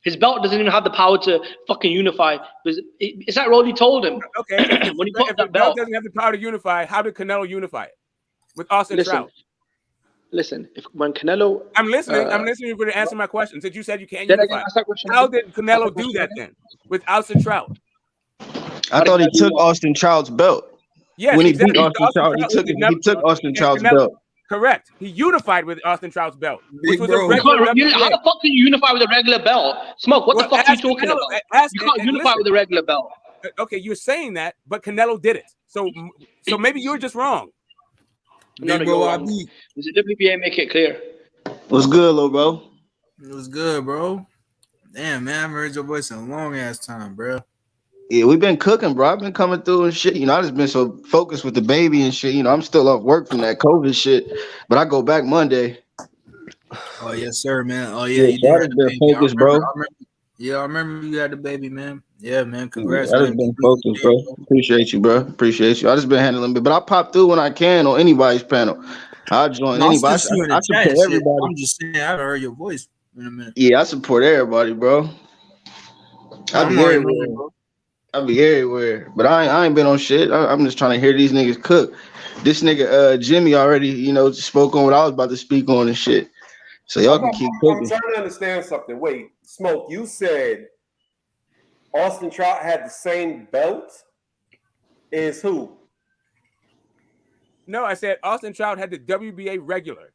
His belt doesn't even have the power to fucking unify. Is that Rolly told him? Okay. When he got if that the belt doesn't have the power to unify, how did Canelo unify it with Austin Trout? Listen, when Canelo... I'm listening. I'm listening for you to answer my question. Since you said you can't unify, how did Canelo do that then with Austin Trout? I thought he took Austin Trout's belt. Yeah, when he beat Austin Trout, he took Austin Trout's belt. Correct. He unified with Austin Trout's belt. Which was how the fuck can you unify with a regular belt? Smoke, what the fuck are you talking about? You can't unify with a regular belt. Okay, you're saying that, but Canelo did it. So maybe you're just wrong. No, you're wrong. The WBA make it clear. What's good, little bro? It was good, bro. Damn, man, I haven't heard your voice in a long ass time, bro. Yeah, we've been cooking, bro. I've been coming through and shit. You know, I just been so focused with the baby and shit. You know, I'm still off work from that COVID shit, but I go back Monday. Oh yes, sir, man. Oh yeah, you did been focused, bro. I remember you had the baby, man. Yeah, man. Congrats. I just been focused, bro. Appreciate you, bro. Appreciate you. I just been handling it, but I pop through when I can on anybody's panel. I join anybody. I support everybody. I'm just saying, I haven't heard your voice in a minute. Yeah, I support everybody, bro. I be everywhere, but I ain't been on shit. I'm just trying to hear these niggas cook. This nigga Jimmy already, you know, spoke on what I was about to speak on and shit. So y'all can keep cooking. I'm trying to understand something. Wait, Smoke, you said Austin Trout had the same belt as who? No, I said Austin Trout had the WBA regular.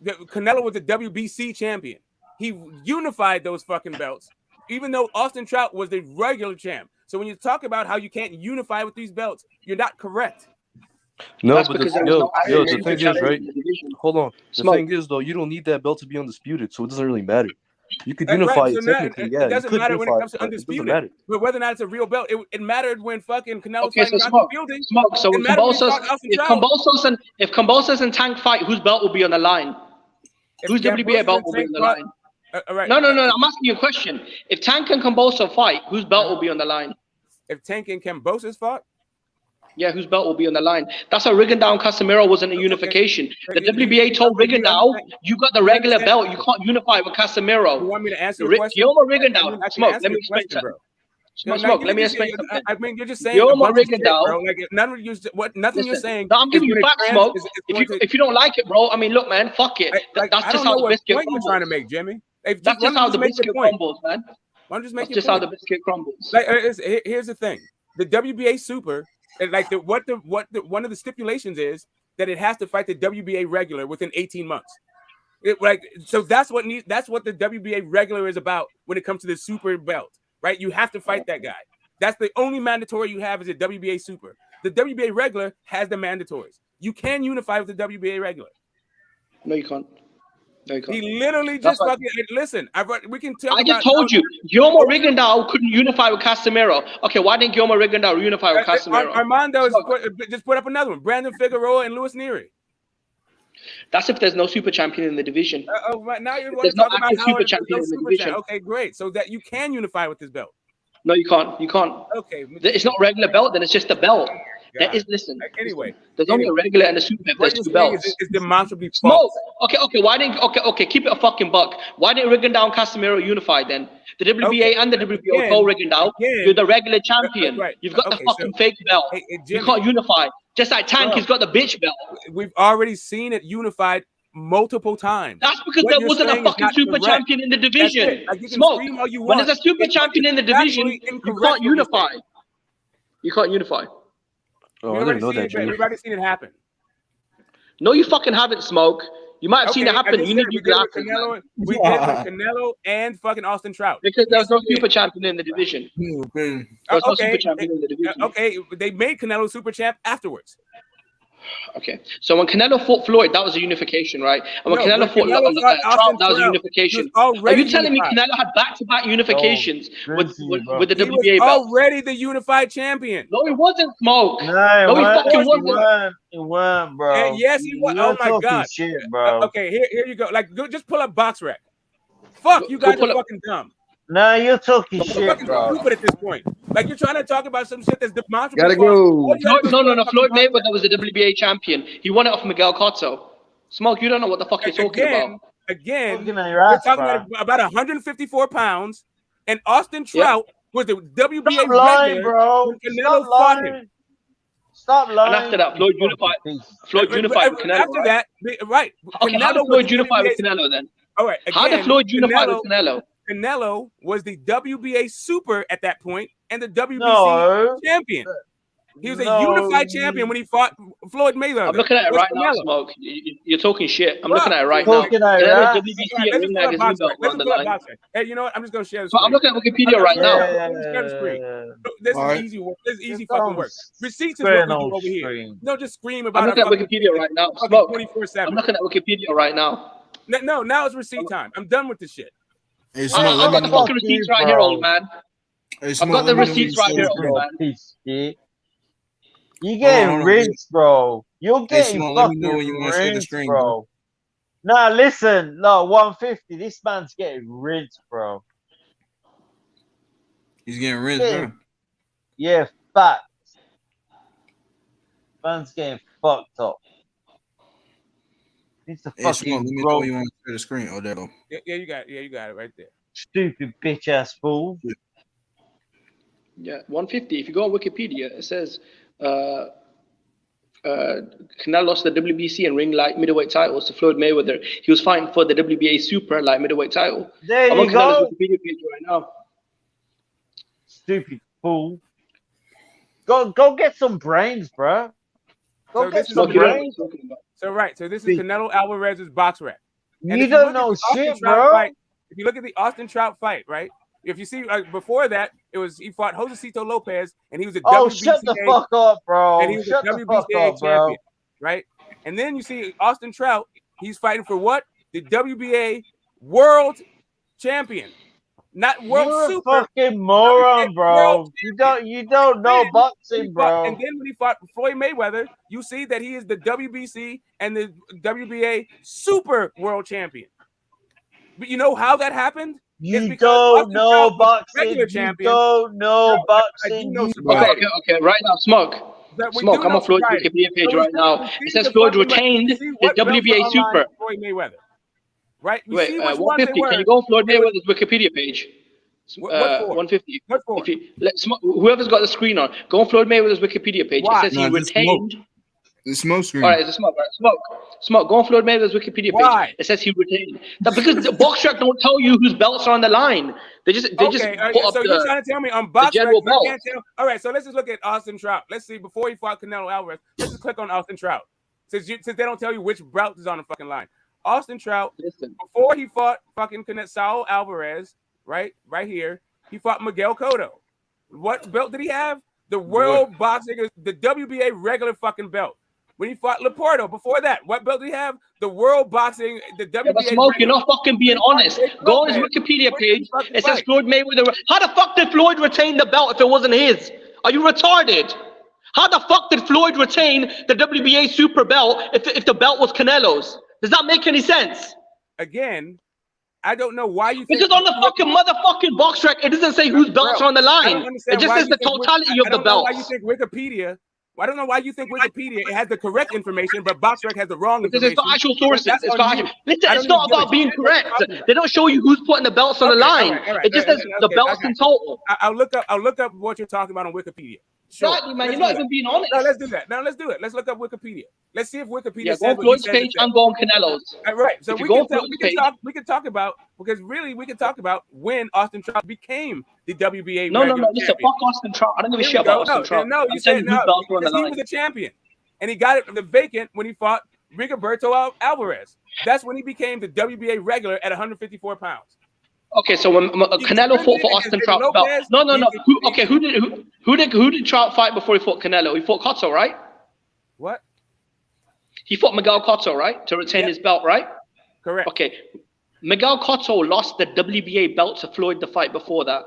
Canelo was the WBC champion. He unified those fucking belts, even though Austin Trout was the regular champ. So when you talk about how you can't unify with these belts, you're not correct. No, but the thing is, right? Hold on. The thing is, though, you don't need that belt to be undisputed, so it doesn't really matter. You could unify it technically, yeah. It doesn't matter when it comes to undisputed. But whether or not it's a real belt, it mattered when fucking Canelo fighting Rocky Fielding. Smoke. So if Kambosos and Tank fight, whose belt will be on the line? Whose WBA belt will be on the line? Right. No. I'm asking you a question. If Tank and Kambosos fight, whose belt will be on the line? If Tank and Kambosos fought? Yeah, whose belt will be on the line? That's why Rigondeaux and Casemiro wasn't a unification. The WBA told Rigondeaux, you got the regular belt, you can't unify with Casemiro. You want me to answer your question? Guillermo Rigondeaux, Smoke, let me explain something. Smoke, let me explain something. I mean, you're just saying Guillermo Rigondeaux. like nothing you're saying. No, I'm giving you facts, Smoke. If you don't like it, bro, I mean, look, man, fuck it. That's just how the biscuit crumbles. You're trying to make, Jimmy. That's just how the biscuit crumbles, man. I'm just making. That's just how the biscuit crumbles. Like, here's the thing: the WBA Super, like one of the stipulations is that it has to fight the WBA regular within 18 months. So that's what the WBA regular is about when it comes to the Super belt, right? You have to fight that guy. That's the only mandatory you have is a WBA Super. The WBA regular has the mandatories. You can unify with the WBA regular. No, you can't. No, you can't. He literally just fucking listen. We can tell. I just told you, Guillermo Rigondeaux couldn't unify with Casemiro. Okay, why didn't Guillermo Rigondeaux unify with Casemiro? Armando just put up another one. Brandon Figueroa and Luis Nery. That's if there's no super champion in the division. Right now you're there's no active super champion in the division. Okay, great. So that you can unify with this belt. No, you can't. You can't. Okay. It's not regular belt, then it's just a belt. There is, listen. Anyway, there's only a regular and a super belt. There's two belts. It's demonstrably Smoke. Okay. Why didn't? Okay. Keep it a fucking buck. Why didn't Rigondeaux and Casemiro unify then? The WBA and the WBO told Rigondeaux, you're the regular champion. Right. You've got the fucking fake belt. You can't unify. Just like Tank, he's got the bitch belt. We've already seen it unified multiple times. That's because there wasn't a fucking super champion in the division. Smoke. When there's a super champion in the division, you can't unify. You can't unify. Oh, I didn't know that. We've already seen it happen. No, you fucking haven't, Smoke. You might have seen it happen. You need to do that. We did with Canelo and fucking Austin Trout. Because there's no super champion in the division. There's no super champion in the division. Okay, they made Canelo super champ afterwards. Okay, so when Canelo fought Floyd, that was a unification, right? And when Canelo fought Trout, that was a unification. Are you telling me Canelo had back-to-back unifications with the WBA belt? Already the unified champion. No, he wasn't, Smoke. No, he fucking wasn't. He weren't, bro. And yes, he was. Oh my god. Shit, bro. Okay, here you go. Just pull up box rec. Fuck, you guys are fucking dumb. No, you're talking shit, bro. Stupid at this point. Like you're trying to talk about some shit that's demonstrable. Gotta go. No. Floyd Mayweather was the WBA champion. He won it off Miguel Cotto. Smoke, you don't know what the fuck you're talking about. Again, we're talking about 154 pounds, and Austin Trout was the WBA Stop lying, bro. Canelo fought him. Stop lying. And after that, Floyd unified with Canelo. After that, right? Okay, how did Floyd unify with Canelo then? All right. How did Floyd unify with Canelo? Canelo was the WBA Super at that point and the WBC champion. He was a unified champion when he fought Floyd Mayweather. I'm looking at it right now, Smoke. You're talking shit. I'm looking at it right now. Hey, you know what? I'm just gonna share this. I'm looking at Wikipedia right now. Share the screen. This is easy work. This is easy fucking work. Receipts is what we do over here. No, just scream about. I'm looking at Wikipedia right now. Smoke. 24/7. I'm looking at Wikipedia right now. No, now it's receipt time. I'm done with this shit. I've got the fucking receipts right here, old man. I've got the receipts right here, old man. You getting rinsed, bro. You're getting fucking rinsed, bro. Nah, listen. No, 150. This man's getting rinsed, bro. He's getting rinsed, bro. Yeah, facts. Man's getting fucked up. It's a fucking let me know you want to share the screen, Odell. Yeah, you got it right there. Stupid bitch ass fool. Yeah, 150. If you go on Wikipedia, it says Canelo lost the WBC and ring light middleweight titles to Floyd Mayweather. He was fighting for the WBA super light middleweight title. There you go. Canelo's Wikipedia page right now. Stupid fool. Go get some brains, bro. Go get some brains. So this is Canelo Alvarez's box rec. You don't know shit, bro. If you look at the Austin Trout fight, right? If you see before that, he fought Josecito Lopez, and he was a WBCA, shut the fuck up, bro. And he was a WBCA champion, right? And then you see Austin Trout, he's fighting for what? The WBA World Champion, not World You're Super. A fucking moron, bro. You don't know boxing, bro. And then when he fought Floyd Mayweather, you see that he is the WBC and the WBA Super World Champion. But you know how that happened? You don't know boxing. You don't know boxing. Okay. Right now, Smoke. Smoke, I'm on Floyd's Wikipedia page right now. It says Floyd retained the WBA Super. Floyd Mayweather. Right? You Wait, see which 150. Can you go on Floyd Mayweather's Wikipedia page? What for? 150. What for? Whoever's got the screen on, go on Floyd Mayweather's Wikipedia page. Why? It says he retained. The smoke screen. All right, it's a smoke. Right? Smoke. Go on Floyd Mayweather's Wikipedia page. Why? It says he retained. That because the BoxRec don't tell you whose belts are on the line. They just put so up you're trying to tell me on BoxRec you can't tell? All right, so let's just look at Austin Trout. Let's see, before he fought Canelo Alvarez, let's just click on Austin Trout. Since they don't tell you which belt is on the fucking line. Austin Trout, before he fought fucking Saul Alvarez, right here, he fought Miguel Cotto. What belt did he have? The World Boxing, the WBA regular fucking belt. When he fought Laporto, before that, what belt did he have? The World Boxing, the WBA. Yeah, but Smoke, you're not fucking being honest. Go on his Wikipedia page. It says Floyd Mayweather. How the fuck did Floyd retain the belt if it wasn't his? Are you retarded? How the fuck did Floyd retain the WBA Super belt if the belt was Canelo's? Does that make any sense? Again, I don't know why you. Because on the fucking motherfucking BoxRec, it doesn't say whose belts are on the line. It just says the totality of the belts. Why you think Wikipedia? I don't know why you think Wikipedia it has the correct information, but BoxRec has the wrong information. Because it's for actual sources. It's for actual. Listen, it's not about being correct. They don't show you who's putting the belts on the line. It just says the belts in total. I'll look up what you're talking about on Wikipedia. Sure. Exactly, man. You're not even being honest. No, let's do that. Now let's do it. Let's look up Wikipedia. Let's see if Wikipedia says go on Floyd's page and go on Canelo's. Right. So we can talk about because really we can talk about when Austin Trout became the WBA. No. Listen, fuck Austin Trout. I don't give a shit about Austin Trout. No, you said no. Because he was a champion, and he got it from the vacant when he fought Rigoberto Alvarez. That's when he became the WBA regular at 154 pounds. Okay, so when Canelo fought for Austin Trout's belt, no. Who did Trout fight before he fought Canelo? He fought Cotto, right? What? He fought Miguel Cotto, right, to retain his belt, right? Correct. Okay, Miguel Cotto lost the WBA belt to Floyd the fight before that.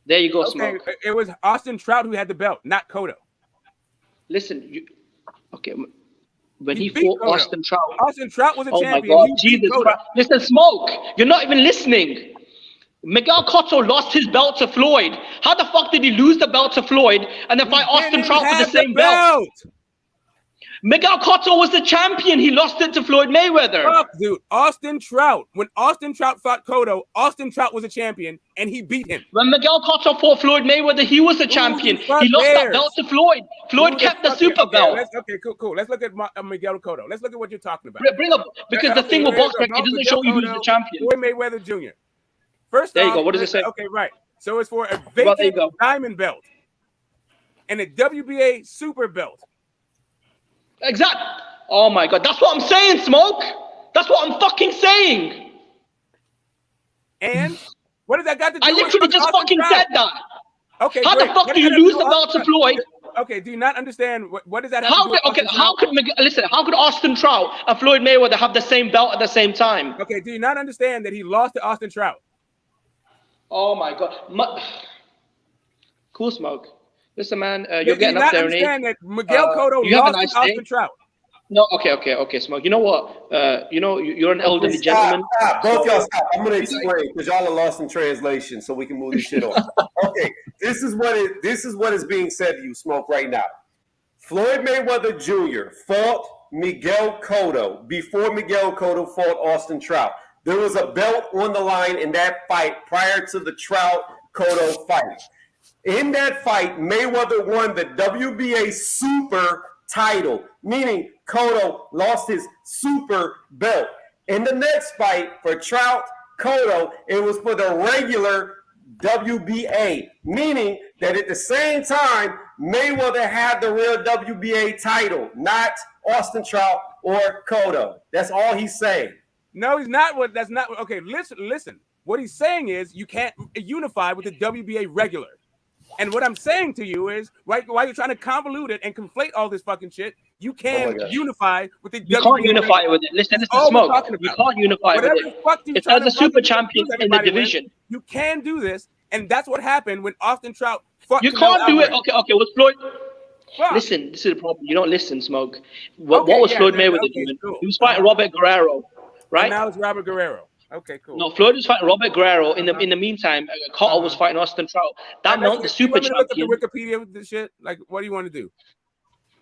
There you go, Smoke. It was Austin Trout who had the belt, not Cotto. Listen, when he fought Austin Trout. Austin Trout was a champion. Oh my God, Jesus Christ. Listen, Smoke, you're not even listening. Miguel Cotto lost his belt to Floyd. How the fuck did he lose the belt to Floyd and then fight Austin Trout for the same belt? Miguel Cotto was the champion. He lost it to Floyd Mayweather. Fuck, dude. Austin Trout. When Austin Trout fought Cotto, Austin Trout was a champion and he beat him. When Miguel Cotto fought Floyd Mayweather, he was the champion. He lost that belt to Floyd. Floyd kept the super belt. Okay, cool. Let's look at Miguel Cotto. Let's look at what you're talking about. Bring up, because the thing with BoxRec, it doesn't show you who's the champion. Floyd Mayweather Jr. First there you go. What does it say? Okay, right. So it's for a vacant diamond belt and a WBA super belt. Exactly. Oh my God. That's what I'm saying, Smoke. That's what I'm fucking saying. And what does that got to do with I literally just fucking said that. Okay. How the fuck do you lose the belt to Floyd? Okay, do you not understand what does that have to do with how could Austin Trout and Floyd Mayweather have the same belt at the same time? Okay, do you not understand that he lost to Austin Trout? Oh my God. Cool, Smoke. Listen, man, you're getting up there in age. That Miguel Cotto lost to Austin Trout. No, okay, Smoke. You know what? You're an elderly gentleman. Stop. Both y'all stop. I'm gonna explain because y'all are lost in translation, so we can move this shit on. Okay, this is what is being said to you, Smoke, right now. Floyd Mayweather Jr. fought Miguel Cotto before Miguel Cotto fought Austin Trout. There was a belt on the line in that fight prior to the Trout-Cotto fight. In that fight, Mayweather won the WBA Super title, meaning Cotto lost his super belt. In the next fight for Trout-Cotto, it was for the regular WBA, meaning that at the same time, Mayweather had the real WBA title, not Austin Trout or Cotto. That's all he's saying. No, he's not. That's not. Okay, listen. What he's saying is you can't unify with the WBA regular. And what I'm saying to you is, right, while you're trying to convolute it and conflate all this fucking shit, you can't unify with the WBA. You can't unify with it. Listen, this is Smoke. You can't unify with it. It's as a super champion in the division. You can do this, and that's what happened when Austin Trout fought. You can't do it. Okay, with Floyd. Listen, this is the problem. You don't listen, Smoke. What was Floyd Mayweather doing? He was fighting Robert Guerrero, right? And now it's Robert Guerrero. Okay, cool. No, Floyd was fighting Robert Guerrero. In the meantime, Cotto was fighting Austin Trout. That meant the super champion. Look at the Wikipedia with this shit. Like, what do you want to do?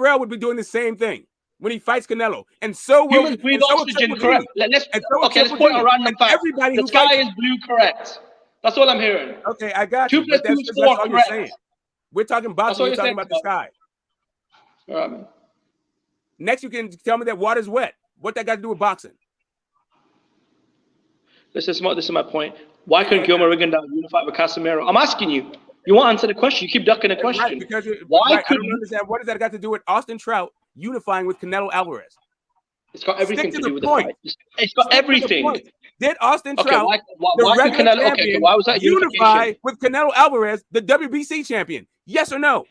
Terrell would be doing the same thing. when he fights Canelo, and so will Humans breathe oxygen, correct? Let's put a random fact. Everybody the sky is blue, correct? That's all I'm hearing. Okay, I got 2 you. plus But 2 that's is 4, all you're correct? saying. We're talking boxing. You're talking about the sky. All right, man. Next, you can tell me that water's wet. What that got to do with boxing? This is my point. Why couldn't Gilmer Rigondeaux unify with Casemiro? I'm asking you. You won't answer the question. You keep ducking the question. Right, because why I couldn't don't understand. What does that got to do with Austin Trout unifying with Canelo Alvarez? It's got everything to do with point. the fight. It's got everything. Did Austin Okay, Trout, why could Canelo? Okay, why was that unify unification? with Canelo Alvarez, the WBC champion? Yes or no?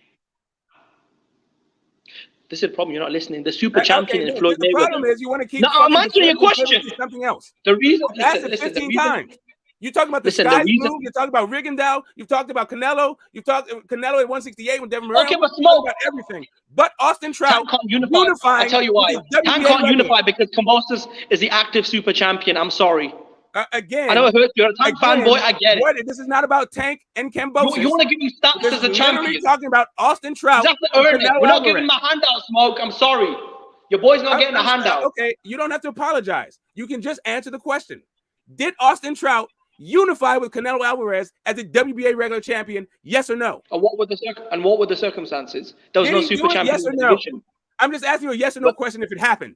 This is the problem. You're not listening. The super champion is Floyd Mayweather. The problem is you want to keep. No, I'm answering your question. Something else. The reason. That's 15 times. You talking about the sky move. You talking about Rigondeaux. You talked about Canelo. You talked Canelo at 168 with Devin Moreno. Okay, but Smoke about everything. But Austin Trout can't unify. I tell you why. Tank can't unify because Kambosos is the active super champion. I'm sorry. Again, I know it hurts. You're a Tank fanboy. I get it. This is not about Tank and Kambosos. You want to give me stats as a champion? We're talking about Austin Trout. You have to earn it. We're not giving my handout, Smoke. I'm sorry. Your boy's not getting a handout. Okay, you don't have to apologize. You can just answer the question. Did Austin Trout unify with Canelo Alvarez as a WBA regular champion? Yes or no? And what were the circumstances? There was no super champion. Yes or no? I'm just asking you a yes or no question if it happened.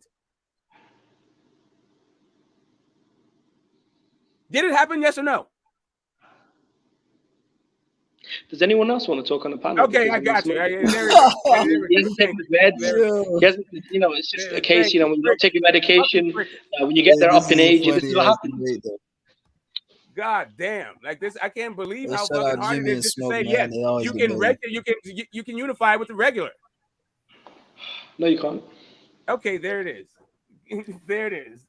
Did it happen? Yes or no? Does anyone else want to talk on the panel? Okay, I got you. He hasn't taken his meds. It's just a case, when you don't take your medication, when you get there up in age, this is what happens. God damn! Like this, I can't believe how fucking hard it is just to say yes. You can unify with the regular. No, you can't. Okay, there it is. There it is.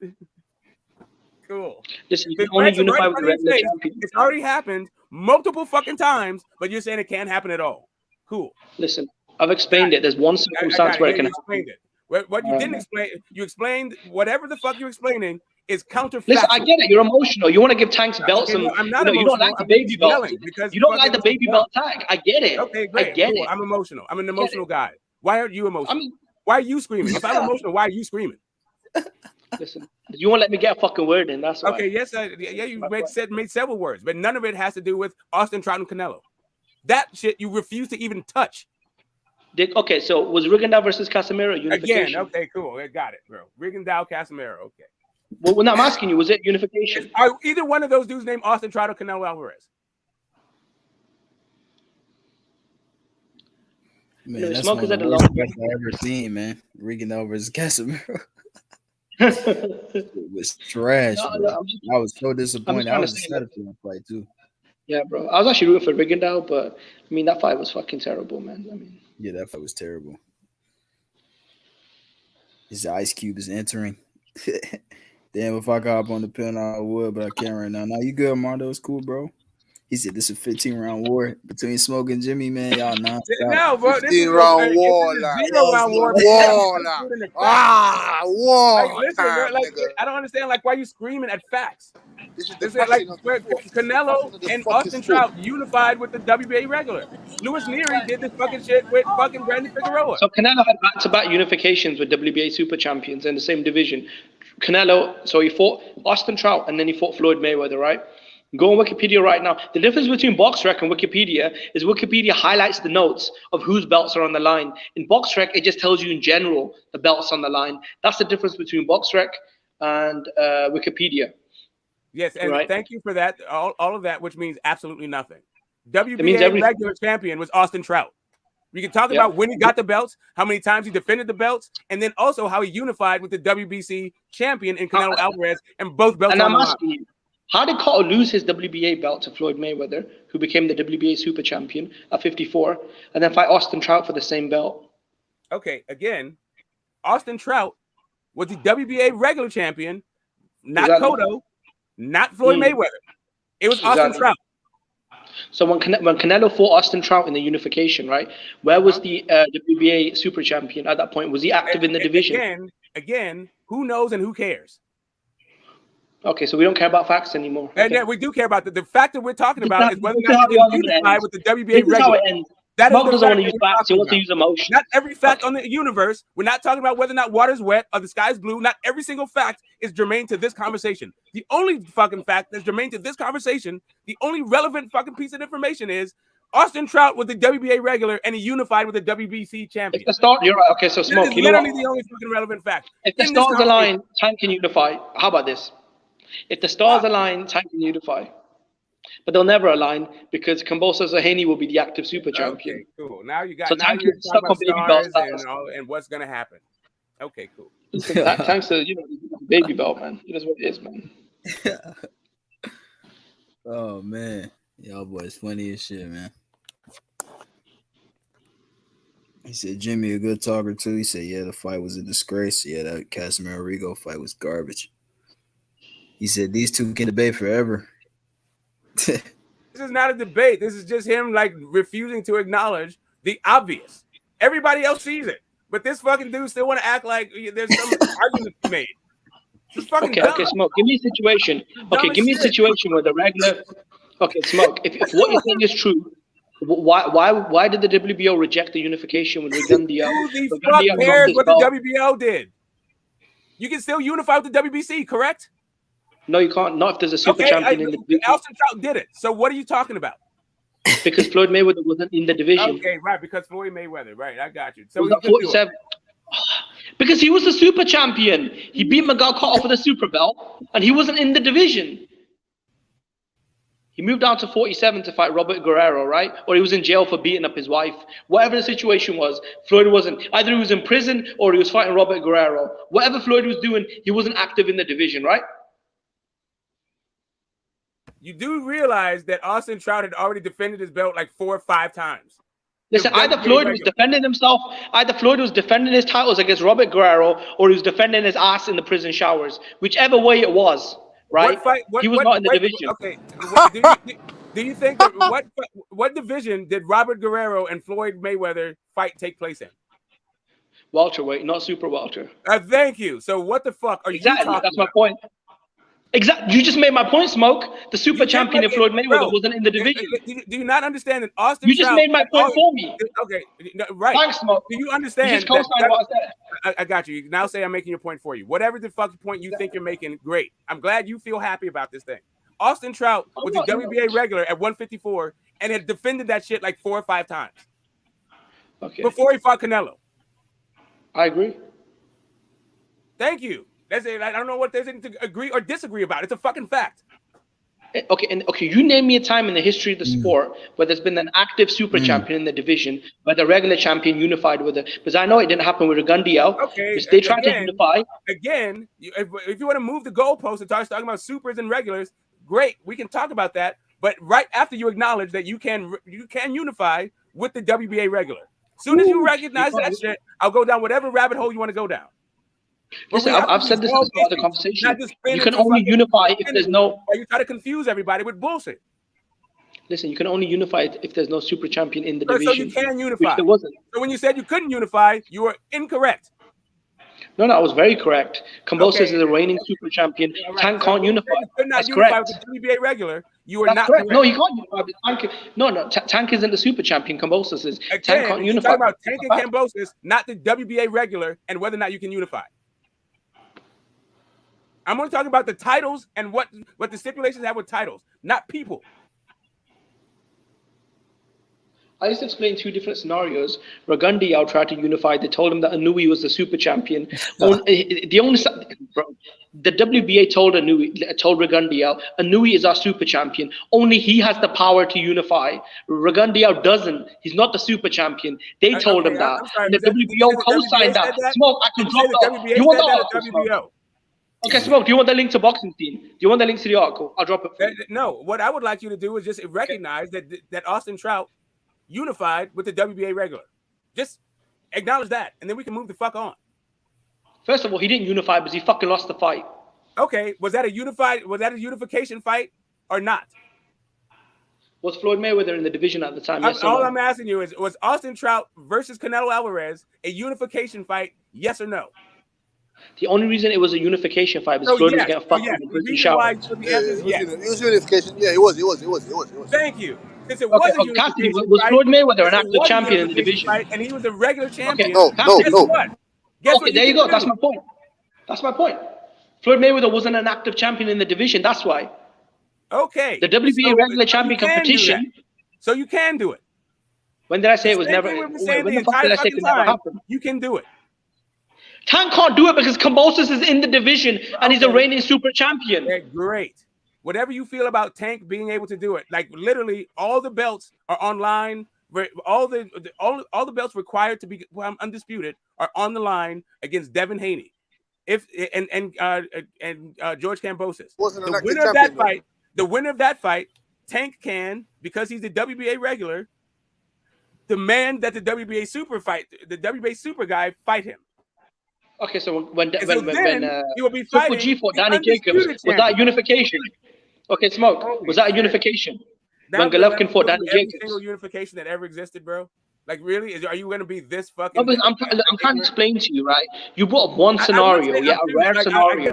Cool. Listen, you can only unify with the regular champion. It's already happened multiple fucking times, but you're saying it can't happen at all. Cool. Listen, I've explained it. There's one circumstance where it can happen. What you didn't explain, you explained whatever the fuck you're explaining is counterfactual. Listen, I get it. You're emotional. You want to give Tanks belts. Okay, I'm not emotional. You don't like the baby belt. You don't like the baby belt tag. I get it. Okay, great. I get it. I'm emotional. I'm an emotional guy. Why aren't you emotional? Why are you screaming? If I'm emotional, why are you screaming? Listen, you won't let me get a fucking word in. That's why. Okay, yes, you made several words, but none of it has to do with Austin Trout and Canelo. That shit you refuse to even touch. Okay, so was Rigondeaux versus Casemiro unification? Again, okay, cool. I got it, bro. Rigondeaux, Casemiro, okay. Well, now I'm asking you, was it unification? Are either one of those dudes named Austin Trout or Canelo Alvarez? Man, that's one of the worst fights I've ever seen, man. Rigondeaux versus Casemiro. It was trash. I was so disappointed. I was excited for that fight too. Yeah, bro. I was actually rooting for Rigondeaux, but I mean that fight was fucking terrible, man. I mean, yeah, that fight was terrible. His Ice Cube is entering. Damn, if I could hop on the pen, I would, but I can't right now. Now you good, Mondo? It's cool, bro. He said this is a 15-round war between Smoke and Jimmy, man. Y'all nonstop. No, bro. 15-round war. War. War. Like, listen, bro, like, I don't understand. Like, why are you screaming at facts? This is like Canelo and Austin Trout unified with the WBA regular. Louis Neary did this fucking shit with fucking Brandon Figueroa. So Canelo had back-to-back unifications with WBA super champions in the same division. Canelo, so he fought Austin Trout and then he fought Floyd Mayweather, right? Go on Wikipedia right now. The difference between BoxRec and Wikipedia is Wikipedia highlights the notes of whose belts are on the line. In BoxRec, it just tells you in general the belts on the line. That's the difference between BoxRec and Wikipedia. Yes, and thank you for that. All of that, which means absolutely nothing. WBA regular champion was Austin Trout. We can talk about when he got the belts, how many times he defended the belts, and then also how he unified with the WBC champion in Canelo Alvarez, and both belts. And I'm asking you, how did Cotto lose his WBA belt to Floyd Mayweather, who became the WBA super champion at 54, and then fight Austin Trout for the same belt? Okay, again, Austin Trout was the WBA regular champion, not Cotto, not Floyd Mayweather. It was Austin Trout. So when Canelo fought Austin Trout in the unification, right? Where was the WBA super champion at that point? Was he active in the division? Again, who knows and who cares? Okay, so we don't care about facts anymore. Okay. And yeah, we do care about the fact that we're talking about is whether or not you unify with the WBA regular. That Smoke is doesn't want to use facts. He wants to about. use emotion. Not every fact on the universe. We're not talking about whether or not water's wet or the sky's blue. Not every single fact is germane to this conversation. The only fucking fact that's germane to this conversation, the only relevant fucking piece of information is Austin Trout was the WBA regular and he unified with the WBC champion. If the start, you're right. Okay, so Smoke, That is you know literally what? the only fucking relevant fact. If the stars align, Tank can unify. How about this? If the stars align, Tank can unify. But they'll never align because Kambosos Haney will be the active super champion. Okay, cool. Now you got So now Tank you're is stuck talking on about baby belt stars status. and what's gonna happen. Okay, cool. Tank's a baby belt, man. It is what it is, man. Oh man, y'all boys funny as shit, man. He said Jimmy a good talker too. He said, yeah, the fight was a disgrace. Yeah, that Casimiro Rigo fight was garbage. He said these two can debate forever. This is not a debate. This is just him like refusing to acknowledge the obvious. Everybody else sees it, but this fucking dude still want to act like there's some argument to be made. It's fucking Okay, dumb. okay, Smoke. Give me a situation. Okay, Dumb give me a as shit. situation where the regular. Okay, Smoke. If what you're saying is true, why did the WBO reject the unification with Regundia? Who the fuck cares what the WBO did? You can still unify with the WBC, correct? No, you can't. Not if there's a super Okay, champion in the division. Austin Trout did it. So what are you talking about? Because Floyd Mayweather wasn't in the division. Okay, right, because Floyd Mayweather, right? I got you. So Was he that could do it. 47? Because he was the super champion. He beat Miguel Cotto for the super belt, and he wasn't in the division. He moved down to 47 to fight Robert Guerrero, right? Or he was in jail for beating up his wife. Whatever the situation was, Floyd wasn't. Either he was in prison or he was fighting Robert Guerrero. Whatever Floyd was doing, he wasn't active in the division, right? You do realize that Austin Trout had already defended his belt like 4 or 5 times. Listen, either Floyd was defending himself, either Floyd was defending his titles against Robert Guerrero, or he was defending his ass in the prison showers. Whichever way it was, right? He was not in the division. Okay, do you think that what division did Robert Guerrero and Floyd Mayweather fight take place in? Welterweight, not super welter. Thank you. So what the fuck are you talking about? That's my point. Exactly. You just made my point, Smoke. The super champion in Floyd Mayweather wasn't in the division. Do you not understand that Austin? You just made my point for me. Okay, right. Thanks, Smoke. Do you understand? You just co-signed what I said. I got you. Now say I'm making your point for you. Whatever the fuck point you think you're making, great. I'm glad you feel happy about this thing. Austin Trout was the WBA regular at 154 and had defended that shit like 4 or 5 times. Okay. Before he fought Canelo. I agree. Thank you. That's it. I don't know what there's anything to agree or disagree about. It's a fucking fact. Okay, you name me a time in the history of the sport where there's been an active super champion in the division, where the regular champion unified with it. Because I know it didn't happen with Regundia. Okay, they tried to unify. Again, if you want to move the goalposts and start talking about supers and regulars, great. We can talk about that. But right after you acknowledge that you can unify with the WBA regular. As soon as you recognize that shit, I'll go down whatever rabbit hole you want to go down. Listen, I've said this at the start of the conversation. You can only unify if there's no. Why you try to confuse everybody with bullshit? Listen, you can only unify if there's no super champion in the division. So you can unify. Which there wasn't. So when you said you couldn't unify, you were incorrect. No, I was very correct. Kambosos is a reigning super champion. Right. Tank can't unify. That's correct. With the WBA regular, you were not correct. No, he can't unify. Tank isn't the super champion. Kambosos is. Again, Tank can't unify. Talking about Tank and Kambosos, not the WBA regular, and whether or not you can unify. I'm only talking about the titles and what the stipulations have with titles, not people. I just explained 2 different scenarios. Regundia tried to unify. They told him that Anui was the super champion. The WBA told Regundia, Anui is our super champion. Only he has the power to unify. Regundia doesn't. He's not the super champion. They told him that. And the WBO co-signed that. Smoke, I can drop that. You want the article? Okay, Smoke, do you want the link to Boxing Scene? Do you want the link to the article? I'll drop it for you. No, what I would like you to do is just recognize that Austin Trout unified with the WBA regular. Just acknowledge that, and then we can move the fuck on. First of all, he didn't unify because he fucking lost the fight. Okay, was that a unification fight or not? Was Floyd Mayweather in the division at the time? Yes or All no? I'm asking you is, was Austin Trout versus Canelo Alvarez a unification fight? Yes or no? The only reason it was a unification fight was Floyd was getting fucked in the prison shower. It was unification. Yeah, it was. Thank you. Since it was a Cassidy, unification was fight, Floyd Mayweather an since it active was a champion in the unification division? fight, and he was a regular champion. No, guess no. what? Guess Okay, what? there you can go. do? That's my point. That's my point. Floyd Mayweather wasn't an active champion in the division. That's why. Okay. The WBA regular champion competition. So you can do it. When did I say it was Same never? thing we've been saying When the the fuck entire did I say it fucking could never time. happen? You can do it. Tank can't do it because Kambosos is in the division and he's a reigning super champion. Yeah, great. Whatever you feel about Tank being able to do it, like literally all the belts are online. All the belts required to be undisputed are on the line against Devin Haney, and George Kambosos. The winner of that fight, the winner of that fight, Tank can, because he's the WBA regular, demand that the WBA super guy fight him. Okay, so when he will be Triple fighting G fought the Danny Jacobs, undisputed was that champion. unification? Okay, Smoke, was that a unification? When That Golovkin fought Danny every Jacobs? single unification that ever existed, bro. Like, really? Are you going to be this fucking? No, but I'm trying to explain to you, right? You brought up one scenario, a rare scenario.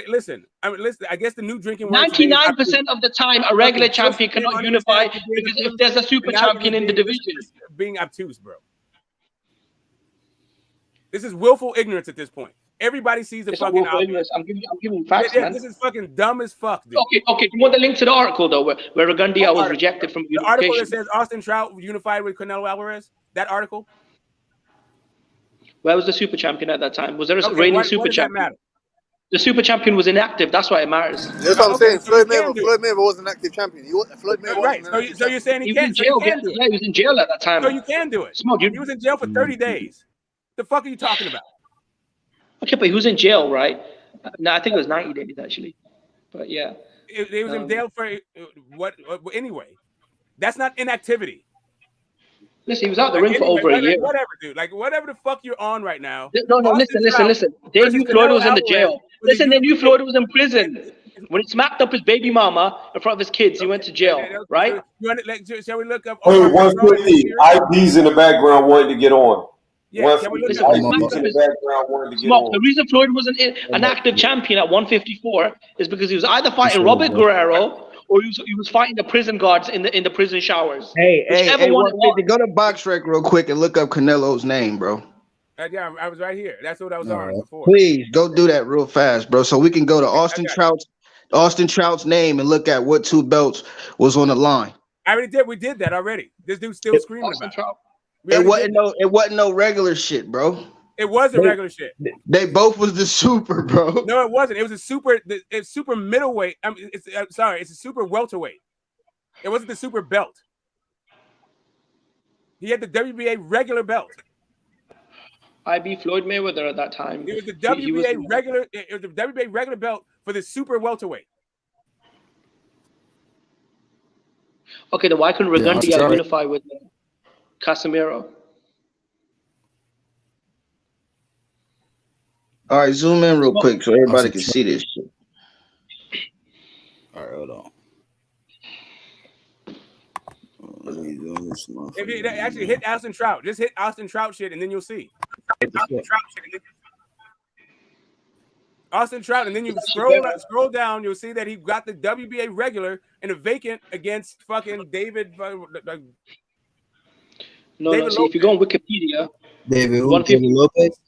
Listen. I guess the new drinking. 99% of the time, a regular champion cannot unify because if there's a super champion in the division. Being obtuse, bro. This is willful ignorance at this point. Everybody sees the It's fucking willful ignorance. I'm giving facts, man. This is fucking dumb as fuck, dude. Okay. You want the link to the article though, where Ragundia was rejected from the article that unification? says Austin Trout unified with Canelo Alvarez. That article. Where was the super champion at that time? Was there a Okay, reigning why super does that champion? matter? The super champion was inactive. That's why it matters. That's what I'm saying. Floyd Mayweather was an active champion. Floyd Maywever Right. wasn't an active So you're saying He was in jail. Yeah, he was in jail at that time. So you can do it. Smoke, He was in jail for 30 days. The fuck are you talking about? Okay, but he was in jail, right? No, I think it was 90 days actually. But yeah. He was in jail for what? Anyway, that's not inactivity. Listen, he was out the ring for over a year. Whatever, dude. Like whatever the fuck you're on right now. No, listen. They knew Floyd was in the jail. Listen, they knew Floyd was in prison. When he smacked up his baby mama in front of his kids, he went to jail, right? Shall we look up? Hey, 150 IPs in the background wanted to get on. Yeah, can we look up? The reason Floyd wasn't an active champion at 154 is because he was either fighting Robert Guerrero or he was fighting the prison guards in the prison showers. Hey, Whichever one it was. 150, go to BoxRec real quick and look up Canelo's name, bro. Yeah, I was right here. That's what I was on before. Please go do that real fast, bro, so we can go to Austin Trout's name and look at what two belts was on the line. I already did. We did that already. This dude's still screaming about it. It wasn't no regular shit, bro. It wasn't regular shit. They both was the super, bro. No, it wasn't. It was it's super middleweight. I mean, it's a super welterweight. It wasn't the super belt. He had the WBA regular belt. I beat Floyd Mayweather at that time. It was the WBA regular. It was the WBA regular belt for the super welterweight. Okay, then why couldn't Ragundia unify with Casemiro? All right, zoom in real quick so everybody can see this shit. All right, hold on. Let me do this. If you actually hit Austin Trout, just hit Austin Trout shit, and then you'll see. Austin Trout, and then you scroll down, you'll see that he got the WBA regular and a vacant against fucking David. No, see, if you go on Wikipedia, David Lopez.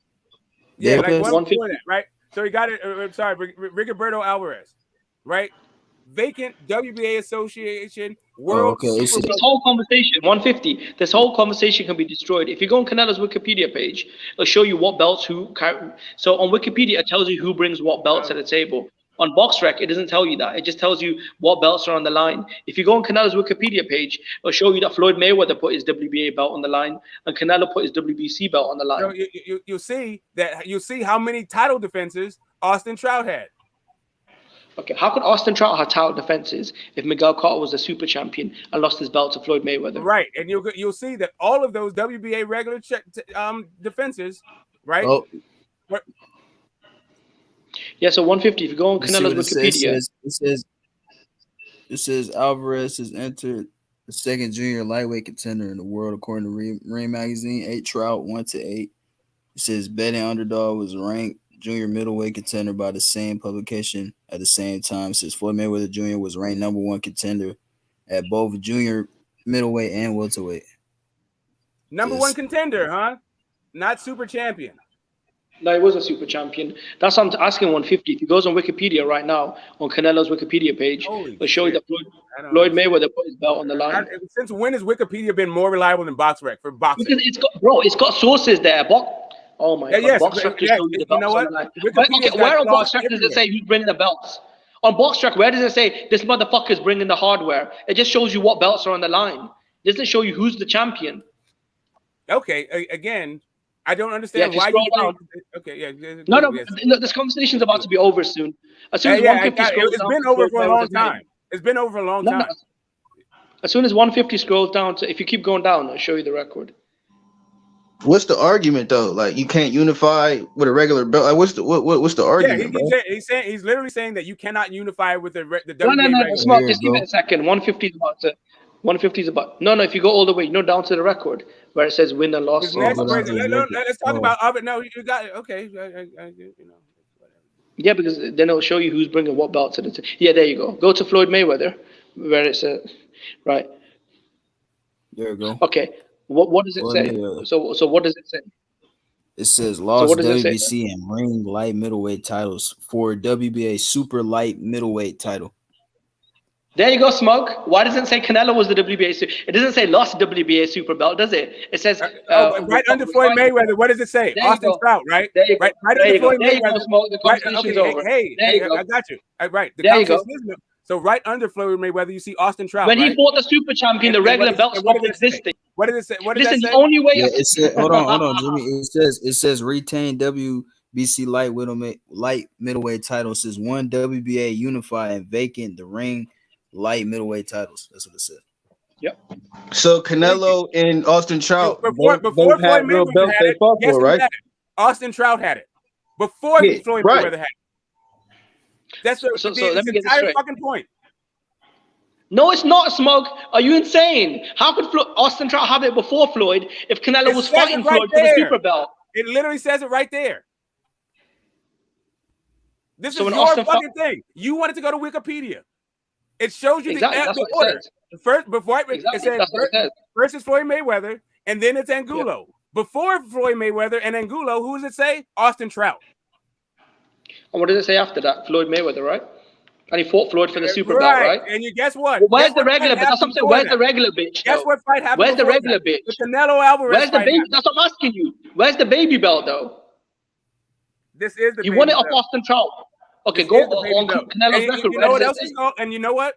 Yeah, Lopez? like one before that, right? So he got it. Rigoberto Alvarez, right? Vacant WBA Association World. This whole conversation, 150. This whole conversation can be destroyed if you go on Canelo's Wikipedia page. It'll show you what belts who. So on Wikipedia, it tells you who brings what belts at the table. On BoxRec, it doesn't tell you that. It just tells you what belts are on the line. If you go on Canelo's Wikipedia page, it'll show you that Floyd Mayweather put his WBA belt on the line and Canelo put his WBC belt on the line. So you'll see how many title defenses Austin Trout had. Okay, how could Austin Trout have title defenses if Miguel Cotto was a super champion and lost his belt to Floyd Mayweather? Right, and you'll see that all of those WBA regular defenses, right? Oh. Yeah, so 150. If you go on Canelo's Wikipedia, it says Alvarez has entered the second junior lightweight contender in the world according to Ring Magazine. 8 Trout 1-8. It says betting underdog was ranked junior middleweight contender by the same publication at the same time. It says Floyd Mayweather Jr. was ranked #1 contender at both junior middleweight and welterweight. Number one contender, huh? Not super champion. No, he was a super champion. That's what I'm asking 150. If he goes on Wikipedia right now, on Canelo's Wikipedia page, it'll show you that Floyd Mayweather put his belt on the line. Since when has Wikipedia been more reliable than BoxRec for boxing? Because it's got sources there. Oh my God. Yes, BoxRec just show you the belts on the line. Where on BoxRec does it say who's bringing the belts? On BoxRec, where does it say this motherfucker's bringing the hardware? It just shows you what belts are on the line. It doesn't show you who's the champion. Okay, again, I don't understand why you think. Okay, yeah. No, this conversation's about to be over soon. As soon as 150 scrolls down, it's been over for a long time. It's been over for a long time. As soon as 150 scrolls down, if you keep going down, I'll show you the record. What's the argument though? Like you can't unify with a regular belt. Like, what's the argument? He's literally saying that you cannot unify with the No, Smoke, just give it a second. 150 is about to. 150 is about. No, if you go all the way, down to the record where it says win and loss. Let's talk about other. No, you got it. Okay, Yeah, because then it'll show you who's bringing what belt to the. Yeah, there you go. Go to Floyd Mayweather, where it says, right. There you go. Okay. What does it say? So what does it say? It says lost WBC and ring light middleweight titles for WBA super light middleweight title. There you go, Smoke. Why doesn't it say Canelo was the WBA? It doesn't say lost WBA super belt, does it? It says right under Floyd Mayweather. What does it say? Austin Trout, right? Right under Floyd Mayweather. Smoke. The conversation's over. Hey, I got you. Right. There you go. So right under Floyd Mayweather, you see Austin Trout. When he fought the super champion, the regular belt stopped existing. What did it say? What did Listen, that say? the only way. It said, hold on, Jimmy. It says retain WBC light middleweight title. It says one WBA unified and vacant the ring light middleweight titles. That's what it said. Yep. So Canelo and Austin Trout before Floyd Mayweather had it, guess who had it? Austin Trout had it. Before Floyd Mayweather had it. That's the entire fucking point. No, it's not, Smoke. Are you insane? How could Austin Trout have it before Floyd if Canelo was fighting Floyd for the super belt? It literally says it right there. This is your fucking thing. You wanted to go to Wikipedia. It shows you the order. First, before it says versus Floyd Mayweather, and then it's Angulo. Yep. Before Floyd Mayweather and Angulo, who does it say? Austin Trout. And what does it say after that? Floyd Mayweather, right? And he fought Floyd for the super belt, right? And you guess what? Well, where's the regular bitch? That's what I'm saying. Where's the regular bitch? Guess what fight happened? Where's the regular bitch? The Canelo Alvarez. Where's the baby? That's what I'm asking you. Where's the baby belt, though? This is the. You won it off Austin Trout. Okay, go on Canelo's record. You know what else is called? And you know what?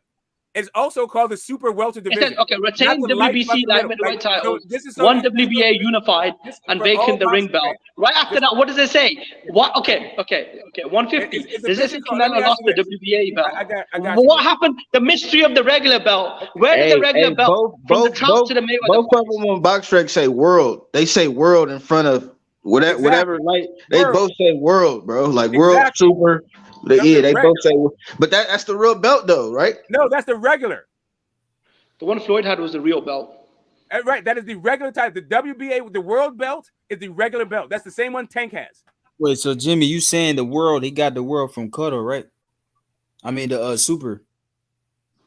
It's also called the super welter division. It says, okay, retain WBC light middleweight title, one WBA unified, and vacant the ring belt. Right after that, what does it say? What? Okay, 150. Does it say Canelo lost the WBA belt? But what happened? The mystery of the regular belt. Where did the regular belt from the Trout to the Mayweather? Both of them on BoxRec say world. They say world in front of whatever. Like they both say world, bro. Like world super. They both say, but that's the real belt, though, right? No, that's the regular. The one Floyd had was the real belt. Right, that is the regular type. The WBA, the world belt, is the regular belt. That's the same one Tank has. Wait, so Jimmy, you saying the world? He got the world from Cotto, right? I mean the super.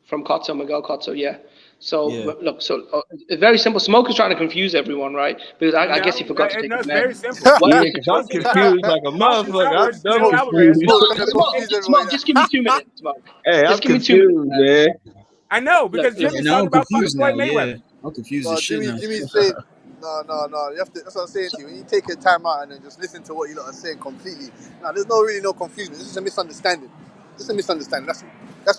From Cotto, Miguel Cotto, yeah. So look, it's very simple. Smoke is trying to confuse everyone, right? Because I guess he forgot to take it's the very simple. I'm confused like a motherfucker. I'm confused. Smoke, just give me 2 minutes, Smoke. Hey, I'm confused, man. I know because Jimmy's talking about Floyd Mayweather. I'm confused as shit now. Jimmy's saying, no. You have to. That's what I'm saying to you. When you take your time out and then just listen to what you lot are saying completely. Now, there's no confusion. This is a misunderstanding. That's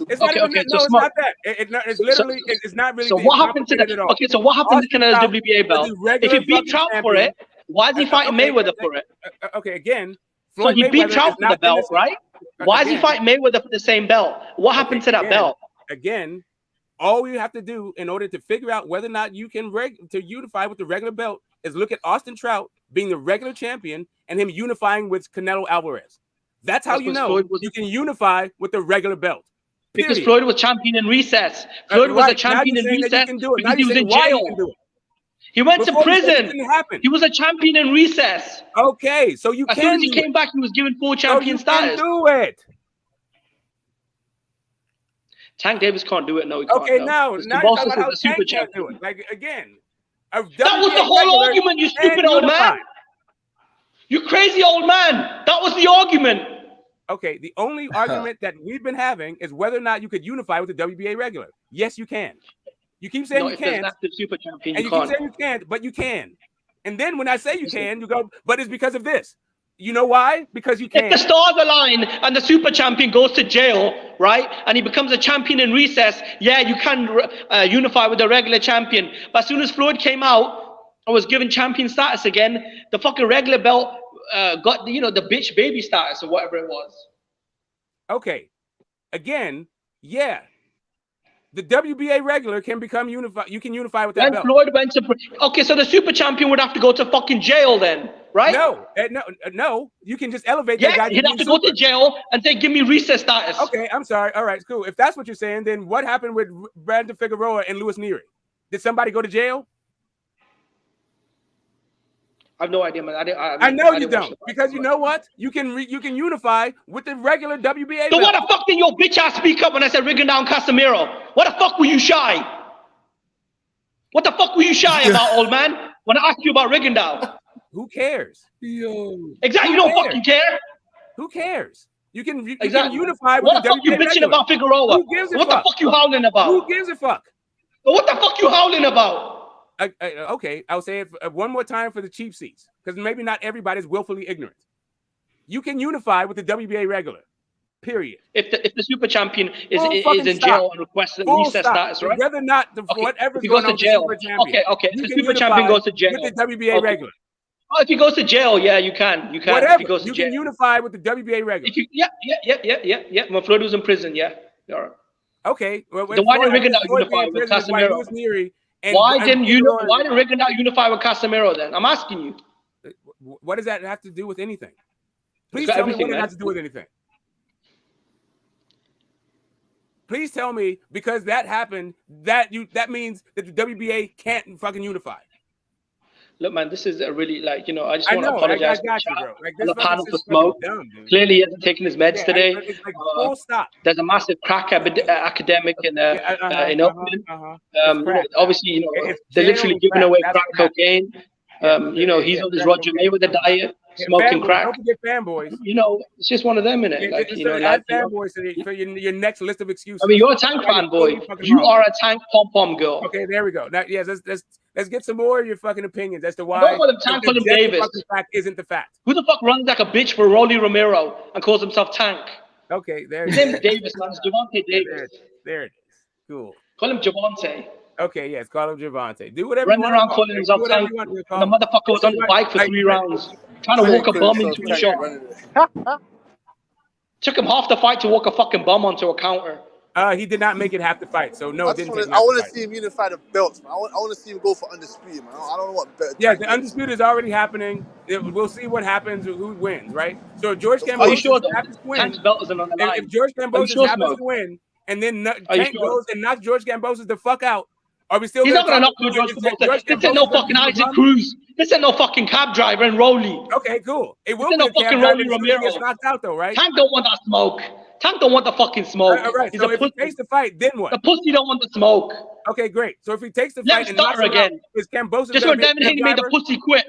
it's not even, it's not that. It's literally, it's not really. So what happened to the? Okay, so what happened to Canelo's WBA belt? If he beat Trout for it, why is he fighting Mayweather for it? Okay, again. So he beat Trout for the belt, right? Why is he fighting Mayweather for the same belt? What happened to that belt? Again, all you have to do in order to figure out whether or not you can unify with the regular belt is look at Austin Trout being the regular champion and him unifying with Canelo Alvarez. That's how you know you can unify with the regular belt. Because Floyd was champion in recess. Floyd was a champion in recess because he was in jail. He went to prison. He was a champion in recess. Okay, so you as soon as he came back, he was given full champion status. Do it. Tank Davis can't do it. No, he can't. Okay, no. now Because you're Kambosos talking is about how the super Tank can't champion. do it. Like again, That was the whole argument, you stupid old man. You crazy old man. That was the argument. Okay, the only argument that we've been having is whether or not you could unify with the WBA regular. Yes, you can. You keep saying No, you if there's can't, an active super champion, and you you keep can't. saying you can't, but you can. And then when I say you can, you go, but it's because of this. You know why? Because you can. If the stars align and the super champion goes to jail, right, and he becomes a champion in recess, yeah, you can unify with the regular champion. But as soon as Floyd came out and was given champion status again, the fucking regular belt got the bitch baby status or whatever it was. Okay, again, yeah. The WBA regular can become unified. You can unify with that When belt. Floyd went to okay, so the super champion would have to go to fucking jail then, right? No. You can just elevate Yeah, that guy. he'd have to go to jail and say, "Give me recess status." Okay, I'm sorry. All right, cool. If that's what you're saying, then what happened with Brandon Figueroa and Luis Nery? Did somebody go to jail? I have no idea, man. I know you don't, because you know what? You can unify with the regular WBA. So what the fuck did your bitch ass speak up when I said Rigondeaux Casemiro? What the fuck were you shy? What the fuck were you shy about, old man? When I asked you about Rigondeaux? Who cares? Exactly, you don't fucking care. Who cares? You can Exactly. unify with What the the fuck you WBA bitching regular. about Figueroa? Who gives a What fuck? the fuck you howling about? Who gives a fuck? What the fuck you howling about? Okay, I'll say it one more time for the cheap seats, because maybe not everybody's willfully ignorant. You can unify with the WBA regular, period. If the super champion is Full in stop. jail and requests a Full recess stop. status, right? Whether or not whatever's if he goes going on to jail. with the super champion, Okay. If you the can super champion unify goes to jail with the WBA regular. Oh, if he goes to jail, yeah, you can. You can. Whatever. If he goes to You jail. can unify with the WBA regular. Yeah. When Floyd was in prison, yeah. All right. Okay. Well, Then why didn't Rigondeaux unify with Casemiro? Why didn't Rigondeaux unify with Casemiro then? I'm asking you. What does that have to do with anything? Please got tell me everything, what it man. has to do with anything. Please tell me, because that happened, that means that the WBA can't fucking unify. Look, man, this is a really I just want to know, apologize I got you, bro. Like, this on the fucking panel for shit's smoke. fucking dumb, dude. Clearly, he hasn't taken his meds today. It's like full stop. There's a massive crack academic in Oakland. Obviously, they're literally giving away crack cocaine. He's on this Roger Mayweather diet, smoking crack. Don't forget fanboys. It's just one of them, innit? Add fanboys for your next list of excuses. I mean, you're a Tank fan, boy. You are a Tank pom-pom girl. Okay, there we go. Now, yes, let's get some more of your fucking opinions as to why Don't call him Tank, call him Davis. Fact isn't the fact. Who the fuck runs like a bitch for Rolly Romero and calls himself Tank? Okay, there His it name is Davis, man. It's Javante Davis. There it is. Cool. Call him Javante. Okay, yes, call him Javante. Do whatever Running you want. around calling himself Tank. The motherfucker was on the bike for 3 rounds, trying to walk a bum into a shot. Took him half the fight to walk a fucking bum onto a counter. He did not make it half the fight, so no, I it didn't. want to see him unify the belts, man. I want to see him go for undisputed, man. I don't know what bet. Yeah, the undisputed is already happening. We'll see what happens, who wins, right? So if George Are you sure Kambosos happens to win, Tank's belt isn't on the line? if George Are you Kambosos sure, happens Smoke? to win, and then Are you Tank sure? goes and knocks George Kambosos the fuck out, are we still? He's not gonna gonna talk knock about George if Kambosos. This ain't Kambosos no gonna fucking beat Isaac LeBron? Cruz. This ain't no fucking cab driver and Rolly. Okay, cool. It will This be ain't a no cab fucking driver Rolly until he Romero. gets knocked out, though, right? Tank don't want that smoke. Tank don't want the fucking smoke. All right. He's So a if he pussy. takes the fight, then what? The pussy don't want the smoke. Okay, great. So if he takes the Let fight him and knocks stutter him out, again. is Kambosos Just gonna when be a Devin cab Haney made the driver? pussy quit.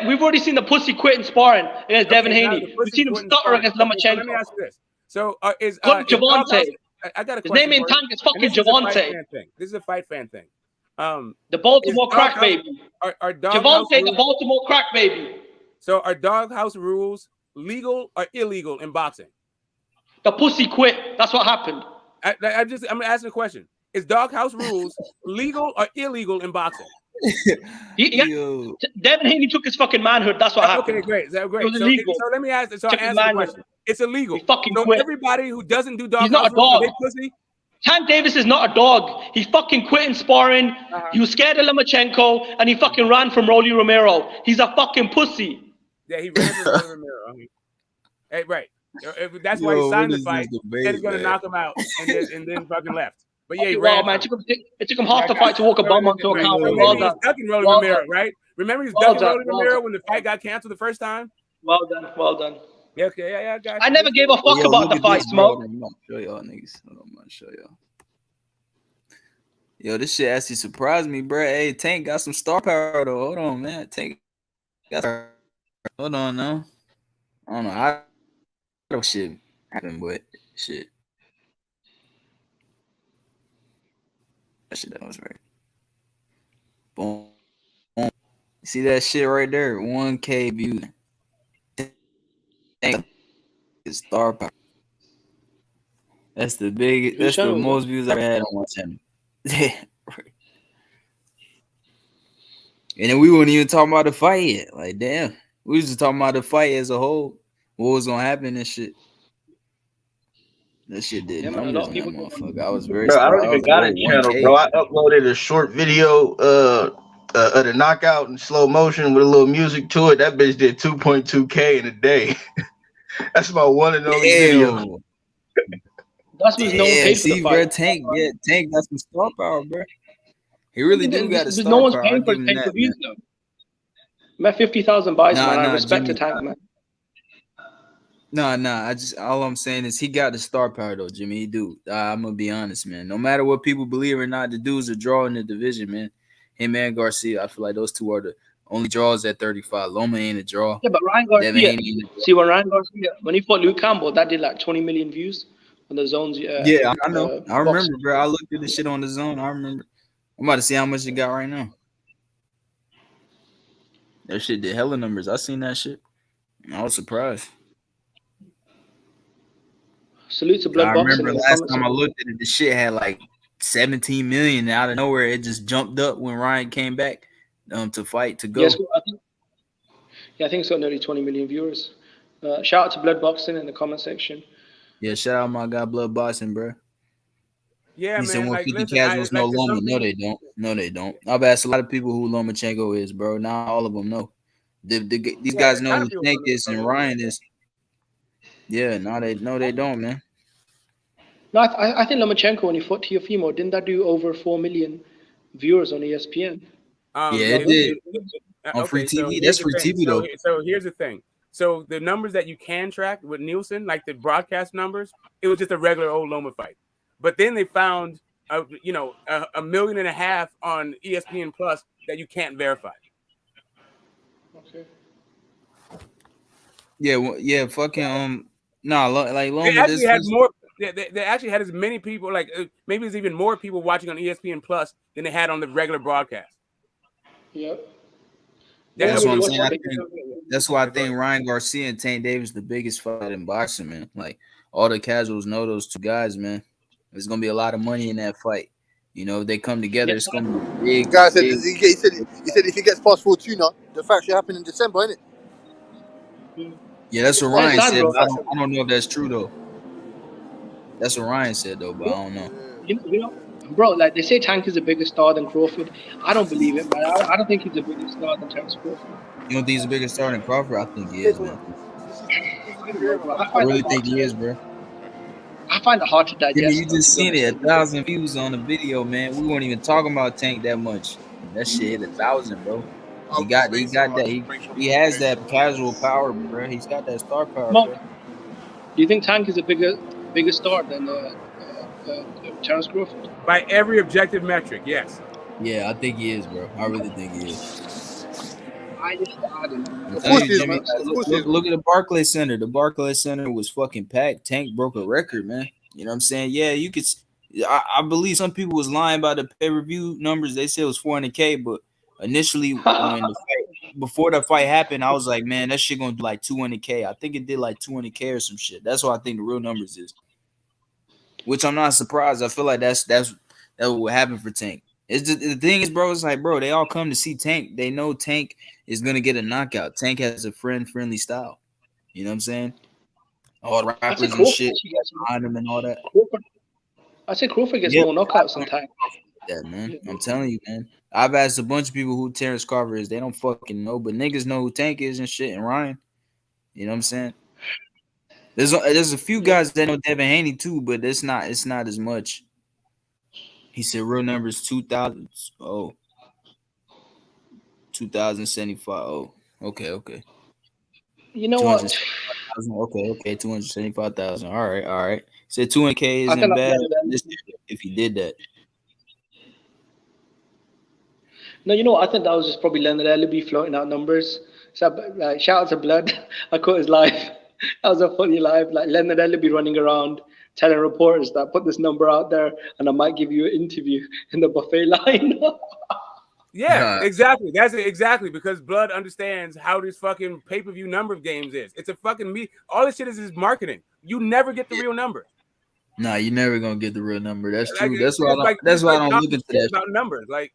We've already seen the pussy quit in sparring against Devin Okay, now Haney. the We've pussy's seen him quitting stutter sparring. against Okay, so let Lomachenko. me ask you this. So is Call him Javante. I got a His question name ain't for you. Tank, it's And fucking this is a fight Javante. fan thing. This is a fight fan thing. The Baltimore is crack Doghouse- baby. Are Doghouse Javante, the rules, Baltimore crack baby. so are Doghouse rules legal or illegal in boxing? The pussy quit. That's what happened. I'm asking a question. Is Doghouse rules legal or illegal in boxing? Devin Haney took his fucking manhood. That's what happened. Okay, great. It Great. was So, illegal. so let me ask. So Took I his answer the manhood. question. It's illegal. He fucking So quit. everybody who doesn't do He's Doghouse not a rules, are dog. they pussy? Tank Davis is not a dog. He fucking quit in sparring. He was scared of Lomachenko, and he fucking ran from Rolly Romero. He's a fucking pussy. Yeah, he ran from Romero. Hey, right. That's why he signed the fight. Said he's gonna knock him out, and then fucking left. But yeah, he Okay, well, ran. man, it took him half the fight to walk a bum onto a counter. Well Remember, he done. was ducking Rolly Well Romero, done. right? Remember, he was Well ducking done. Rolly Well Romero done. when the fight got canceled the first time. Well done. Well done. Yeah, okay, yeah, I got you. I never gave a fuck about the fight, Smoke. I'm gonna show y'all niggas. Hold on, I'm gonna show y'all. Yo, this shit actually surprised me, bro. Hey, Tank got some star power though. Hold on, man. Tank got. Hold on now. I don't know how shit happened, but shit. That shit that was right. Boom. Boom. See that shit right there? 1K views. Star power. That's the biggest. That's the most views I've ever had on my channel. And then we weren't even talking about the fight yet. Like, damn, we was just talking about the fight as a whole. What was gonna happen and shit. That shit did numbers on that motherfucker. I was very. Bro, I don't even got a channel, bro. I uploaded a short video of the knockout in slow motion with a little music to it. That bitch did 2.2K in a day. That's my one and only video. That's because no one paid for the fight. Bro, Tank got some star power, bro. He really do got a star power. No one's paying for pay-per-views though. I'm at 50,000 buys, man. I respect the Tank, man. Nah. All I'm saying is he got the star power though, Jimmy. He do. I'm gonna be honest, man. No matter what people believe or not, the dude's a draw in the division, man. Him and Garcia, I feel like those two are the only draws at 35. Loma ain't a draw. Yeah, but Ryan Garcia. See, when Ryan Garcia, when he fought Luke Campbell, that did like 20 million views on the zones. Yeah, I know. I remember, bro. I looked at the shit on the zone. I remember. I'm about to see how much it got right now. That shit did hella numbers. I seen that shit. I was surprised. Salute to Blood Boxing. I remember last time I looked at it, the shit had like 17 million. Out of nowhere, it just jumped up when Ryan came back to fight to go. Yes, I think it's got nearly 20 million viewers. Shout out to Blood Boxing in the comment section. Yeah, shout out my guy Blood Boxing, bro. Yeah, he said 150 casuals, no Loma. No, they don't. No, they don't. I've asked a lot of people who Lomachenko is, bro. Not all of them know. These guys know who Tank is and Ryan is. Yeah, they don't, man. No, I think Lomachenko, when he fought Teofimo, didn't that do over 4 million viewers on ESPN? Yeah, it did. On free TV. That's free TV, though. So here's the thing. So the numbers that you can track with Nielsen, like the broadcast numbers, it was just a regular old Loma fight. But then they found, 1.5 million on ESPN Plus that you can't verify. Okay. Yeah, fucking like Loma. They actually had more. They actually had as many people, like maybe there's even more people watching on ESPN Plus than they had on the regular broadcast. Yep. That's what I'm saying. That's why I think Ryan Garcia and Tank Davis the biggest fight in boxing, man. Like all the casuals know those two guys, man. There's gonna be a lot of money in that fight. If they come together, it's gonna be big. Guy said he said if he gets past Fortuna, the fight should happen in December, isn't it? Yeah, that's what Ryan said. I don't know if that's true though. That's what Ryan said though, but I don't know. Bro, like they say Tank is a bigger star than Crawford. I don't believe it, man. I don't think he's a bigger star than Terence Crawford. You don't think he's a bigger star than Crawford? I think he is, man. I really think he is, bro. I find it hard to digest. You just seen it, 1,000 views on the video, man. We weren't even talking about Tank that much. That shit hit 1,000, bro. He got that. He has that casual power, bro. He's got that star power. Bro. Do you think Tank is a bigger star than Terence Crawford? By every objective metric, yes. Yeah, I think he is, bro. I really think he is. I don't know. Of course, Jimmy, look at the Barclays Center. The Barclays Center was fucking packed. Tank broke a record, man. You know what I'm saying? Yeah, you could. I believe some people was lying about the pay-per-view numbers. They said it was 400K, but initially, before the fight happened, I was like, man, that shit gonna do like 200K. I think it did like 200K or some shit. That's what I think the real numbers is. Which I'm not surprised. I feel like that's what happened for Tank. It's just, the thing is, bro, it's like, bro, they all come to see Tank. They know Tank is gonna get a knockout. Tank has a friendly style. You know what I'm saying? All the rappers and shit behind him and all that. I say Crawford gets more knockouts than Tank. Yeah, man. I'm telling you, man. I've asked a bunch of people who Terence Crawford is. They don't fucking know, but niggas know who Tank is and shit. And Ryan, you know what I'm saying? There's a few guys that know Devin Haney too, but it's not as much. He said real numbers 2,000. Oh, 2,075. Oh, okay. You know what? Okay, 275,000. All right. Said 200K I isn't think bad that's if he did that. No, you know, I think that was just probably Leonard Ellaby floating out numbers. So, shout out to Blood. I caught his live. That was a funny live. Like Leonard Ellaby running around telling reporters that put this number out there and I might give you an interview in the buffet line. Yeah, exactly. That's it, exactly, because Blood understands how this fucking pay-per-view number of games is. It's a fucking all this shit is marketing. You never get the real number. Nah, you're never gonna get the real number. That's true. Like, That's why I don't look into that about numbers. Like,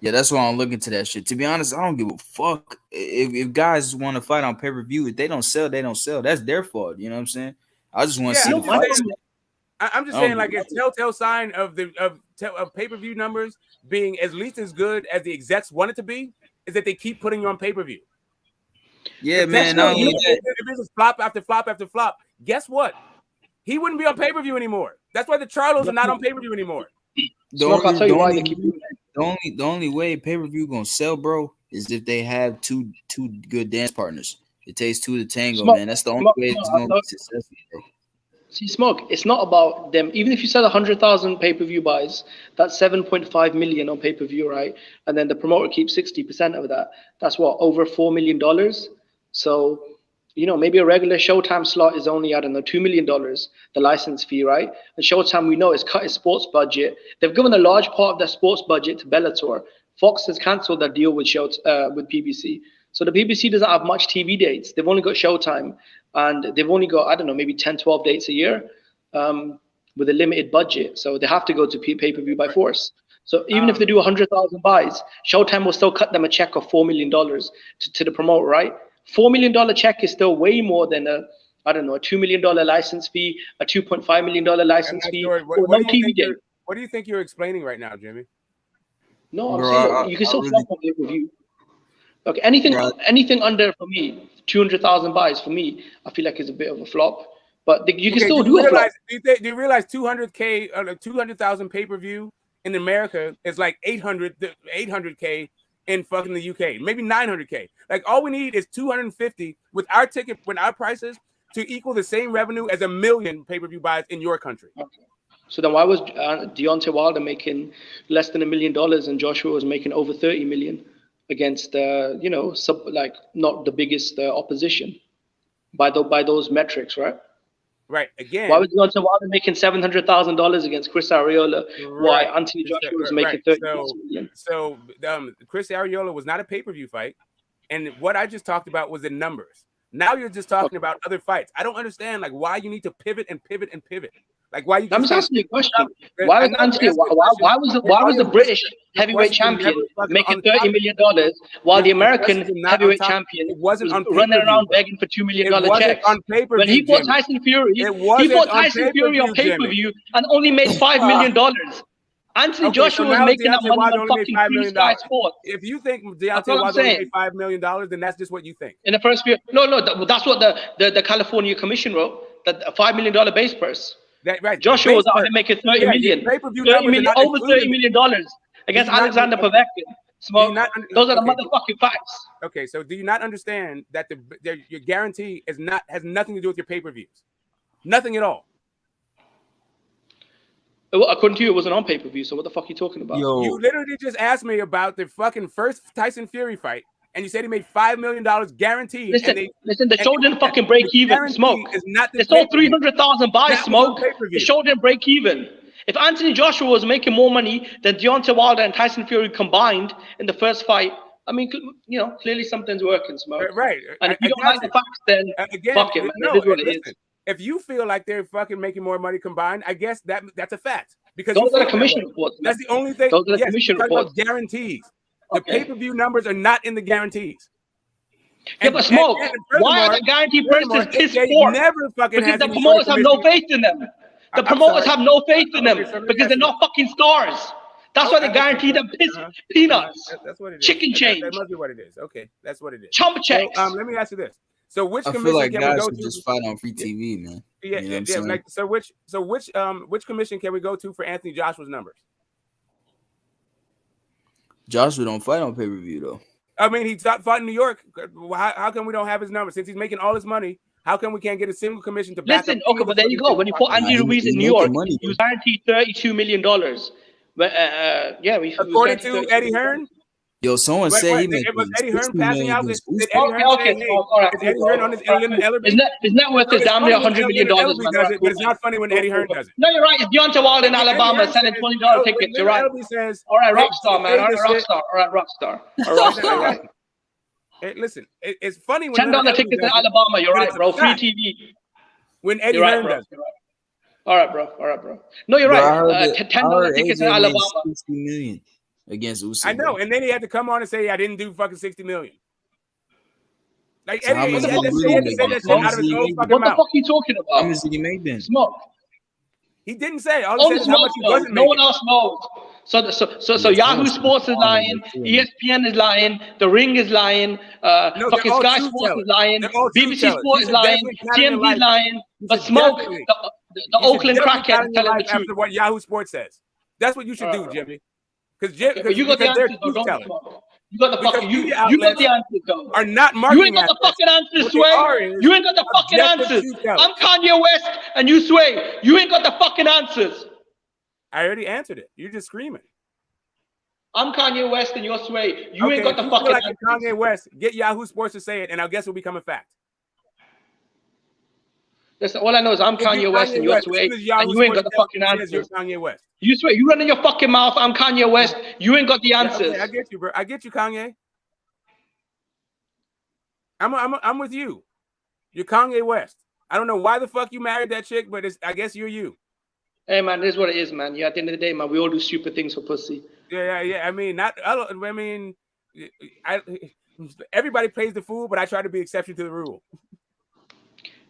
yeah, that's why I don't look into that shit. To be honest, I don't give a fuck if guys want to fight on pay-per-view. If they don't sell, they don't sell. That's their fault. You know what I'm saying? I just want to see the fights. I'm just saying, like, a telltale sign of pay-per-view numbers being at least as good as the execs want it to be is that they keep putting you on pay-per-view. Yeah, man. If this is flop after flop after flop, guess what? He wouldn't be on pay-per-view anymore. That's why the Charlos are not on pay-per-view anymore. The only way pay-per-view gonna sell, bro, is if they have two good dance partners. It takes two to tango, man. That's the only way it's gonna be successful, bro. See, Smoke, it's not about them. Even if you sell 100,000 pay-per-view buys, that's 7.5 million on pay-per-view, right? And then the promoter keeps 60% of that. That's what, over $4 million? So, you know, maybe a regular Showtime slot is only, I don't know, $2 million, the license fee, right? And Showtime, we know, is cut its sports budget. They've given a large part of their sports budget to Bellator. Fox has cancelled their deal with PBC. So the BBC doesn't have much TV dates. They've only got Showtime. And they've only got, I don't know, maybe 10, 12 dates a year with a limited budget. So they have to go to pay-per-view by force. So even if they do 100,000 buys, Showtime will still cut them a check of $4 million to the promoter, right? $4 million check is still way more than a $2 million license fee, a $2.5 million license fee. What do you think you're explaining right now, Jimmy? No, I'm saying you can still flop on pay-per-view. Okay, anything under, for me, 200,000 buys, for me, I feel like it's a bit of a flop. But you can still do a flop. Do you realize 200,000 pay-per-view in America is like 800K in fucking the UK, maybe 900K. Like, all we need is 250 with our ticket, with our prices, to equal the same revenue as 1 million pay-per-view buys in your country. Okay. So then why was Deontay Wilder making less than $1 million and Joshua was making over 30 million against, not the biggest opposition by those metrics, right? Right. Again, why was Deontay Wilder making $700,000 against Chris Arreola? Why Anthony Joshua was making 30 million? So Chris Arreola was not a pay-per-view fight, and what I just talked about was the numbers. Now you're just talking about other fights. I don't understand, like, why you need to pivot and pivot and pivot. Like, why you? I'm just asking you a question. Why was the British heavyweight champion making $30 million while the American heavyweight champion was running around begging for $2 million checks? When he fought Tyson Fury, on pay-per-view and only made $5 million. Anthony Joshua was making that money on fucking Free Sky Sports. If you think Deontay Wilder made $5 million, then that's just what you think. In the first few, that's what the California Commission wrote. That $5 million base purse. Right. Joshua was out there making $30 million, over $30 million against Alexander Povetkin. Those are the motherfucking facts. Okay, so do you not understand that your guarantee has nothing to do with your pay-per-views? Nothing at all. Well, according to you, it wasn't on pay-per-view, so what the fuck are you talking about? You literally just asked me about the fucking first Tyson Fury fight, and you said he made $5 million guaranteed. Listen, the show didn't fucking break even, Smoke. They sold 300,000 buys, Smoke. The show didn't break even. If Anthony Joshua was making more money than Deontay Wilder and Tyson Fury combined in the first fight, I mean, clearly something's working, Smoke. Right. And if you don't like the facts, then fuck it, man. It is what it is. If you feel like they're fucking making more money combined, I guess that's a fact. Because those are the commission reports. That's the only thing. Those are the commission reports. Guarantees. The pay-per-view numbers are not in the guarantees. Yeah, but Smoke, why are the guaranteed prices piss poor? Because the promoters have no faith in them. The promoters have no faith in them because they're not fucking stars. That's why they guarantee them peanuts. That's what it is. Chicken change. That must be what it is. Okay, that's what it is. Chump checks. So, let me ask you this. So which commission feel like can guys we go should to? just fight on free TV, man. Yeah, you know which commission can we go to for Anthony Joshua's numbers? Joshua don't fight on pay-per-view though. I mean, he fought in New York. How come we don't have his numbers? Since he's making all his money How come we can't get a single commission to back Listen, up? okay, but there you go. When you put Andy Ruiz in New York, he was guaranteed $32 million. But yeah, according to Eddie Hearn. Yo, someone said he made it was Eddie Hearn passing out. Did Eddie Hearn okay, say, all right, is Eddie Hearn on his Ellerby? His net worth is damn near $100 million. Does it, but it's not funny when Eddie Hearn does it. No, you're right. It's Deontay Wilder in Alabama selling $20 tickets. You're right. All right, Rockstar, man. All right, Rockstar. All right, Rockstar. All right, Rockstar. Right. Hey, listen, it's funny when $10 tickets in Alabama. You're right, bro. Free TV. When Eddie Hearn does it. All right, bro. All right, bro. No, you're right. $10 tickets in Alabama. 60 million against Usyk. I know, and then he had to come on and say, I didn't do fucking 60 million. Like, So Eddie, he had to say that shit out of his own fucking mouth. What the fuck are you talking about? How much did he make then? Smoke. He didn't say. All he said is how much he wasn't making. No one else knows. So Yahoo Sports is lying. ESPN is lying. The Ring is lying. Fucking Sky Sports is lying. BBC Sports is lying. TMZ is lying. But Smoke, the Oakland crackhead is telling the truth. After what Yahoo Sports says. That's what you should do, Jimmy. Because you got the answers, though, don't you? You got the fucking you got the answers, though. Are not you ain't got the fucking answers, Sway. You ain't got the fucking answers. I'm Kanye West and you Sway. You ain't got the fucking answers. I already answered it. You're just screaming. I'm Kanye West and you're Sway. You ain't got the fucking answers. Kanye West, get Yahoo Sports to say it, and I guess it'll become a fact. Listen, all I know is I'm Kanye West and you're Sway, and you ain't got the fucking answers. You're Kanye West. You Sway, you running your fucking mouth. I'm Kanye West. You ain't got the answers. Okay, I get you, bro. I get you, Kanye. I'm with you. You're Kanye West. I don't know why the fuck you married that chick, but I guess you're you. Hey man, this is what it is, man. Yeah, at the end of the day, man, we all do stupid things for pussy. Yeah. I mean, everybody plays the fool, but I try to be exception to the rule.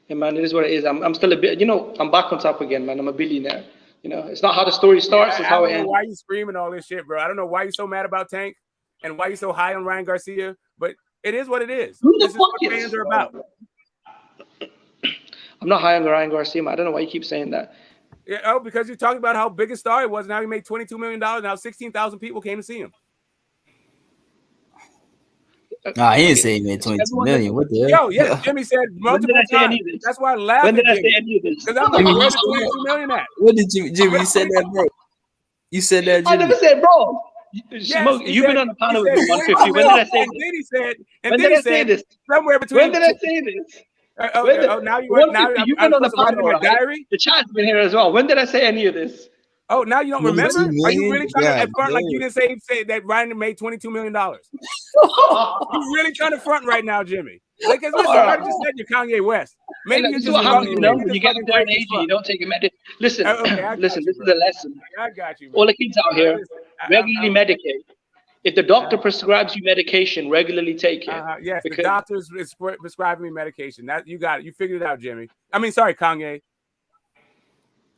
Hey man, it is what it is. I'm still a bit, I'm back on top again, man. I'm a billionaire. It's not how the story starts, it's how it ends. I don't know why you screaming all this shit, bro. I don't know why you're so mad about Tank and why you're so high on Ryan Garcia, but it is what it is. This is what fans are about. I'm not high on Ryan Garcia, man. I don't know why you keep saying that. Yeah, because you're talking about how big a star he was. Now he made $22 million. Now 16,000 people came to see him. Nah, he didn't say he made 22 million. What the hell? Yo, Jimmy said multiple times. That's why I laughed. When did I say any of this? Because I'm like, where's the 22 million at? What did Jimmy? You said that, bro. You said that, Jimmy. I never said, bro. Yes, you've been on the panel with me 150. When did I say this? When did I say this? Somewhere between. When did I say this? Now you've been on the panel, right? Diary. The chat's been here as well. When did I say any of this? Oh, now you don't remember? Are you really trying to front like you didn't say that Ryan made $22 million? You really trying to front right now, Jimmy? Like, listen, I just said you're Kanye West. Maybe you just happens, you get to an age, you don't take a medicine. Listen, this is a lesson. I got you. All the kids out here, regularly medicate. If the doctor prescribes you medication, regularly take it. Yes, the doctor is prescribing me medication. That you got it. You figured it out, Jimmy. I mean, sorry, Kanye.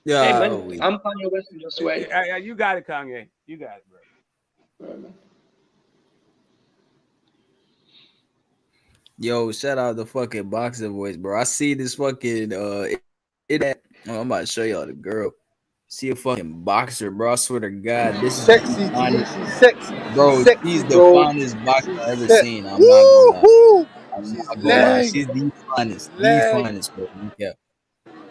Yeah, hey, man, I'm Kanye West in your Sway. You got it, Kanye. You got it, bro. Yo, shout out the fucking boxer voice, bro. I see this fucking I'm about to show y'all the girl. See a fucking boxer, bro. I swear to God, this is sexy. She's sexy, bro. Sexy, She's the bro. finest boxer I've ever seen. I'm not gonna lie. She's the finest, bro. Yeah.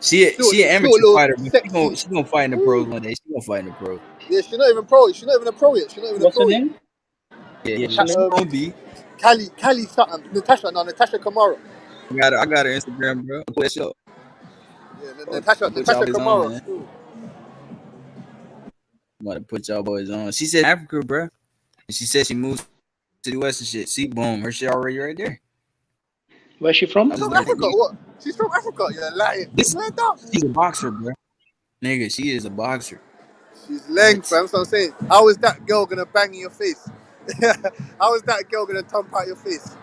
She an amateur fighter, but she gonna fight in the pros one day. She gonna fight in the pros. Yeah, she's not even pro. She's not even a pro yet. What's her name? Yeah, she's gonna be. Cali something. Natasha Kamara. I got her Instagram, bro. Play show. Yeah, Natasha Kamara. I'm about to put y'all boys on. She said Africa, bro. And she said she moved to the West and shit. See, boom, her shit already right there. Where's she from? She's from Africa. What? She's from Africa. You're lying. She's a boxer, bro. Nigga, she is a boxer. She's length, fam. That's what I'm saying. How is that girl gonna bang in your face? How is that girl gonna thump out your face?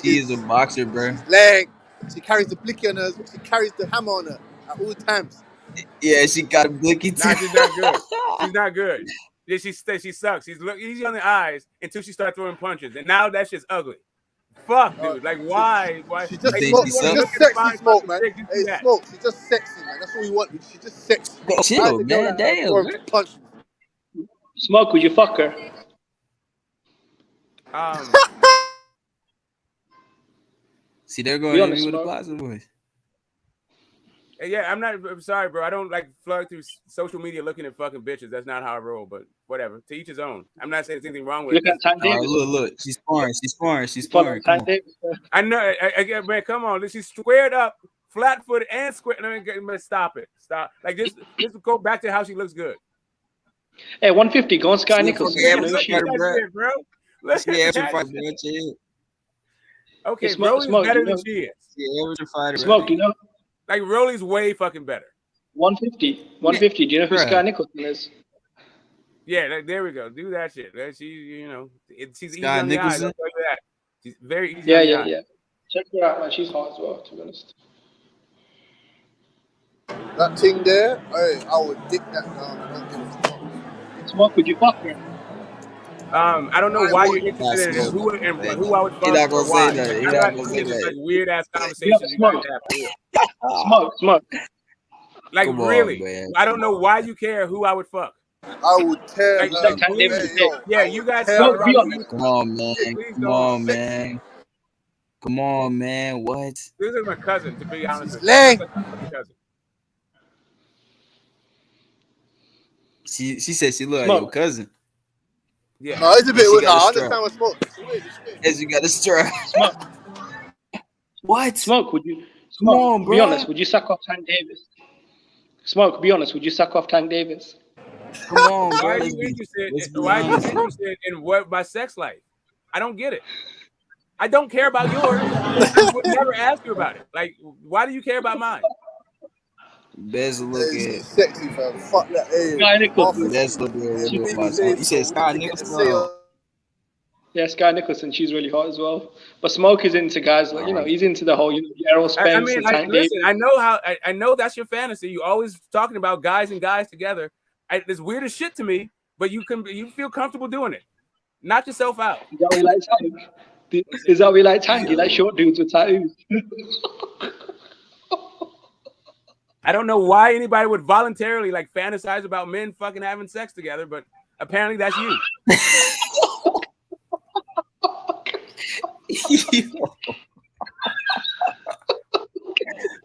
She is a boxer, bro. Length. She carries the blicky on her. She carries the hammer on her at all times. Yeah, she got a blicky too. Nah, she's not good. She's not good. Yeah, she sucks. She's easy on the eyes until she starts throwing punches, and now that shit's ugly. Fuck, dude. Like, why? She just sexy, Smoke, man. Hey, Smoke. She's just sexy, man. That's what we want. She's just sexy. Chill, man. Damn. Smoke, would you fuck her? See, they're going to with the Plaza boys. Yeah, I'm sorry, bro. I don't like flood through social media looking at fucking bitches. That's not how I roll. But whatever. To each his own. I'm not saying there's anything wrong with it. Look. She's sparring. Come on. I know. Man, come on. She's squared up, flat-footed, and square. Man, stop it. Stop. Like this go back to how she looks good. Hey, 150. Go on Sky Nicholson. Bro. Okay, Smoke, Rolly's Smoke, better you know. than she is. Yeah, average fighter. Smoke, you know. Like Rolly's way fucking better. 150. Do you know who Sky Nicholson is? Yeah, there we go. Do that shit. She's easy Sky on the eyes. Nicholson? I'll tell you that. She's very easy. Yeah, on the yeah, eyes. yeah. Check her out, man. She's hot as well, to be honest. That thing there, hey, I would dick that down. I don't give a fuck. Smoke, would you fuck her? I don't know why you're interested in who I would fuck. He not gonna or why. say that. He I'm not not gonna doing say this that. like weird ass conversations you guys have. Smoke. Like Come on, really, man. I don't know why you care who I would fuck. I would tear Like, her. yeah, you guys. Smoke, be honest. Come on, man. What? This is my cousin, to be honest with you. Leg. Cousin. She said she look like Smoke. your cousin. Yeah. No, it's a bit She weird. got I a understand strap. what smoke. It's weird, it's weird. Yes, you got a strap. Smoke. What? Smoke, would you? Come on, Be bro. honest, would you suck off Tank Davis? Smoke, be honest, would you suck off Tank Davis? Come on, Why bro. are Let's you be interested? Why are you honest. interested in what my sex life? I don't get it. I don't care about yours. I would never ask you about it. Like, why do you care about mine? Best look Hey, at. sexy, fam. Fuck that. Hey, Sky Nicholson. Best look at. You said Sky Nicholson. Say, Yeah, Sky Nicholson, she's really hot as well. But Smoke is into guys like, he's into the whole, Errol Spence I mean, and like, Tank Davis. listen, I know how. I know that's your fantasy. You always talking about guys and guys together. It's weird as shit to me, but you feel comfortable doing it. Knock yourself out. Is that what you like Tank? Is that what you like Tank? You like short dudes with tattoos? I don't know why anybody would voluntarily like fantasize about men fucking having sex together, but apparently that's you.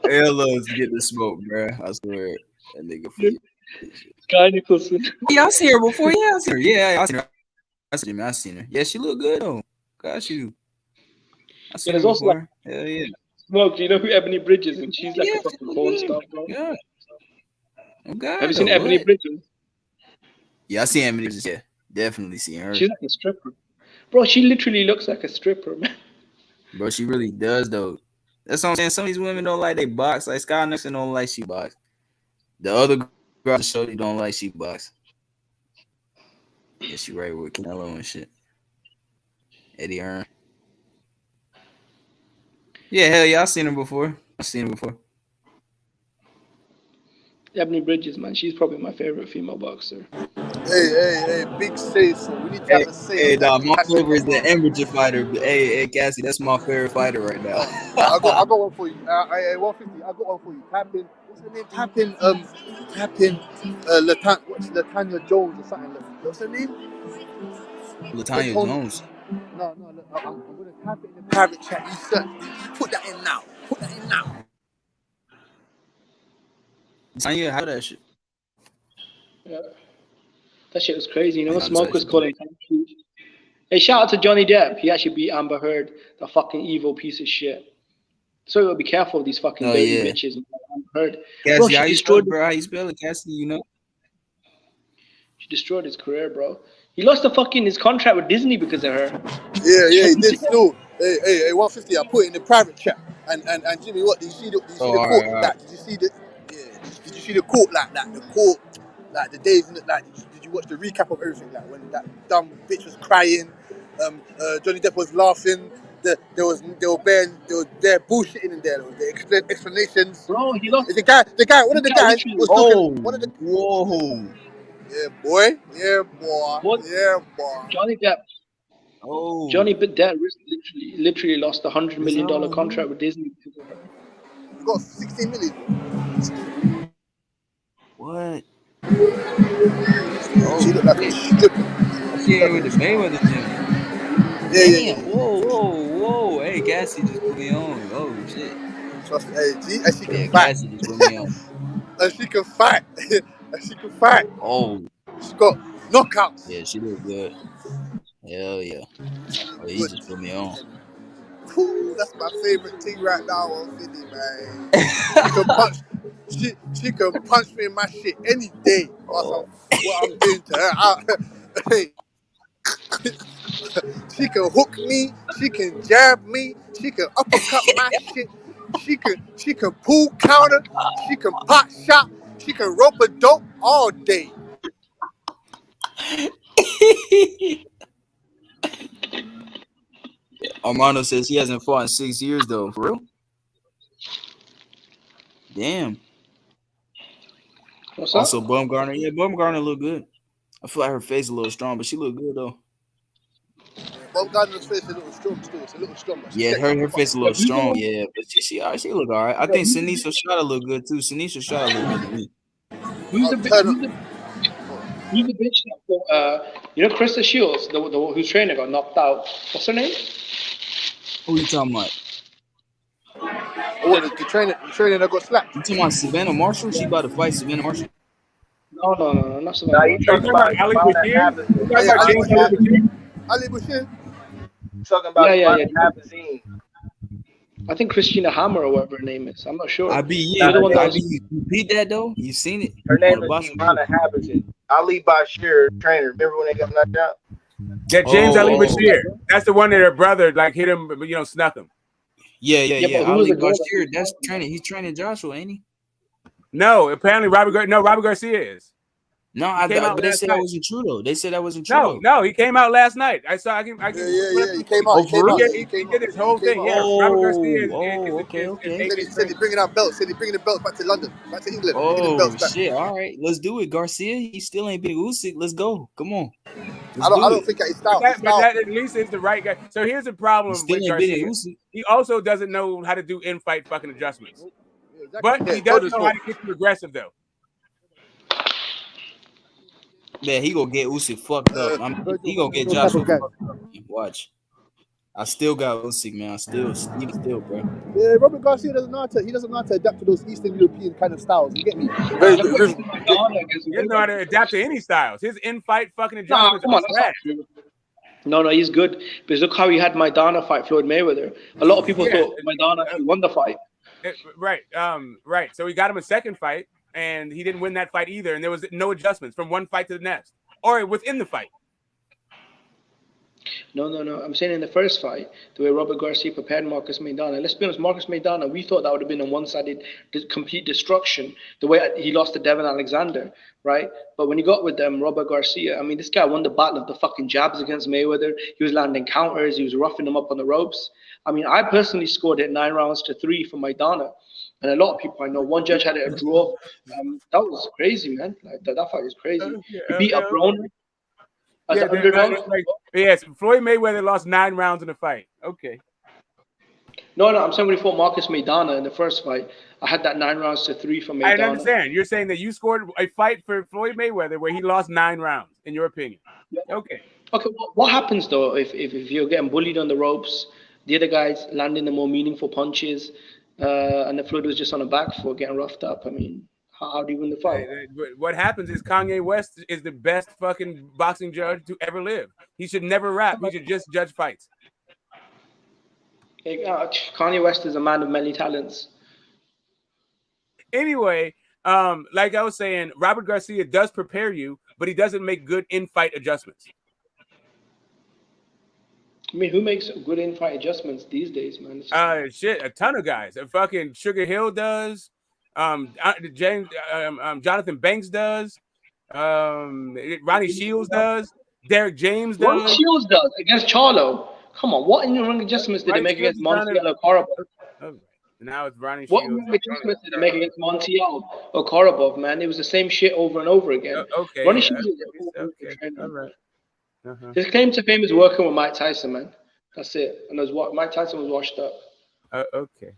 Hell loves to get the smoke, bro. I swear. That nigga. Sky Nicholson. Y'all seen her before? Yeah, I seen her. Yeah, I seen her. Yeah, she look good though. Got you. I seen there's her also before. Hell yeah. Smoke, do you know who Ebony Bridges is? And she's like a fucking porn star, bro. Yeah. Oh God. Have you seen though, Ebony what? Bridges? Yeah, I seen Ebony Bridges. Yeah, definitely seen her. She's like a stripper. Bro, she literally looks like a stripper, man. Bro, she really does though. That's what I'm saying. Some of these women don't like they box. Like Sky Nicholson don't like she box. The other girl on the show don't like she box. Yeah, she right with Canelo and shit. Eddie Hearn. Yeah, hell yeah, I've seen her before. Ebony Bridges, man, she's probably my favorite female boxer. Hey, big say so. We need to have a say. Hey, dog, my favorite is the amateur fighter. Hey, Cassie, that's my favorite fighter right now. I got one for you. 150. I got one for you. Tap in. What's her name? Latanya Jones or something. What's her name? Latanya Jones. No. I'm gonna tap it in the private chat. You search. Put that in now. Latanya, how that shit? Yeah. That shit was crazy. Smoke was calling. Hey, shout out to Johnny Depp. He actually beat Amber Heard, the fucking evil piece of shit. So you gotta be careful of these fucking baby bitches. Amber Heard. Cassie, how you spell it, bro? How you spell it, Cassie? You know? She destroyed his career, bro. He lost his contract with Disney because of her. Yeah, he did still. Hey, 150. I put it in the private chat. And Jimmy, what did you see the court? Like, did you see the? Yeah. Did you see the court like that? The court, like the days in it. Like, did you watch the recap of everything? Like when that dumb bitch was crying, Johnny Depp was laughing. There was bare bullshitting in there. There was the explanations. Bro, he lost. The guy. One of the guys was talking. One of the. Whoa. Yeah, boy. What? Yeah, boy. Johnny Depp. Oh. Johnny Depp literally lost a $100 million contract with Disney. He got 16 million. What? She looked like a stripper. She ain't with the Mayweather gym. Yeah. Whoa. Hey, Cassie just put me on. Oh, shit. Trust me. Hey, she can fight. Cassie just put me me on. And she can fight. And she can fight. Oh. She got knockouts. Yeah, she look good. Hell yeah. Oh, he just put me on. Whew, that's my favorite thing right now on Philly, man. She can punch. She can punch me in my shit any day. What I'm doing to her. Hey. She can hook me. She can jab me. She can uppercut my shit. She can pull counter. She can pot shot. She can rope a dope all day. Armando says he hasn't fought in 6 years though. For real? Damn. What's also, up? Bumgarner. Yeah, Bumgarner look good. I feel like her face a little strong, but she look good though. Bumgarner's face a little strong still. It's a little strong. Yeah, her face a little strong. Yeah, but she look all right. I think Sinisa Shada look good too. Sinisa Shada look good to me. Who's the bitch that fought, you know, Krista Shields, the whose trainer got knocked out. What's her name? Who you talking about? Oh, the trainer that got slapped. You talking about Savannah Marshall? She about to fight Savannah Marshall. No, not Savannah. You talking about Ali Bashir? Ali Bashir. You talking about Yeah. Habazine? I think Christina Hammer or whatever her name is. I'm not sure. You beat that though? You seen it? Her name is Ivana Habazine. Ali Bashir, trainer. Remember when they got knocked out? Yeah, James Ali Bashir. That's the one that her brother like hit him, you know, snuck him. Yeah. Ali Bashir, that's training. He's training Joshua, ain't he? No, apparently Robert Garcia is. No, but they said that wasn't true though. They said that wasn't true. No, he came out last night. I saw. He came out. He did his whole thing. Yeah, Robert Garcia is okay. He said he's bringing out belts. Said he's bringing the belts back to London, back to England. Oh shit! All right, let's do it. Garcia, he still ain't big Usyk. Let's go. Come on. I don't think that his style. But that at least is the right guy. So here's the problem with Garcia. He also doesn't know how to do in-fight fucking adjustments. But he does know how to get you aggressive though. Yeah, he gonna get Usyk fucked up. He gonna get Joshua fucked up. Watch. I still got Usyk, man. Even still, bro. Yeah, Robert Garcia doesn't know how to adapt to those Eastern European kind of styles. You get me? He doesn't know how to adapt to any styles. His in-fight fucking adjustments are trash. No, he's good. Because look how he had Maidana fight Floyd Mayweather. A lot of people thought Maidana won the fight. Right. So he got him a second fight, and he didn't win that fight either. And there was no adjustments from one fight to the next, or within the fight. No. I'm saying in the first fight, the way Robert Garcia prepared Marcus Maidana. Let's be honest, Marcus Maidana, we thought that would have been a one-sided complete destruction, the way he lost to Devin Alexander, right? But when he got with Robert Garcia, I mean, this guy won the battle of the fucking jabs against Mayweather. He was landing counters. He was roughing him up on the ropes. I mean, I personally scored it 9-3 for Maidana. And a lot of people I know, one judge had it a draw. That was crazy, man. Like that fight was crazy. He beat up Broner. Yes, Floyd Mayweather lost 9 rounds in the fight. Okay. No, I'm saying when he fought Marcus Maidana in the first fight, I had that 9-3 for Maidana. I understand. You're saying that you scored a fight for Floyd Mayweather where he lost 9 rounds, in your opinion. Okay. Okay, what happens though if you're getting bullied on the ropes, the other guys landing the more meaningful punches, and the Floyd was just on the back foot getting roughed up? I mean, how do you win the fight? What happens is Kanye West is the best fucking boxing judge to ever live. He should never rap. He should just judge fights. Kanye West is a man of many talents. Anyway, like I was saying, Robert Garcia does prepare you, but he doesn't make good in-fight adjustments. I mean, who makes good in-fight adjustments these days, man? A ton of guys. Fucking Sugar Hill does. Jonathan Banks does. Ronnie Shields does. Derek James does. Ronnie Shields does against Charlo. Come on, what in-ring adjustments did they make against Montiel or Korobov? Now it's Ronnie What Shields. in-ring adjustments did they make against Montiel or Korobov, man? It was the same shit over and over again. Ronnie Shields is all right. His claim to fame is working with Mike Tyson, man. That's it. And Mike Tyson was washed up. Okay.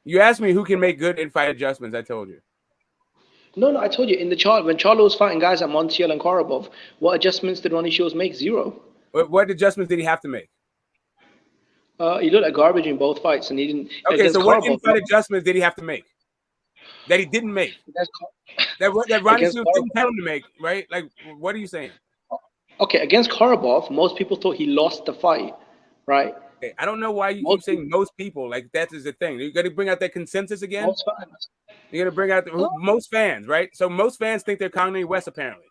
You asked me who can make good in-fight adjustments. I told you. No, I told you in the chart when Charlo was fighting guys like Montiel and Korobov, what adjustments did Ronnie Shields make? Zero. What adjustments did he have to make? He looked like garbage in both fights, and he didn't. Okay, so what in-fight adjustments did he have to make? that he didn't make. That Ronnie Shields didn't tell him to make, right? Like, what are you saying? Okay, against Korobov, most people thought he lost the fight, right? Okay, I don't know why you keep saying most people. Like, that is the thing. You got to bring out that consensus again. Most fans. You got to bring out most fans, right? So most fans think they're Kanye West, apparently.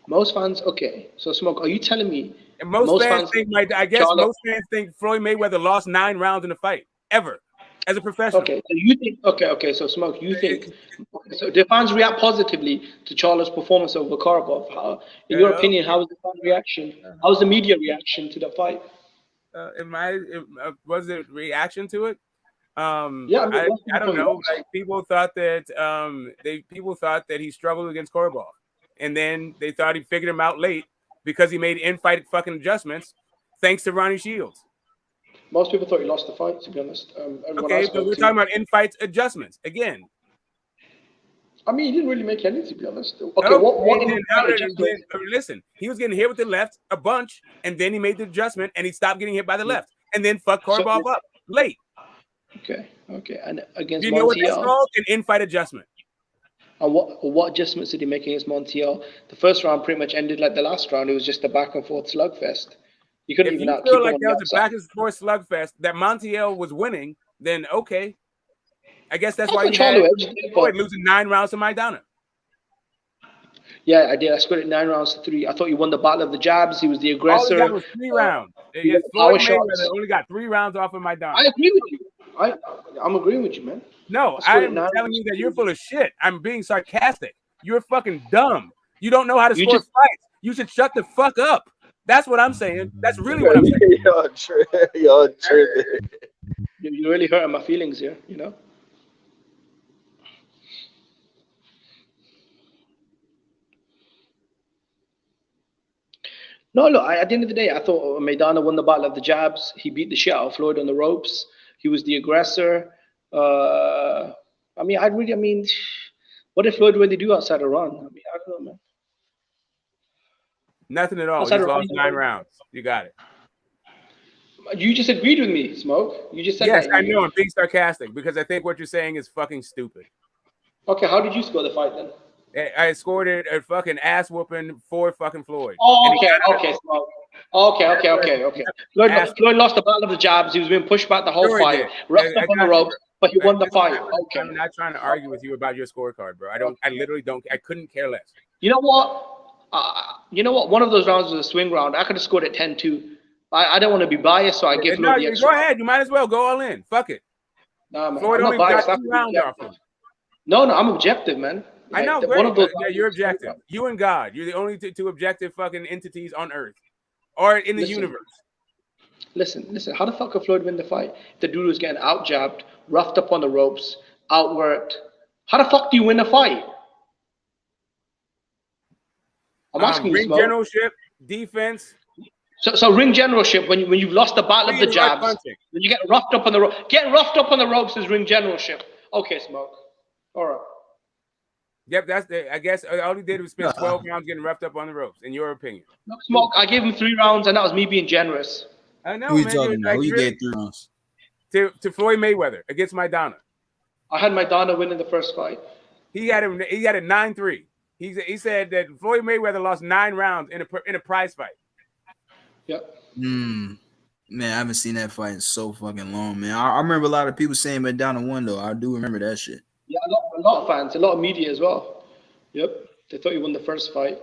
Most fans, okay. So, Smoke, are you telling me? And most fans think, most fans think Floyd Mayweather lost 9 rounds in a fight ever as a professional. Okay, so you think? Okay. So, Smoke, you think? So, the fans react positively to Charlo's performance over Korobov. How, in your opinion, how was the fan reaction? How was the media reaction to the fight? Was it reaction to it? Yeah, I don't know. Like, people thought that people thought that he struggled against Korobov, and then they thought he figured him out late because he made in-fight fucking adjustments thanks to Ronnie Shields. Most people thought he lost the fight, to be honest. Okay, but we're talking about in-fight adjustments again. I mean, he didn't really make any, to be honest. Okay, listen, he was getting hit with the left a bunch, and then he made the adjustment, and he stopped getting hit by the left, and then fucked Korobov up late. Okay. And against you know Montiel, what that's called? An in-fight adjustment. And what adjustments did he make against Montiel? The first round pretty much ended like the last round. It was just a back and forth slugfest. You couldn't even keep like there was a back and forth slugfest that Montiel was winning, then okay. I guess that's why you had Floyd losing 9 rounds to Maidana. Yeah, I did. I scored it 9 rounds to 3. I thought he won the battle of the jabs. He was the aggressor. All he got was 3 rounds. Floyd Mayweather only got 3 rounds off of Maidana. I agree with you. I'm agreeing with you, man. No, I'm telling you that you're full of shit. I'm being sarcastic. You're fucking dumb. You don't know how to score fights. You should shut the fuck up. That's what I'm saying. That's really what I'm saying. Y'all tripping. You're really hurting my feelings here, you know? No, look, at the end of the day, I thought Maidana won the battle of the jabs. He beat the shit out of Floyd on the ropes. He was the aggressor. What did Floyd really do outside of run? I mean, I don't know, man. Nothing at all. He lost 9 rounds. You got it. You just agreed with me, Smoke. You just said yes, that. I know. I'm being sarcastic because I think what you're saying is fucking stupid. Okay, how did you score the fight then? I scored it a fucking ass whooping for fucking Floyd. Oh, okay, Smoke. Okay. Floyd lost the battle of the jabs. He was being pushed back the whole fight. Roughed up on the rope, but he won the fight. Okay. I'm not trying to argue with you about your scorecard, bro. I literally don't. I couldn't care less. You know what? One of those rounds was a swing round. I could have scored it 10-2. I don't want to be biased, so I give Floyd the extra. Go ahead. You might as well go all in. Fuck it. Nah, man. Floyd only got 2 rounds off him. No, I'm objective, man. I know. One of those. Yeah, you're objective. You and God. You're the only two objective fucking entities on Earth or in the universe. Listen. How the fuck could Floyd win the fight? The dude was getting out jabbed, roughed up on the ropes, outworked. How the fuck do you win a fight? I'm asking you, ring generalship, defense. So ring generalship when you've lost the battle of the jabs, when you get roughed up on the rope. Getting roughed up on the ropes is ring generalship. Okay, Smoke. All right. Yep, that's I guess all he did was spend 12 rounds getting roughed up on the ropes. In your opinion, Smoke. I gave him 3 rounds, and that was me being generous. I know. Who you talking about? Who you gave 3 rounds? To Floyd Mayweather against Maidana. I had Maidana winning the first fight. He had it 9-3. He said that Floyd Mayweather lost 9 rounds in a prize fight. Yep. Man, I haven't seen that fight in so fucking long, man. I remember a lot of people saying Maidana won, though. I do remember that shit. Yeah, a lot of fans, a lot of media as well. Yep. They thought he won the first fight.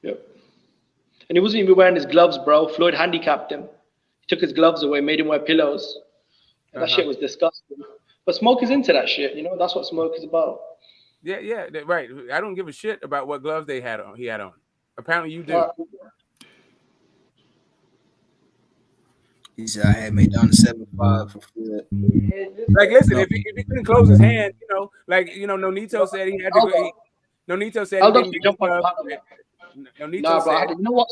Yep. And he wasn't even wearing his gloves, bro. Floyd handicapped him. He took his gloves away, made him wear pillows. And that shit was disgusting. But Smoke is into that shit, you know? That's what Smoke is about. Yeah, right. I don't give a shit about what gloves he had on. Apparently you do. He said I had Maidana 7-5 for Floyd. Like, listen, if he couldn't close his hand, Nonito said he had to go. Nonito said he didn't get his gloves. Nonito said, you know what,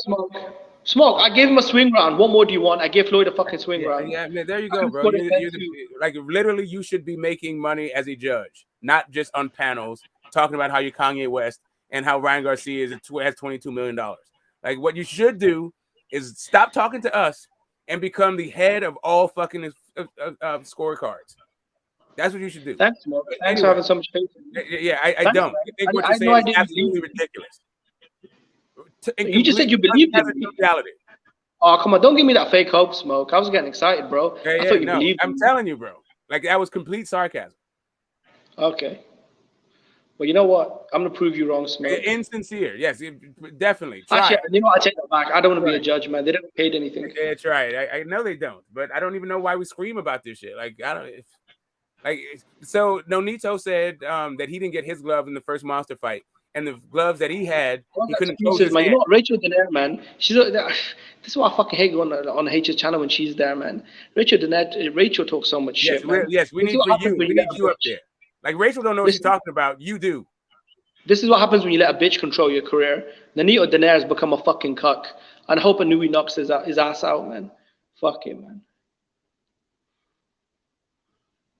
Smoke, I gave him a swing round. What more do you want? I gave Floyd a fucking swing round. Yeah, there you go, bro. Literally, you should be making money as a judge, not just on panels talking about how you're Kanye West and how Ryan Garcia has $22 million. Like, what you should do is stop talking to us and become the head of all fucking scorecards. That's what you should do. Thanks, Mo. Thanks for having so much faith. Yeah, I don't. I think what you're saying is absolutely ridiculous. You just said you believed in me. Reality. Oh, come on. Don't give me that fake hope, Smoke. I was getting excited, bro. I thought you believed in me. I'm telling you, bro. Like, that was complete sarcasm. Okay. Well, you know what? I'm going to prove you wrong, Smoke. Insincere. Yes, definitely. Actually, you know what? I take that back. I don't want to be a judge, man. They don't get paid anything. That's right. I know they don't, but I don't even know why we scream about this shit. Like, I don't... So Nonito said that he didn't get his glove in the first monster fight, and the gloves that he had, he couldn't close his hand. You know what, Rachel Denier, man. She's this is why I fucking hate going on H's channel when she's there, man. Rachel talks so much shit, man. Yes, we need you up there. Like, Rachel don't know what she's talking about. You do. This is what happens when you let a bitch control your career. Nonito Donaire has become a fucking cuck, and I hope Anui knocks his ass out, man. Fuck him, man.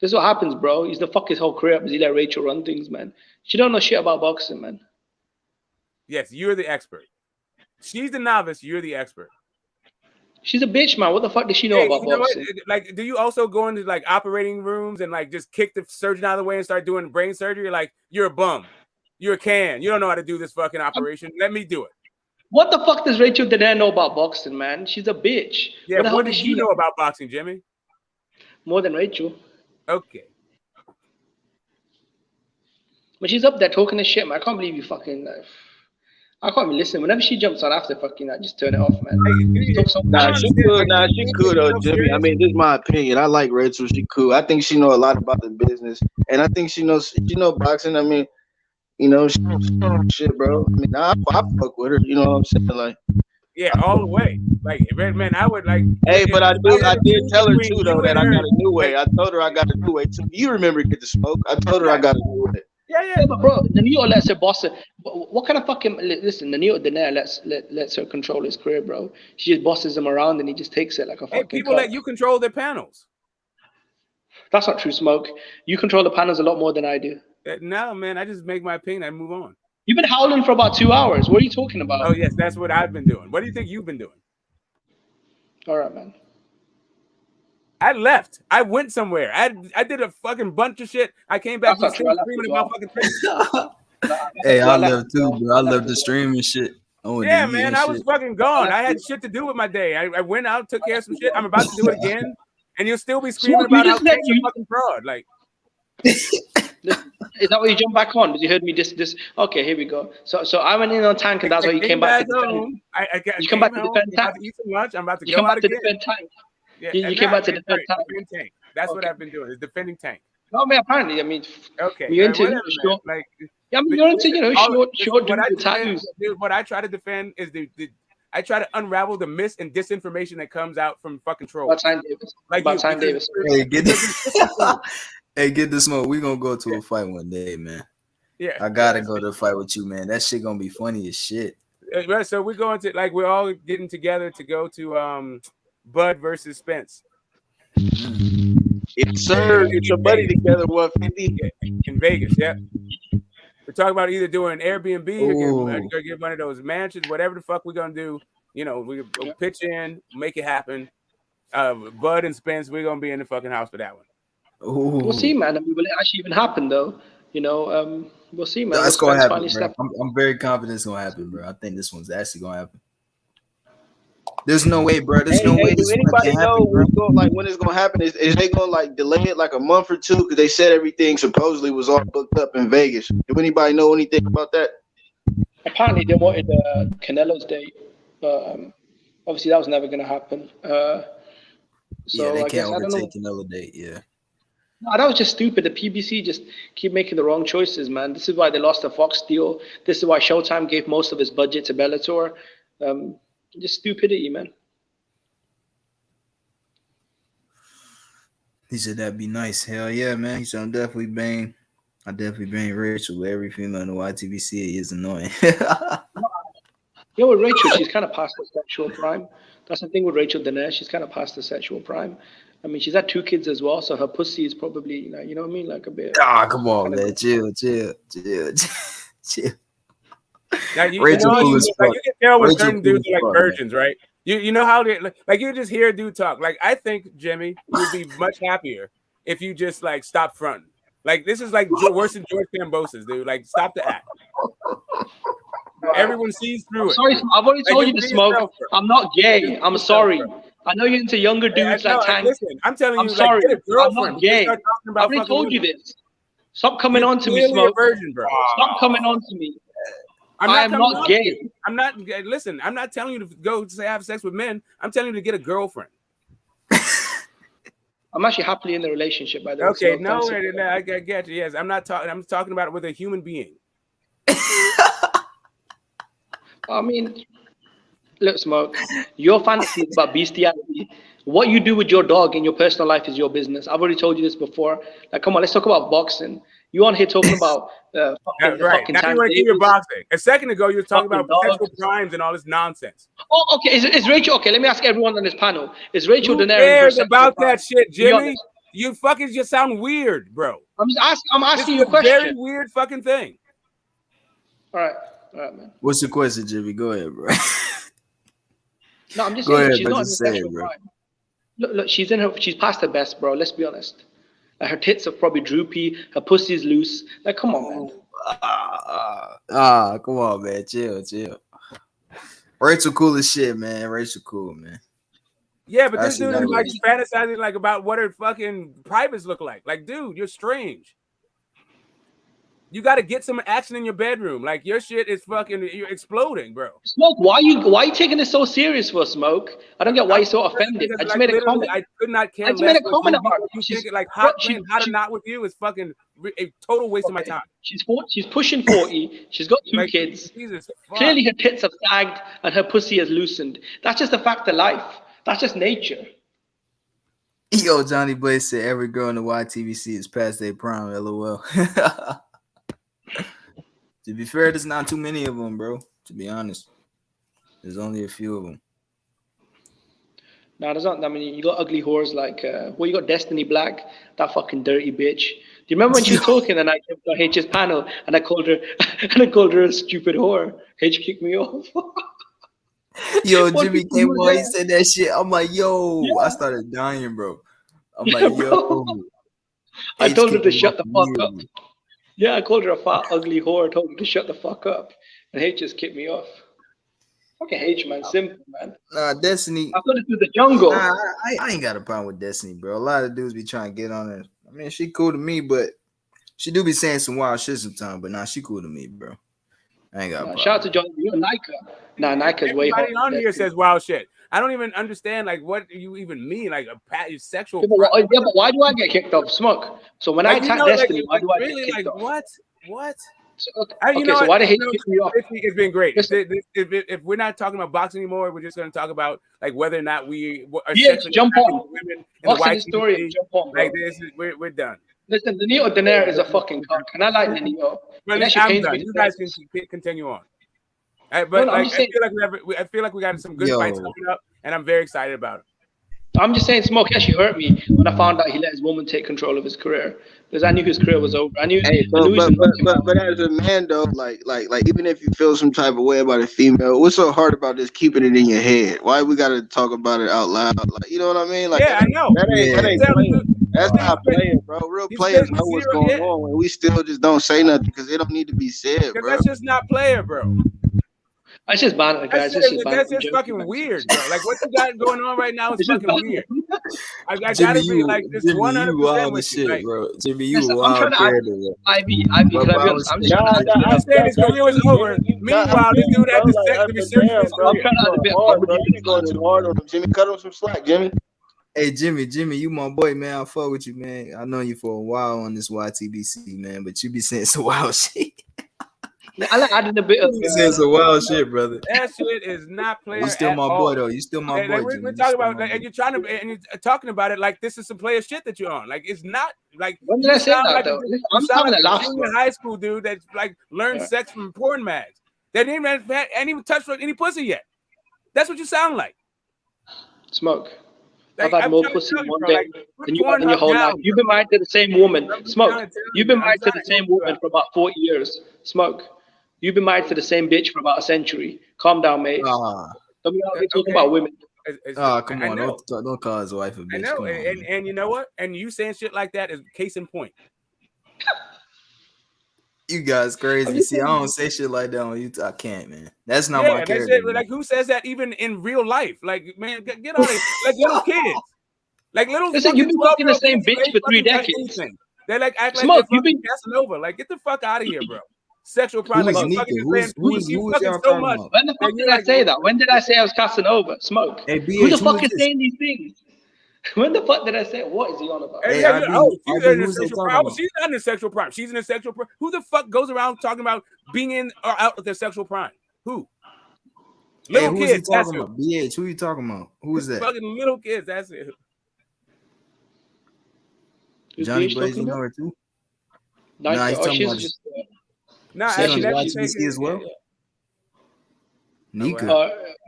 This is what happens, bro. He's the fuck his whole career up as he let Rachel run things, man. She don't know shit about boxing, man. Yes, you're the expert. She's the novice. You're the expert. She's a bitch, man. What the fuck does she know about boxing? Like, do you also go into like operating rooms and like just kick the surgeon out of the way and start doing brain surgery? Like, you're a bum. You're a can. You don't know how to do this fucking operation. Let me do it. What the fuck does Rachel Denier know about boxing, man? She's a bitch. Yeah, what does she know about boxing, Jimmy? More than Rachel. Okay. But she's up there talking this shit, man. I can't believe you fucking... I can't even listen. Whenever she jumps on after fucking that, just turn it off, man. She could though, Jimmy. I mean, this is my opinion. I like Rachel. She cool. I think she know a lot about the business, and I think she knows boxing. I mean, you know, shit, bro. I mean, I fuck with her. You know what I'm saying? Like, yeah, all the way. Like, man, I would like. Hey, but I did tell her too though that I got a new way. I told her I got a new way too. You remember Get the Smoke? I told her I got a new way. Yeah, but bro, Nonito lets her boss her. What kind of fucking listen? Nonito Donaire lets her control his career, bro. She just bosses him around and he just takes it like a fucking. People let you control their panels. That's not true, Smoke. You control the panels a lot more than I do. No, man, I just make my opinion and move on. You've been howling for about 2 hours. What are you talking about? Oh yes, that's what I've been doing. What do you think you've been doing? All right, man. I left. I went somewhere. I did a fucking bunch of shit. I came back to screaming about fucking things. Hey, I left too, bro. I left the stream and shit. Yeah, man, I was fucking gone. I had shit to do with my day. I went out, took care of some shit. I'm about to do it again, and you'll still be screaming about how you're fucking fraud. Like, is that why you jumped back on? Did you heard me? This. Okay, here we go. So I went in on Tank, and that's why you came back to defend. You come back to defend Tank. Eat some lunch. I'm about to go out again. Tank. Yeah, you came back to defend Tank. That's what I've been doing. Is defending Tank. No, man. Apparently, I mean, okay. You're into short. Like, yeah, I mean, you're into short dudes tattoos. What I try to defend is I try to unravel the mis and disinformation that comes out from fucking trolls. About Tank Davis. Like Tank Davis. Hey, get the smoke. We gonna go to a fight one day, man. Yeah, I gotta go to a fight with you, man. That shit gonna be funny as shit. Right, so we're going to we're all getting together to go to Bud versus Spence. Yes, sir. Get your buddy together, 150 in Vegas. Yep. We're talking about either doing an Airbnb or get one of those mansions, whatever the fuck we're gonna do. You know, we pitch in, make it happen. Bud and Spence, we're gonna be in the fucking house for that one. Ooh. We'll see, man. I mean, will it actually even happen though? You know, we'll see, man. That's gonna happen, bro. I'm very confident it's gonna happen, bro. I think this one's actually gonna happen. There's no way, bro. There's no way. Does anybody know when it's gonna happen? Is they gonna delay it like a month or two? Because they said everything supposedly was all booked up in Vegas. Do anybody know anything about that? Apparently, they wanted Canelo's date, but obviously that was never gonna happen. So they can't overtake Canelo date. Yeah. No, that was just stupid. The PBC just keep making the wrong choices, man. This is why they lost the Fox deal. This is why Showtime gave most of its budget to Bellator. Just stupidity, man. He said that'd be nice. Hell yeah, man. He said I definitely bang Rachel with every female in the YTBC. It is annoying. Yeah, with Rachel, she's kind of past the sexual prime. That's the thing with Rachel Donaire. She's kind of past the sexual prime. I mean, she's had 2 kids as well, so her pussy is probably, you know what I mean, like a bit. Ah, come on, man. Chill. Now, you can tell when certain dudes are like virgins, right? You know how they like you just hear a dude talk. Like, I think, Jimmy, you'd be much happier if you just like stop fronting. Like this is like worse than George Kambosos, dude. Like stop the act. Everyone sees through it. Sorry, I've already told you to smoke. I'm not gay. I'm sorry. I know you're into younger dudes like Tank. Listen, I'm telling you, I'm sorry. Like, get a I'm girlfriend. not gay. I've already told you this. Stop coming on to me, Smoke. Virgin, bro. Stop coming on to me. I'm not gay. I'm not. Listen, I'm not telling you to go to have sex with men. I'm telling you to get a girlfriend. I'm actually happily in the relationship, by the way. Okay, no, I get you. Yes, I'm not talking. I'm talking about it with a human being. I mean, look, Smoke, your fantasy is about bestiality. What you do with your dog in your personal life is your business. I've already told you this before. Like, come on, let's talk about boxing. You on here talking about right. Now you want to keep your boxing. A second ago, you were talking about sexual crimes and all this nonsense. Oh, okay. Is Rachel okay? Let me ask everyone on this panel. Is Rachel Who Daenerys cares about that shit, Jimmy? You fucking just sound weird, bro. I'm asking you a question. Very weird fucking thing. All right, man. What's the question, Jimmy? Go ahead, bro. No, I'm just saying she's not in sexual crime. Look, she's past her best, bro. Let's be honest. Like her tits are probably droopy, her pussy is loose. Like, come on, man. Come on, man. Chill. Rachel cool as shit, man. Rachel cool, man. Yeah, but this dude is like fantasizing like about what her fucking privates look like. Like, dude, you're strange. You got to get some action in your bedroom. Like your shit is fucking, you're exploding, bro. Smoke, why you taking this so serious for, Smoke? I don't get why you're so offended. I just made a comment. I could not care. I just made a comment about it. You think it like hot or not with you is fucking a total waste of my time. She's pushing 40. She's got two kids. Jesus, clearly her tits have sagged and her pussy has loosened. That's just a fact of life. That's just nature. Yo, Johnny Blaze said every girl in the YTVC is past their prime. LOL. To be fair, there's not too many of them, bro. To be honest, there's only a few of them. No, there's not that many. You got ugly whores like, you got Destiny Black, that fucking dirty bitch. Do you remember when she was talking and I came to H's panel and I called her a stupid whore? H kicked me off. Yo, Jimmy came on, he said that shit. I'm like, yo, I started dying, bro. I'm like, yo. I told her to shut the fuck up. Yeah, I called her a fat, ugly whore. I told her to shut the fuck up. And H just kicked me off. Fucking H, man. Simple, man. Nah, Destiny. I put it through the jungle. Nah, I ain't got a problem with Destiny, bro. A lot of dudes be trying to get on her. I mean, she cool to me, but she do be saying some wild shit sometimes. But nah, she cool to me, bro. I ain't got a problem. Shout out to John. You're Nika. Nah, Nika's way hot. Everybody on here says wild shit. I don't even understand like what you even mean, like a sexual. Yeah, but why do I get kicked off? Smoke. So when I attack Destiny, why do I get kicked off? What? Okay, so why the hate kick me off? It's been great. If we're not talking about boxing anymore, we're just going to talk about like whether or not we are jump on women in boxing story. Jump on, like this. We're done. Listen, the Neo Daenerys is a fucking cunt, and I like the Neo. I'm done. You guys can continue on. But I feel like we got some good fights coming up, and I'm very excited about it. I'm just saying, Smoke actually hurt me when I found out he let his woman take control of his career, because I knew his career was over. I knew. But as a man though, like even if you feel some type of way about a female, what's so hard about just keeping it in your head? Why we got to talk about it out loud? Like, you know what I mean? Like, yeah, I know. That ain't playing. That's not playing, bro. Real players know what's going on, and we still just don't say nothing because it don't need to be said, bro. That's just not player, bro. That's just banter, guys. That's just fucking weird, bro. Like what you got going on right now is fucking weird. I gotta be like this 100% with you, shit, bro. Jimmy, you wild. Ivy, can I be honest? I'm saying his career was over. Meanwhile, this dude had to be serious. I'm trying to be you going too hard on him, Jimmy. Cut him some slack, Jimmy. Hey, Jimmy, you my boy, man. I fuck with you, man. I know you for a while on this YTBC, man, but you be saying some wild shit. I like adding a bit of. You saying some wild shit, brother. That shit is not player. You still my boy, though. You still my boy. We're talking about, and you're trying to, and you're talking about it like this is some player shit that you're on. Like it's not. Like when did I say that though? I'm talking like a high school dude that like learned sex from porn mags. That ain't even touched any pussy yet. That's what you sound like. Smoke. I've had more pussy in one day than you have in your whole life. You've been married to the same woman. Smoke. You've been married to the same woman for about 40 years. Smoke. You've been married to the same bitch for about a century. Calm down, mate. Don't be talking about women. Oh, come on! Don't call his wife a bitch. I know, Come on, and you know what? And you saying shit like that is case in point. You guys crazy. See, I don't say shit like that on YouTube. I can't, man. That's not my character. Shit, like who says that even in real life? Like, man, get out of here. Like little kids. Like little. Listen, you've been fucking the same bitch for 3 decades. They like act Smoke, like they're fucking Casanova. Like, get the fuck out of here, bro. Sexual crime. Like, you fucking so much. When the fuck did I say that? When did I say I was Casanova? Smoke. Hey, who the fuck is saying these things? When the fuck did I say it? What is he on about? She's not in a sexual prime. She's in a sexual prime. Who the fuck goes around talking about being in or out of their sexual prime? Who? Little kids. That's it. BH, who you talking about? Who is that? Fucking little kids. That's it. Johnny Blaze, you know her too? Nah, he's talking about just. actually, that's YTC as well. Nika,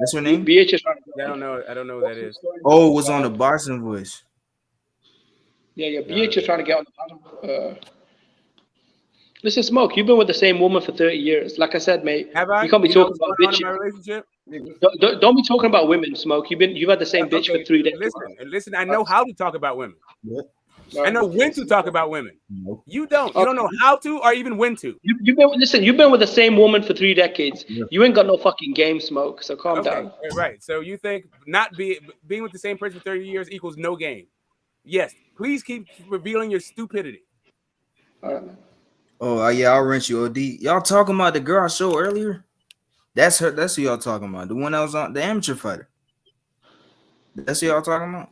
that's her name. BH I don't know who that is. Oh, it was on the Barson Voice. Yeah. BH is trying to get on the panel. Listen, Smoke, you've been with the same woman for 30 years. Like I said, mate, have I? You can't be talking about bitches. Relationship? Don't be talking about women, Smoke. You've had the same bitch for 3 days. Listen, I know how to talk about women. What? I know when to talk about women. Nope. You don't. You don't know how to or even when to. You've been with the same woman for 3 decades. Yeah. You ain't got no fucking game, Smoke. So calm down. Right. So you think being with the same person for 30 years equals no game? Yes. Please keep revealing your stupidity. All right, man. Oh yeah, I'll rent you OD. Y'all talking about the girl I showed earlier? That's her. That's who y'all talking about. The one that was on the amateur fighter. That's who y'all talking about.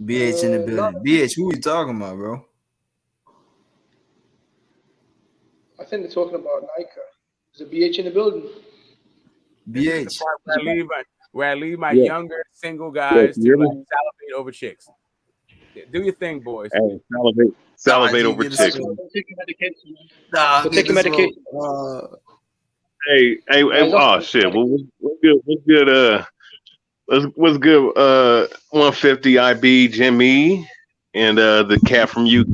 BH in the building. BH, who you talking about, bro? I think they're talking about Nika. Is a BH in the building? BH. Where I leave my younger single guys to salivate over chicks. Do your thing, boys. Hey, salivate over chicks. Take your medication. Hey, oh shit. What's good? What's good? 150 IB Jimmy and the cat from UK.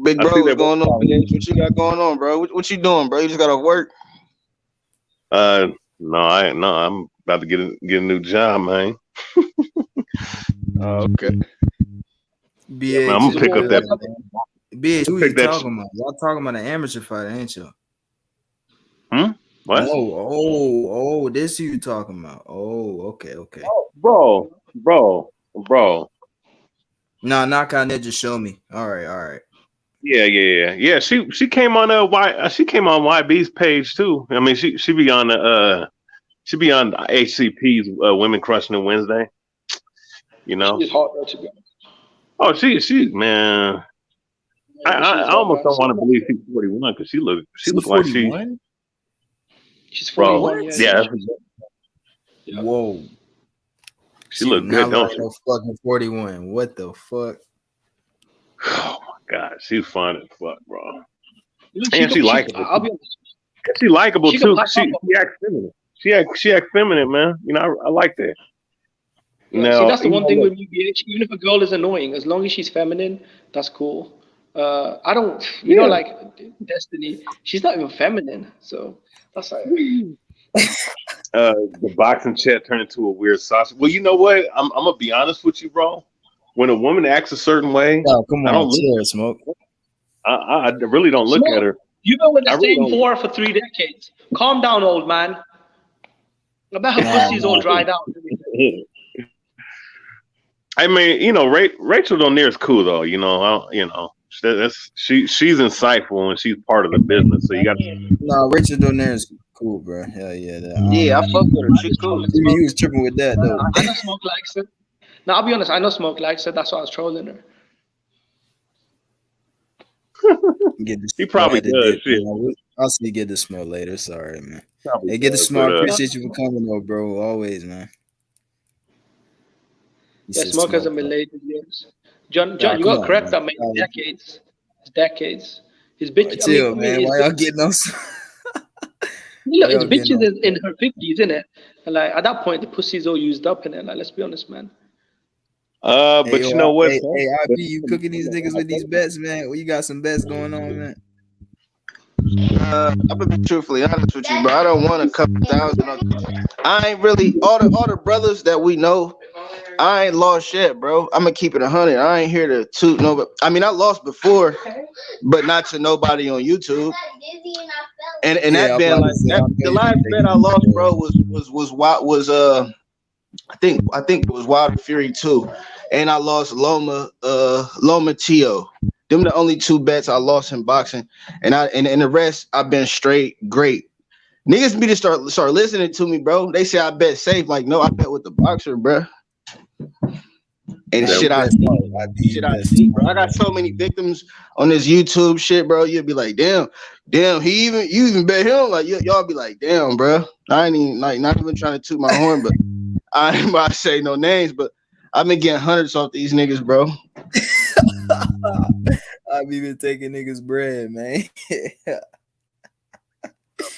Big bro, what's going on? What you got going on, bro? What you doing, bro? You just got off work? No, I'm about to get a new job, man. Okay. BH, I'm gonna pick up that. BH, who you talking about? Y'all talking about an amateur fighter, ain't you? What? Oh, this who you talking about? Oh, okay. Oh, bro. Nah, Knockout Ninja, show me. All right. Yeah. She came on YB's page too. I mean, she be on the HCP's Women Crushing It Wednesday. You know. She's hot though, to be honest. Oh, she man. I almost don't want to believe she's 41 because she look like she's 41. Yeah. Whoa. She look good, don't she? Fucking 41. What the fuck? Oh my god, she's fun as fuck, bro. And she likable. I'll be honest. She likable too. She acts feminine. She acts feminine, man. You know, I like that. Yeah, see, that's the one thing with me, BH. Even if a girl is annoying, as long as she's feminine, that's cool. I don't, you know, like Destiny. She's not even feminine, so that's like. The boxing chat turned into a weird sausage. Well, you know what? I'm gonna be honest with you, bro. When a woman acts a certain way, come on, I don't Smoke. I really don't look at her. You've been with the same whore for 3 decades. Calm down, old man. I bet her pussy's all dried out. I mean, you know, Rachel Donaire is cool though. You know, she's insightful and she's part of the business. So you got. No, Rachel Donaire is cool, bro. Hell yeah, yeah, I fuck with her. She's cool. He was tripping with that though. I know Smoke likes it. Now I'll be honest. I know Smoke likes it. That's why I was trolling her. He probably does. I'll see you get the smell later. Sorry, man. Hey, get the smell. Appreciate you for coming though, bro. Always, man. Yeah, Smoke hasn't been late in years. John, you got correct. That made decades. It's decades. His bitch. Chill, man. Why y'all getting those? Look, his bitch is in her 50s, isn't it? And like at that point, the pussy's all used up in it. Like, let's be honest, man. But you know what? Hey, IB, you cooking these niggas with these bets, man? Well, you got some bets going on, man. I'm gonna be truthfully honest with you, bro. I don't want a couple thousand. I ain't really all the brothers that we know. I ain't lost yet, bro. I'm gonna keep it 100. I ain't here to toot nobody. I mean, I lost before, but not to nobody on YouTube. And that band, like the last bet I lost, bro, was I think it was Wilder Fury 2, and I lost Loma Tio. Them the only 2 bets I lost in boxing, and the rest I've been straight great. Niggas need to start listening to me, bro. They say I bet safe. Like, no, I bet with the boxer, bro. And shit I see, bro. I got so many victims on this YouTube shit, bro. You'll be like, damn, you even bet him. Like, y'all be like, damn, bro. I ain't even not even trying to toot my horn, but I ain't about to say no names, but I've been getting hundreds off these niggas, bro. I've even taking niggas bread, man.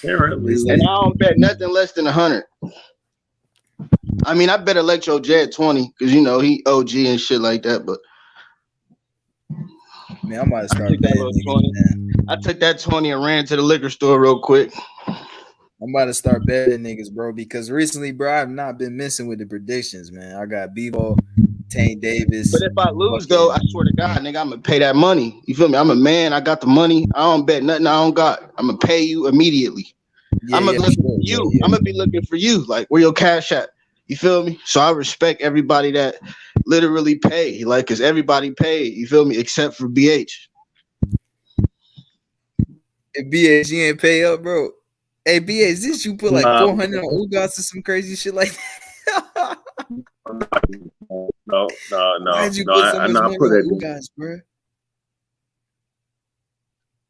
And I don't bet nothing less than 100. I mean, I bet Electro Jet 20 because you know he OG and shit like that. But man, I'm about to start betting niggas, man. I took that 20 and ran to the liquor store real quick. I'm about to start betting niggas, bro, because recently, bro, I've not been missing with the predictions, man. I got Bebo, Tank Davis. But if I lose, though, I swear to God, nigga, I'm gonna pay that money. You feel me? I'm a man. I got the money. I don't bet nothing I don't got. I'm gonna pay you immediately. I'm gonna look for you. I'm gonna be looking for you. Like, where your cash at? You feel me? So I respect everybody that literally pay, like, cause everybody paid. You feel me? Except for BH. If BH, you ain't pay up, bro. Hey, BH, this you put like 400 on Ugas or some crazy shit like that? No. Why'd you put so much money on Ugas, bro?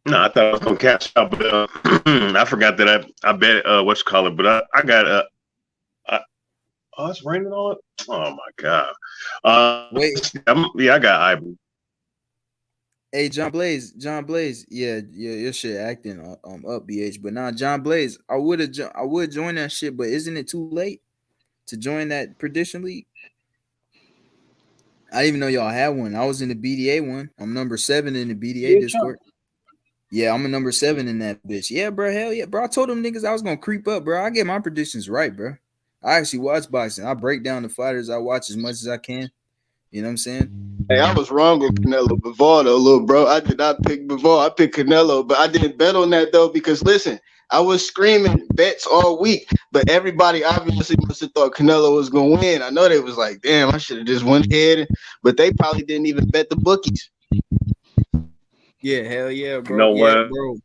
No, I thought I was gonna catch up, but I forgot that I bet what's call it, but I got oh, it's raining on it. Oh my god. Wait. I got Ivory. Hey, John Blaze, yeah, your shit acting up, BH. But now, John Blaze, I would join that shit, but isn't it too late to join that prediction league? I didn't even know y'all had one. I was in the BDA one. I'm number 7 in the BDA Discord. Yeah, I'm a number 7 in that bitch. Yeah, bro, hell yeah, bro. I told them niggas I was gonna creep up, bro. I get my predictions right, bro. I actually watch boxing. I break down the fighters. I watch as much as I can. You know what I'm saying? Hey, I was wrong with Canelo Bivol, though, little bro. I did not pick Bivol. I picked Canelo, but I didn't bet on that, though, because, listen, I was screaming bets all week, but everybody obviously must have thought Canelo was going to win. I know they was like, damn, I should have just went ahead, but they probably didn't even bet the bookies. Yeah, hell yeah, bro. No way. Bro.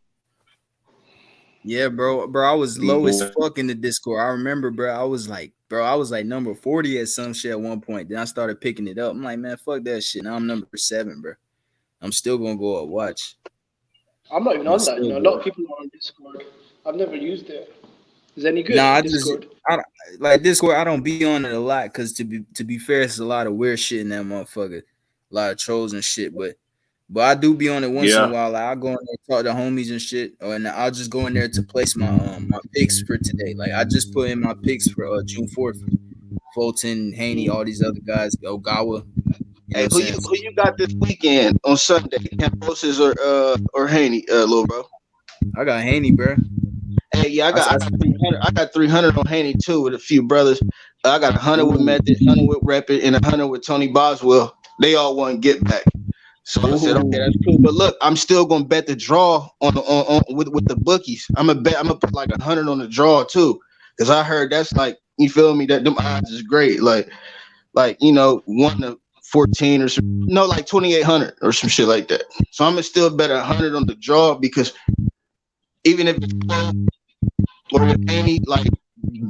Yeah, bro. I was low as fuck in the Discord. I remember, bro. I was like number 40 at some shit at one point. Then I started picking it up. I'm like, man, fuck that shit. Now I'm number 7, bro. I'm still gonna go up watch. I'm not even on that. You know, a lot of people are on Discord. I've never used it. Is it any good? Nah, Discord? Discord. I don't be on it a lot because to be fair, it's a lot of weird shit in that motherfucker. A lot of trolls and shit, but I do be on it once in a while. Like, I'll go in there, talk to homies and shit, and I'll just go in there to place my my picks for today. Like, I just put in my picks for June 4th. Fulton, Haney, all these other guys, Ogawa. Hey, who you got this weekend on Sunday? Camposis or Haney, little bro? I got Haney, bro. Hey, yeah, I got 300. I got 300 on Haney too with a few brothers. I got 100 with Method, 100 with Rapid, and 100 with Tony Boswell. They all want get back. So I said, okay, that's cool. But look, I'm still gonna bet the draw on with the bookies. I'm gonna put like 100 on the draw too, because I heard that's like, you feel me, that them odds is great. Like you know, 1 to 14 or some, no, like 2,800 or some shit like that. So I'm gonna still bet 100 on the draw, because even if it's close or if any like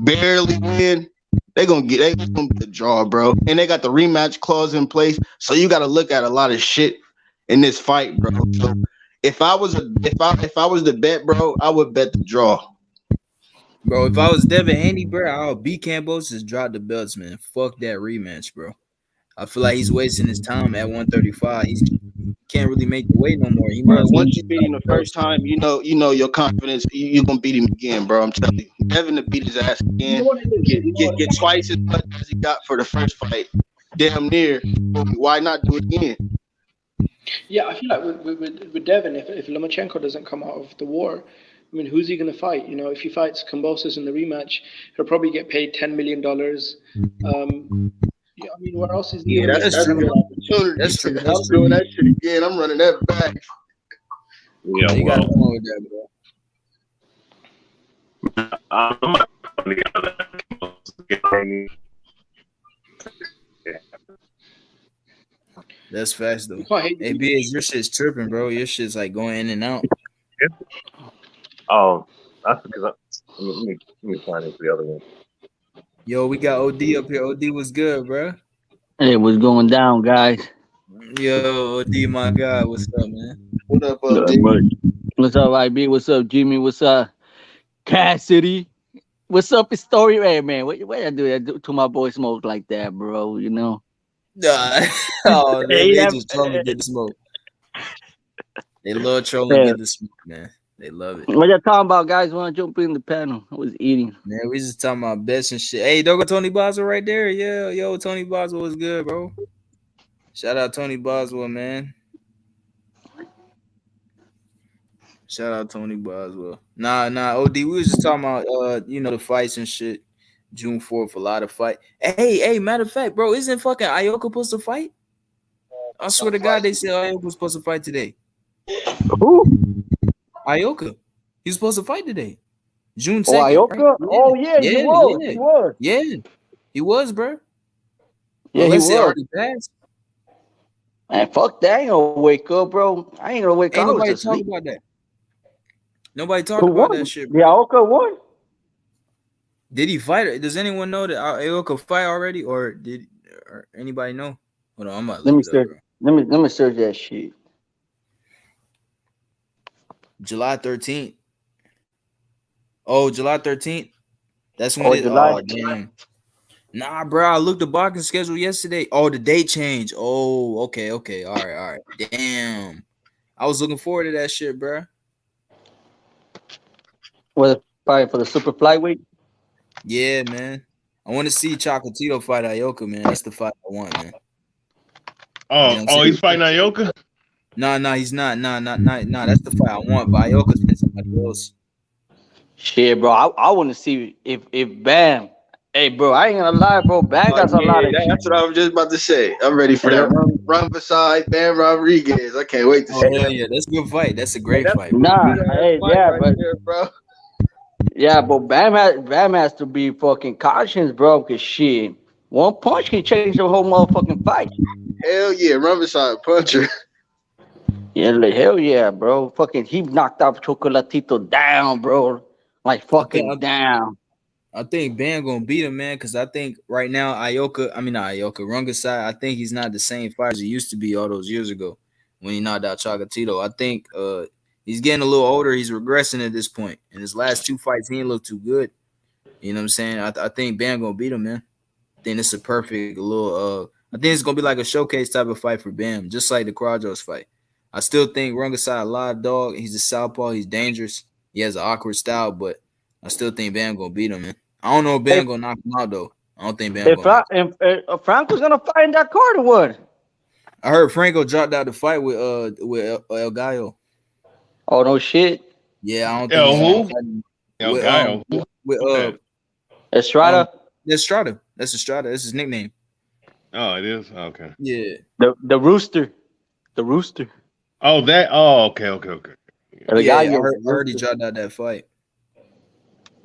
barely win, they gonna get the draw, bro. And they got the rematch clause in place, so you got to look at a lot of shit in this fight, bro. So if I was the bet, bro, I would bet the draw. Bro, if I was Devin Haney, bro, I'll beat Campos, just drop the belts, man. Fuck that rematch, bro. I feel like he's wasting his time at 135. He can't really make the weight no more. Once you beat him the first time, you know your confidence. You're gonna beat him again, bro. I'm telling you, Devin to beat his ass again, get twice as much as he got for the first fight. Damn near. Why not do it again? Yeah, I feel like with Devin, if Lomachenko doesn't come out of the war, I mean, who's he going to fight? You know, if he fights Kambosos in the rematch, he'll probably get paid $10 million. Yeah, I mean, where else is he? Yeah, that's true. an opportunity. That's true. I'm doing that shit again. I'm running that back. Yeah, You well, gotta come on with that, bro. I'm not That's fast though. You can't hate Hey, BS, your shit's tripping, bro. Your shit's like going in and out. Oh, that's because let me find it for the other one. Yo, we got OD up here. OD was good, bro. Hey, what's going down, guys? Yo, OD, my God, what's up, man? What up, Not much. What's up, IB? What's up, Jimmy? What's up, Cassidy? What's up, Story? Hey, man, what I do to my boy Smoke like that, bro? You know? Nah. Oh, they just trolling to get the smoke. They love trolling to get the smoke, man. They love it. What y'all talking about, guys? Want to jump in the panel? I was eating. Man, we just talking about bets and shit. Hey, don't go Tony Boswell right there. Yeah, yo, Tony Boswell was good, bro. Shout out Tony Boswell, man. Shout out Tony Boswell. Nah, OD. We was just talking about the fights and shit. June 4th, a lot of fight. Hey, matter of fact, bro, isn't fucking Ioka supposed to fight? I swear to God, they said Ioka was supposed to fight today. Who? Ioka. He's supposed to fight today. June 2nd. Oh, Ioka? Right? Oh, yeah, he was. Yeah. He was. Yeah, he was, bro. Yeah, Unless he it was. already passed. Man, fuck that. I ain't gonna wake up, bro. I ain't gonna wake Ain't up. I was nobody asleep. talk about that. Nobody talked Who about won? that shit, bro. Yeah, Ioka won. Did he fight? Does anyone know that Ioka fight already, or anybody know? Hold on, I'm about to Let me look it up, search. bro. Let me search that shit. July 13th. Oh, July 13th. That's when Oh, it. July. Oh, damn. Nah, bro. I looked the boxing schedule yesterday. Oh, the date changed. Oh, okay. All right. Damn. I was looking forward to that shit, bro. Was it fight for the super flyweight? Yeah, man. I want to see Chocolatito fight Ioka, man. That's the fight I want, man. Oh, he's fighting Ioka? No, he's not. No. That's the fight I want. But Ioka's been somebody else. Shit, bro. I want to see if Bam. Hey, bro, I ain't gonna lie, bro. Bam got a lot of. That's what I was just about to say. I'm ready for that. Run beside Bam Rodriguez. I can't wait to see that. Yeah, that's a good fight. That's a great fight. Nah, hey, yeah, right but there, bro. yeah, but Bam has to be fucking cautious, bro. Cause shit, one punch can change the whole motherfucking fight. Hell yeah, run beside puncher. Yeah, like, hell yeah, bro. Fucking, he knocked out Chocolatito down, bro. Like fucking down. I think Bam gonna beat him, man, because I think right now Rungasai, I think he's not the same fighter as he used to be all those years ago when he knocked out Chocolatito. I think he's getting a little older. He's regressing at this point. In his last two fights, he didn't look too good. You know what I'm saying? I think Bam gonna beat him, man. I think it's a perfect little I think it's gonna be like a showcase type of fight for Bam, just like the Quadros fight. I still think Rungasai a live dog. He's a southpaw. He's dangerous. He has an awkward style, but I still think Bam gonna beat him, man. I don't know if Bam gonna knock him out though. I don't think Bam gonna. If Franco's gonna fight in that card or what? I heard Franco dropped out the fight with El Gallo. Oh no shit. Yeah, I don't think. El Gallo. With Estrada. Estrada. That's Estrada. That's his nickname. Oh, it is? Okay. Yeah. The Rooster. The Rooster. Oh, that. Oh, okay. Yeah, I heard he dropped out that fight.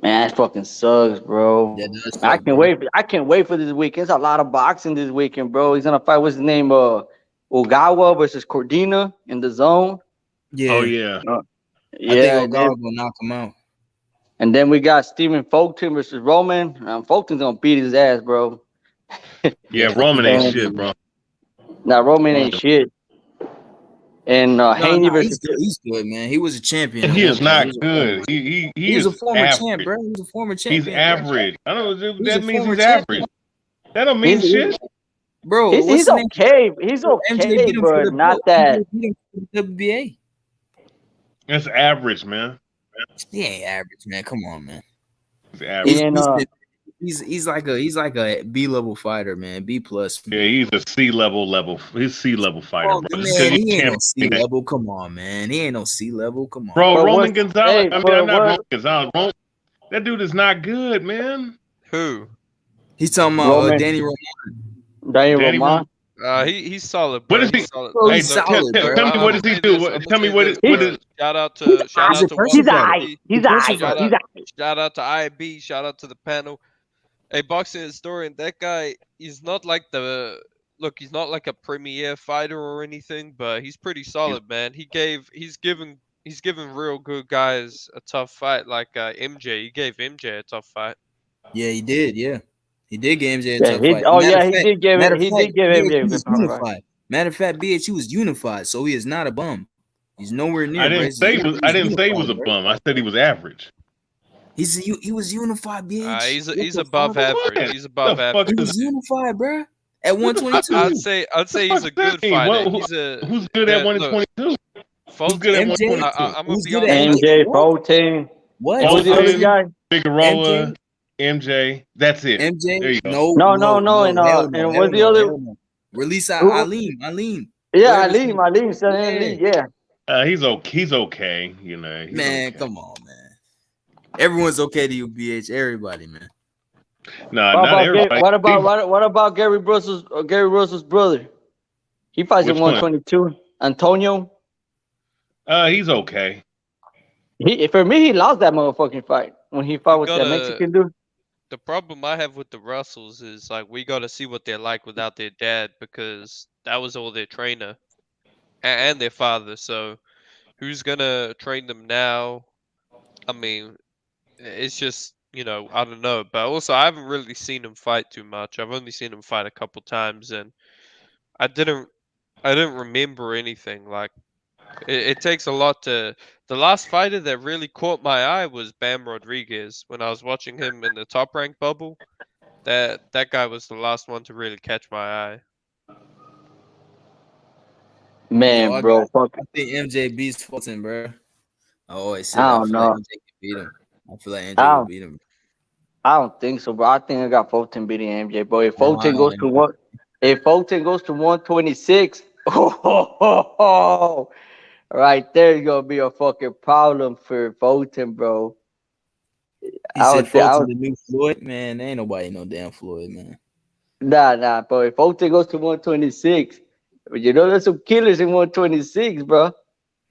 Man, that fucking sucks, bro. Yeah, it does I suck, can't bro. wait. I can't wait for this weekend. There's a lot of boxing this weekend, bro. He's gonna fight. What's his name? Ogawa versus Cordina in the zone. Yeah. Oh yeah. I Yeah. think Ogawa will knock him out. And then we got Stephen Fulton versus Roman. Fulton's gonna beat his ass, bro. Yeah, Roman ain't shit, bro. Nah, Roman ain't shit. And Haney versus he's good, man. He was a champion. He is not good. He was is a former average. champ, bro. He was a former champion. He's average. I don't know. He's That a means former he's champion. average. That don't mean shit. Bro, he's okay. He's okay, bro. Not that. WBA. That's average, man. He ain't average, man. Come on, man. He's average. And He's like a B level fighter, man. B plus. Yeah, he's a C level. He's C level fighter, Oh, bro. man, Just 'cause you he ain't no can't C level. Come on, man. He ain't no C level. Come on, Bro, But Roman what's Gonzalez. hey, I mean, but I'm not what Roman Gonzalez. That dude is not good, man. Who? he's talking about Roman Danny Roman. Daniel Danny Roman? He's solid, What bro. is he? He's solid. Bro, Hey, he's Look, solid, bro. tell me what does he do? Tell me what is Shout out He's to shout a out to pressure fighter. YB. He's a pressure Shout fighter. out shout out to IB. Shout out to the panel. Hey, boxing historian, that guy is not like he's not like a premier fighter or anything, but he's pretty solid, man. He's given real good guys a tough fight, like MJ. He gave MJ a tough fight. Yeah, he did. Yeah, he did give MJ a Yeah, tough he fight. oh Matter yeah, of he fact, did give matter it of he fact, did give BH, him he a was good fight. unified. Matter of fact, BH, he was unified, so he is not a bum. He's nowhere near. I didn't say he was a bro. bum. I said he was average. He was unified, bitch. He's above average. He's above The fuck average. He was unified, bro. At 122. I'd say he's a good fighter. Who's good at 122? Who's good at MJ? 122? I'm gonna Who's be good honest. at MJ, Fulton. What? And what's the other guy? Figueroa, MJ. That's it. There MJ? you go. No, and hell no, and hell what's the no, other? hell no. Release Who? Alim. Yeah, Whatever. Alim, Salim Lee, yeah. He's okay. You know. He's Man, okay. come on, man. Everyone's okay to you, BH. Everybody, man. Nah, not everybody. What about Gary Russell's brother? He fights Which at 122. Antonio. He's okay. For me, he lost that motherfucking fight when he fought with that Mexican dude. The problem I have with the Russells is like we got to see what they're like without their dad, because that was all their trainer and their father. So who's gonna train them now? I mean, it's just, I don't know. But also, I haven't really seen him fight too much. I've only seen him fight a couple times, and I didn't remember anything. Like it takes a lot to. The last fighter that really caught my eye was Bam Rodriguez when I was watching him in the Top Rank bubble. That guy was the last one to really catch my eye. Man, I think MJ beats Fulton, bro. I always say I I don't feel know. like MJ can beat him. I feel like MJ will beat him. I don't think so, bro. I think I got Fulton beating MJ, bro. If No, Fulton I goes don't. to if Fulton goes to 126, right there is gonna be a fucking problem for Fulton, bro. He said Fulton the new Floyd? Man, there ain't nobody no damn Floyd, man. Nah, bro. If Fulton goes to 126, but there's some killers in 126, bro.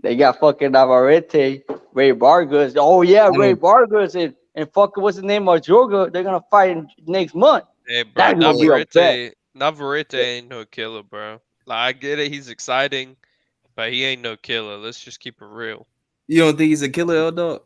They got fucking Navarrete, Ray Vargas. Oh yeah, Ray Vargas and fucking what's the name of Jorga? They're gonna fight next month. Hey, bro, That's gonna be a bet. Navarrete ain't no killer, bro. Like, I get it, he's exciting, but he ain't no killer. Let's just keep it real. You don't think he's a killer, L-Dog?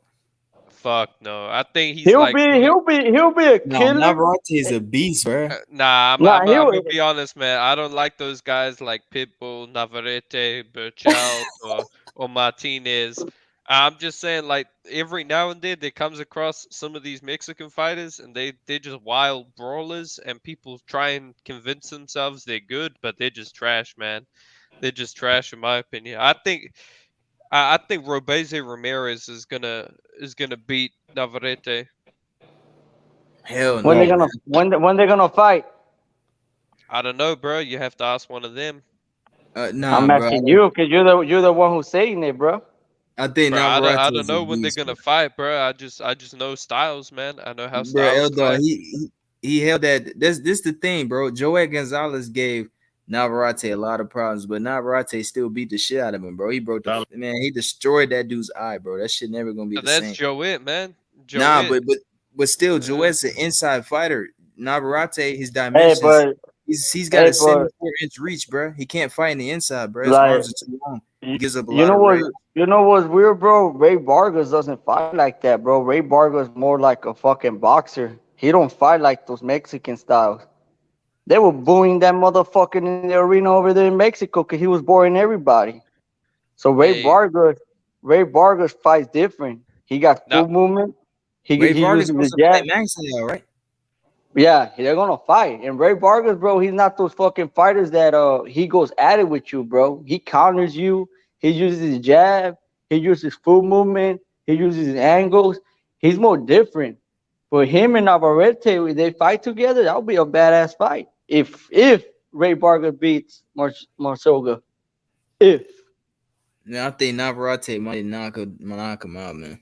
Fuck no. I think he's He'll be a killer. Navarrete is a beast, bro. I'm gonna be honest, man. I don't like those guys like Pitbull, Navarrete, Burchell, or Martinez. I'm just saying, like, every now and then there comes across some of these Mexican fighters, and they're just wild brawlers, and people try and convince themselves they're good, but they're just trash, man. They're just trash, in my opinion. I think Robeze Ramirez is gonna beat Navarrete. Hell no. When they're gonna fight? I don't know, bro. You have to ask one of them. I'm asking you because you're the one who's saying it, bro. I think Bro, Navarrete I don't is know a when they're beast, gonna fight, bro. I just know Styles, man. I know how bro. Styles L-Dog, fight. he held that. This the thing, bro. Joel Gonzalez gave Navarrete a lot of problems, but Navarrete still beat the shit out of him, bro. He broke the man. He destroyed that dude's eye, bro. That shit never gonna be the That's same. Joet, man. Nah, Joet. but still, Joet's an inside fighter. Navarrete, his dimensions. He's got a 74-inch reach, bro. He can't fight in the inside, bro. His arms are too long. He gives up a lot of range. You know what's weird, bro? Ray Vargas doesn't fight like that, bro. Ray Vargas more like a fucking boxer. He don't fight like those Mexican styles. They were booing that motherfucker in the arena over there in Mexico because he was boring everybody. So Ray Vargas fights different. He got full movement. He Vargas uses was the jab. Maxwell, right? Yeah, they're gonna fight. And Ray Vargas, bro, he's not those fucking fighters that he goes at it with you, bro. He counters you. He uses his jab. He uses full movement. He uses his angles. He's more different. For him and Navarrete, if they fight together, that would be a badass fight. If Ray Barker beats Marsoga. If. Yeah, I think Navarrete might knock him out, man.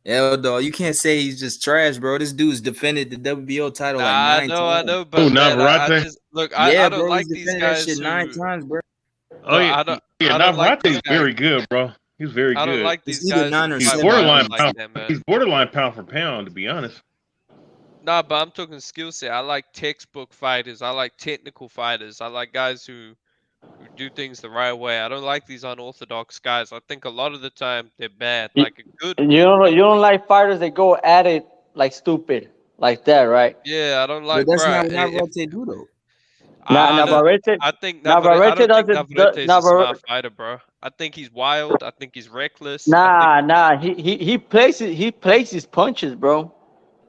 Yeah, dog, you can't say he's just trash, bro. This dude's defended the WBO title like 9 times. I know, but man, I just look. I don't like these guys that shit 9 times, bro. Oh yeah, Navarrete's very good, bro. He's very good. I don't like these guys. He's borderline pound. He's borderline pound for pound, to be honest. Nah, but I'm talking skill set. I like textbook fighters. I like technical fighters. I like guys who do things the right way. I don't like these unorthodox guys. I think a lot of the time they're bad. Like a good. You don't like fighters that go at it like stupid, like that, right? Yeah, I don't like. But that's not what Navarrete do though. Navarrete. I think Navarrete Navarrete is a smart fighter, bro. I think he's wild. I think he's reckless. He places punches, bro.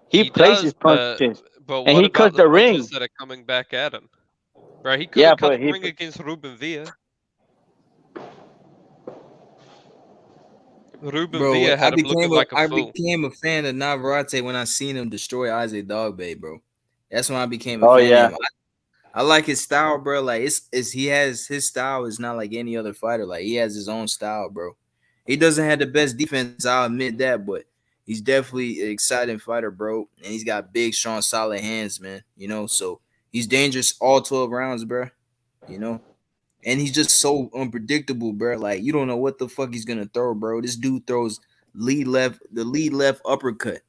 He places punches, but and he cuts the ring that are coming back at him. Bro, he could have cut the ring against Ruben Villa. Villa had him looking like a fool. I became a fan of Navarrete when I seen him destroy Isaac Dogboe, bro. That's when I became a fan of him. I like his style, bro. Like he has his style is not like any other fighter. Like he has his own style, bro. He doesn't have the best defense, I'll admit that, but he's definitely an exciting fighter, bro. And he's got big, strong, solid hands, man. You know, so he's dangerous all 12 rounds, bro. You know, and he's just so unpredictable, bro. Like you don't know what the fuck he's gonna throw, bro. This dude throws lead left uppercut,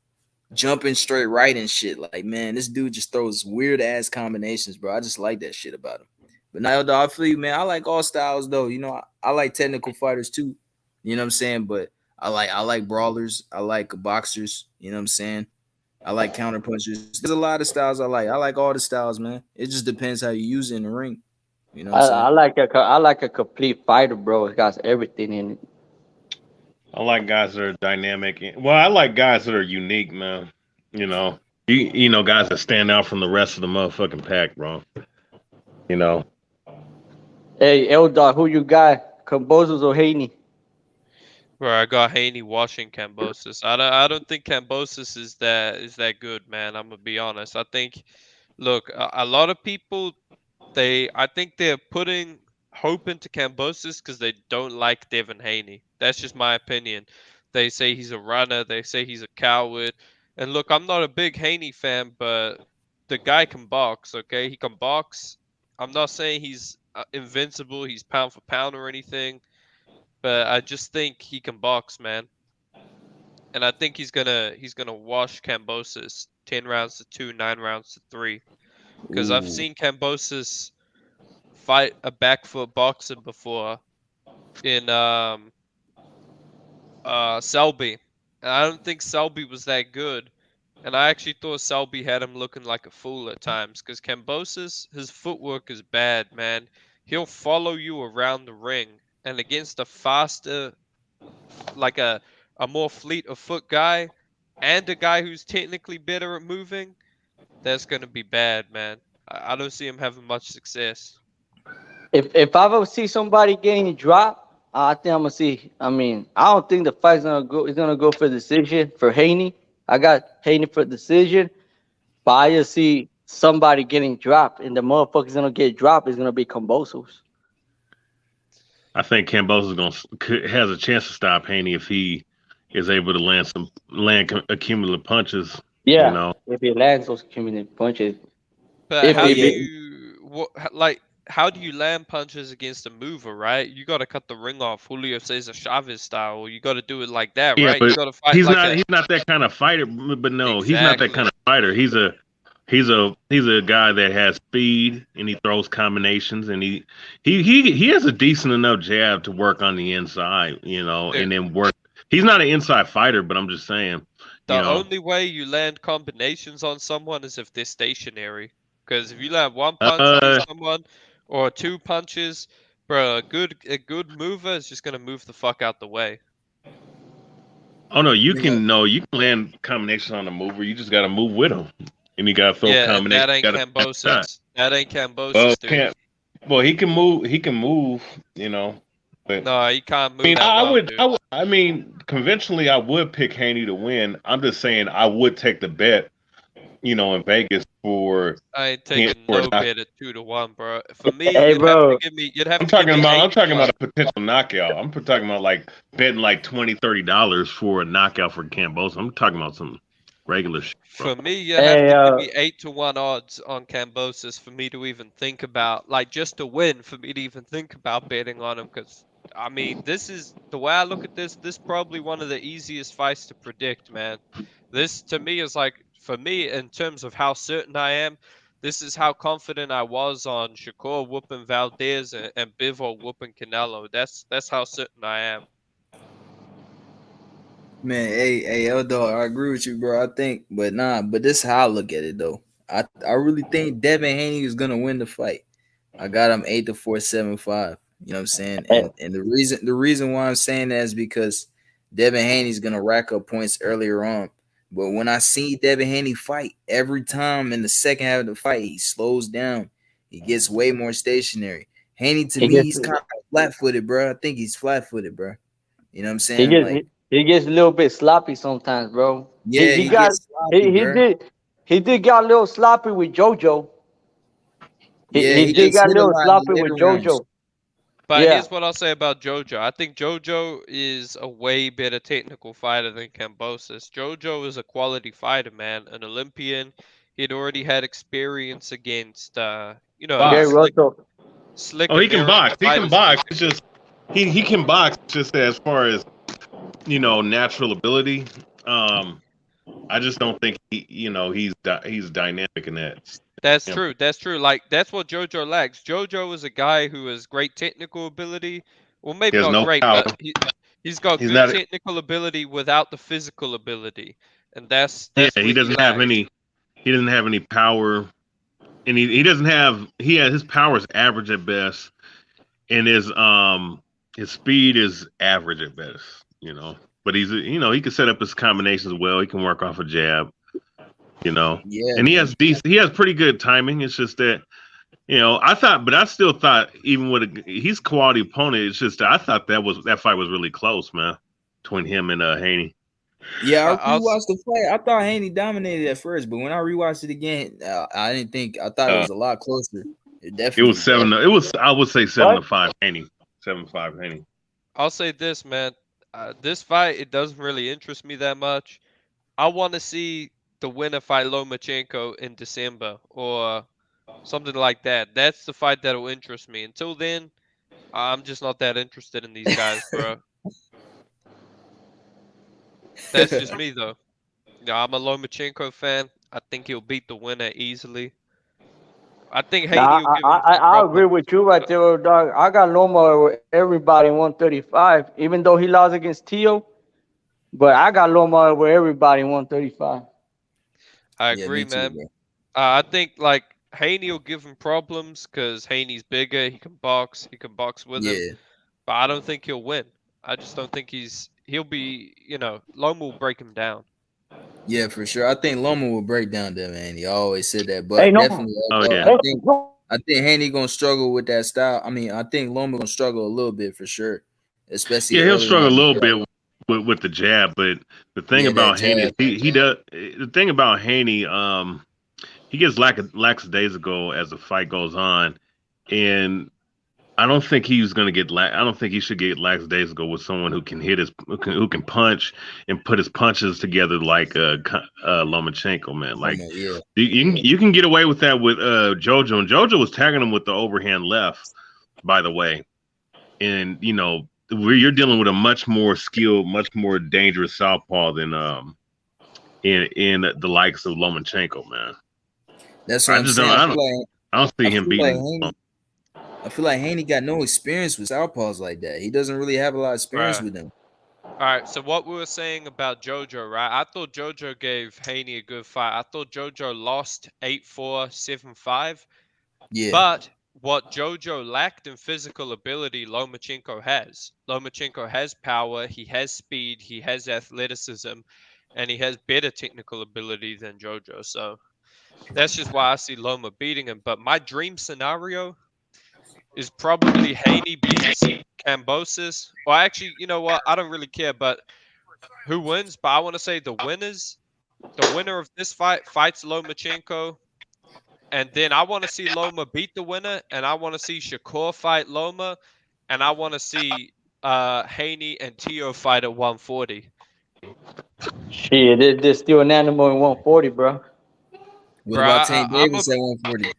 jumping straight right and shit. Like, man, this dude just throws weird ass combinations, bro. I just like that shit about him. But now, dog, I feel you, man. I like all styles, though. You know, I like technical fighters too. You know what I'm saying? But I like brawlers. I like boxers. You know what I'm saying? I like counter punchers. There's a lot of styles I like. I like all the styles, man. It just depends how you use it in the ring. You know what I'm saying? I like a complete fighter, bro. It got everything in it. I like guys that are dynamic. Well, I like guys that are unique, man. You know, you know, guys that stand out from the rest of the motherfucking pack, bro. You know. Hey, L-Dog, who you got? Kambosos or Haney? Bro, I got Haney watching Kambosos. I don't think Kambosos is that good, man. I'm gonna be honest. I think, look, a lot of people, I think they're putting hope into Kambosos because they don't like Devin Haney. That's just my opinion. They say he's a runner. They say he's a coward. And look, I'm not a big Haney fan, but the guy can box. Okay, he can box. I'm not saying he's invincible. He's pound for pound or anything. But I just think he can box, man. And I think he's gonna wash Kambosos 10 rounds to 2, 9 rounds to 3. Because I've seen Kambosos fight a back foot boxer before in Selby. And I don't think Selby was that good. And I actually thought Selby had him looking like a fool at times. Because Kambosos, his footwork is bad, man. He'll follow you around the ring. And against a faster, like a more fleet of foot guy, and a guy who's technically better at moving, that's gonna be bad, man. I don't see him having much success. If I ever see somebody getting dropped, I think I'm gonna see. I mean, I don't think the fight's gonna go. It's gonna go for decision for Haney. I got Haney for decision, but I just see somebody getting dropped, and the motherfucker's gonna get dropped is gonna be Kambosos. I think Kambosos has a chance to stop Haney if he is able to land accumulative punches. Yeah, you know? If he lands those accumulative punches. But how do you land punches against a mover, right? You got to cut the ring off, Julio Cesar Chavez style. You got to do it like that, right? But you got to fight. He's not that kind of fighter. But no, He's not that kind of fighter. He's a guy that has speed and he throws combinations and he has a decent enough jab to work on the inside, you know, and then work. He's not an inside fighter, but I'm just saying. The only way you land combinations on someone is if they're stationary. Because if you land one punch on someone or 2 punches, bro, a good mover is just gonna move the fuck out the way. Oh no, you can land combinations on a mover. You just gotta move with him. And you gotta throw combinations. That ain't Kambosos. That ain't Kambosos, dude. Well, he can move. He can move. You know. But, no, he can't move. I mean, conventionally, I would pick Haney to win. I'm just saying I would take the bet in Vegas for I ain't taking for a no knock- bet at 2-1, bro. For me, Hey, you'd bro. have to give me. You'd have I'm to give talking me about 8 I'm talking to about 1. a potential knockout. I'm talking about like betting like $20-$30 for a knockout for Kambosos. I'm talking about some regular shit, bro. For me, you Hey, have to give me 8-1 odds on Kambosos for me to even think about, like, just to win, for me to even think about betting on him. Because I mean, this is the way I look at this. This is probably one of the easiest fights to predict, man. This to me is like, for me, in terms of how certain I am, this is how confident I was on Shakur whooping Valdez and Bivol whooping Canelo. That's how certain I am. Man, hey, L-Dog, I agree with you, bro. I think, but this is how I look at it though. I really think Devin Haney is gonna win the fight. I got him 8-4, 7-5. You know what I'm saying? And the reason why I'm saying that is because Devin Haney's gonna rack up points earlier on. But when I see Devin Haney fight, every time in the second half of the fight, he slows down. He gets way more stationary. Haney, to me, he's kind of flat-footed, bro. I think he's flat-footed, bro. You know what I'm saying? He gets a little bit sloppy sometimes, bro. Yeah, he gets sloppy, he did got a little sloppy with JoJo. He did got a little sloppy with JoJo. But here's what I'll say about JoJo. I think JoJo is a way better technical fighter than Kambosos. JoJo is a quality fighter, man. An Olympian. He'd already had experience against, Slick. Oh, he can box. He can box. It's just he can box. Just as far as natural ability. I just don't think he's dynamic in that. That's true. That's true. Like, that's what JoJo lacks. JoJo is a guy who has great technical ability. Well, maybe not great, but he's got good technical ability without the physical ability, and that's he doesn't have any. He doesn't have any power, and he doesn't have. His power is average at best, and his speed is average at best. But he's he can set up his combinations well. He can work off a jab. Yeah, and he has pretty good timing. It's just that, I still thought even with he's a quality opponent. It's just that I thought that fight was really close, man, between him and Haney. Yeah, I rewatched the fight. I thought Haney dominated at first, but when I rewatched it again, I thought it was a lot closer. It was 7. It was, I would say 7-5 Haney. 7-5 Haney. I'll say this, man. This fight, it doesn't really interest me that much. I want to see the winner fight Lomachenko in December or something like that. That's the fight that'll interest me. Until then, I'm just not that interested in these guys, bro. That's just me, though. I'm a Lomachenko fan. I think he'll beat the winner easily. I think Haney will give him I agree with you right there, dog. I got Loma over everybody in 135, even though he lost against Tio. But I got Loma over everybody in 135. I agree, man. I think like Haney will give him problems because Haney's bigger. He can box. He can box with him. But I don't think he'll win. I just don't think he'll be. Loma will break him down. Yeah, for sure. I think Loma will break down Devin Haney. I always said that, but definitely, I think Haney gonna struggle with that style. I mean, I think Loma gonna struggle a little bit for sure, especially. Yeah, he'll struggle a little bit with the jab, but the thing about Haney, he does. The thing about Haney, he gets lackadaisical as the fight goes on, and I don't think he's gonna get. I don't think he should get lackadaisical with someone who can who can punch and put his punches together like Lomachenko, man. Like you can get away with that with JoJo, and JoJo was tagging him with the overhand left, by the way, and you're dealing with a much more skilled, much more dangerous southpaw than in the likes of Lomachenko, man. That's what I'm saying. I don't see him beating. I feel like Haney got no experience with southpaws like that. He doesn't really have a lot of experience with them. All right, so what we were saying about JoJo, right? I thought JoJo gave Haney a good fight. I thought JoJo lost 8-4, 7-5. Yeah. But what JoJo lacked in physical ability, Lomachenko has. Lomachenko has power, he has speed, he has athleticism, and he has better technical ability than JoJo. So that's just why I see Loma beating him. But my dream scenario is probably Haney beats Kambosos. Well, actually, you know what? I don't really care, but who wins? But I want to say the winners the winner of this fight fights Lomachenko, and then I want to see Loma beat the winner, and I want to see Shakur fight Loma, and I want to see Haney and Tio fight at 140. Shit, there's still an animal in 140, bro. What about Tank Davis at 140?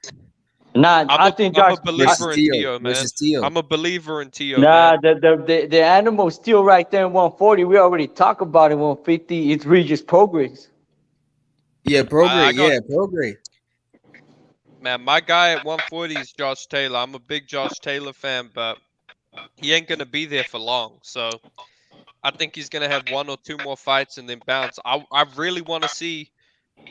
Nah, I think Josh. I'm a believer in Tio, man. I'm a believer in Tio. Nah, man. the animal's still right there in 140. We already talked about it. 150. It's Regis Prograis. Yeah, Prograis. Man, my guy at 140 is Josh Taylor. I'm a big Josh Taylor fan, but he ain't gonna be there for long. So I think he's gonna have 1 or 2 more fights and then bounce. I really want to see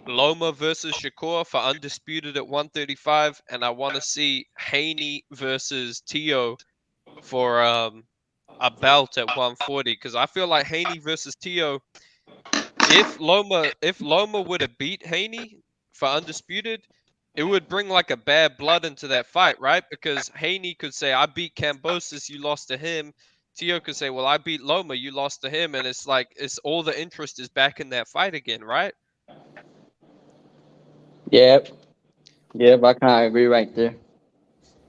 Loma versus Shakur for undisputed at 135, and I want to see Haney versus Tio for a belt at 140, because I feel like Haney versus Tio, if Loma would have beat Haney for undisputed, it would bring like a bad blood into that fight, right? Because Haney could say, I beat Kambosos, you lost to him. Tio could say, well, I beat Loma, you lost to him, and it's like it's all the interest is back in that fight again, right? Yep, I kind of agree right there.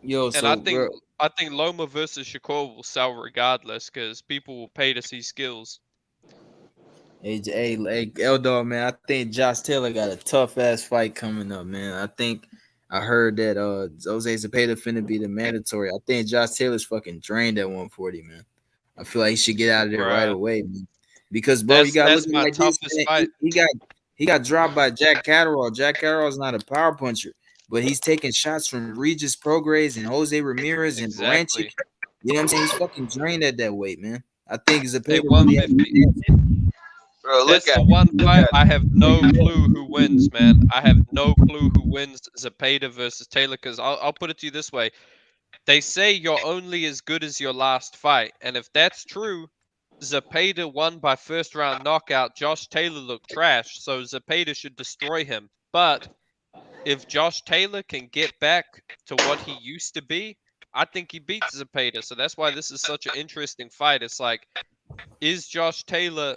Yo, and I think Loma versus Shakur will sell regardless, because people will pay to see skills. Hey, L-Dog, man, I think Josh Taylor got a tough ass fight coming up, man. I think I heard that Jose Zepeda finna be the mandatory. I think Josh Taylor's fucking drained at 140, man. I feel like he should get out of there right away, man. Because bro, you got to look like this. He got dropped by Jack Catterall. Jack Catterall's not a power puncher, but he's taking shots from Regis Prograis and Jose Ramirez and Branchik. You know what I'm saying? He's fucking drained at that weight, man. I think Zepeda Bro, that's the one fight I have no clue who wins, man. I have no clue who wins Zepeda versus Taylor, because I'll put it to you this way. They say you're only as good as your last fight, and if that's true, Zepeda won by first round knockout. Josh Taylor looked trash, so Zepeda should destroy him. But if Josh Taylor can get back to what he used to be, I think he beats Zepeda. So that's why this is such an interesting fight. It's like, is Josh Taylor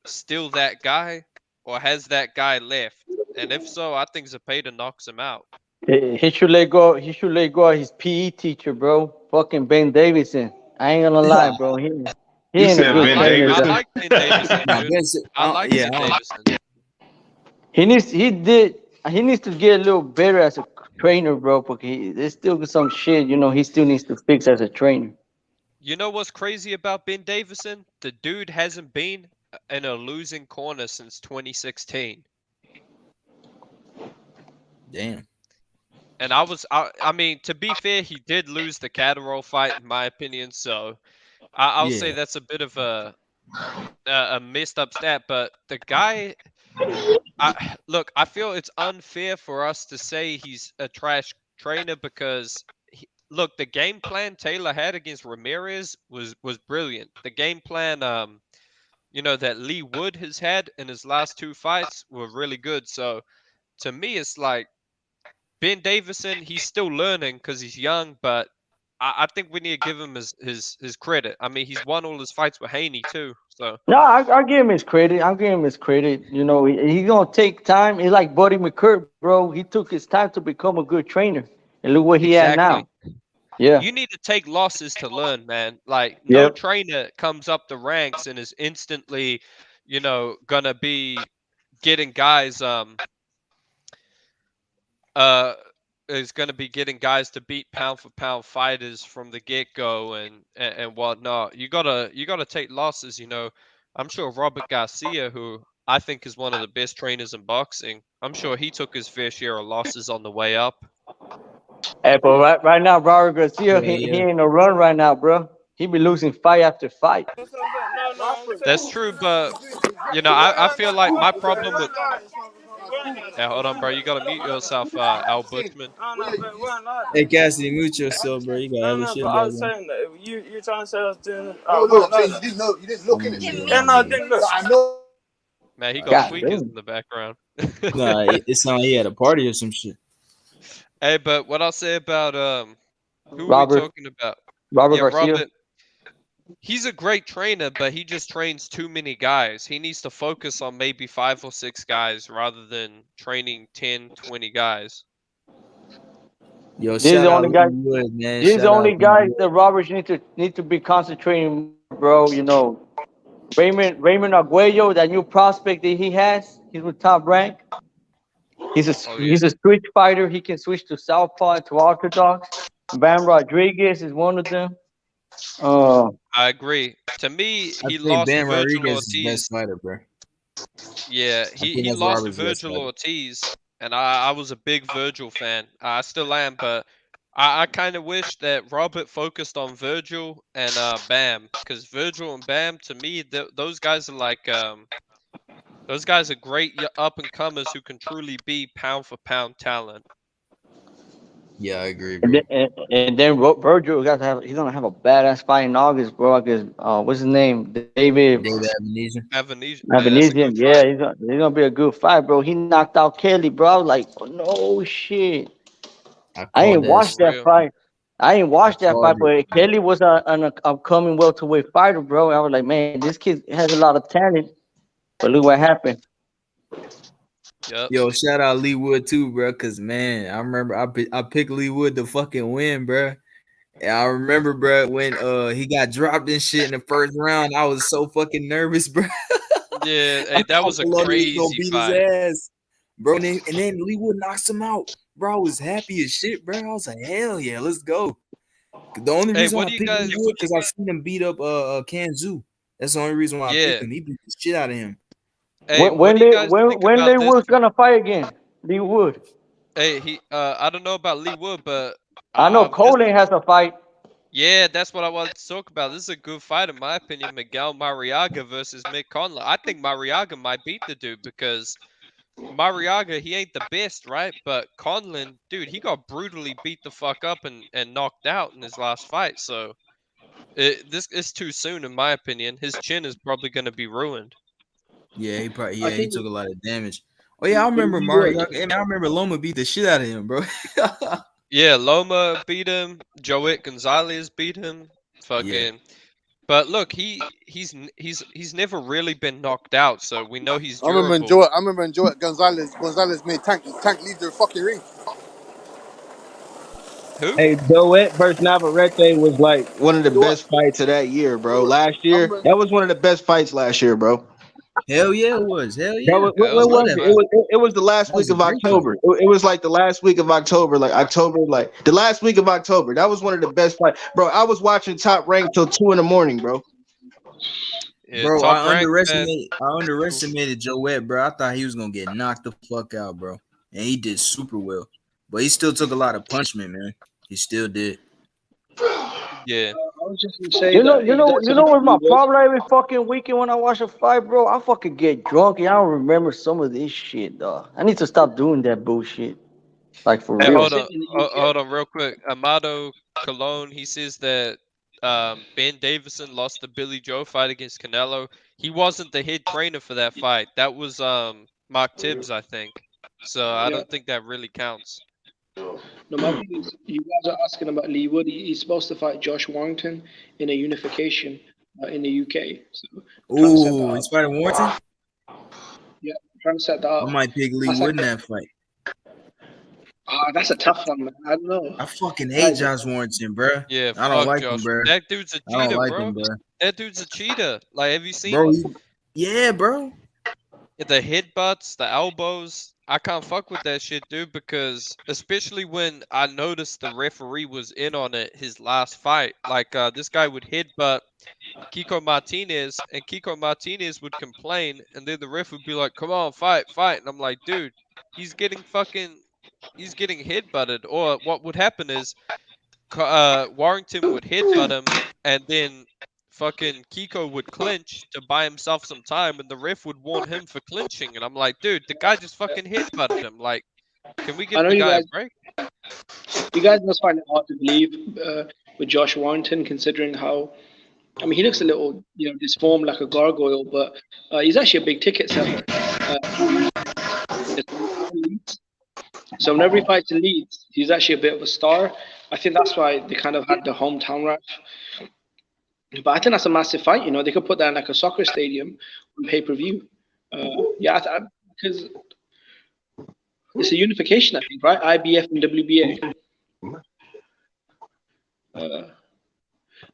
still that guy, or has that guy left? And if so, I think Zepeda knocks him out. He should let go. He should let go of his PE teacher, bro. Fucking Ben Davison. I ain't gonna lie, bro. He ain't a good trainer. I like Ben Davison. I like Ben Davison. He needs to get a little better as a trainer, bro. Because there's still some shit, he still needs to fix as a trainer. You know what's crazy about Ben Davison? The dude hasn't been in a losing corner since 2016. Damn. And I mean, to be fair, he did lose the Catterall fight, in my opinion. So I'll say that's a bit of a messed up stat. But the guy, I feel it's unfair for us to say he's a trash trainer, because look, the game plan Taylor had against Ramirez was brilliant. The game plan, that Lee Wood has had in his last 2 fights were really good. So to me, it's like Ben Davison, he's still learning because he's young, but I think we need to give him his credit. I mean, he's won all his fights with Haney too. So no, I'll give him his credit. He's gonna take time. He's like Buddy McCurt, bro. He took his time to become a good trainer, and look what he had now. Yeah. You need to take losses to learn, man. Like, no trainer comes up the ranks and is instantly, gonna be getting guys is going to be getting guys to beat pound for pound fighters from the get-go and whatnot. You gotta take losses. I'm sure Robert Garcia, who I think is one of the best trainers in boxing, I'm sure he took his fair share of losses on the way up. Hey, but right now, Robert Garcia, he ain't a run right now, bro. He be losing fight after fight. That's true, but I feel like my problem with. Hey, hold on, bro. You gotta mute yourself, Al Bushman. Hey, Cassidy, mute yourself, bro. You gotta have a shit. I was saying that you're trying to say I was doing. You didn't look in it. Yeah, no, I didn't look. I know. Man, he got tweakers in the background. Nah, it sounded like he had a party or some shit. Hey, but what I'll say about who Robert, are we talking about? Robert Garcia. he's a great trainer, but he just trains too many guys. He needs to focus on maybe 5 or 6 guys rather than training 10, 20 guys. Yo, These are shout the out only guys. Lee Wood, man. These are the Shout only out guys Lee that Roberts need to be concentrating, bro. You know, Raymond Arguello, that new prospect that he has, he's with Top Rank. He's a switch fighter. He can switch to southpaw to orthodox. Bam Rodriguez is one of them. I agree. To me, I'd he say lost to Bam Virgil Rodriguez is the Ortiz. best fighter, bro. Yeah, I think he that's lost to Robert's best Virgil fighter. Ortiz, and I was a big Virgil fan. I still am, but I kind of wish that Robert focused on Virgil and Bam, because Virgil and Bam, to me, those guys are like those guys are great up and comers who can truly be pound for pound talent. Yeah, I agree, bro. And then Virgil he's gonna have a badass fight in August, bro. Against what's his name? David Avanesian. Yeah, he's gonna be a good fight, bro. He knocked out Kelly, bro. I was like, oh, no shit. I ain't watched that fight. But Kelly was an upcoming welterweight fighter, bro. I was like, man, this kid has a lot of talent. But look what happened. Yep. Yo, shout out Lee Wood too, bro. Cause man, I remember I picked Lee Wood to fucking win, bro. And I remember, bro, when he got dropped and shit in the first round, I was so fucking nervous, bro. Yeah, hey, that was a crazy fight, his ass, bro. And then Lee Wood knocks him out, bro. I was happy as shit, bro. I was like, hell yeah, let's go. The only reason I picked Lee Wood because I seen him beat up Kanzu. That's the only reason why I picked him. He beat the shit out of him. Hey, when Lee Wood's gonna fight again? Lee Wood. Hey, I don't know about Lee Wood, but I know Colin has a fight. Yeah, that's what I wanted to talk about. This is a good fight, in my opinion. Miguel Mariaga versus Mick Conlan. I think Mariaga might beat the dude because Mariaga, he ain't the best, right? But Conlan, dude, he got brutally beat the fuck up and knocked out in his last fight. So this is too soon, in my opinion. His chin is probably going to be ruined. Yeah, he took a lot of damage. Oh yeah, I remember Mariaga. I remember Loma beat the shit out of him, bro. Yeah, Loma beat him. Joet Gonzalez beat him. Fucking. Yeah. But look, he's never really been knocked out, so we know he's durable. I remember Joet Gonzalez made Tank leave the fucking ring. Who? Hey, Joet versus Navarrete was like one of the best fights of that year, bro. Last year, that was one of the best fights last year, bro. Hell yeah, it was. Hell yeah. It was the last week of October. It was like the last week of October, the last week of October. That was one of the best fights, bro. I was watching Top Rank till 2 a.m, bro. Yeah, bro, I underestimated Joet, bro. I thought he was gonna get knocked the fuck out, bro, and he did super well. But he still took a lot of punishment, man. He still did. Yeah. I was just gonna say, you know what's my problem every fucking weekend when I watch a fight, bro? I fucking get drunk and I don't remember some of this shit, dog. I need to stop doing that bullshit. Like for real. Hold on, real quick. Amado Colon, he says that Ben Davison lost the Billy Joe fight against Canelo. He wasn't the head trainer for that fight. That was Mark Tibbs, I think. So I don't think that really counts. No, my thing is, you guys are asking about Lee Wood. He's supposed to fight Josh Warrington in a unification in the UK. So, ooh, he's fighting Warrington? Yeah, trying to set that up. I might pick Lee Wood in that fight. That's a tough one, man. I don't know. I fucking hate Josh Warrington, bro. Yeah, I don't like Josh. him, bro. That dude's a cheater, I don't like bro. him, bro. That dude's a cheater. Like, have you seen bro? him? Yeah, bro. The headbutts, the elbows. I can't fuck with that shit, dude, because especially when I noticed the referee was in on it his last fight. Like, this guy would headbutt Kiko Martinez, and Kiko Martinez would complain, and then the ref would be like, come on, fight. And I'm like, dude, he's getting headbutted. Or what would happen is Warrington would headbutt him, and then fucking Kiko would clinch to buy himself some time, and the ref would warn him for clinching. And I'm like, dude, the guy just fucking headbutted him. Like, can we get the guy a break? You guys must find it hard to believe with Josh Warrington, considering how, I mean, he looks a little, disformed like a gargoyle, but he's actually a big ticket seller. So whenever he fights in Leeds, he's actually a bit of a star. I think that's why they kind of had the hometown rap. But I think that's a massive fight. You know, they could put that in like a soccer stadium on pay-per-view. Because it's a unification, I think, right? IBF and WBA.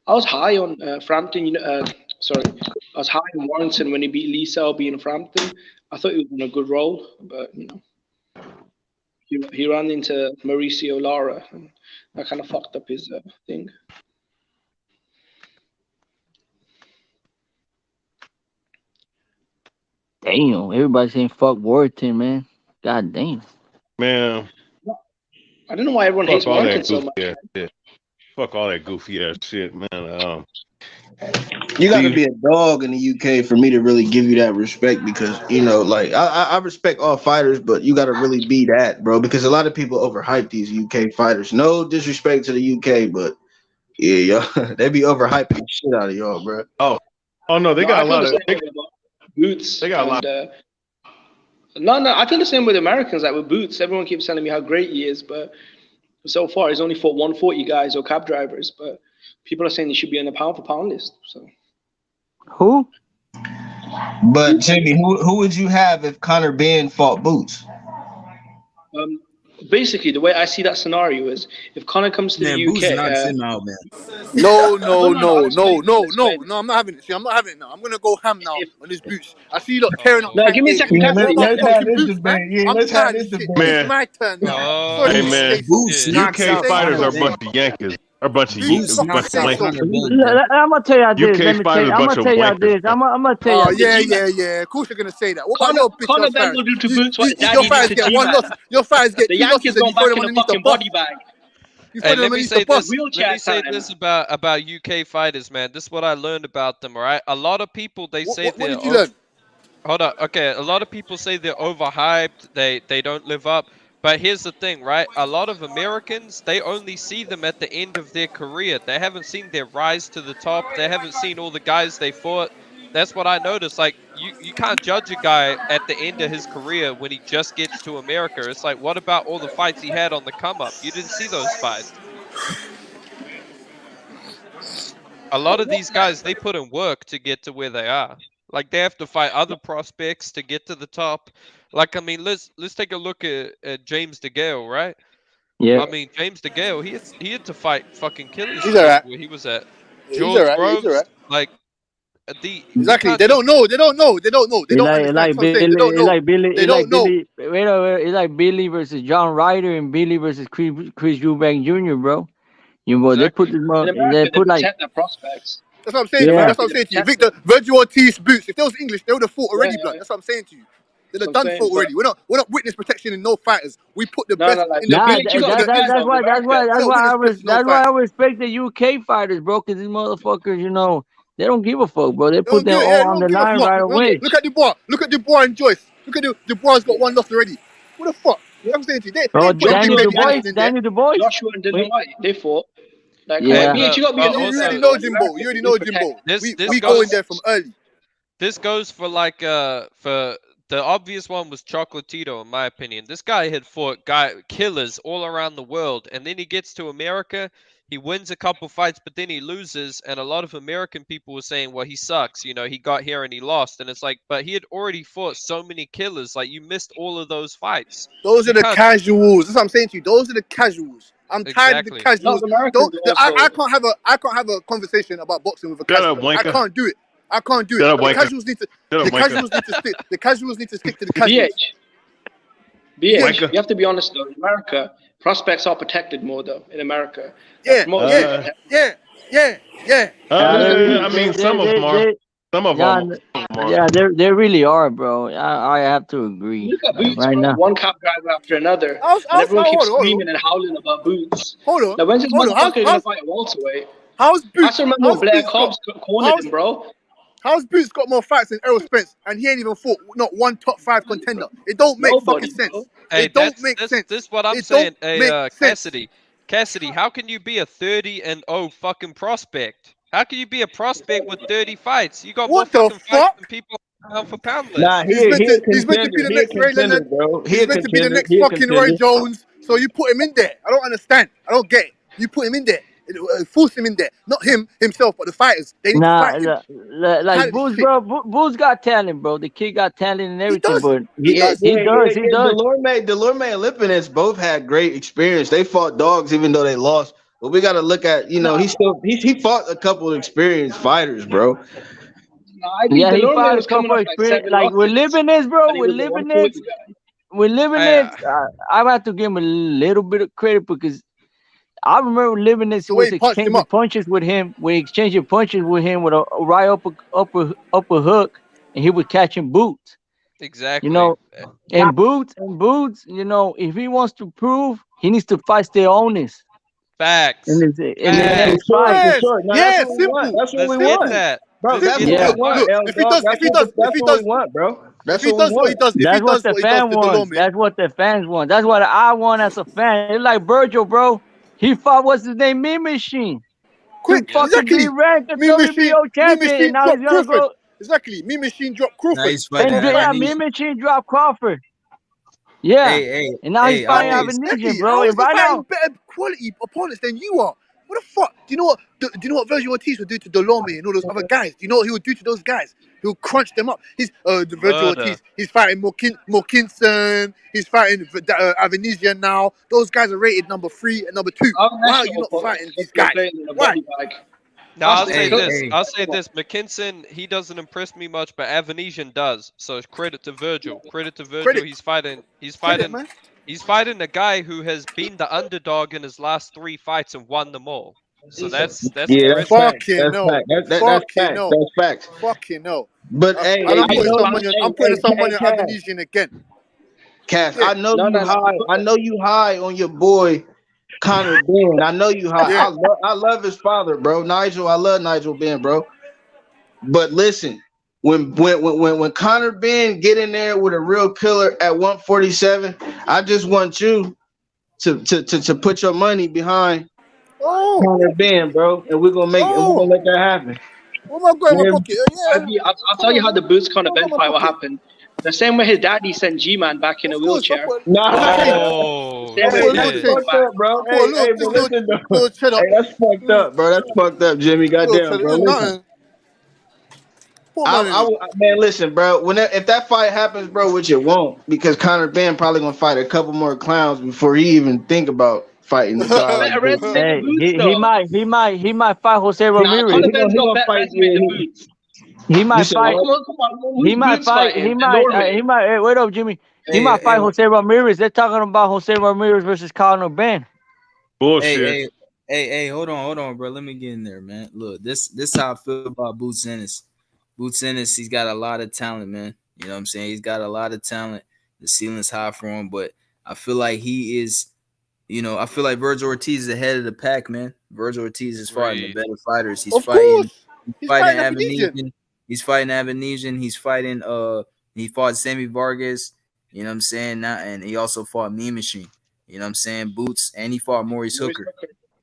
I was high on Frampton. I was high on Warrington when he beat Lee Selby in Frampton. I thought he was on a good roll, but he ran into Mauricio Lara, and that kind of fucked up his thing. Damn, everybody's saying fuck Warrington, man. God damn. Man. I don't know why everyone hates Warrington so much. Fuck all that goofy ass shit, man. You got to be a dog in the UK for me to really give you that respect, because like I respect all fighters, but you got to really be that, bro, because a lot of people overhype these UK fighters. No disrespect to the UK, but yeah, y'all, they be overhyping the shit out of y'all, bro. Oh no, they got a lot of Boots. They got a lot. No, I feel the same with Americans. Like with Boots, everyone keeps telling me how great he is, but so far he's only fought 140 guys or cab drivers. But people are saying he should be on the pound for pound list. So who? But Jimmy, who would you have if Conor Benn fought Boots? Basically, the way I see that scenario is if Conor comes to the UK. Boots knocks him out, man. No, I'm not having it. See, I'm not having it now. I'm gonna go ham now on his Boots. I see you lot tearing up. No, give me a second. Let's have this debate. It's my turn now. Hey man, UK fighters are a bunch of Yankees. A bunch of Yankees. I'm gonna tell y'all this. UK fighters are a bunch of Yankees. I'm gonna tell y'all. Yeah. Of course you're gonna say that. What about your bitch? Conor Benn will do to Boots what your fighters get one loss. Your fighters get the two losses Yankees and go you back throw them in the underneath the fucking bus. body bag. Hey, let me say this. Wheelchair Let me say time. this about UK fighters, man. This is what I learned about them. All right, a lot of people they say What they're. did you learn? Hold on. Okay, a lot of people say they're overhyped. They don't live up. But here's the thing, right? A lot of Americans, they only see them at the end of their career. They haven't seen their rise to the top. They haven't seen all the guys they fought. That's what I noticed. Like, you can't judge a guy at the end of his career when he just gets to America. It's like, what about all the fights he had on the come up? You didn't see those fights. A lot of these guys, they put in work to get to where they are. Like, they have to fight other prospects to get to the top. Like, I mean, let's take a look at James DeGale, right? Yeah. I mean, James DeGale, he had to fight fucking killers. He's alright. Where he was at. He's George alright. Groves, He's alright. like Exactly. They don't know. They don't understand. Like They don't know. Billy. They don't know. It's like Billy versus John Ryder and Billy versus Chris Eubank Jr., bro. They put this. They put like their prospects. That's what I'm saying. Yeah. That's what I'm saying to you. Victor, Virgil Ortiz, Boots. If they was English, they would have fought already, blood. That's what I'm saying to you. They'd have done fought already. We're not witness protection in no fighters. We put the best in the That's why I respect the UK fighters, bro. Because these motherfuckers, they don't give a fuck, bro. They put them all on the line right away. Look at Dubois. Look at Dubois and Joyce. Look at Dubois got one loss already. What the fuck? I'm saying to you. Daniel Dubois. Joshua and Dylan White, they fought. Like, Yeah. You already know Jimbo. You already know Jimbo. We go in there from early. This goes for like for the obvious one was Chocolatito, in my opinion. This guy had fought killers all around the world, and then he gets to America. He wins a couple fights, but then he loses, and a lot of American people were saying, well, he sucks. He got here and he lost. And it's like, but he had already fought so many killers. Like, you missed all of those fights. Those are the casuals. That's what I'm saying to you. Those are the casuals. I'm tired of the casuals. I can't have a conversation about boxing with a casual. I can't do it. The casuals need to stick to the casuals. BH, you have to be honest though. In America, prospects are protected more though. In America, yeah. I mean, some of them are. Some of them are. Yeah, they really are, bro. I have to agree. Look at Boots, right now. One cab driver after another. Everyone keeps screaming and howling about Boots. Hold on. Now, when's this motherfucker gonna fight a welterweight? How's Boots? I remember Blair Cobbs cornered him, bro. How's Boots got more fights than Errol Spence, and he ain't even fought not one top 5 contender? It don't make fucking sense. It don't make sense. This is what I'm saying. Hey, Cassidy, how can you be a 30-0 fucking prospect? How can you be a prospect with 30 fights? You got more fucking fights than people pound for pound list. Nah, he's meant to be the next Ray Leonard, bro. He's meant to be the next fucking Roy Jones. So you put him in there. I don't understand. I don't get it. You put him in there. Force him in there, not himself, but the fighters. They need to Nah, fight him. like Boots, bro. Boots got talent, bro. The kid got talent and everything, but he does. Delorme and Lipinets both had great experience. They fought dogs even though they lost. But we got to look at, you know, he fought a couple of experienced fighters, bro. Yeah, he fought a couple of experience. Like we're living this, bro. We're living this. We're living it. I have to give him a little bit of credit because I remember living this with exchanging punches with him. We exchanging punches with him with a right upper hook, and he was catching Boots. Exactly. You know, and Boots, you know, if he wants to prove, he needs to fight Steones. Facts. And Yes, simple. That's what we want. That. Bro, that's what we want. If he does what we want, bro. That's what he does. That's what the fans want. That's what the fans want. That's what I want as a fan. It's like Virgil, bro. He fought what's his name, Mean Machine. Quick, fucking be ranked as WBO champion. And now he's gonna go. Exactly. Mean Machine dropped Crawford. Mean Machine dropped Crawford. Yeah. And now he's fighting Avenesian, bro. And right now, better quality opponents than you are. What the fuck? Do you know what? Do you know what Virgil Ortiz would do to Delorme and all those other guys? Do you know what he would do to those guys? He'll crunch them up. He's the Virgil Ortiz. He's fighting Morkinson. He's fighting Avenesian now. Those guys are rated number 3 and number 2. Why are you not fighting these guys? Why? No, I'll say this. I'll say this. McKinson, he doesn't impress me much, but Avenesian does. So credit to Virgil. Credit to Virgil. He's fighting a guy who has been the underdog in his last 3 fights and won them all. So that's fucking no. That's facts. Fucking no. But hey, I'm putting someone in Avenesian again. Cass, I know you high. I know you high on your boy Conor Benn. I know you high. Yeah. I love his father, bro. Nigel. I love Nigel Benn, bro. But listen, when Conor Benn get in there with a real killer at 147, I just want you to put your money behind Conor Benn, bro, and we're gonna let that happen. What am I going in my pocket? I'll tell you how the Boots Conor Benn fight will happen. The same way his daddy sent G-Man back in a wheelchair. Nah. That's fucked up, bro. Hey, that's fucked up, bro. That's fucked up, Jimmy. Goddamn, bro. Listen. Man, listen, bro. If that fight happens, bro, which it won't, because Conor Benn probably gonna fight a couple more clowns before he even think about fighting the guy. Hey, he might fight Jose Ramirez. He might fight. Wait up, Jimmy. He might fight Jose Ramirez. They're talking about Jose Ramirez versus Conor Benn. Bullshit. Hey, hold on, bro. Let me get in there, man. Look, this how I feel about Boots Ennis. Boots Ennis, he's got a lot of talent, man. You know what I'm saying? He's got a lot of talent. The ceiling's high for him, but I feel like he is, you know, I feel like Virgil Ortiz is ahead of the pack, man. Virgil Ortiz is fighting the better fighters. He's fighting Avenesian. He's fighting Avenesian. He's fighting he fought Sammy Vargas, you know what I'm saying? Now, and he also fought Mean Machine, you know what I'm saying? Boots, and he fought Maurice Hooker.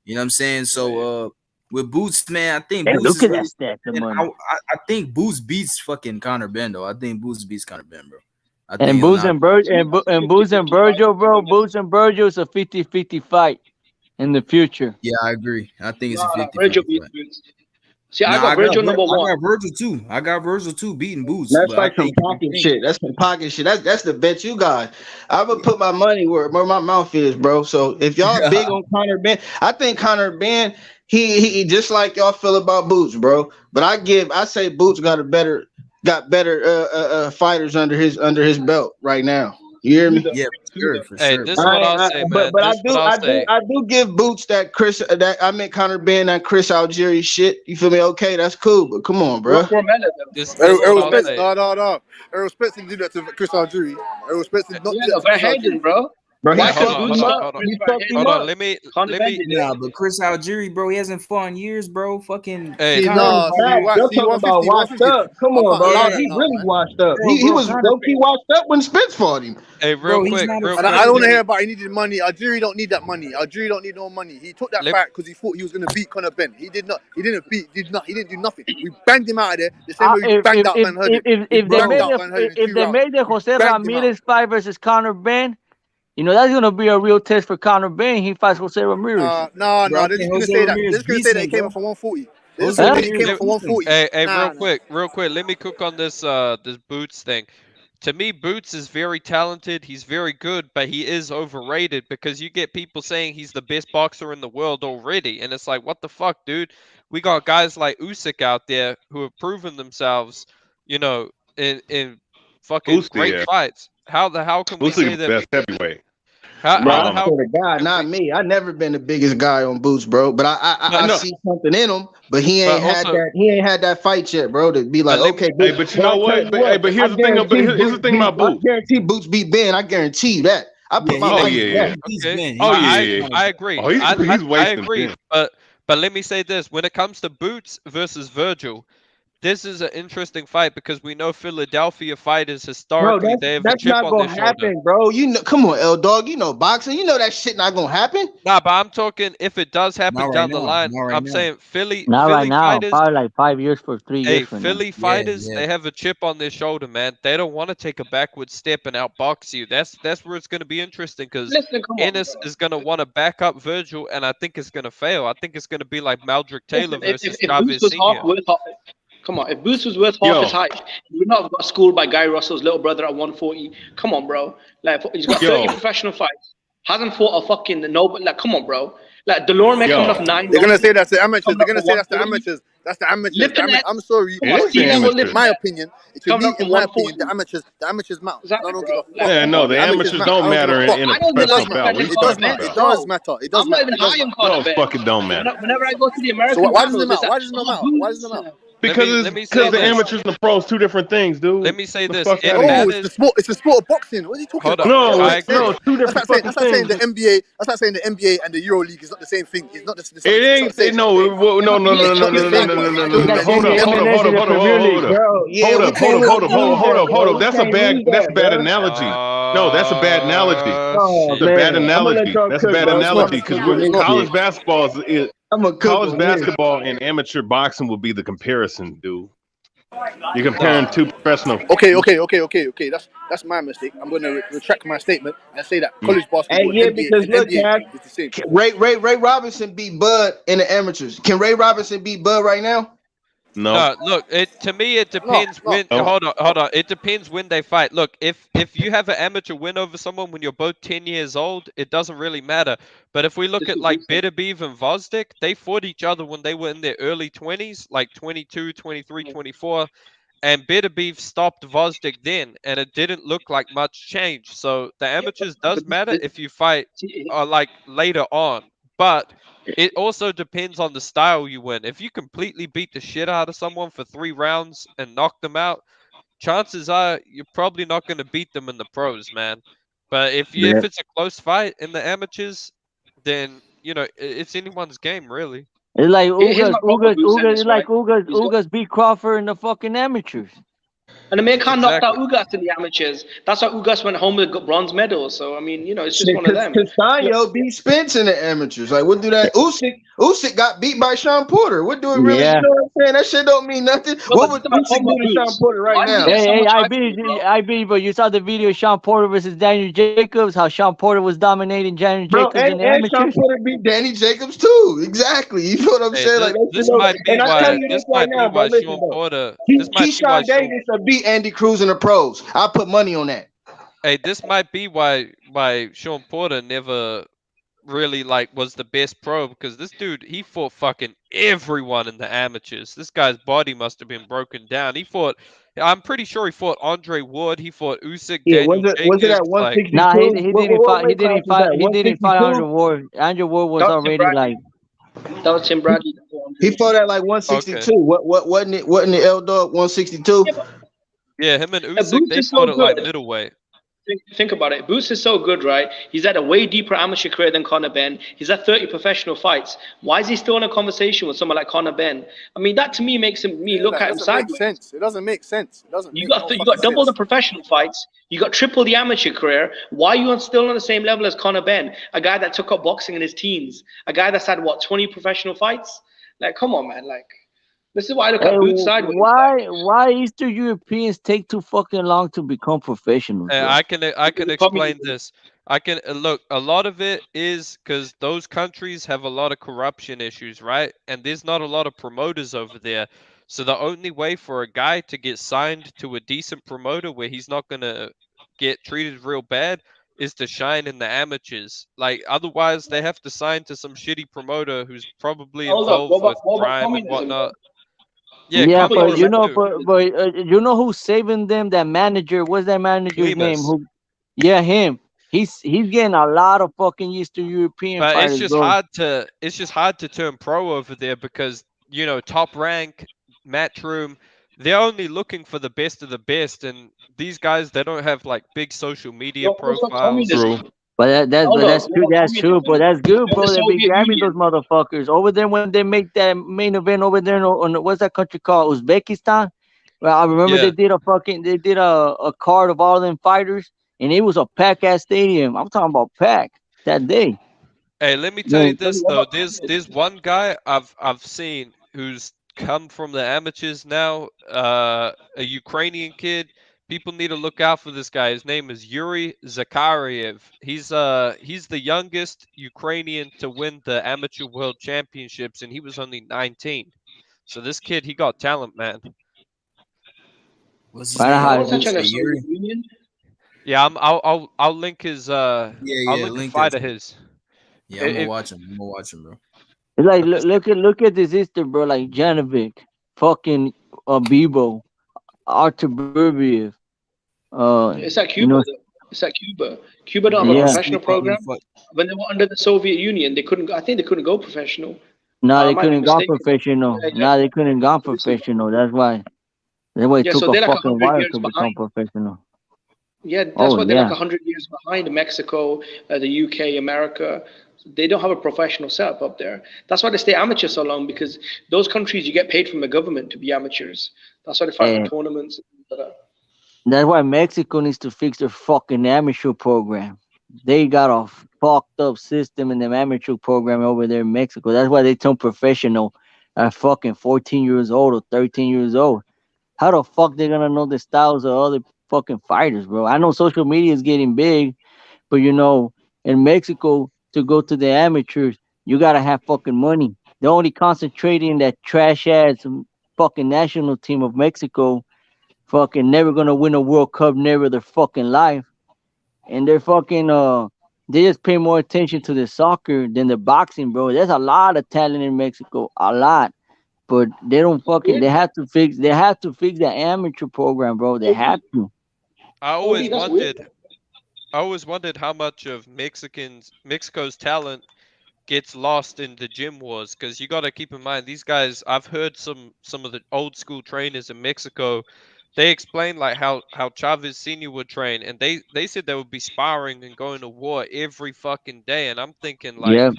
You know what I'm saying? So with Boots, man, I think Boots is really, I think Boots beats fucking Conor Benn, though. I think Boots beats Conor Benn, bro. And Boots and Virgil, bro. Boots and Virgil is a 50-50 fight in the future. Yeah, I agree. I think it's a 50-50 fight. See, I got Virgil number 1. I got Virgil too beating Boots. That's like some pocket shit. That's some pocket shit. That's the bet you got. I would put my money where my mouth is, bro. So if y'all big on Conor Benn, I think Conor Benn, he just like y'all feel about Boots, bro. But I say Boots got better fighters under his belt right now. You hear me? Yeah, for sure. Hey, this is what I'll say, man. But I do give Boots Conor Benn that Chris Algieri shit. You feel me? Okay, that's cool. But come on, bro. Errol Spence didn't do that to Chris Algieri. Errol Spence did not do that to Chris Algieri, bro. Bro, hold on. Let me. But Chris Algieri, bro, he hasn't fought in years, bro. Fucking. Hey, you're talking about washed up. Come on, bro. He really washed up. He was low-key washed up when Spence fought him. Hey, real quick. I don't want to hear about he needed money. Algieri don't need that money. Algieri don't need no money. He took that fight because he thought he was going to beat Conor Benn. He did not. He didn't do nothing. We banged him out of there the same way we banged out Van Herden. If they made the Jose Ramirez fight versus Conor Benn, You know, that's gonna be a real test for Conor Benn. He fights Jose Ramirez. No. They're just gonna say that. They're just gonna say that he came up from 140. They're just gonna say he came up from 140. Hey, real quick. Let me cook on this this Boots thing. To me, Boots is very talented. He's very good, but he is overrated because you get people saying he's the best boxer in the world already, and it's like, what the fuck, dude? We got guys like Usyk out there who have proven themselves, you know, in fucking great fights. How can we say that? Best heavyweight. Bro, I swear to God, not me. I never been the biggest guy on Boots, bro. But I see something in him. But he ain't had that fight yet, bro. To be like, okay, hey, but you know what? But here's the thing. Here's the thing about Boots. I guarantee Boots beat Ben. I guarantee you that. I put my money on that. Okay. Oh yeah. I agree. Oh, he's wasting. I agree. But let me say this: when it comes to Boots versus Virgil, this is an interesting fight because we know Philadelphia fighters historically they have a chip on their shoulder. Happen, bro. You know, come on, L Dog. You know boxing. You know that shit not gonna happen. Nah, but I'm talking if it does happen down the line. I'm saying Philly. Not Philly right now. Fighters, Probably like 5 years for 3 years. Hey, from Philly now. fighters, they have a chip on their shoulder, man. They don't want to take a backward step and outbox you. That's where it's going to be interesting because Ennis is going to want to back up Virgil, and I think it's going to fail. I think it's going to be like Maldrick Taylor versus Chavez Senior. Come on, if Boots was worth half his height, he would not have got schooled by Guy Russell's little brother at 140. Come on, bro. Like he's got 30 professional fights. Hasn't fought a fucking nobody. Like, come on, bro. Like Delorme coming off 9. They're gonna say that's the amateurs. They're gonna say that's the amateurs. That's the amateurs. I'm sorry. In my opinion, the amateurs matter. Yeah, no, the amateurs don't matter in a professional bout. It does matter. It does matter. No, fucking don't matter. Whenever I go to the American, so why does it matter? Why does it matter? Because the amateurs and the pros, two different things, dude. Let me say this. It's the sport of boxing. What are you talking about? No, two different that's not saying the NBA. That's not saying the NBA and the Euro League is not the same thing. It's not the same. It ain't. No. Hold up. That's a bad analogy. No, that's a bad analogy. That's a bad analogy. That's a bad analogy because college basketball is. College basketball and amateur boxing will be the comparison, dude. You're comparing two professional. Okay. That's my mistake. I'm going to retract my statement and say that college basketball and NBA is the same. Ray Robinson beat Bud in the amateurs. Can Ray Robinson beat Bud right now? No. Look, to me it depends when. Hold on. It depends when they fight. Look, if you have an amateur win over someone when you're both 10 years old, it doesn't really matter. But if we look at like Beterbiev and Vosdik, they fought each other when they were in their early 20s, like 22, 23, 24, and Beterbiev stopped Vosdik then, and it didn't look like much change. So the amateurs does matter if you fight like later on, but it also depends on the style you win. If you completely beat the shit out of someone for 3 rounds and knock them out, chances are you're probably not going to beat them in the pros, man. But if it's a close fight in the amateurs, then you know it's anyone's game, really. It's like Ugas beat Crawford in the fucking amateurs. And Amir Khan knocked out Ugas in the amateurs. That's why Ugas went home with bronze medal. So I mean, you know, it's just one of them. Castaño beat Spence in the amateurs. Like, what do that? Usyk got beat by Sean Porter. What do it really? You know what I'm saying? That shit don't mean nothing. What would Usyk do to Sean Porter right now? Hey, I beat, but you saw the video of Sean Porter versus Daniel Jacobs. How Sean Porter was dominating Daniel Jacobs in the amateurs. Sean Porter beat Danny Jacobs too. Exactly. You know what I'm saying? Like this might be why Sean Porter. Keyshawn Davis beat Andy Cruz in the pros. I'll put money on that. Hey, this might be why Sean Porter never really was the best pro, because this dude, he fought fucking everyone in the amateurs. This guy's body must have been broken down. I'm pretty sure he fought Andre Ward. He fought Usyk. Was it at 162? Nah, he didn't fight Andre Ward. Andre Ward was already like. That was Tim Bradley. He fought at like 162. Okay. What wasn't it? Wasn't the L Dog 162? Yeah, him and Usyk, they fought at like middleweight. Think about it. Boots is so good, right? He's had a way deeper amateur career than Conor Benn. He's had 30 professional fights. Why is he still in a conversation with someone like Conor Benn? I mean, that to me makes me look at him sideways. It doesn't make sense. You got double the professional fights. You got triple the amateur career. Why are you still on the same level as Conor Benn? A guy that took up boxing in his teens. A guy that's had 20 professional fights? Like, come on, man. Like, this is why I look at Boots sideways. Why Eastern Europeans take too fucking long to become professionals? I can explain this. I can look. A lot of it is because those countries have a lot of corruption issues, right? And there's not a lot of promoters over there. So the only way for a guy to get signed to a decent promoter where he's not gonna get treated real bad is to shine in the amateurs. Like otherwise, they have to sign to some shitty promoter who's probably Hold up. involved with What about crime and communism? whatnot. Yeah, but communism you know, too. but you know who's saving them? That manager. What's that manager's name? Klimas. Who? Yeah, him. He's getting a lot of fucking Eastern European But fighters, bro. it's just hard to turn pro over there because top rank, Matchroom, they're only looking for the best of the best, and these guys they don't have like big social media profiles. But that's true. That's true. But that's good, bro. They be Soviet grabbing Union. those motherfuckers over there when they make that main event over there on what's that country called? Uzbekistan. Well, I remember Yeah. they did a card of all them fighters, and it was a pack ass stadium. I'm talking about pack that day. Hey, let me tell you this though. There's one guy I've seen who's come from the amateurs now. A Ukrainian kid. People need to look out for this guy. His name is Yuri Zakariev. He's the youngest Ukrainian to win the amateur world championships, and he was only 19. So this kid, he got talent, man. What's his Right, name? how- What did you China say, Yuri? Soviet Union. Yeah, I'll link his I'll link a link fight that of to me. his. Yeah, I'm gonna If- watch him. I'm gonna watch him, bro. It's like look at this history, bro. Like Janovic, fucking Bibo, Artur Berbiev. It's like you Cuba. know, It's like Cuba. Cuba don't have a Yeah. professional program. When they were under the Soviet Union, they couldn't. I think they couldn't go professional. no, I they might be couldn't go mistaken. professional. Yeah, No, they couldn't go professional. That's why. It Yeah, took so a they're like fucking 100 while years to become behind. professional. Yeah, that's Oh why they're like yeah. 100 years behind Mexico, the UK, America. They don't have a professional setup up there. That's why they stay amateur so long, because those countries you get paid from the government to be amateurs. That's why they fight And for tournaments. that's why Mexico needs to fix their fucking amateur program. They got a fucked up system in the amateur program over there in Mexico. That's why they turn professional at fucking 14 years old or 13 years old. How the fuck they gonna know the styles of other fucking fighters, bro? I know social media is getting big, but in Mexico, to go to the amateurs, you gotta have fucking money. They're only concentrating in that trash ass fucking national team of Mexico, fucking never gonna win a World Cup, never their fucking life. And they're fucking they just pay more attention to the soccer than the boxing, bro. There's a lot of talent in Mexico, a lot. But they don't fucking they have to fix the amateur program, bro. They have to. I always wondered how much of Mexico's talent gets lost in the gym wars, because you got to keep in mind these guys. I've heard some of the old school trainers in Mexico. They explain like how Chavez Senior would train, and they said they would be sparring and going to war every fucking day. And I'm thinking like, Yeah.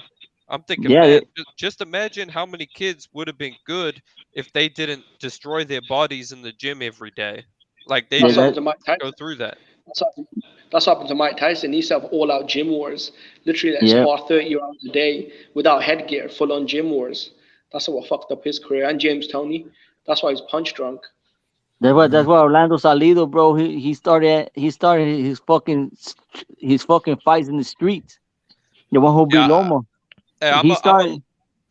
Yeah, man, just imagine how many kids would have been good if they didn't destroy their bodies in the gym every day. Like they That's what happened just to Mike Tyson. go through that. That's what happened to Mike Tyson. He used to have all-out gym wars. Literally, like Yeah. spar 30 rounds a day without headgear, full-on gym wars. That's what fucked up his career. And James Toney. That's why he's punch drunk. That's why Orlando Salido, bro. He started his fucking fights in the streets. The one who beat Yeah, Loma. Hey,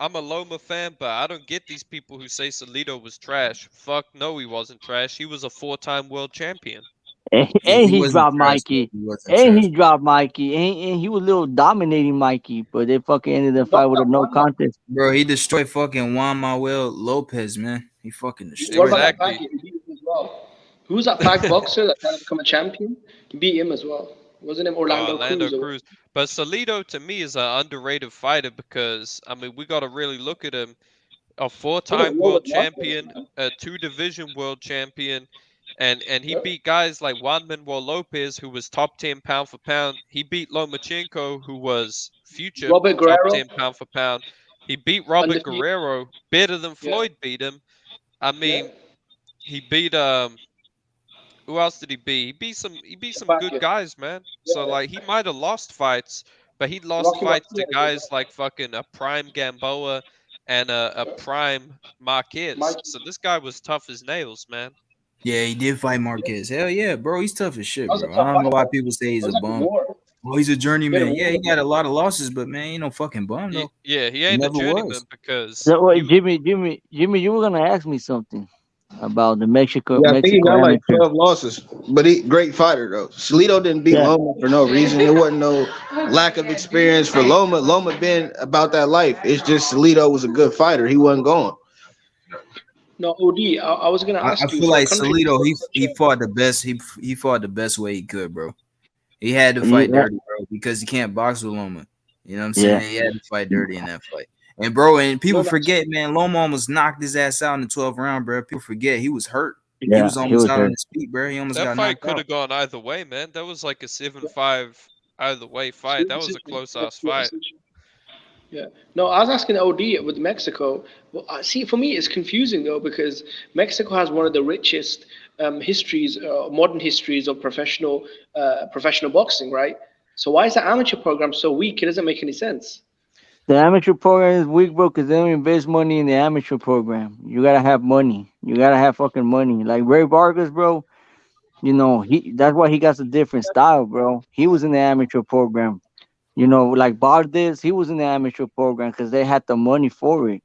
I'm a Loma fan, but I don't get these people who say Salido was trash. Fuck no, he wasn't trash. He was a 4-time world champion. And he dropped Mikey. And he dropped Mikey. And he was a little dominating Mikey, but they fucking ended the fight with a no contest. Bro, he destroyed fucking Juan Manuel Lopez, man. He fucking What destroyed about that. that Pac? He beat him as well. Who's that Pac boxer that tried to become a champion? He beat him as well. Wasn't him Orlando Cruz? But Salido to me is an underrated fighter because I mean we got to really look at him. A 4-time world champion, a 2-division world champion, and he beat guys like Juan Manuel Lopez, who was top 10 pound for pound. He beat Lomachenko, who was future Robert top Guerrero. 10 pound for pound. He beat Robert Undefeated. Guerrero better than Floyd beat him. I mean, he beat who else did he beat? He beat some good guys, man. So like he might have lost fights, but he lost Rocky fights to Martinez, guys like fucking a prime Gamboa and a prime Marquez. So this guy was tough as nails, man. Yeah, he did fight Marquez. Hell yeah, bro. He's tough as shit, That was a bro. tough I don't know fight, why bro. people say he's That a was like a bum. war. Oh, he's a journeyman. Bit Yeah, of he war. got a lot of losses, but man, he ain't no fucking bum though. Yeah, he He ain't a never journeyman was. because So, wait, he Jimmy, you were gonna ask me something about the Mexico Yeah, I think he got like amateur. 12 losses, but he great fighter though. Salido didn't beat Yeah. Loma for no reason. It wasn't no lack of experience for Loma. Loma been about that life. It's just Salido was a good fighter. He wasn't going. No, OD. I was gonna I ask you. feel So a like country. Salido, he fought the best. He fought the best way he could, bro. He had to fight Yeah. dirty, bro, because he can't box with Loma. You know what I'm Yeah. saying? He had to fight dirty in that fight. And bro, and people No, no. forget, man, Loma almost knocked his ass out in the 12th round, bro. People forget he was hurt. He Yeah, was he almost was out on hurt. his feet, bro. He almost that got fight knocked could out. have gone either way, man. That was like a 7-5 either way fight. That was a close ass fight. Yeah. No, I was asking OD with Mexico. Well, see, for me, it's confusing though because Mexico has one of the richest histories, modern histories of professional boxing, right? So why is the amateur program so weak? It doesn't make any sense. The amateur program is weak, bro, because they don't invest money in the amateur program. You gotta have money. You gotta have fucking money. Like Ray Vargas, bro. You know, that's why he got a different style, bro. He was in the amateur program. You know, like Bardes, he was in the amateur program because they had the money for it.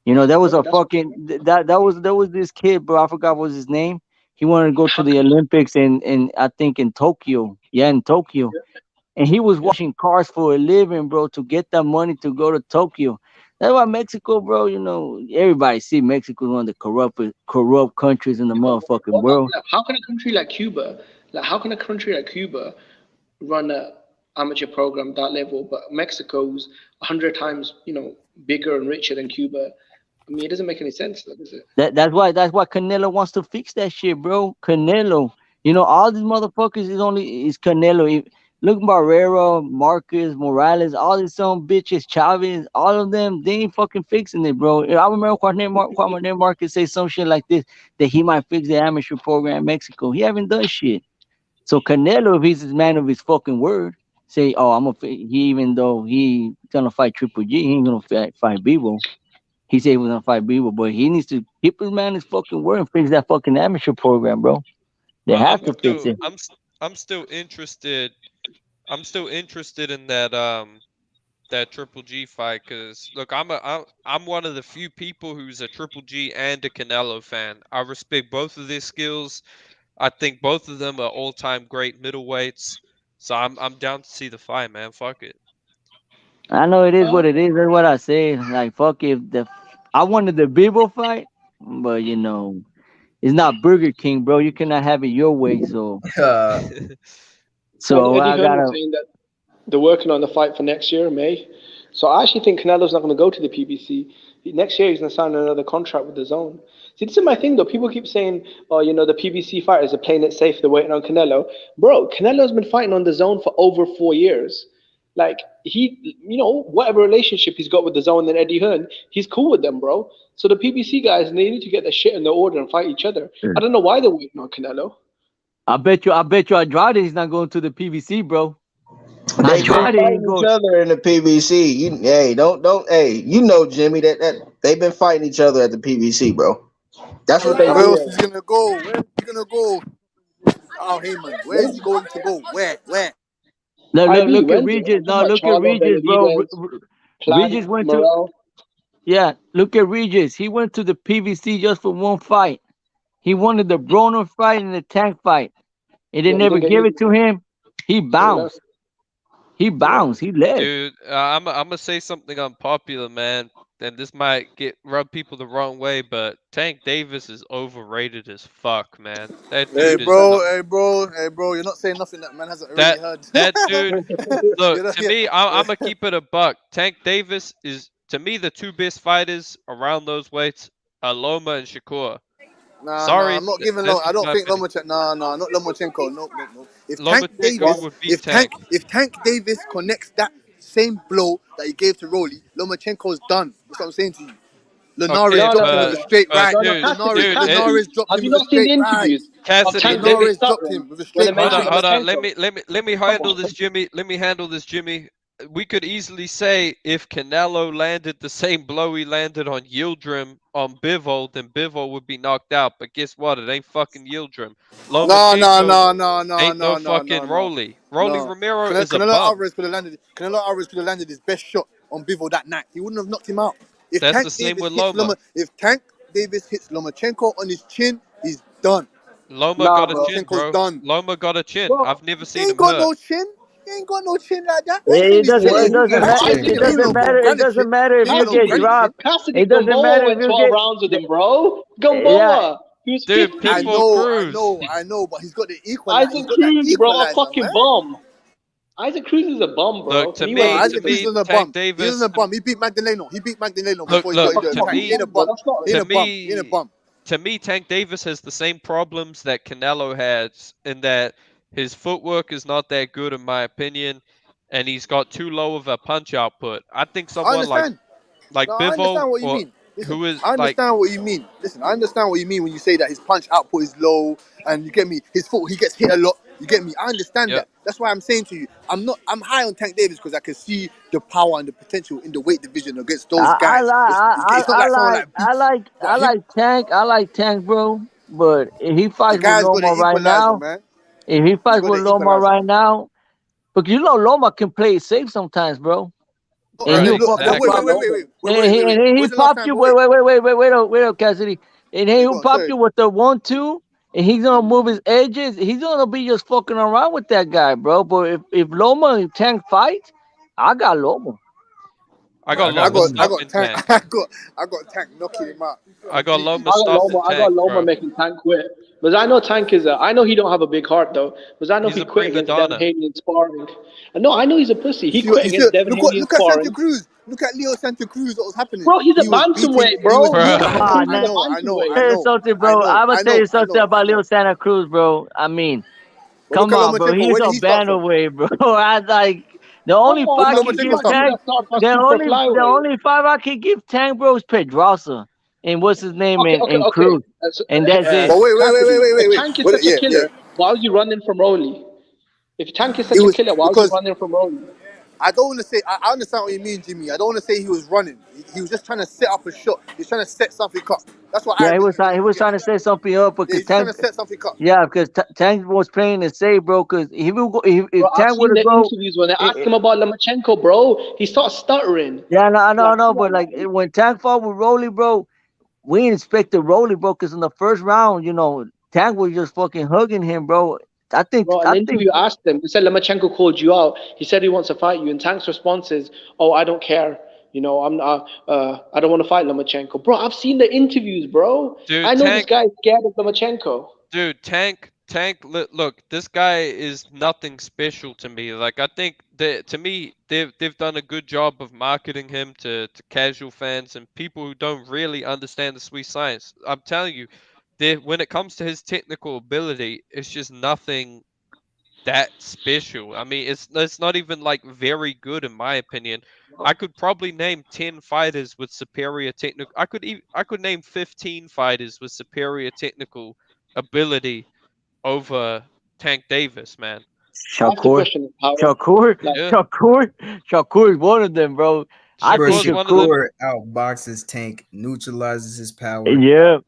You know, there was a fucking that was this kid, bro. I forgot what was his name. He wanted to go to the Olympics in I think in Tokyo. Yeah, in Tokyo. And he was washing cars for a living, bro, to get that money to go to Tokyo. That's why Mexico, bro, you know, everybody see Mexico is one of the corrupt countries in the motherfucking world. How can a country like Cuba, run a amateur program that level, but Mexico's 100 times, bigger and richer than Cuba? I mean, it doesn't make any sense, does it? That's why Canelo wants to fix that shit, bro. Canelo, you know, all these motherfuckers is Canelo. Look, Barrera, Marcus, Morales, all these some bitches, Chavez, all of them, they ain't fucking fixing it, bro. I remember Juan Marcus say some shit like this, that he might fix the amateur program in Mexico. He haven't done shit. So Canelo, if he's a man of his fucking word, say, oh, even though he gonna fight Triple G, he ain't gonna fight Bebo. He said he was gonna fight Bebo, but he needs to keep his man his fucking word and fix that fucking amateur program, bro. They have to fix it. I'm still interested. I'm still interested in that Triple G fight because look, I'm one of the few people who's a Triple G and a Canelo fan. I respect both of their skills. I think both of them are all-time great middleweights. So I'm down to see the fight, man. Fuck it. I know it is what it is. That's what I say. Like fuck I wanted the Bebo fight, but you know, it's not Burger King, bro. You cannot have it your way. So So I Eddie Hearn gotta. was saying that they're working on the fight for next year, May. So I actually think Canelo's not going to go to the PBC. Next year he's going to sign another contract with the Zone. See, this is my thing though. People keep saying, oh, the PBC fighters are playing it safe. They're waiting on Canelo. Bro, Canelo's been fighting on the Zone for over 4 years. Like whatever relationship he's got with the Zone and Eddie Hearn, he's cool with them, bro. So the PBC guys, they need to get their shit in their order and fight each other. I don't know why they're waiting on Canelo. I bet you Andrade is not going to the PBC, bro. They been fighting each other in the PBC. You know, Jimmy, that they've been fighting each other at the PBC, bro. That's what they Where do. else is he gonna go? Where is he gonna go? Oh, Heyman, where is he going to go? Where? Look at Regis. No, look at Regis, bro. Regis went to. Yeah, look at Regis. He went to the PBC just for one fight. He wanted the Broner fight and the Tank fight, and they never gave it to him. He bounced. He left. Dude, I'm gonna say something unpopular, man, and this might rub people the wrong way, but Tank Davis is overrated as fuck, man. That dude Hey, bro, you're not saying nothing that man hasn't already heard. That dude, look, to me, I'm gonna keep it a buck. Tank Davis is, to me, the two best fighters around those weights are Loma and Shakur. Sorry, I'm not giving I don't think Lomachenko. not Lomachenko. No. If Tank Davis connects that same blow that he gave to Rolly, Lomachenko's done. That's what I'm saying to you. Linares dropped him with a straight right. Linares dropped him with a straight right. Linares dropped him with a straight right. Hold on. Let me handle this, Jimmy. we could easily say if Canelo landed the same blow he landed on Yildirim on Bivol, then Bivol would be knocked out. But guess what? It ain't fucking Yildirim. No, Ain't no fucking Rolly. Rolly Romero is a Canelo bum. Alvarez could have landed. Canelo Alvarez could have landed his best shot on Bivol that night. He wouldn't have knocked him out. If That's Tank the same Davis with hits Loma. if Tank Davis hits Lomachenko on his chin, he's done. Loma Nah, got a bro. chin, Lomachenko's bro. done. Loma got a chin. Bro, I've never He seen ain't him got hurt. no chin. He ain't got no chin like that. It doesn't matter. I've seen It him hit doesn't on matter. It granite doesn't shit. matter if He you hit on get granite dropped. Cassidy It doesn't Gamboa matter if went you 12 get. rounds with him, bro. Yeah. Gamboa. He was Dude, 50. I people know, but he's got the equalizer. He's Isaac got that Cruz, bro, a equalizer, fucking man. bum. Isaac Cruz is a bum, bro. Look, to He Bro, went Isaac Cruz isn't a Tank bum. Davis. He isn't a bum. He beat Magdaleno. Look, before he got into to the tank. me, He ain't a bum. He ain't to a bum. He ain't a me, bum. to me, Tank Davis has the same problems that Canelo has in that his footwork is not that good, in my opinion, and he's got too low of a punch output. I think I someone understand. like No, I Bivol understand what you or mean. Listen, who is I like understand what you mean. Listen, I understand what you mean when you say that his punch output is low, and you get me. His foot, he gets hit a lot. You get me. I understand that. That's why I'm saying to you, I'm high on Tank Davis because I can see the power and the potential in the weight division against those guys. It's not like someone like Boots, I like Tank. I like Tank, bro. But if he the fights with guy's got Loma the right equalizer, now, man. if he He's fights got with the Loma equalizer. right now, because you know Loma can play it safe sometimes, bro. And he'll fuck up. Wait. And then he When's the last pop time? you. Wait up, Cassidy. And then he'll pop you with the 1-2, and he's gonna move his edges. He's gonna be just fucking around with that guy, bro. But if Loma and Tank fight, I got Loma. I got I Loma got stopping Tank. Tank. I got Tank knocking him out. I got Loma I stopping got Tank, Loma bro. making Tank quit. Because I know Tank is I know he don't have a big heart though. Because I know He's he a quit prima against Devin donna. Haney in sparring. No, I know he's a pussy. He You quit see, against Devin Haney in look at Santa sparring. Cruz. Look at Leo Santa Cruz. What was happening? Bro, he's a He was beating. bantamweight, bro. Leo Come Santa on, Cruz is a I know. bantamweight. Tell you something, bro. I'm gonna tell you something about Leo Santa Cruz, bro. I mean, But look come at on, bro. Lomachenko. He's Where did a he start from? bantamweight, bro. I like the only Come on, fight I man. can Lomachenko give start from? Tank. The only fight I can give Tank, bro, is Pedrosa. And what's his name? And Okay. Cruz. And that's it. But wait. If Tank is such a Yeah. killer, why was you running from Rolly? If Tank is such It a was killer, why was you because running from Rolly? I don't want to say. I understand what you mean, Jimmy. I don't want to say he was running. He was just trying to set up a shot. He's trying to set something up. That's what I Yeah, he believe. was trying to set something up because He's trying Tank. to set something up. Yeah, because Tank was playing it safe, bro. Because if Bro, I've Tank seen would the have go. interviews when they ask him about Lomachenko, bro. He starts stuttering. Yeah, I know, come but on, like man. when Tank fought with Rolly, bro, we didn't expect the Rolly, bro, because in the first round, Tank was just fucking hugging him, bro. Bro, an interview asked him. He said Lomachenko called you out. He said he wants to fight you, and Tank's response is, "Oh, I don't care. I don't want to fight Lomachenko." Bro, I've seen the interviews, bro. Dude, I know Tank- this guy is scared of Lomachenko. Dude, Tank, look, this guy is nothing special to me. Like, I think that, to me, they've done a good job of marketing him to casual fans and people who don't really understand the Swiss science. I'm telling you, when it comes to his technical ability, it's just nothing that special. I mean, it's not even like very good in my opinion. I could probably name 10 fighters with superior technical. I could name 15 fighters with superior technical ability over Tank Davis, man. Shakur is one of them, bro. I think Shakur outboxes Tank, neutralizes his power. Yeah.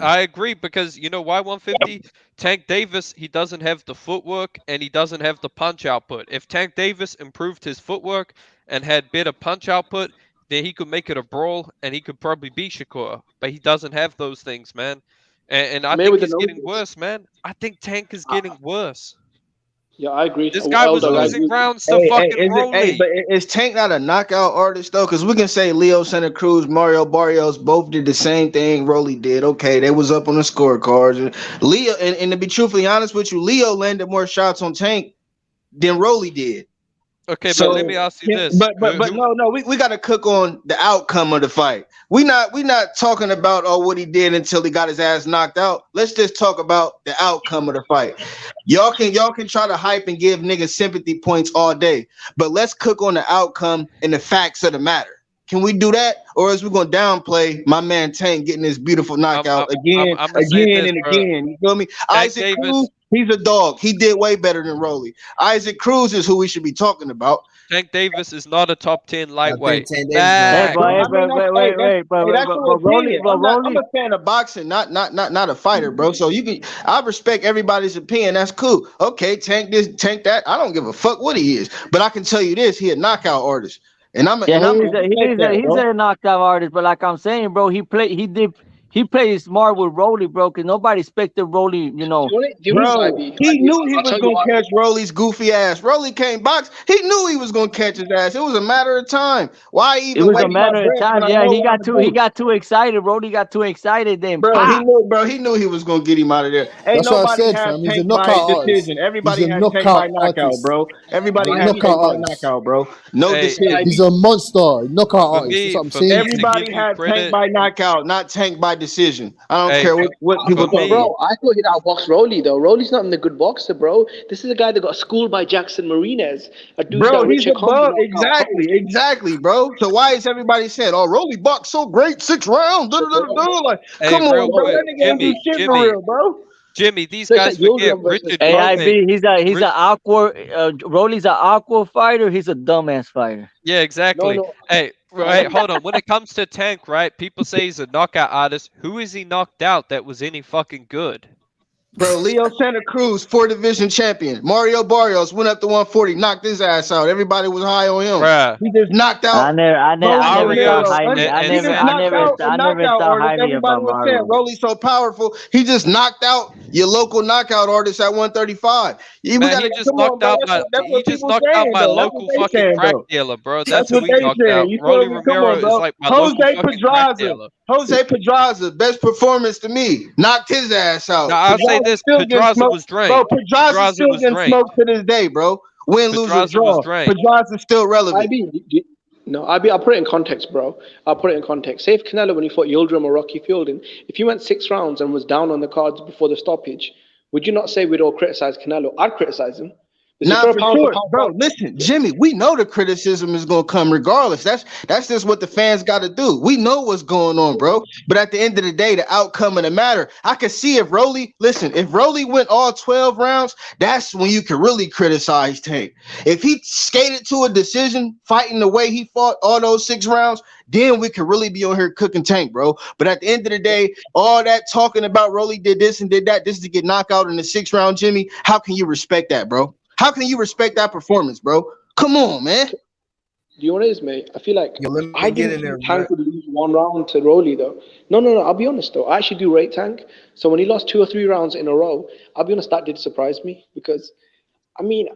I agree because you know why 150? Tank Davis, he doesn't have the footwork and he doesn't have the punch output. If Tank Davis improved his footwork and had better punch output, then he could make it a brawl and he could probably beat Shakur. But he doesn't have those things, man. And I think he's getting worse, man. I think Tank is getting worse. Yeah, I agree. This guy was losing rounds to fucking Rolly. But is Tank not a knockout artist though? Because we can say Leo Santa Cruz, Mario Barrios both did the same thing Rolly did. Okay, they was up on the scorecards. And Leo, and to be truthfully honest with you, Leo landed more shots on Tank than Rolly did. Okay, but let me ask you this. But no, we got to cook on the outcome of the fight. We not talking about what he did until he got his ass knocked out. Let's just talk about the outcome of the fight. Y'all can try to hype and give niggas sympathy points all day, but let's cook on the outcome and the facts of the matter. Can we do that, or is we gonna downplay my man Tank getting this beautiful knockout again? You feel me? Tank Isaac Davis. Cruz He's a dog. He did way better than Rolly. Isaac Cruz is who we should be talking about. Tank Davis is not a top 10 lightweight. Wait, But Rolly, I'm a fan of boxing, not a fighter, bro. So I respect everybody's opinion. That's cool. Okay, Tank this, Tank that. I don't give a fuck what he is, but I can tell you this: he a knockout artist, and he's a knockout artist. But like I'm saying, bro, he played smart with Rolly, bro, because nobody expected Rolly, Bro, he knew he was going to catch Rolly's goofy ass. Rolly can't box. He knew he was going to catch his ass. It was a matter of time. Why even? It was a matter of time. Yeah, he got too excited. Rolly got too excited. Then, he knew he was going to get him out of there. That's what I said, fam. He's a knockout artist. Everybody has Tank by knockout, bro. Everybody has Tank by knockout, bro. No decision. He's a monster. Knockout artist. That's what I'm saying. Everybody has Tank by knockout, not Tank by decision. I don't care what people think. Bro, I thought he'd outbox Rolly though. Rolly's not even a good boxer, bro. This is a guy that got schooled by Jackson Marinez. Bro, he's above. Exactly, bro. So why is everybody saying, "Oh, Rolly boxed so great, 6 rounds"? Like, come on, bro. That nigga ain't do shit for real, bro. Jimmy, these guys forget Richard AIB, he's an awkward. Rolly's an awkward fighter. He's a dumbass fighter. Yeah, exactly. No. Hey, right, hold on. When it comes to Tank, right? People say he's a knockout artist. Who is he knocked out that was any fucking good? Bro, Leo Santa Cruz, 4-division champion. Mario Barrios went up to 140, knocked his ass out. Everybody was high on him. Bruh. He just knocked out. I never thought highly about Mario. Rolly's so powerful. He just knocked out your local knockout artist at 135. He just knocked out my local fucking crack dealer, bro. That's who he knocked out. Rolly Romero is like my local fucking crack dealer. Jose Pedraza, best performance to me. Knocked his ass out. Now, I'll say this: Pedraza was drained. Bro, Pedraza still getting smoked to this day, bro. Win, lose, or draw. Pedraza's still relevant. I'll put it in context, bro. I'll put it in context. Say if Canelo, when he fought Yildirim or Rocky Fielding, if he went 6 rounds and was down on the cards before the stoppage, would you not say we'd all criticize Canelo? I'd criticize him. Not for sure, bro. Listen, Jimmy, we know the criticism is gonna come regardless. That's just what the fans got to do. We know what's going on, bro. But at the end of the day, the outcome of the matter, I can see if Rolly went all 12 rounds, that's when you can really criticize Tank. If he skated to a decision, fighting the way he fought all those 6 rounds, then we could really be on here cooking Tank, bro. But at the end of the day, all that talking about Rolly did this and did that, this is to get knocked out in the 6th round, Jimmy. How can you respect that, bro? How can you respect that performance, bro? Come on, man. Do you know what it is, mate? I feel like I didn't think Tank would lose 1 round to Rolly, though. No. I'll be honest, though. I actually do rate Tank. So when he lost 2 or 3 rounds in a row, I'll be honest, that did surprise me because, I mean,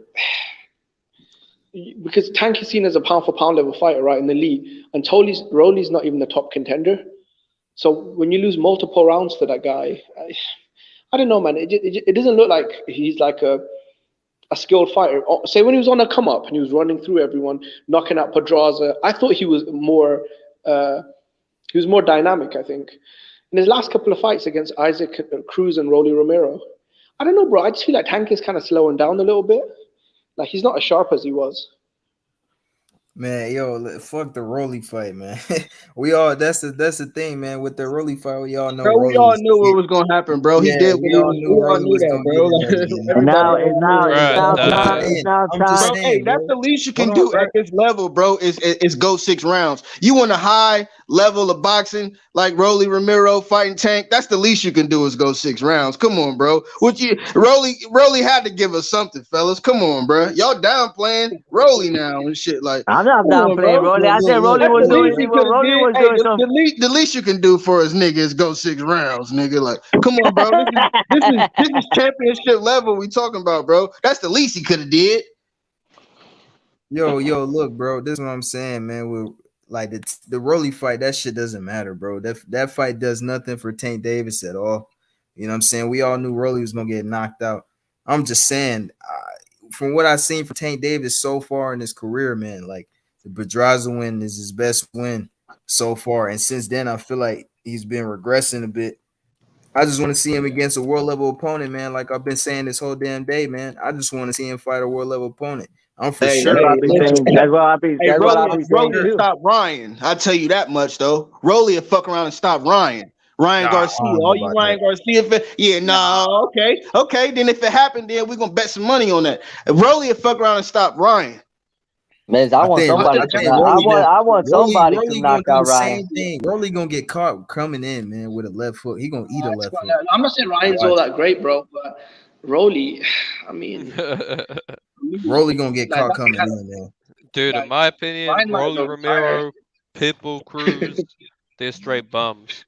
because Tank is seen as a pound-for-pound level fighter, right, in the league, and Rolly's not even the top contender. So when you lose multiple rounds to that guy, I don't know, man. It doesn't look like he's like a skilled fighter. Say when he was on a come up and he was running through everyone, knocking out Pedraza, I thought he was more dynamic, I think. In his last couple of fights against Isaac Cruz and Rolly Romero, I don't know, bro. I just feel like Tank is kind of slowing down a little bit. Like he's not as sharp as he was. Man, yo, fuck the Rolly fight, man. That's the thing, man. With the Rolly fight, we all know. Bro, we all knew what was gonna happen, bro. He did. We all knew that, bro. Now, hey, that's the least you can do at this level, bro. Is go 6 rounds. You want a high level of boxing like Rolly Romero fighting Tank? That's the least you can do is go 6 rounds. Come on, bro. Rolly had to give us something, fellas. Come on, bro. Y'all downplaying Rolly now and shit like. I'm not downplaying Rolly. I said Rolly was doing something. The least you can do for us, nigga, is go 6 rounds, nigga. Like, come on, bro. This is championship level we talking about, bro. That's the least he could have did. Yo, look, bro. This is what I'm saying, man. We're like the Rolly fight. That shit doesn't matter, bro. That fight does nothing for Tank Davis at all. You know what I'm saying? We all knew Rolly was gonna get knocked out. I'm just saying, from what I've seen from Tank Davis so far in his career, man, like the Pedraza win is his best win so far. And since then, I feel like he's been regressing a bit. I just want to see him against a world level opponent, man. Like I've been saying this whole damn day, man. I just want to see him fight a world level opponent. I'm for sure. Rolly stop Ryan. I'll tell you that much, though. Rolly will fuck around and stop Ryan. Ryan Nah, I Garcia. don't know All you about Ryan Garcia yeah, no, okay. Then if it happened, then we're gonna bet some money on that. If Rolly would fuck around and stop Ryan. Man, I want somebody to knock. I want somebody to Rolly knock gonna do out the Ryan. same thing. Rolly gonna get caught coming in, man, with a left foot. He gonna eat a left foot. I'm not saying Ryan's all that great, bro, but Rolly, I mean, Rolly gonna get like, caught that coming kind in, man. Dude, in my opinion, Ryan might Rolly go Romero, Pitbull Cruz, they're straight bums.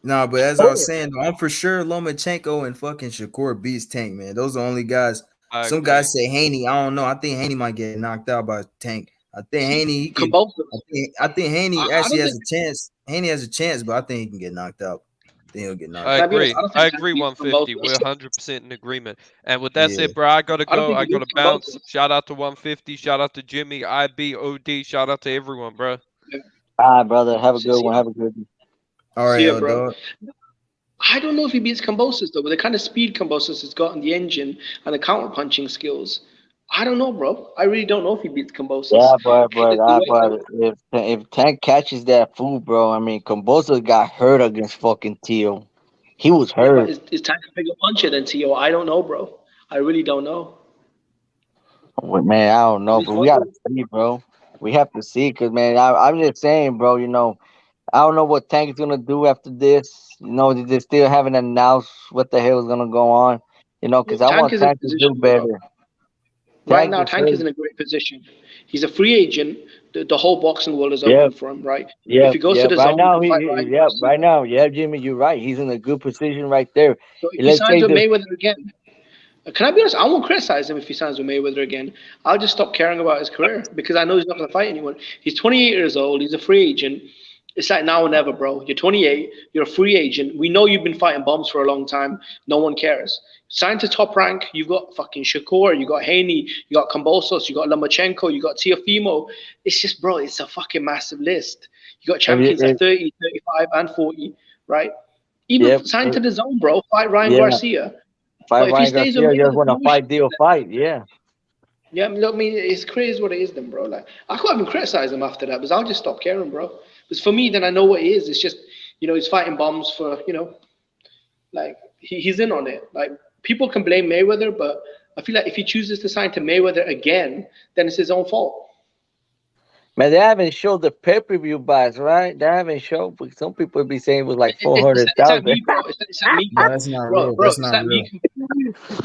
Nah, but as I was saying, though, I'm for sure Lomachenko and fucking Shakur beats Tank, man. Those are the only guys. Some guys say Haney. I don't know. I think Haney might get knocked out by Tank. I think Haney. He can, I think Haney actually has a chance. Haney has a chance, but I think he can get knocked out. I think he'll get knocked I out. agree. I agree 150. We're 100% in agreement. And with that said, bro, I got to go. I got to bounce. Shout out to 150. Shout out to Jimmy, IB, OD. Shout out to everyone, bro. All right, brother. Have a good one. Have a good one. All right, See ya, bro. I don't know if he beats Kambosos though, with the kind of speed Kambosos has got in the engine and the counter punching skills. I don't know, bro. I really don't know if he beats Kambosos. Yeah, but if Tank catches that fool, bro, I mean, Kambosos got hurt against fucking Tio. He was hurt. Is Tank a bigger puncher than Tio? I don't know, bro. I really don't know. Well, man, I don't know, but we gotta see, bro. We have to see, cause man, I'm just saying, bro. You know, I don't know what Tank is gonna do after this. You know, they still haven't announced what the hell is gonna go on. You know, because I want Tank to do better. Right now, Tank is in a great position. He's a free agent. The whole boxing world is open for him, right? Yeah, if he goes to the right zone, now, right now, Jimmy, you're right. He's in a good position right there. So if he signs with Mayweather again, can I be honest? I won't criticize him if he signs with Mayweather again. I'll just stop caring about his career because I know he's not going to fight anyone. He's 28 years old. He's a free agent. It's like now or never, bro. You're 28. You're a free agent. We know you've been fighting bombs for a long time. No one cares. Sign to Top Rank. You've got fucking Shakur. You got Haney. You got Kambosos. You got Lomachenko. You got Teofimo. It's just, bro, it's a fucking massive list. You got champions at 30, 35, and 40, right? Even sign to the zone, bro. Fight Ryan Garcia. Fight Ryan Garcia. You just want to fight, deal, fight. Yeah. Yeah, I mean, it's crazy what it is, then, bro. Like, I can't even criticize him after that, because I'll just stop caring, bro. Because for me, then I know what it is. It's just, you know, he's fighting bombs for, you know, like, he's in on it. Like, people can blame Mayweather, but I feel like if he chooses to sign to Mayweather again, then it's his own fault. Man, they haven't showed the pay-per-view buys, right? They haven't showed. Some people be saying it was like 400,000. It's at me, bro. It's at me. No, that's not real. Bro, That's not real.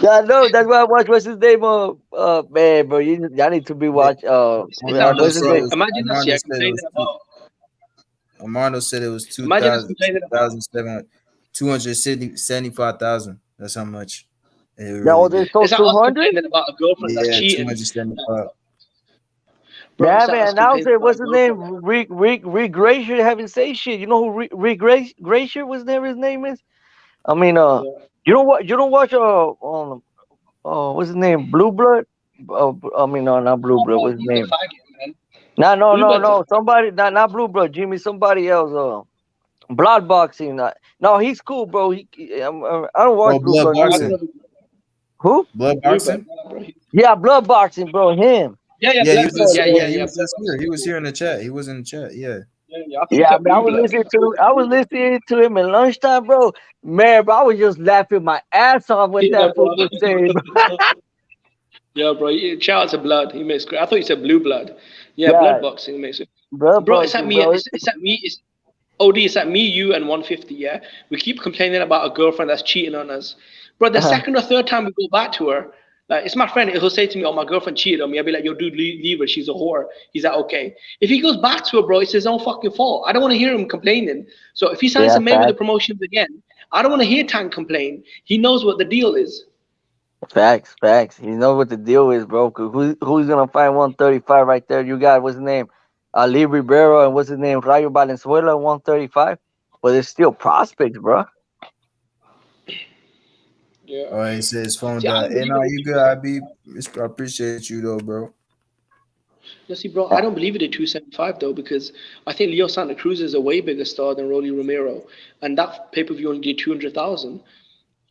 Yeah, I know. That's why I watched. What's his name? Man, bro, y'all need to be watch. What's his name? Imagine this, yeah, complaining about. Armando said it was 275,000. That's how much. No, they sold 200. About a girlfriend that's cheating. 275. They haven't announced it. What's his name? Rick Gracier haven't said shit. You know who Rick Gracier was there? His name is. I mean, you don't watch what's his name? Blue Blood. I mean, no, not Blue Blood. What's his name? No. Somebody, not Blue Blood. Jimmy, somebody else. Blood Boxing. No, he's cool, bro. I don't watch Blue Blood. Who? Blood Boxing. Yeah, Blood Boxing, bro. Him. He was here in the chat. He was in the chat. Yeah. Yeah, I was listening to him at lunchtime, bro. Man, bro, I was just laughing my ass off with that fool was saying. Yeah, bro. Shout out to Blood. He makes great. I thought you said Blue Blood. Yeah, Blood Boxing makes it. Bro, it's at me. It's at me. It's OD. It's at me, you, and 150. Yeah, we keep complaining about a girlfriend that's cheating on us, bro. The second or third time we go back to her. Like, it's my friend. He'll say to me, "Oh, my girlfriend cheated on me." I'll be like, "Yo, dude, leave her. She's a whore." He's like, "Okay." If he goes back to her, bro, it's his own fucking fault. I don't want to hear him complaining. So if he signs to Mayweather Promotions again, I don't want to hear Tank complain. He knows what the deal is. Facts. He knows what the deal is, bro. Who's gonna fight 135 right there? You got what's his name? Ali Ribeiro and what's his name? Rayo Valenzuela 135. But it's still prospects, bro. Yeah. Oh, he says his phone died. Hey, no, you good, IB? I appreciate you though, bro. You see, bro, I don't believe it at 275 though, because I think Leo Santa Cruz is a way bigger star than Rolly Romero, and that pay-per-view only did 200,000.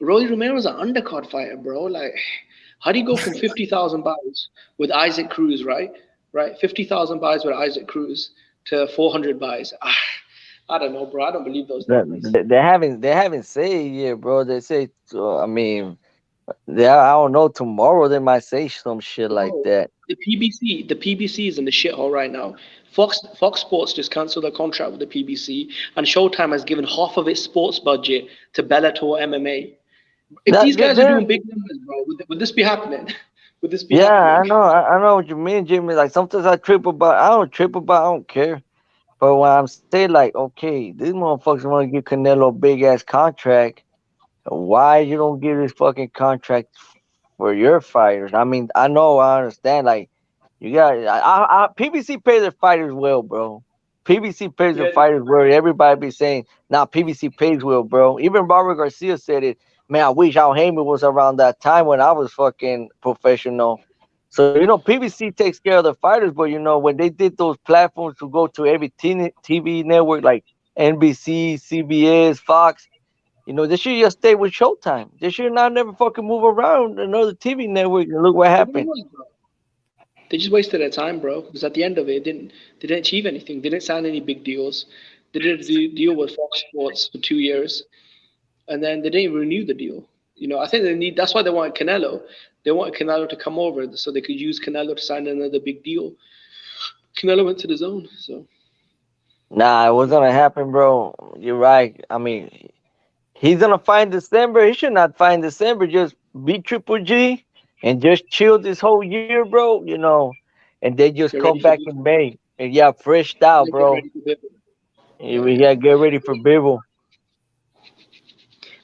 Rolly Romero is an undercard fighter, bro. Like, how do you go from 50,000 buys with Isaac Cruz, right? 50,000 buys with Isaac Cruz to 400 buys. I don't know, bro. I don't believe those numbers. They haven't said it yet, bro. They say, I mean, I don't know. Tomorrow they might say some shit like Bro, that. the PBC is in the shithole right now. Fox Sports just cancelled their contract with the PBC, and Showtime has given half of its sports budget to Bellator MMA. If these guys are doing big numbers, bro, would this be happening? Would this be happening? I know what you mean, Jimmy. Like sometimes I don't trip about, I don't care. But when I'm saying like, okay, these motherfuckers want to give Canelo a big ass contract, why you don't give this fucking contract for your fighters? I mean, I understand. Like, you got PBC pays their fighters well, bro. PBC pays their fighters well. Everybody be saying, nah, PBC pays well, bro. Even Robert Garcia said it. Man, I wish Al Heyman was around that time when I was fucking professional. So, PBC takes care of the fighters, but, when they did those platforms to go to every TV network like NBC, CBS, Fox, they should just stay with Showtime. They should not never fucking move around another TV network and look what happened. They just wasted their time, bro. Because at the end of it, they didn't achieve anything. They didn't sign any big deals. They did a deal with Fox Sports for 2 years, and then they didn't renew the deal. I think that's why they wanted Canelo. They wanted Canelo to come over so they could use Canelo to sign another big deal. Canelo went to the zone, so. Nah, it wasn't gonna happen, bro. You're right. I mean, he's gonna fight in December. He should not fight in December. Just beat Triple G and just chill this whole year, bro. And they just come back in May and freshed out, bro. We gotta get ready for Bivol.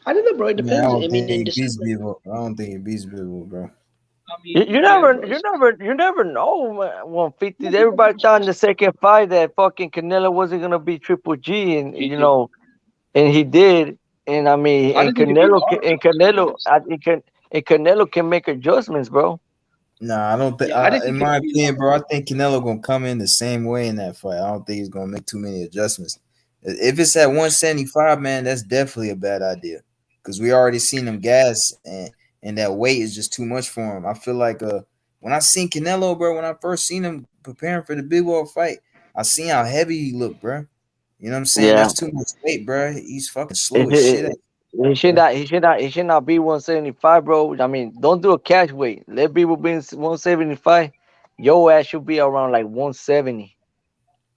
I don't know, bro. It depends. I don't think he beats Bivol, bro. You never know. 150. Everybody thought in the second fight that fucking Canelo wasn't gonna be Triple G, and and he did. And I mean, Canelo can make adjustments, bro. Nah, I don't think. In my opinion, bro, I think Canelo gonna come in the same way in that fight. I don't think he's gonna make too many adjustments. If it's at 175, man, that's definitely a bad idea because we already seen him gas, and that weight is just too much for him. I feel like when I seen Canelo, bro, when I first seen him preparing for the Bivol fight, I seen how heavy he looked, bro. You know what I'm saying? That's too much weight, bro. He's fucking slow as shit. He should not be 175, bro. I mean, don't do a catch weight. Let people be 175. Your ass should be around like 170.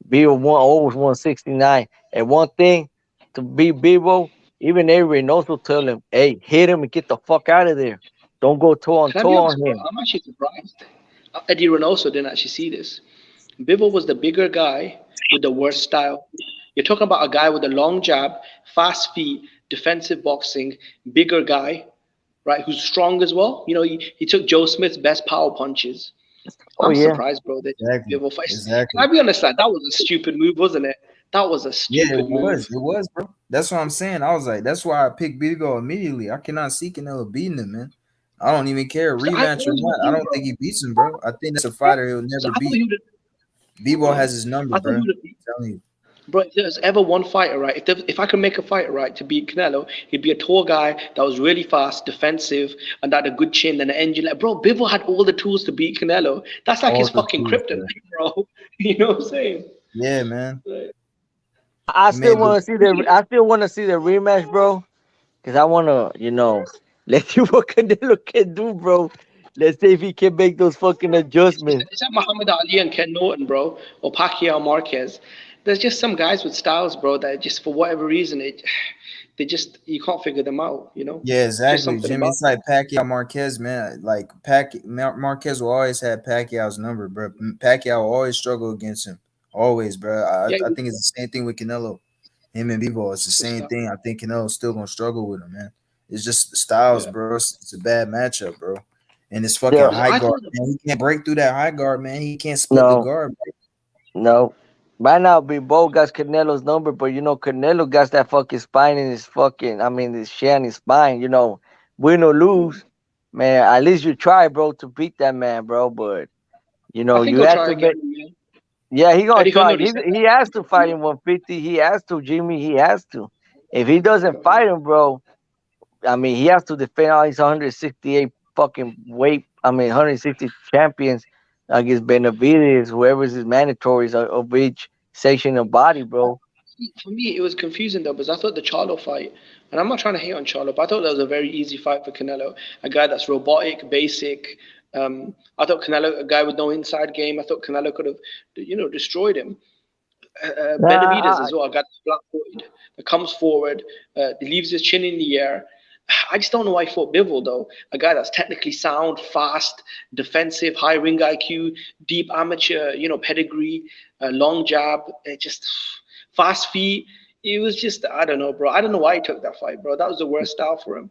Be almost 169. And one thing to beat Bivol, even Avery knows will tell him, hey, hit him and get the fuck out of there. Don't go toe on him. I'm actually surprised. Eddie Reynoso didn't actually see this. Bivol was the bigger guy with the worst style. You're talking about a guy with a long jab, fast feet, defensive boxing, bigger guy, right? Who's strong as well. He took Joe Smith's best power punches. I'm surprised, bro. That Bivol fight. Can I be honest? That was a stupid move, wasn't it? That was a stupid move. It was, bro. That's what I'm saying. I was like, that's why I picked Bivol immediately. I cannot see Canelo beating him, man. I don't even care rematch or not. I don't think he beats him, bro. I think that's a fighter he'll never beat. Bivol has his number, bro. I'm telling you. Bro, if there's ever one fighter, right? If I could make a fighter, right, to beat Canelo, he'd be a tall guy that was really fast, defensive, and that had a good chin and an engine. Like, bro, Bivol had all the tools to beat Canelo. That's like his fucking kryptonite, bro. You know what I'm saying? Yeah, man. I still want to see the rematch, bro. Because I want to, let's see what Canelo can do, bro. Let's see if he can make those fucking adjustments. It's like Muhammad Ali and Ken Norton, bro, or Pacquiao Marquez. There's just some guys with styles, bro, that just for whatever reason you can't figure them out, Yeah, exactly, Jimmy. It's like Pacquiao Marquez, man. Like Marquez will always have Pacquiao's number, bro. Pacquiao will always struggle against him, always, bro. I think it's the same thing with Canelo. Him and Bivol, it's the same thing. I think Canelo's still gonna struggle with him, man. It's just the styles, bro. It's a bad matchup, bro. And it's fucking high guard, man. He can't break through that high guard, man. He can't split the guard, bro. No. Right now, Bivol got Canelo's number, but Canelo got that fucking spine in his his shit in his spine. Win or lose, man. At least you try, bro, to beat that man, bro. But you have to make. Yeah, he gonna try. He has to fight in 150. He has to, Jimmy. He has to. If he doesn't fight him, bro, I mean, he has to defend all these 168 fucking 160 champions against Benavidez, whoever's his mandatories of each section of body, bro. For me, it was confusing though, because I thought the Charlo fight, and I'm not trying to hate on Charlo, but I thought that was a very easy fight for Canelo. A guy that's robotic, basic. I thought Canelo, a guy with no inside game. I thought Canelo could have, destroyed him. Benavidez as well, a guy that's flat-footed, that comes forward, leaves his chin in the air. I just don't know why he fought Bivol though. A guy that's technically sound, fast, defensive, high ring IQ, deep amateur, pedigree, long jab, just fast feet. It was just, I don't know, bro. I don't know why he took that fight, bro. That was the worst style for him.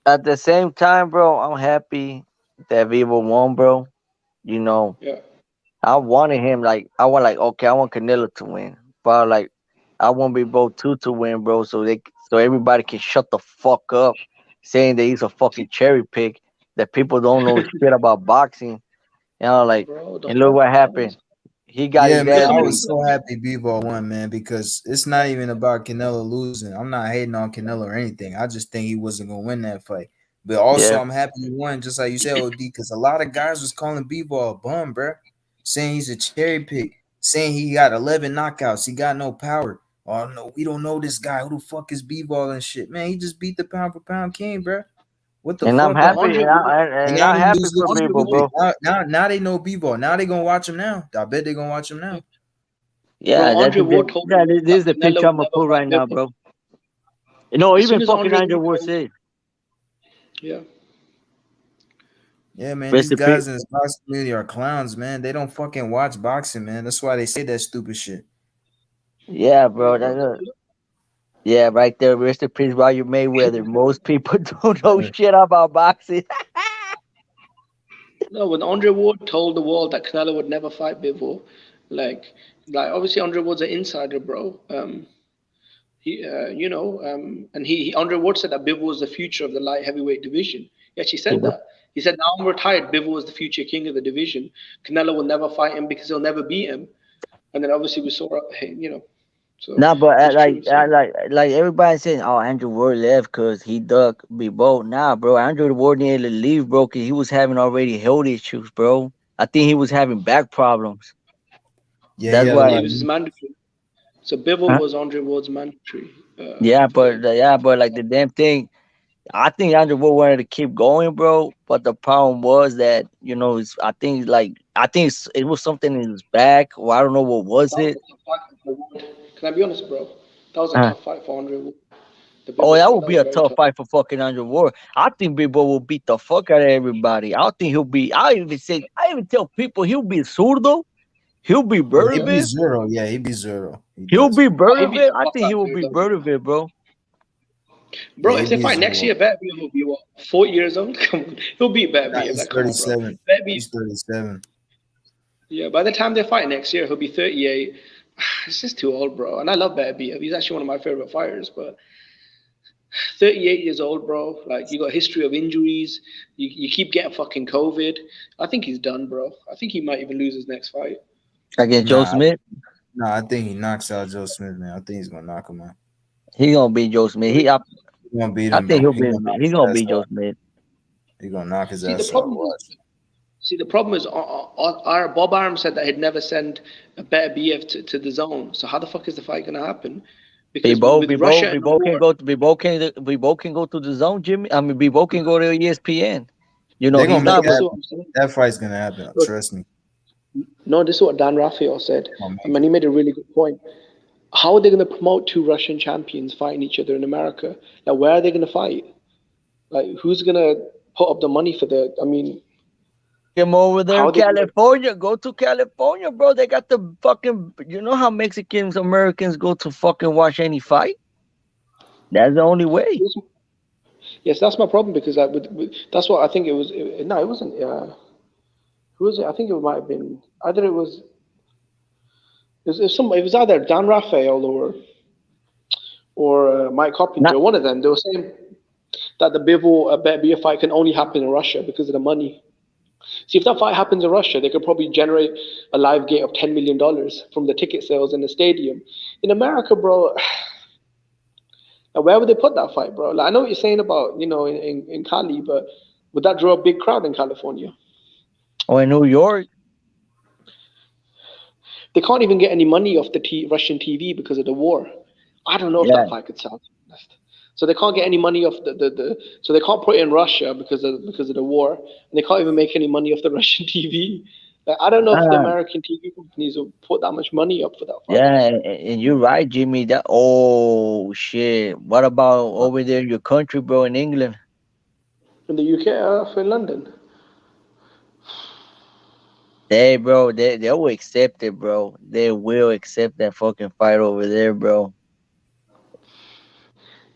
At the same time, bro, I'm happy that Bivol won, bro. Yeah. I wanted him I want Canelo to win, but I want Bivol 2 to win, bro. So everybody can shut the fuck up, saying that he's a fucking cherry pick, that people don't know shit about boxing. Bro, and look what happened. He got his man, ass I beat. was so happy Bivol won, man, because it's not even about Canelo losing. I'm not hating on Canelo or anything. I just think he wasn't gonna win that fight. But also, I'm happy he won, just like you said, OD, because a lot of guys was calling Bivol a bum, bro, saying he's a cherry pick, saying he got 11 knockouts, he got no power. Oh no, we don't know this guy. Who the fuck is Bivol and shit? Man, he just beat the pound for pound king, bro. What the and fuck? I'm happy. And I'm happy for Bivol, bro. Now they know Bivol. Now they gonna watch him now. I bet they gonna watch him now. Yeah, bro, Andre Ward told me this is the picture I'm gonna put right now, bro. Even fucking Andre Ward said. Yeah. Yeah, man, these guys in this boxing community are clowns, man. They don't fucking watch boxing, man. That's why they say that stupid shit. Yeah, bro. Yeah, right there. Rest in peace, Roger Mayweather. Most people don't know shit about boxing. No, when Andre Ward told the world that Canelo would never fight Bivol, obviously Andre Ward's an insider, bro. And Andre Ward said that Bivol was the future of the light heavyweight division. He actually said that. He said, now I'm retired. Bivol is the future king of the division. Canelo will never fight him because he'll never beat him. And then obviously we saw, So but everybody saying, oh, Andrew Ward left because he ducked Bivol. Nah, bro, Andrew Ward needed to leave, bro, because he was having already health issues, bro. I think he was having back problems. Yeah, that's why it was his mandatory. So Bivol was Andre Ward's mandatory. but the damn thing. I think Andrew Ward wanted to keep going, bro. But the problem was that I think it was something in his back, or I don't know what was it. Can I be honest, bro? That was a tough fight for Andre Ward. That would be a tough fight for fucking Andrew Ward. I think Bivol will beat the fuck out of everybody. I think he'll be. I even tell people he'll be Zurdo. He'll be Bertovich. He'll be Zero. Yeah, he'll be Zero. He'll be Bertovich. I think he will be Bertovich, bro. Bro, if they fight next year, Beterbiev will be 40 years old. Come on, he'll beat Beterbiev. He's 37. He's 37. Yeah, by the time they fight next year, he'll be 38. It's just too old, bro. And I love Beterbiev. He's actually one of my favorite fighters, but 38 years old, bro. You got a history of injuries. You keep getting fucking COVID. I think he's done, bro. I think he might even lose his next fight. Against Joe Smith? I think he knocks out Joe Smith, man. I think he's gonna knock him out. He's gonna beat Joe Smith. He's gonna beat him. I think he's gonna beat Joe Smith. He's gonna knock his ass out. The problem is, Bob Arum said that he'd never send a Beterbiev to the zone. So how the fuck is the fight gonna happen? Because Bivol can go to the zone, Jimmy. I mean, Bivol can go to ESPN. That fight's gonna happen. Trust me. No, this is what Dan Raphael said. And he made a really good point. How are they going to promote two Russian champions fighting each other in America? Where are they going to fight? Who's going to put up the money for the? Come over there in California. Go to California, bro. They got the fucking. You know how Mexicans, Americans go to fucking watch any fight? That's the only way. Yes, that's my problem because that's what I think it was. No, it wasn't. Who was it? I think it might have been either it was either Dan Raphael or Mike Coppinger. One of them. They were saying that the Beterbiev fight can only happen in Russia because of the money. See, if that fight happens in Russia, they could probably generate a live gate of $10 million from the ticket sales in the stadium. In America, bro, where would they put that fight, bro? I know what you're saying about in Cali, but would that draw a big crowd in California? Or in New York? They can't even get any money off the Russian TV because of the war. I don't know if that fight could sell. So they can't get any money off so they can't put it in Russia because of the war, and they can't even make any money off the Russian TV. Like, I don't know if the American TV companies will put that much money up for that fight. Yeah, and you're right, Jimmy. That shit. What about over there in your country, bro, in England? In the UK, in London. Bro, they will accept it, bro. They will accept that fucking fight over there, bro.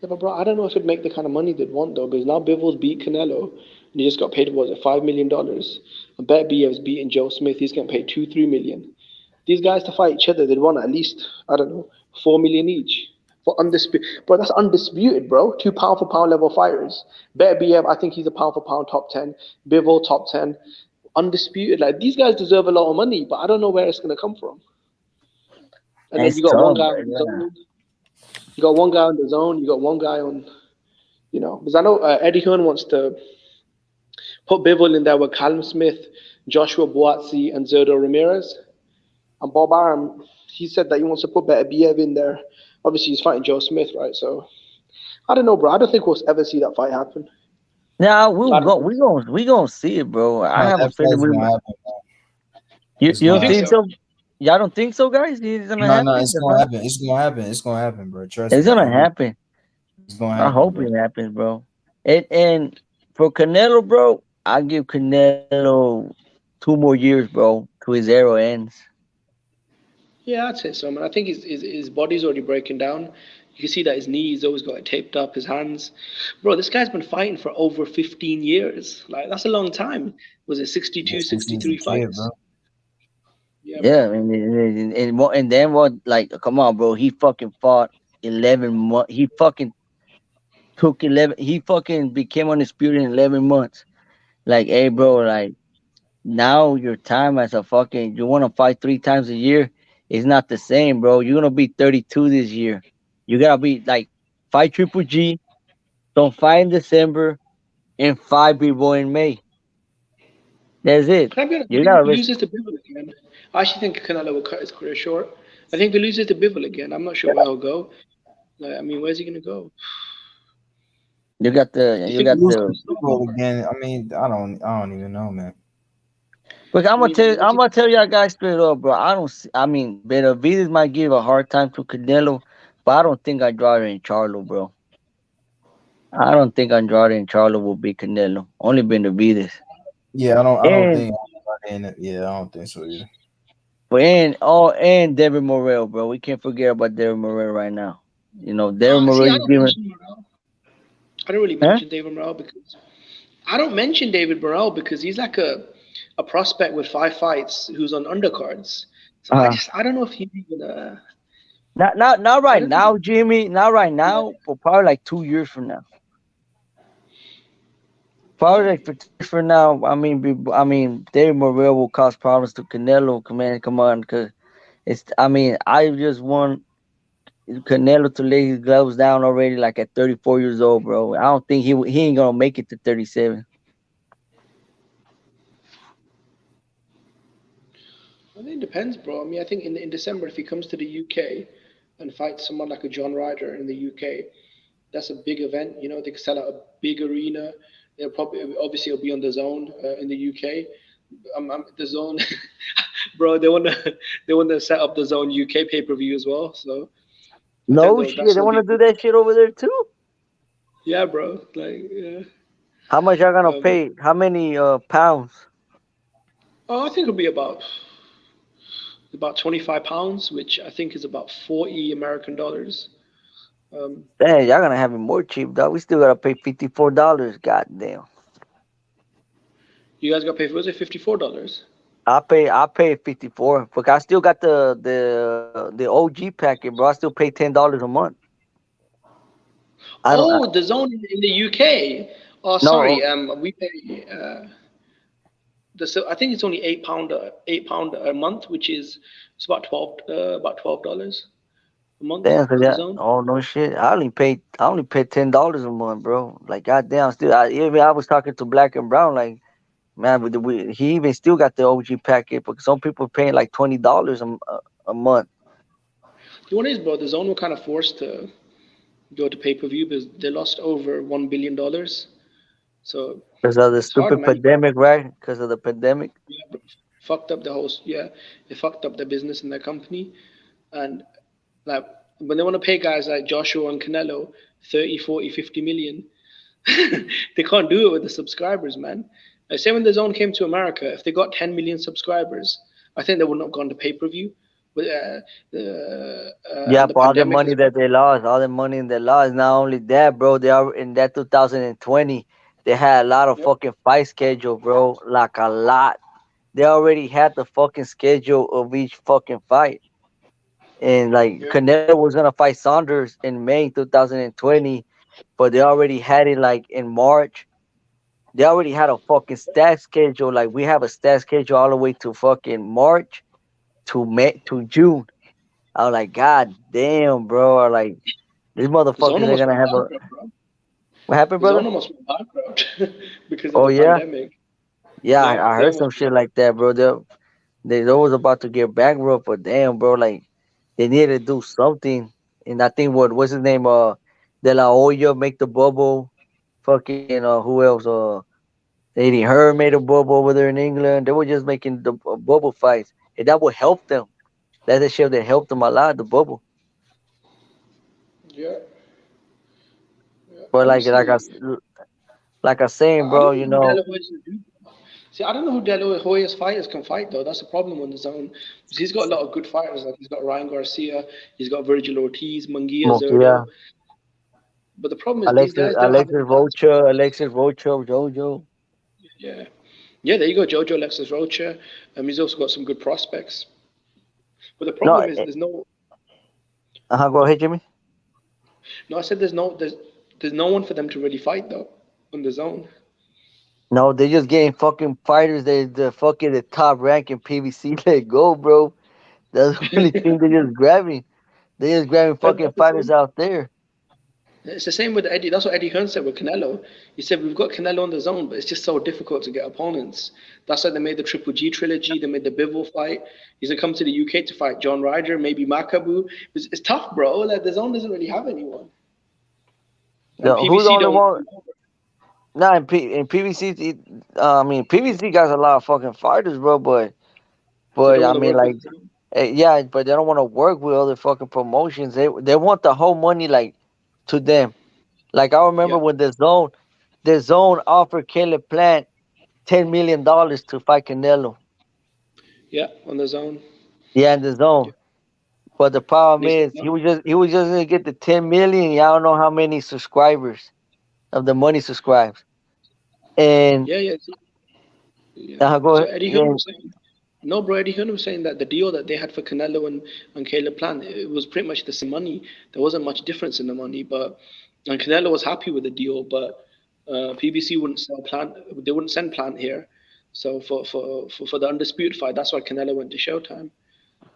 Yeah, but bro, I don't know if it'd make the kind of money they'd want though, because now Bivol's beat Canelo, and he just got paid $5 million. I bet Biev's beating Joe Smith. He's getting paid $2-3 million. These guys to fight each other, they'd want at least $4 million each for undisputed. Bro, that's undisputed, bro. 2 pound for pound level fighters. Bet Biev, I think he's a pound for pound top 10. Bivol top 10. Undisputed. Like, these guys deserve a lot of money, but I don't know where it's gonna come from. And then you got one guy on the zone. You got one guy on the zone. You got one guy on, because I know Eddie Hearn wants to put Bivol in there with Callum Smith, Joshua Buatsi, and Zerdo Ramirez. And Bob Arum, he said that he wants to put Better Biev in there. Obviously, he's fighting Joe Smith, right? So I don't know, bro. I don't think we'll ever see that fight happen. Nah, we gonna see it, bro. I have a feeling You don't think so? Y'all don't think so, guys? No, it's gonna happen. It's gonna happen. It's gonna happen, bro. Trust me. It's gonna happen. It's gonna happen. I hope it happens, bro. And for Canelo, bro, I give Canelo 2 more years, bro, till his era ends. Yeah, I'd say so, man. I think his body's already breaking down. You can see that his knees always got it taped up, his hands. Bro, this guy's been fighting for over 15 years. Like, that's a long time. Was it 62, 63 fights? Bro. Yeah, and then what? Like, come on, bro. He fucking fought 11 months. He fucking took 11. He fucking became undisputed in 11 months. Like, hey, bro, like, now your time as a fucking, you want to fight 3 times a year, it's not the same, bro. You're gonna be 32 this year. You gotta be like, fight Triple G, don't fight in December, and fight Bivol in May. That's it. You gotta loses to Bivol again. I actually think Canelo will cut his career short. I think if he loses to Bivol again, I'm not sure where he'll go. Like, I mean, where's he gonna go? You got the again. I mean, I don't even know, man. But I'm gonna tell y'all guys straight up, bro. I mean, Benavidez might give a hard time to Canelo, but I don't think Andrade and Charlo, bro. I don't think Andrade and Charlo will beat Canelo. Only Benavidez. Yeah, I don't think so either. But and David Morrell, bro. We can't forget about David Morrell right now. David Morrell is giving. I don't really mention David Morrell because he's like a prospect with 5 fights who's on undercards. So I don't know if he's even not right now, Jimmy. Not right now, but probably like 2 years from now. Probably like for now. I mean, David Morrell will cause problems to Canelo. Come on, because it's. I mean, I just want Canelo to lay his gloves down already, like at 34 years old, bro. I don't think he ain't gonna make it to 37. I think it depends, bro. I mean, I think in December, if he comes to the UK and fights someone like a John Ryder in the UK, that's a big event. They can sell out a big arena. They'll obviously it'll be on the Zone in the UK. The Zone, bro. They want to set up the Zone UK pay-per-view as well. So no shit, they want to do that shit over there too. Yeah, bro. Like, yeah. How much y'all gonna pay? How many pounds? Oh, I think it'll be about 25 pounds, which I think is about 40 American dollars. Damn, y'all gonna have it more cheap, dog. We still gotta pay $54. Goddamn. You guys got to pay. Was it $54? I pay 54, but I still got the OG packet, bro. I still pay $10 a month. The Zone in the UK. Oh, sorry. We pay. I think it's only £8 a month, which is about $12 a month. Damn, oh no shit! I only pay $10 a month, bro. Like goddamn, I was talking to Black and Brown, like, man, he even still got the OG packet, but some people are paying like $20 a month. what it is, bro? The Zone were kind of forced to go to pay-per-view because they lost over $1 billion. So Because of the it's hard, stupid man. pandemic, right? Because of the pandemic. Yeah, bro. Fucked up the whole. Yeah, they fucked up the business in their company, and like when they want to pay guys like Joshua and Canelo 30, 40, 50 million, they can't do it with the subscribers, man. Like, say when the Zone came to America, if they got 10 million subscribers, I think they would not have gone to pay-per-view. But Yeah, the but all the pandemic money is that they lost, all the money in they lost. Not only that, bro, they are in that 2020. They had a lot of fucking fight schedule, bro. Like a lot. They already had the fucking schedule of each fucking fight. And like Canelo was gonna fight Saunders in May 2020, but they already had it like in March. They already had a fucking stat schedule. Like we have a stat schedule all the way to fucking March to May to June. I was like, God damn, bro. Like these the Zone motherfuckers are almost gonna went have a bankrupt, bro. what happened, The Zone brother? almost went bankrupt because of Oh the yeah? pandemic. Yeah, Yeah, I they heard almost some shit like that, bro. They was about to get bankrupt, but damn, bro, like they needed to do something. And I think what's his name? De La Hoya make the bubble. Fucking who else? Eddie Hearn made a bubble over there in England. They were just making the bubble fights, and that would help them. That's the shit that helped them a lot. The bubble, Yeah. but Honestly, like I saying, I bro, don't know who De La Hoya's gonna do. See, I don't know who De La Hoya's fighters can fight though. That's the problem on the Zone. Because he's got a lot of good fighters. Like he's got Ryan Garcia, he's got Virgil Ortiz, Munguia, yeah, Zerdo. But the problem is these guys don't have any plans. Alexis Rocha, Jojo. Yeah. Yeah, there you go, Jojo Alexis Rocha. He's also got some good prospects. But the No, problem is there's no go ahead, Jimmy. I said there's no one for them to really fight though on the Zone. No, they just getting fucking fighters. The fucking the top rank in PVC. Let go, bro. That's the only thing they just grabbing. They just grabbing fucking fighters out there. It's the same with Eddie. That's what Eddie Hearn said with Canelo. He said we've got Canelo on the Zone, but it's just so difficult to get opponents. That's why they made the Triple G trilogy. They made the Bivol fight. He's gonna come to the UK to fight John Ryder, maybe Makabu. It's tough, bro. Like the Zone doesn't really have anyone. And Who's the PBC only don't. one? Nah, in PVC, I mean PVC got a lot of fucking fighters, bro. But They don't I want to mean work like, with them. yeah, but they don't want to work with other fucking promotions. They want the whole money like to them. Like I remember when the Zone offered Caleb Plant $10 million to fight Canelo. Yeah, on the Zone. Yeah, in the Zone. But the problem is he was just gonna get the 10 million. I don't know how many subscribers of the money subscribes. And Yeah. go So ahead. Eddie Hearn was saying, no, bro. Eddie Hearn was saying that the deal that they had for Canelo and Caleb Plant, it was pretty much the same money. There wasn't much difference in the money, and Canelo was happy with the deal, but PBC wouldn't sell Plant. They wouldn't send Plant here. So for the undisputed fight, that's why Canelo went to Showtime.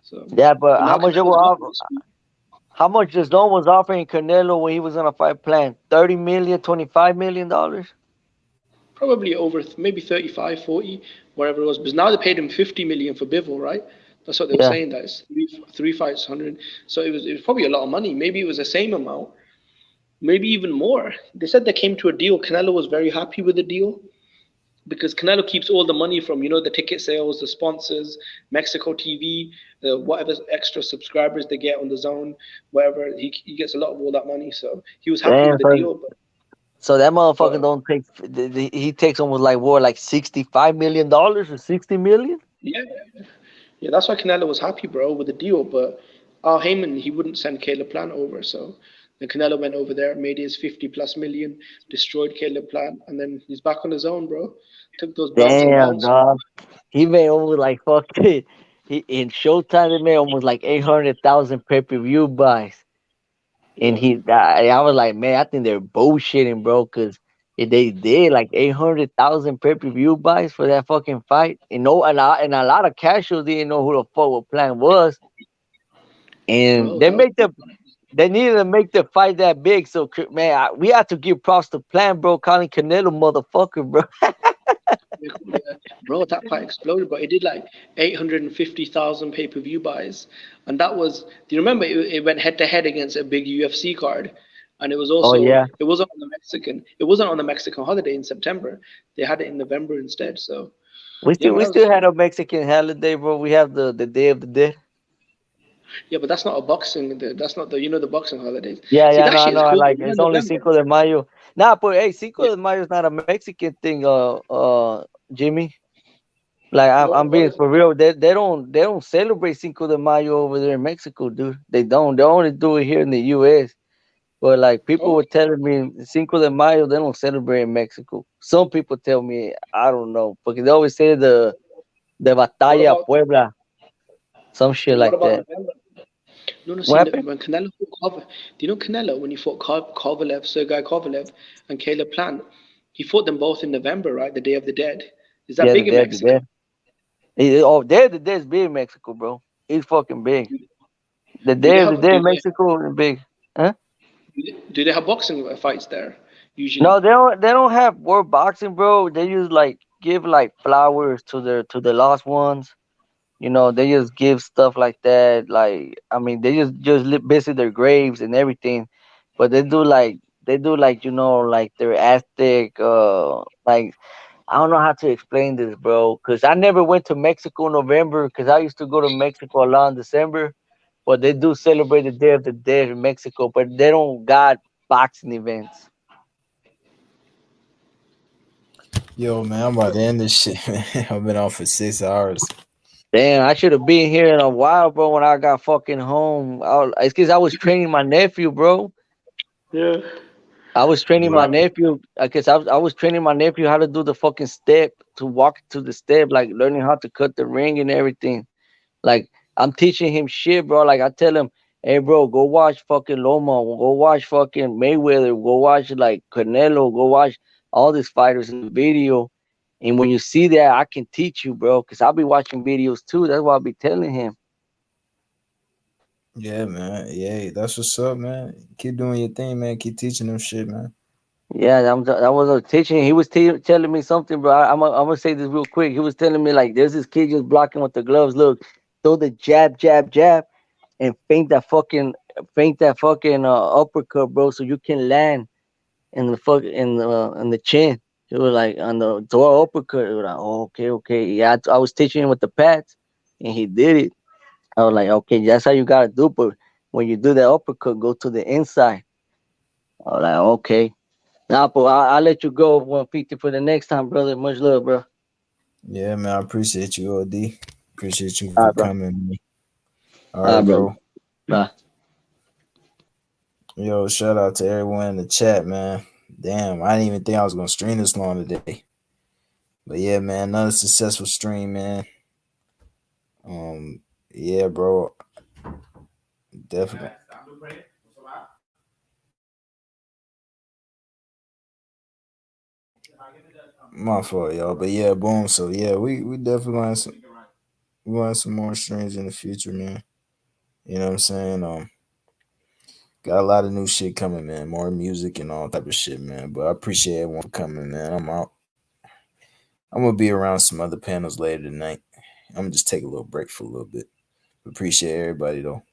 So yeah, but now how much how much the Zone was offering Canelo when he was gonna fight Plant? 30 million, $25 million? Probably over maybe 35, 40, whatever it was. Because now they paid him 50 million for Bivol, right? That's what they were saying. That is three fights, 100. So it was probably a lot of money. Maybe it was the same amount, maybe even more. They said they came to a deal. Canelo was very happy with the deal because Canelo keeps all the money from the ticket sales, the sponsors, Mexico TV, whatever extra subscribers they get on the Zone, whatever. He gets a lot of all that money. So he was happy with the deal. But so that motherfucker don't take. He takes almost like $65 million or 60 million. Yeah, that's why Canelo was happy, bro, with the deal. But Al Heyman, he wouldn't send Caleb Plant over, so then Canelo went over there, made his 50+ million, destroyed Caleb Plant, and then he's back on his own, bro. Took those belts and Damn, bounced. dog. He made almost like fucking. In Showtime, they made almost like 800,000 pay-per-view buys. And I was like, man, I think they're bullshitting, bro, because they did like 800,000 pay-per-view buys for that fucking fight. And a lot of casuals didn't know who the fuck what Plan was. And they needed to make the fight that big. So man, we have to give props to Plan, bro, calling Canelo motherfucker, bro. bro, that fight exploded. But it did like 850,000 pay-per-view buys, and that was. Do you remember it went head to head against a big UFC card, and it was Oh also yeah. it wasn't on the Mexican. It wasn't on the Mexican holiday in September. They had it in November instead. So We yeah, still man, we that still was, had a Mexican holiday, bro. We have the Day of the Dead. yeah, but that's not a boxing. That's not the boxing holidays. Yeah, See, yeah, that I shit is know. I cool. like We're it's in only November. Cinco de Mayo. Nah, but hey, Cinco de Mayo is not a Mexican thing, Jimmy. Like I'm What being is for real. They don't celebrate Cinco de Mayo over there in Mexico, dude. They don't. They only do it here in the US. But like people were telling me Cinco de Mayo, they don't celebrate in Mexico. Some people tell me, I don't know, because they always say the What Batalla about Puebla, some shit what like about that. November? No, What see, happened? when Canelo fought do you know Canelo when he fought Kovalev, Sergei Kovalev, and Caleb Plant? He fought them both in November, right? The Day of the Dead. Is that Yeah, big in the Mexico? Dead. Oh, Day of the Dead is big in Mexico, bro. It's fucking big. The Do they Day of the have Dead do in Mexico is big. Huh? do they have boxing fights there usually? No, they don't have world boxing, bro. They just like give like flowers to the lost ones. You know, they just give stuff like that. Like I mean, they just visit their graves and everything. But they do like like their Aztec like I don't know how to explain this, bro. Cause I never went to Mexico in November. Cause I used to go to Mexico a lot in December. But they do celebrate the Day of the Dead in Mexico. But they don't got boxing events. Yo, man, I'm about to end this shit, man. I've been off for 6 hours. Damn, I should have been here in a while, bro. When I got fucking home, it's cause I was training my nephew, bro. Yeah. I was training my Yeah. nephew. I guess I was training my nephew how to do the fucking step, to walk to the step, like learning how to cut the ring and everything. Like I'm teaching him shit, bro. Like I tell him, hey, bro, go watch fucking Loma, go watch fucking Mayweather, go watch like Canelo, go watch all these fighters in the video. And when you see that, I can teach you, bro, because I'll be watching videos too. That's what I'll be telling him. Yeah, man. Yeah, that's what's up, man. Keep doing your thing, man. Keep teaching them shit, man. Yeah, that was a teaching. He was telling me something, bro. I'm gonna say this real quick. He was telling me like, there's this kid just blocking with the gloves. Look, throw the jab, jab, jab, and feint that fucking uppercut, bro, so you can land in the chin. It was like on the throw uppercut. It was like, oh, okay. Yeah, I was teaching him with the pads, and he did it. I was like, okay, that's how you gotta do. But when you do the uppercut, go to the inside. I was like, okay. Nah, but I'll let you go 150 for the next time, brother. Much love, bro. Yeah, man. I appreciate you, OD. Appreciate you All for right, bro. coming, man. All All right, right, bro. bro. Bye. Yo, shout out to everyone in the chat, man. Damn, I didn't even think I was gonna stream this long today. But yeah, man, another successful stream, man. Yeah, bro. Definitely. My fault, y'all. But yeah, boom. So yeah, we definitely want some more streams in the future, man. You know what I'm saying? Got a lot of new shit coming, man. More music and all type of shit, man. But I appreciate everyone coming, man. I'm out. I'm gonna be around some other panels later tonight. I'm gonna just take a little break for a little bit. Appreciate everybody though.